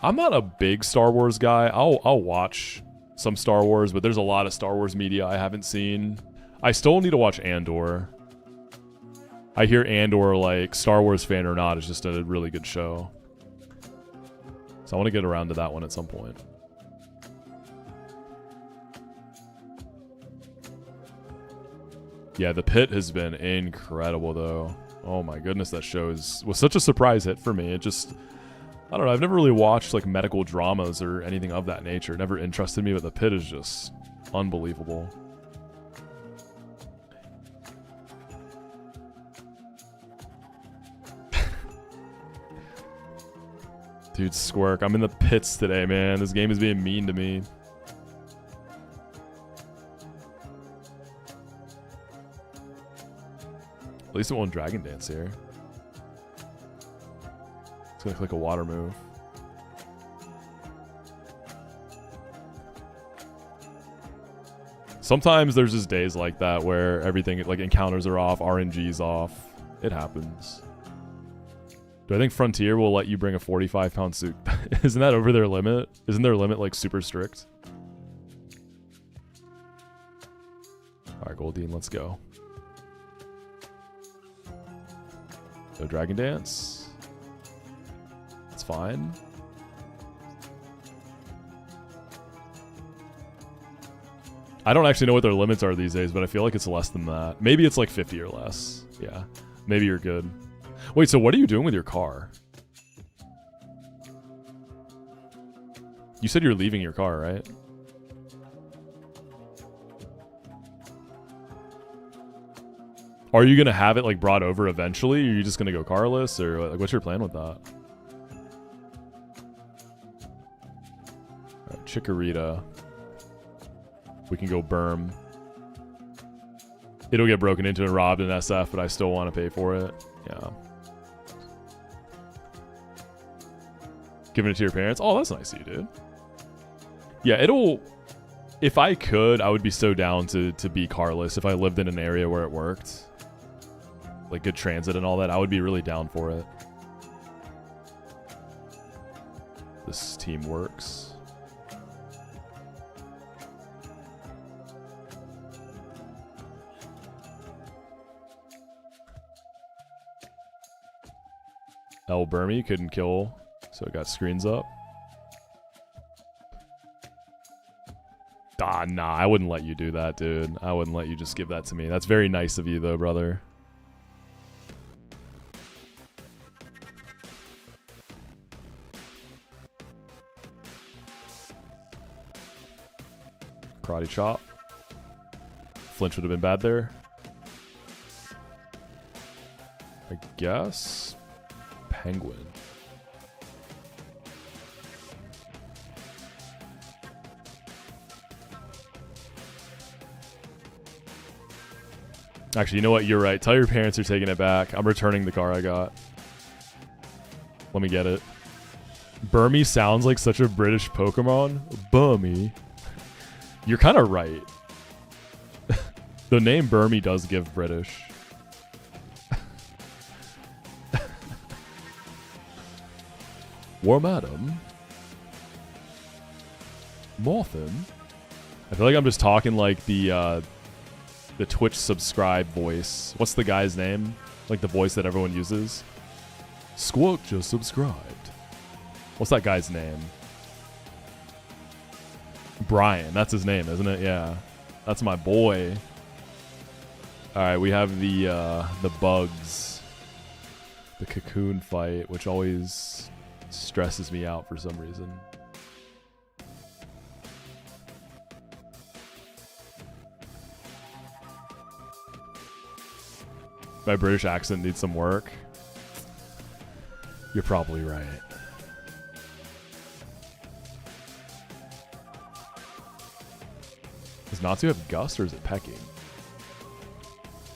I'm not a big Star Wars guy. I'll watch some Star Wars, but there's a lot of Star Wars media I haven't seen. I still need to watch Andor. I hear Andor, like, Star Wars fan or not, is just a really good show. So I want to get around to that one at some point. Yeah, the pit has been incredible, though. Oh my goodness, that show was such a surprise hit for me. It just, I don't know, I've never really watched like medical dramas or anything of that nature. It never interested me, but the pit is just unbelievable. Dude, Squirk, I'm in the pits today, man. This game is being mean to me. At least it won't Dragon Dance here. It's gonna click a water move. Sometimes there's just days like that where everything, like encounters are off, RNG's off. It happens. Do I think Frontier will let you bring a 45-pound suit? Isn't that over their limit? Isn't their limit like super strict? Alright, Goldine, let's go. No Dragon Dance. It's fine. I don't actually know what their limits are these days, but I feel like it's less than that. Maybe it's like 50 or less. Yeah. Maybe you're good. Wait, so what are you doing with your car? You said you're leaving your car, right? Are you going to have it like brought over eventually? Or are you just going to go carless? Or like, what's your plan with that? Right, Chikorita. We can go Berm. It'll get broken into and robbed in SF, but I still want to pay for it. Yeah. Giving it to your parents? Oh, that's nice of you, dude. Yeah, it'll... If I could, I would be so down to be carless if I lived in an area where it worked. Like good transit and all that. I would be really down for it. This team works. El Burmy couldn't kill, so it got screens up. Nah, I wouldn't let you do that, dude. I wouldn't let you just give that to me. That's very nice of you, though, brother. Karate chop. Flinch would have been bad there. I guess. Penguin. Actually, you know what? You're right. Tell your parents you're taking it back. I'm returning the car I got. Let me get it. Burmy sounds like such a British Pokemon. Burmy. You're kind of right. The name Burmy does give British. War Madam. Morphin. I feel like I'm just talking like the Twitch subscribe voice. What's the guy's name? Like the voice that everyone uses. Squawk just subscribed. What's that guy's name? Brian. That's his name, isn't it? Yeah. That's my boy. Alright, we have the bugs. The cocoon fight, which always stresses me out for some reason. My British accent needs some work. You're probably right. Does Natsu have Gust or is it Pecking?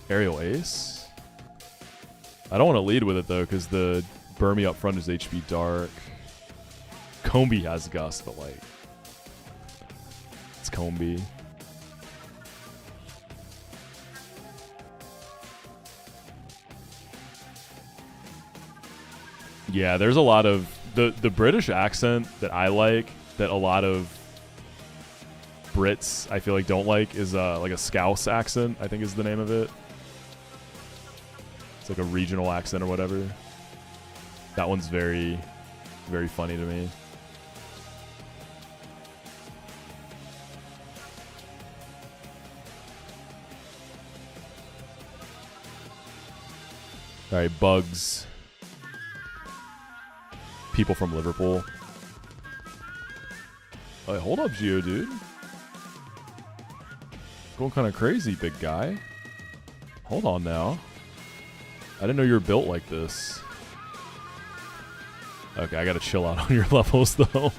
Aerial Ace? I don't want to lead with it though because the Burmy up front is HP Dark. Combi has Gust, but like... It's Combi. Yeah, there's a lot of... The British accent that I like, that a lot of Brits, I feel like, don't like, is like a Scouse accent, I think is the name of it. It's like a regional accent or whatever. That one's very, very funny to me. Alright, bugs. People from Liverpool. Hey, hold up, Geodude. Going kind of crazy, big guy. Hold on now. I didn't know you were built like this. Okay, I gotta chill out on your levels, though.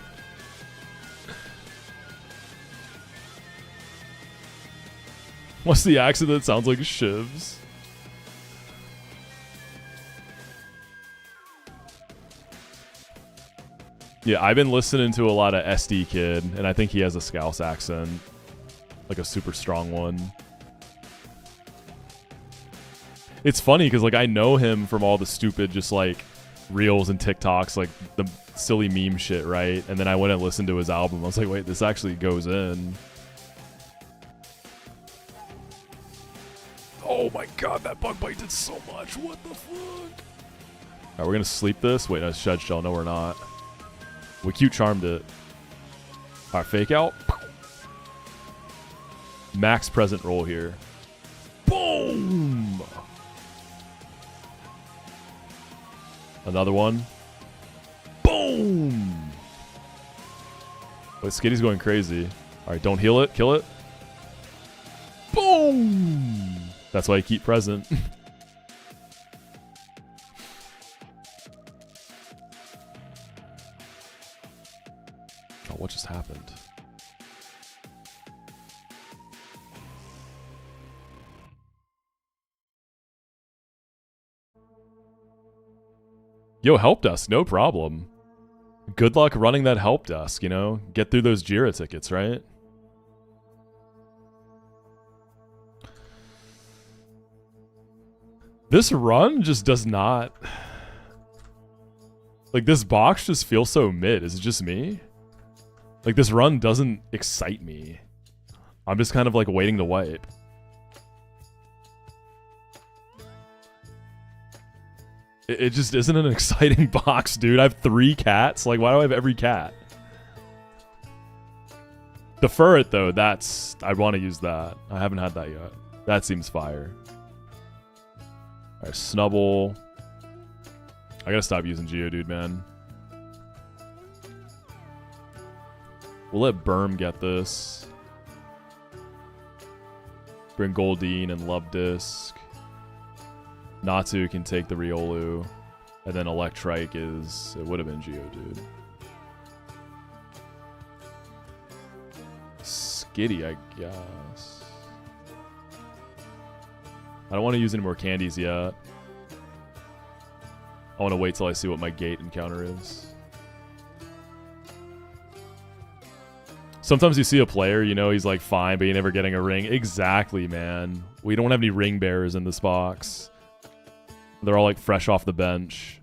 What's the accent that sounds like shivs? Yeah, I've been listening to a lot of SD Kid, and I think he has a Scouse accent. Like a super strong one. It's funny, because, like, I know him from all the stupid, just, like, reels and TikToks, like, the silly meme shit, right? And then I went and listened to his album. I was like, wait, this actually goes in. Oh my god, that bug bite did so much. What the fuck? Alright, we're gonna sleep this. Wait, no, Shed Shell. No, we're not. We cute charmed it. Alright, fake out. Max present roll here. Boom! Another one. Boom! Wait, Skitty's going crazy. Alright, don't heal it. Kill it. Boom! That's why I keep present. Oh, what just happened? Yo, help desk, no problem. Good luck running that help desk, you know? Get through those Jira tickets, right? This run just does not... Like, this box just feels so mid. Is it just me? Like, this run doesn't excite me. I'm just kind of, like, waiting to wipe. It just isn't an exciting box, dude. I have 3 cats. Like, why do I have every cat? The ferret, though, that's... I want to use that. I haven't had that yet. That seems fire. Alright, Snubble. I gotta stop using Geodude, man. We'll let Berm get this. Bring Goldeen and Love Disc. Natu can take the Riolu. And then Electrike is... It would have been Geodude. Skitty, I guess. I don't want to use any more candies yet. I want to wait till I see what my gate encounter is. Sometimes you see a player, you know, he's like fine, but you're never getting a ring. Exactly, man. We don't have any ring bearers in this box. They're all like fresh off the bench.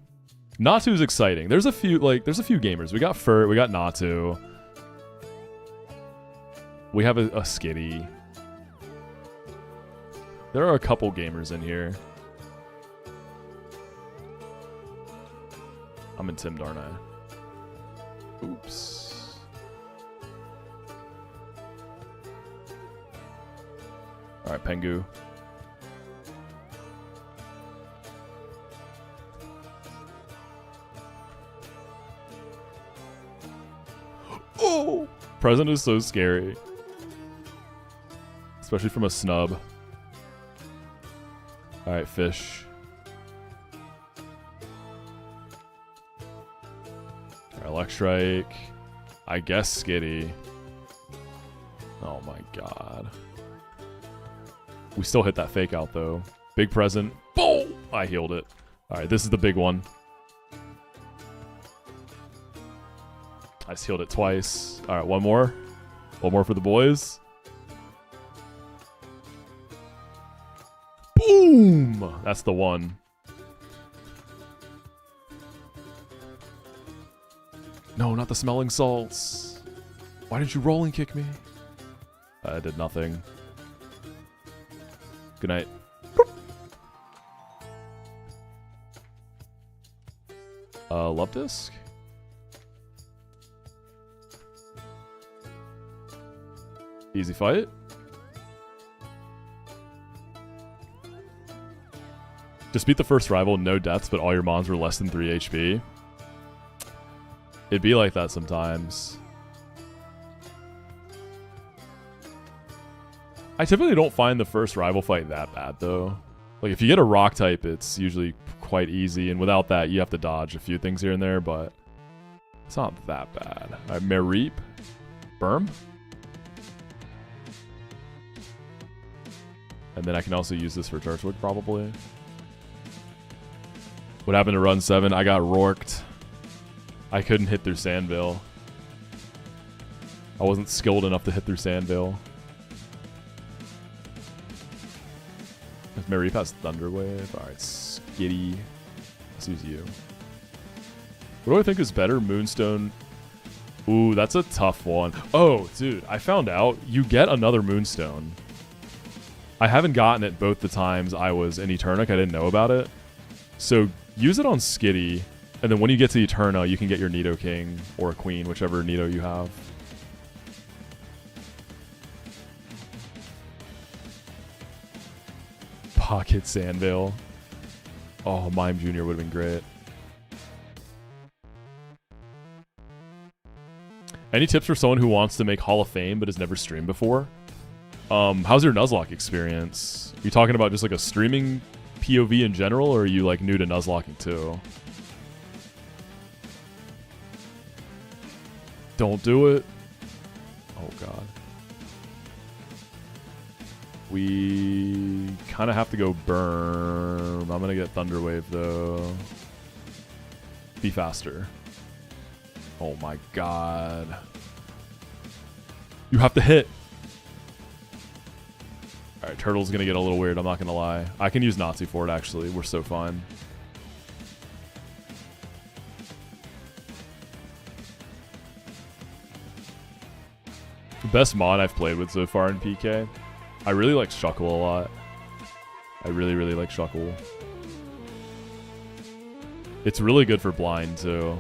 Natu's exciting. There's a few gamers. We got Fur, we got Natu. We have a Skitty. There are a couple gamers in here. I'm in Tim, aren't I? Oops. Alright, Pengu. Oh! Present is so scary. Especially from a snub. Alright, fish. Electrike. I guess Skitty. Oh my god. We still hit that fake out though. Big present. Boom! I healed it. Alright, this is the big one. I just healed it twice. Alright, one more. One more for the boys. Boom! That's the one. No, not the smelling salts. Why did you rolling kick me? I did nothing. Good night. Love Disc? Easy fight. Just beat the first rival, no deaths, but all your mons were less than 3 HP. It'd be like that sometimes. I typically don't find the first rival fight that bad, though. Like, if you get a rock type, it's usually quite easy, and without that, you have to dodge a few things here and there, but it's not that bad. All right, Mareep. Berm. And then I can also use this for Turtwig, probably. What happened to run 7? I got Rorked. I couldn't hit through Sandville. I wasn't skilled enough to hit through Sandville. If Mareep has Thunderwave. Alright, Skitty. Let's use you. What do I think is better? Moonstone. Ooh, that's a tough one. Oh, dude, I found out you get another Moonstone. I haven't gotten it both the times I was in Eternic. I didn't know about it. So use it on Skitty, and then when you get to Eterna, you can get your Nidoking or a Queen, whichever Nido you have. Pocket Sandvale. Oh, Mime Jr. would have been great. Any tips for someone who wants to make Hall of Fame but has never streamed before? How's your Nuzlocke experience? Are you talking about just like a streaming POV in general, or are you like new to Nuzlocking too? Don't do it. Oh god. We kind of have to go Berm. I'm gonna get Thunderwave though. Be faster. Oh my god. You have to hit. Alright, Turtle's gonna get a little weird, I'm not gonna lie. I can use Nazi for it actually, we're so fine. The best mod I've played with so far in PK. I really like Shuckle a lot. I really, really like Shuckle. It's really good for blind too.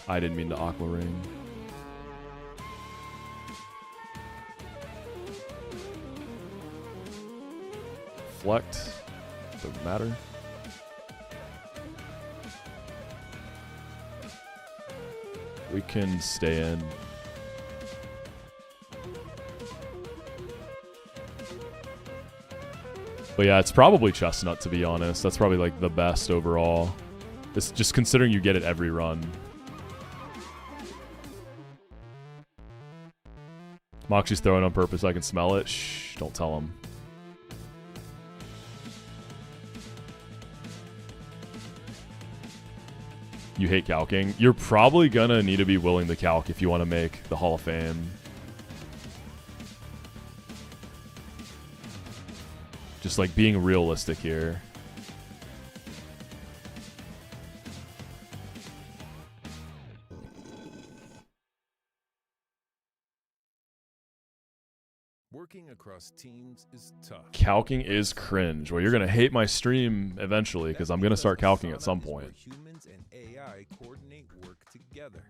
I didn't mean to Aqua Ring. Reflect. Doesn't matter. We can stay in. But yeah, it's probably Chestnut, to be honest. That's probably like the best overall. It's just considering you get it every run. Moxi's throwing on purpose. I can smell it. Shh, don't tell him. You hate calking? You're probably gonna need to be willing to calc if you want to make the Hall of Fame. Just like being realistic here. Working across teams is tough. Calking is cringe. Well, you're gonna hate my stream eventually because I'm gonna start calking at some point. Humans and AI coordinate work together.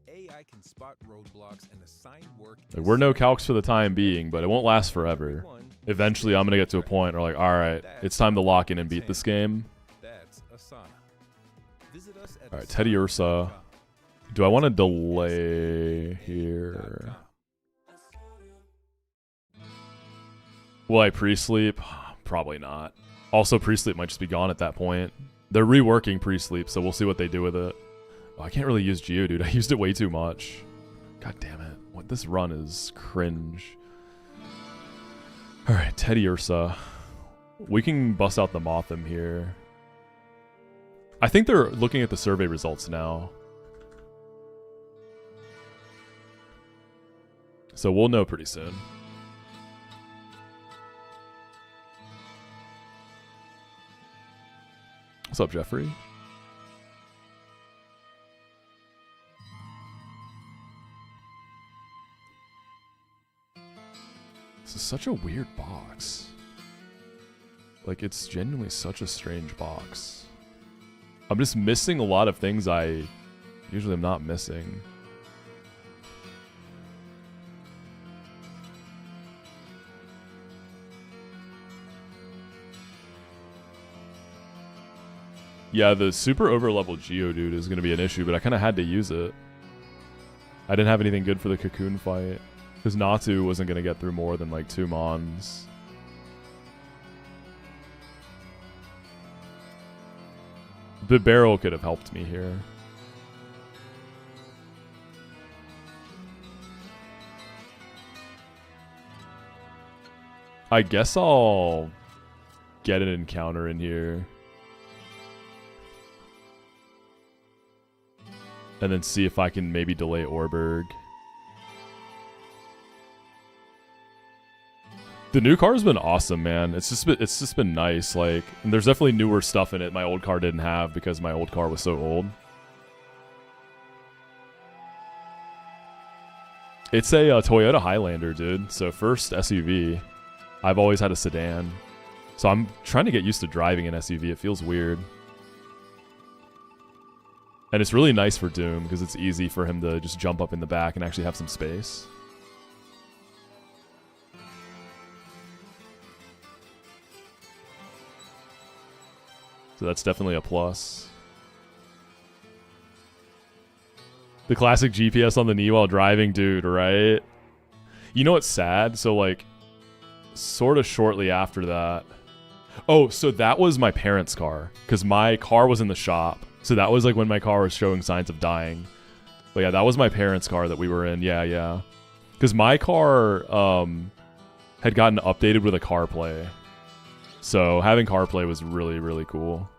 AI can spot roadblocks and assign work. Like, we're no calcs for the time being, but it won't last forever. Eventually, I'm gonna get to a point where, like, all right, it's time to lock in and beat this game. All right, Teddy Ursa. Do I want to delay here? Will I pre-sleep? Probably not. Also, pre-sleep might just be gone at that point. They're reworking pre-sleep, so we'll see what they do with it. Oh, I can't really use Geodude. I used it way too much. God damn it. What, this run is cringe. Alright, Teddy Ursa. We can bust out the Mothim here. I think they're looking at the survey results now. So we'll know pretty soon. What's up, Jeffrey? This is such a weird box. Like, it's genuinely such a strange box. I'm just missing a lot of things I usually am not missing. Yeah, the super overleveled Geodude is going to be an issue, but I kind of had to use it. I didn't have anything good for the Cocoon fight. Because Natu wasn't going to get through more than like 2 Mons. The barrel could have helped me here. I guess I'll get an encounter in here. And then see if I can maybe delay Orberg. The new car's been awesome, man. It's just been nice. Like, and there's definitely newer stuff in it my old car didn't have because my old car was so old. It's a Toyota Highlander, dude. So first SUV. I've always had a sedan. So I'm trying to get used to driving an SUV. It feels weird. And it's really nice for Doom because it's easy for him to just jump up in the back and actually have some space. So that's definitely a plus. The classic GPS on the knee while driving, dude, right? You know what's sad? So, like, sort of shortly after that... Oh, so that was my parents' car. Because my car was in the shop. So that was, like, when my car was showing signs of dying. But yeah, that was my parents' car that we were in. Yeah, yeah. Because my car had gotten updated with a CarPlay. So having CarPlay was really, really cool.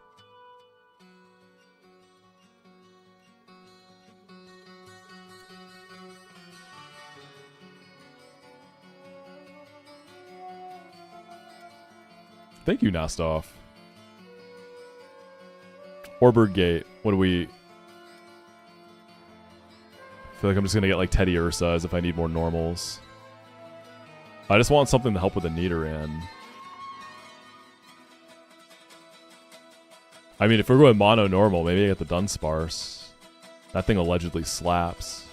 Thank you, Nastov. Orberg Gate. What do we... I feel like I'm just going to get like Teddy Ursa as if I need more normals. I just want something to help with the Nidoran. I mean, if we're going mono normal, maybe I get the Dunsparce. That thing allegedly slaps.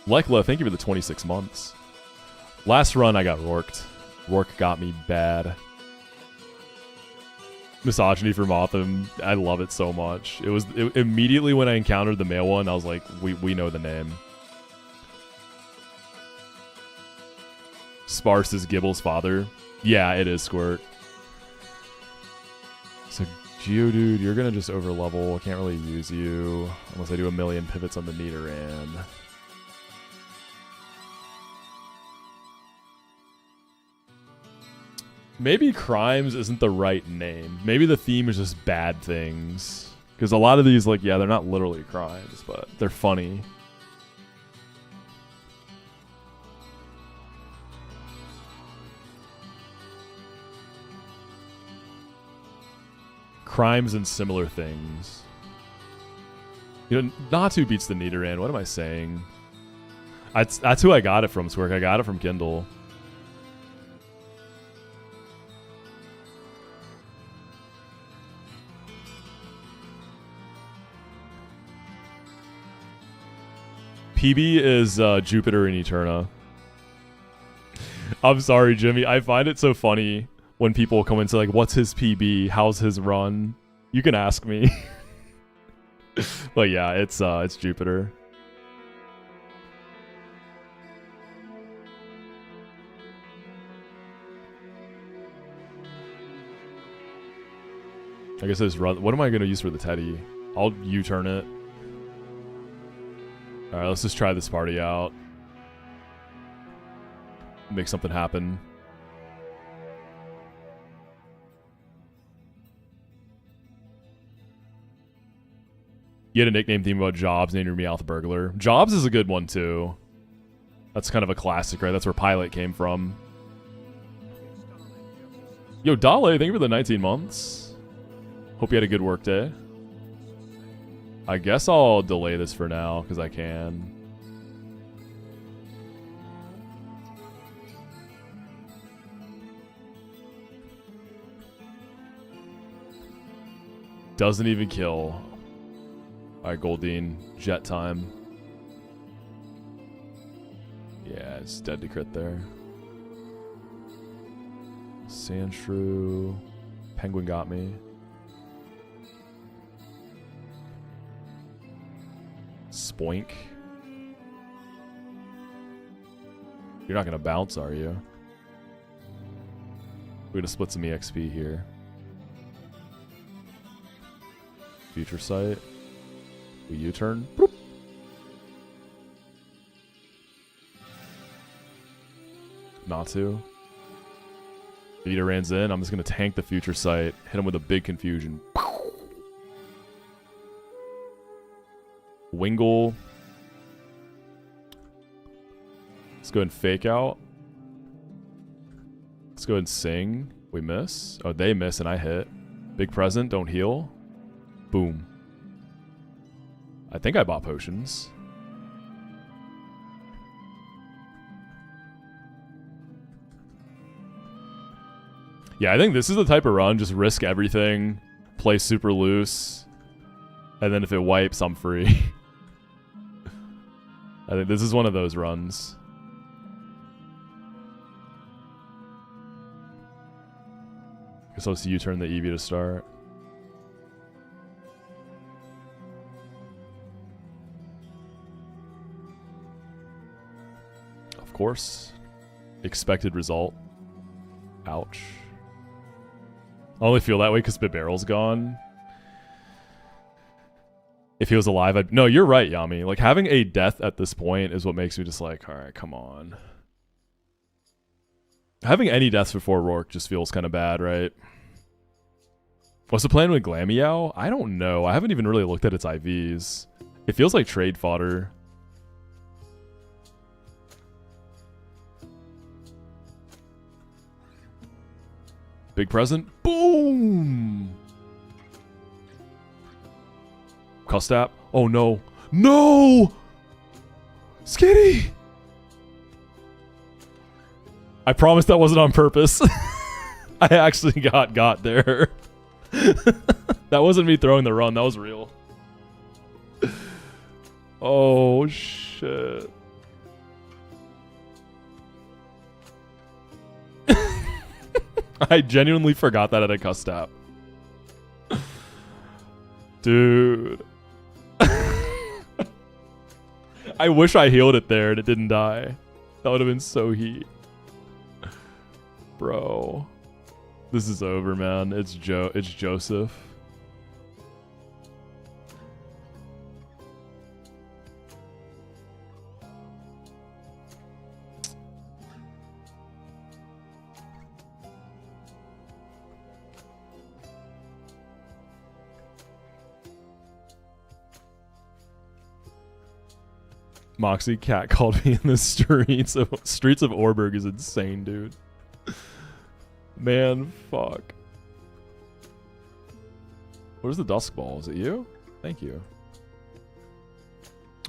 Lekla, thank you for the 26 months. Last run, I got Rourked. Rourke got me bad. Misogyny for Motham. I love it so much. Immediately when I encountered the male one, I was like, we know the name. Sparse is Gibble's father. Yeah, it is Squirt. So, Geodude, you're gonna just overlevel. I can't really use you unless I do a million pivots on the Nidoran. Maybe Crimes isn't the right name. Maybe the theme is just bad things. Because a lot of these, like, yeah, they're not literally crimes, but they're funny. Crimes and similar things. You know, Natu beats the Nidoran. What am I saying? That's who I got it from, Swerk. I got it from Kindle. PB is Jupiter in Eterna. I'm sorry, Jimmy. I find it so funny when people come into like, what's his PB? How's his run? You can ask me. But yeah, it's Jupiter. I guess this run. What am I gonna use for the Teddy? I'll U-turn it. Alright, let's just try this party out. Make something happen. You had a nickname theme about Jobs, named your Meowth Burglar. Jobs is a good one, too. That's kind of a classic, right? That's where Pilot came from. Yo, Dale, thank you for the 19 months. Hope you had a good work day. I guess I'll delay this for now, because I can. Doesn't even kill. Alright, Goldeen. Jet time. Yeah, it's dead to crit there. Sandshrew. Penguin got me. Boink. You're not gonna bounce, are you? We're gonna split some EXP here. Future Sight. We U-turn. Boop. Not to. Vita runs in. I'm just gonna tank the Future Sight. Hit him with a big confusion. Wingle. Let's go ahead and fake out. Let's go ahead and sing. We miss. Oh, they miss and I hit. Big present. Don't heal. Boom. I think I bought potions. Yeah, I think this is the type of run. Just risk everything. Play super loose. And then if it wipes, I'm free. I think this is one of those runs. Guess I'll see you turn the EV to start. Of course. Expected result. Ouch. I only feel that way because Spit Barrel's gone. If he was alive, I'd... No, you're right, Yami. Like, having a death at this point is what makes me just like, alright, come on. Having any deaths before Rourke just feels kind of bad, right? What's the plan with Glameow? I don't know. I haven't even really looked at its IVs. It feels like trade fodder. Big present. Boom! Custap. Oh no. No! Skitty! I promise that wasn't on purpose. I actually got there. That wasn't me throwing the run. That was real. Oh, shit. I genuinely forgot that at a Custap. Dude. I wish I healed it there and it didn't die. That would have been so heat. Bro. This is over, man. It's Joseph. Moxi cat called me in the streets of Orberg is insane, dude. Man, fuck. Where's the Dusk Ball? Is it you? Thank you.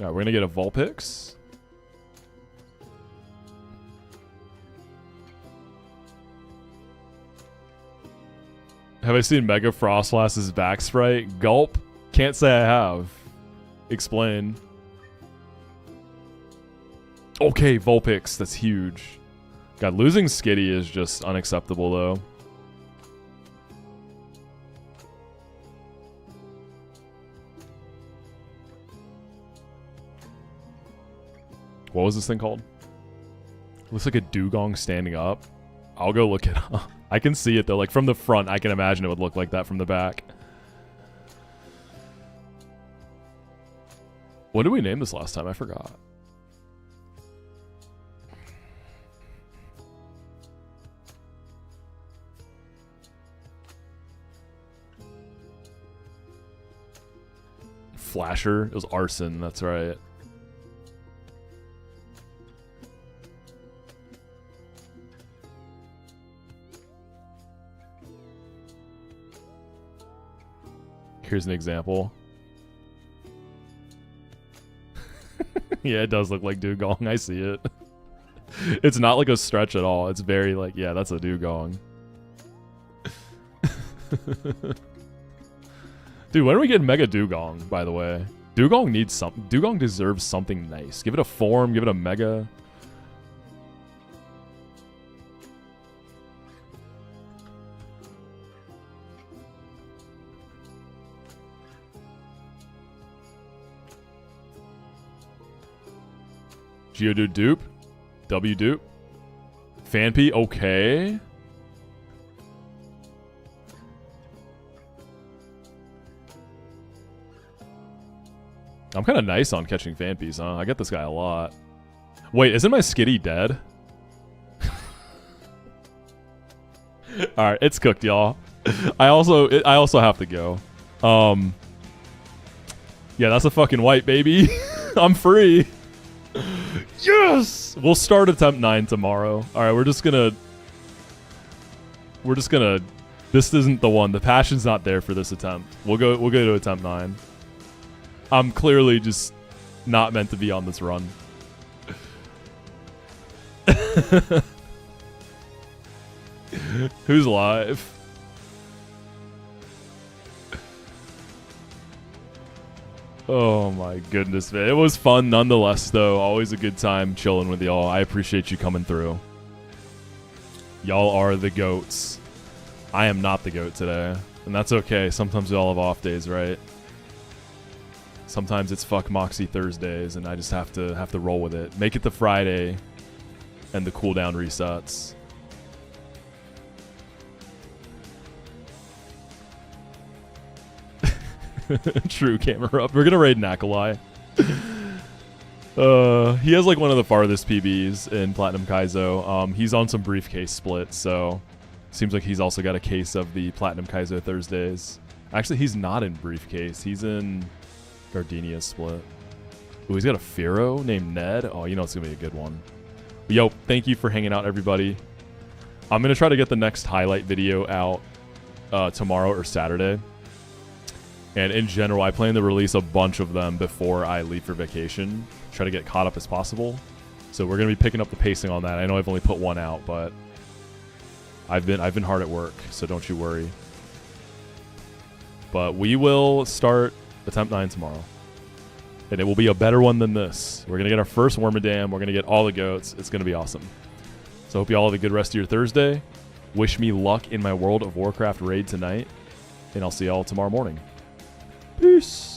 Alright, we're gonna get a Vulpix. Have I seen Mega Frostlass's back sprite? Gulp. Can't say I have. Explain. Okay, Vulpix. That's huge. God, losing Skitty is just unacceptable, though. What was this thing called? It looks like a dugong standing up. I'll go look it up. I can see it, though. Like, from the front, I can imagine it would look like that from the back. What did we name this last time? I forgot. Flasher. It was Arson, that's right. Here's an example. Yeah, it does look like Dugong. I see it. It's not like a stretch at all. It's very like, yeah, that's a Dugong. Dude, when are we getting Mega Dugong, by the way? Dugong needs something. Dugong deserves something nice. Give it a form, give it a Mega. Geodude dupe. W dupe. Fanpy, okay. I'm kind of nice on catching Fanpies, huh? I get this guy a lot. Wait, isn't my Skitty dead? Alright, it's cooked, y'all. I also have to go. Yeah, that's a fucking white, baby. I'm free. Yes! We'll start attempt 9 tomorrow. Alright, we're just gonna... This isn't the one. The passion's not there for this attempt. We'll go to attempt 9. I'm clearly just not meant to be on this run. Who's live? Oh my goodness, man. It was fun nonetheless, though. Always a good time chilling with y'all. I appreciate you coming through. Y'all are the goats. I am not the goat today, and that's okay. Sometimes we all have off days, right? Sometimes it's fuck Moxi Thursdays, and I just have to roll with it. Make it the Friday, and the cooldown resets. True, camera up. We're gonna raid Nakalai. He has like one of the farthest PBs in Platinum Kaizo. He's on some briefcase split, so seems like he's also got a case of the Platinum Kaizo Thursdays. Actually, he's not in briefcase. He's in Gardenia split. Ooh, he's got a Firo named Ned. Oh, you know it's gonna be a good one. But yo, thank you for hanging out, everybody. I'm gonna try to get the next highlight video out tomorrow or Saturday. And in general, I plan to release a bunch of them before I leave for vacation. Try to get caught up as possible. So we're gonna be picking up the pacing on that. I know I've only put one out, but I've been hard at work, so don't you worry. But we will start attempt 9 tomorrow. And it will be a better one than this. We're going to get our first Wormadam. We're going to get all the goats. It's going to be awesome. So I hope you all have a good rest of your Thursday. Wish me luck in my World of Warcraft raid tonight. And I'll see y'all tomorrow morning. Peace.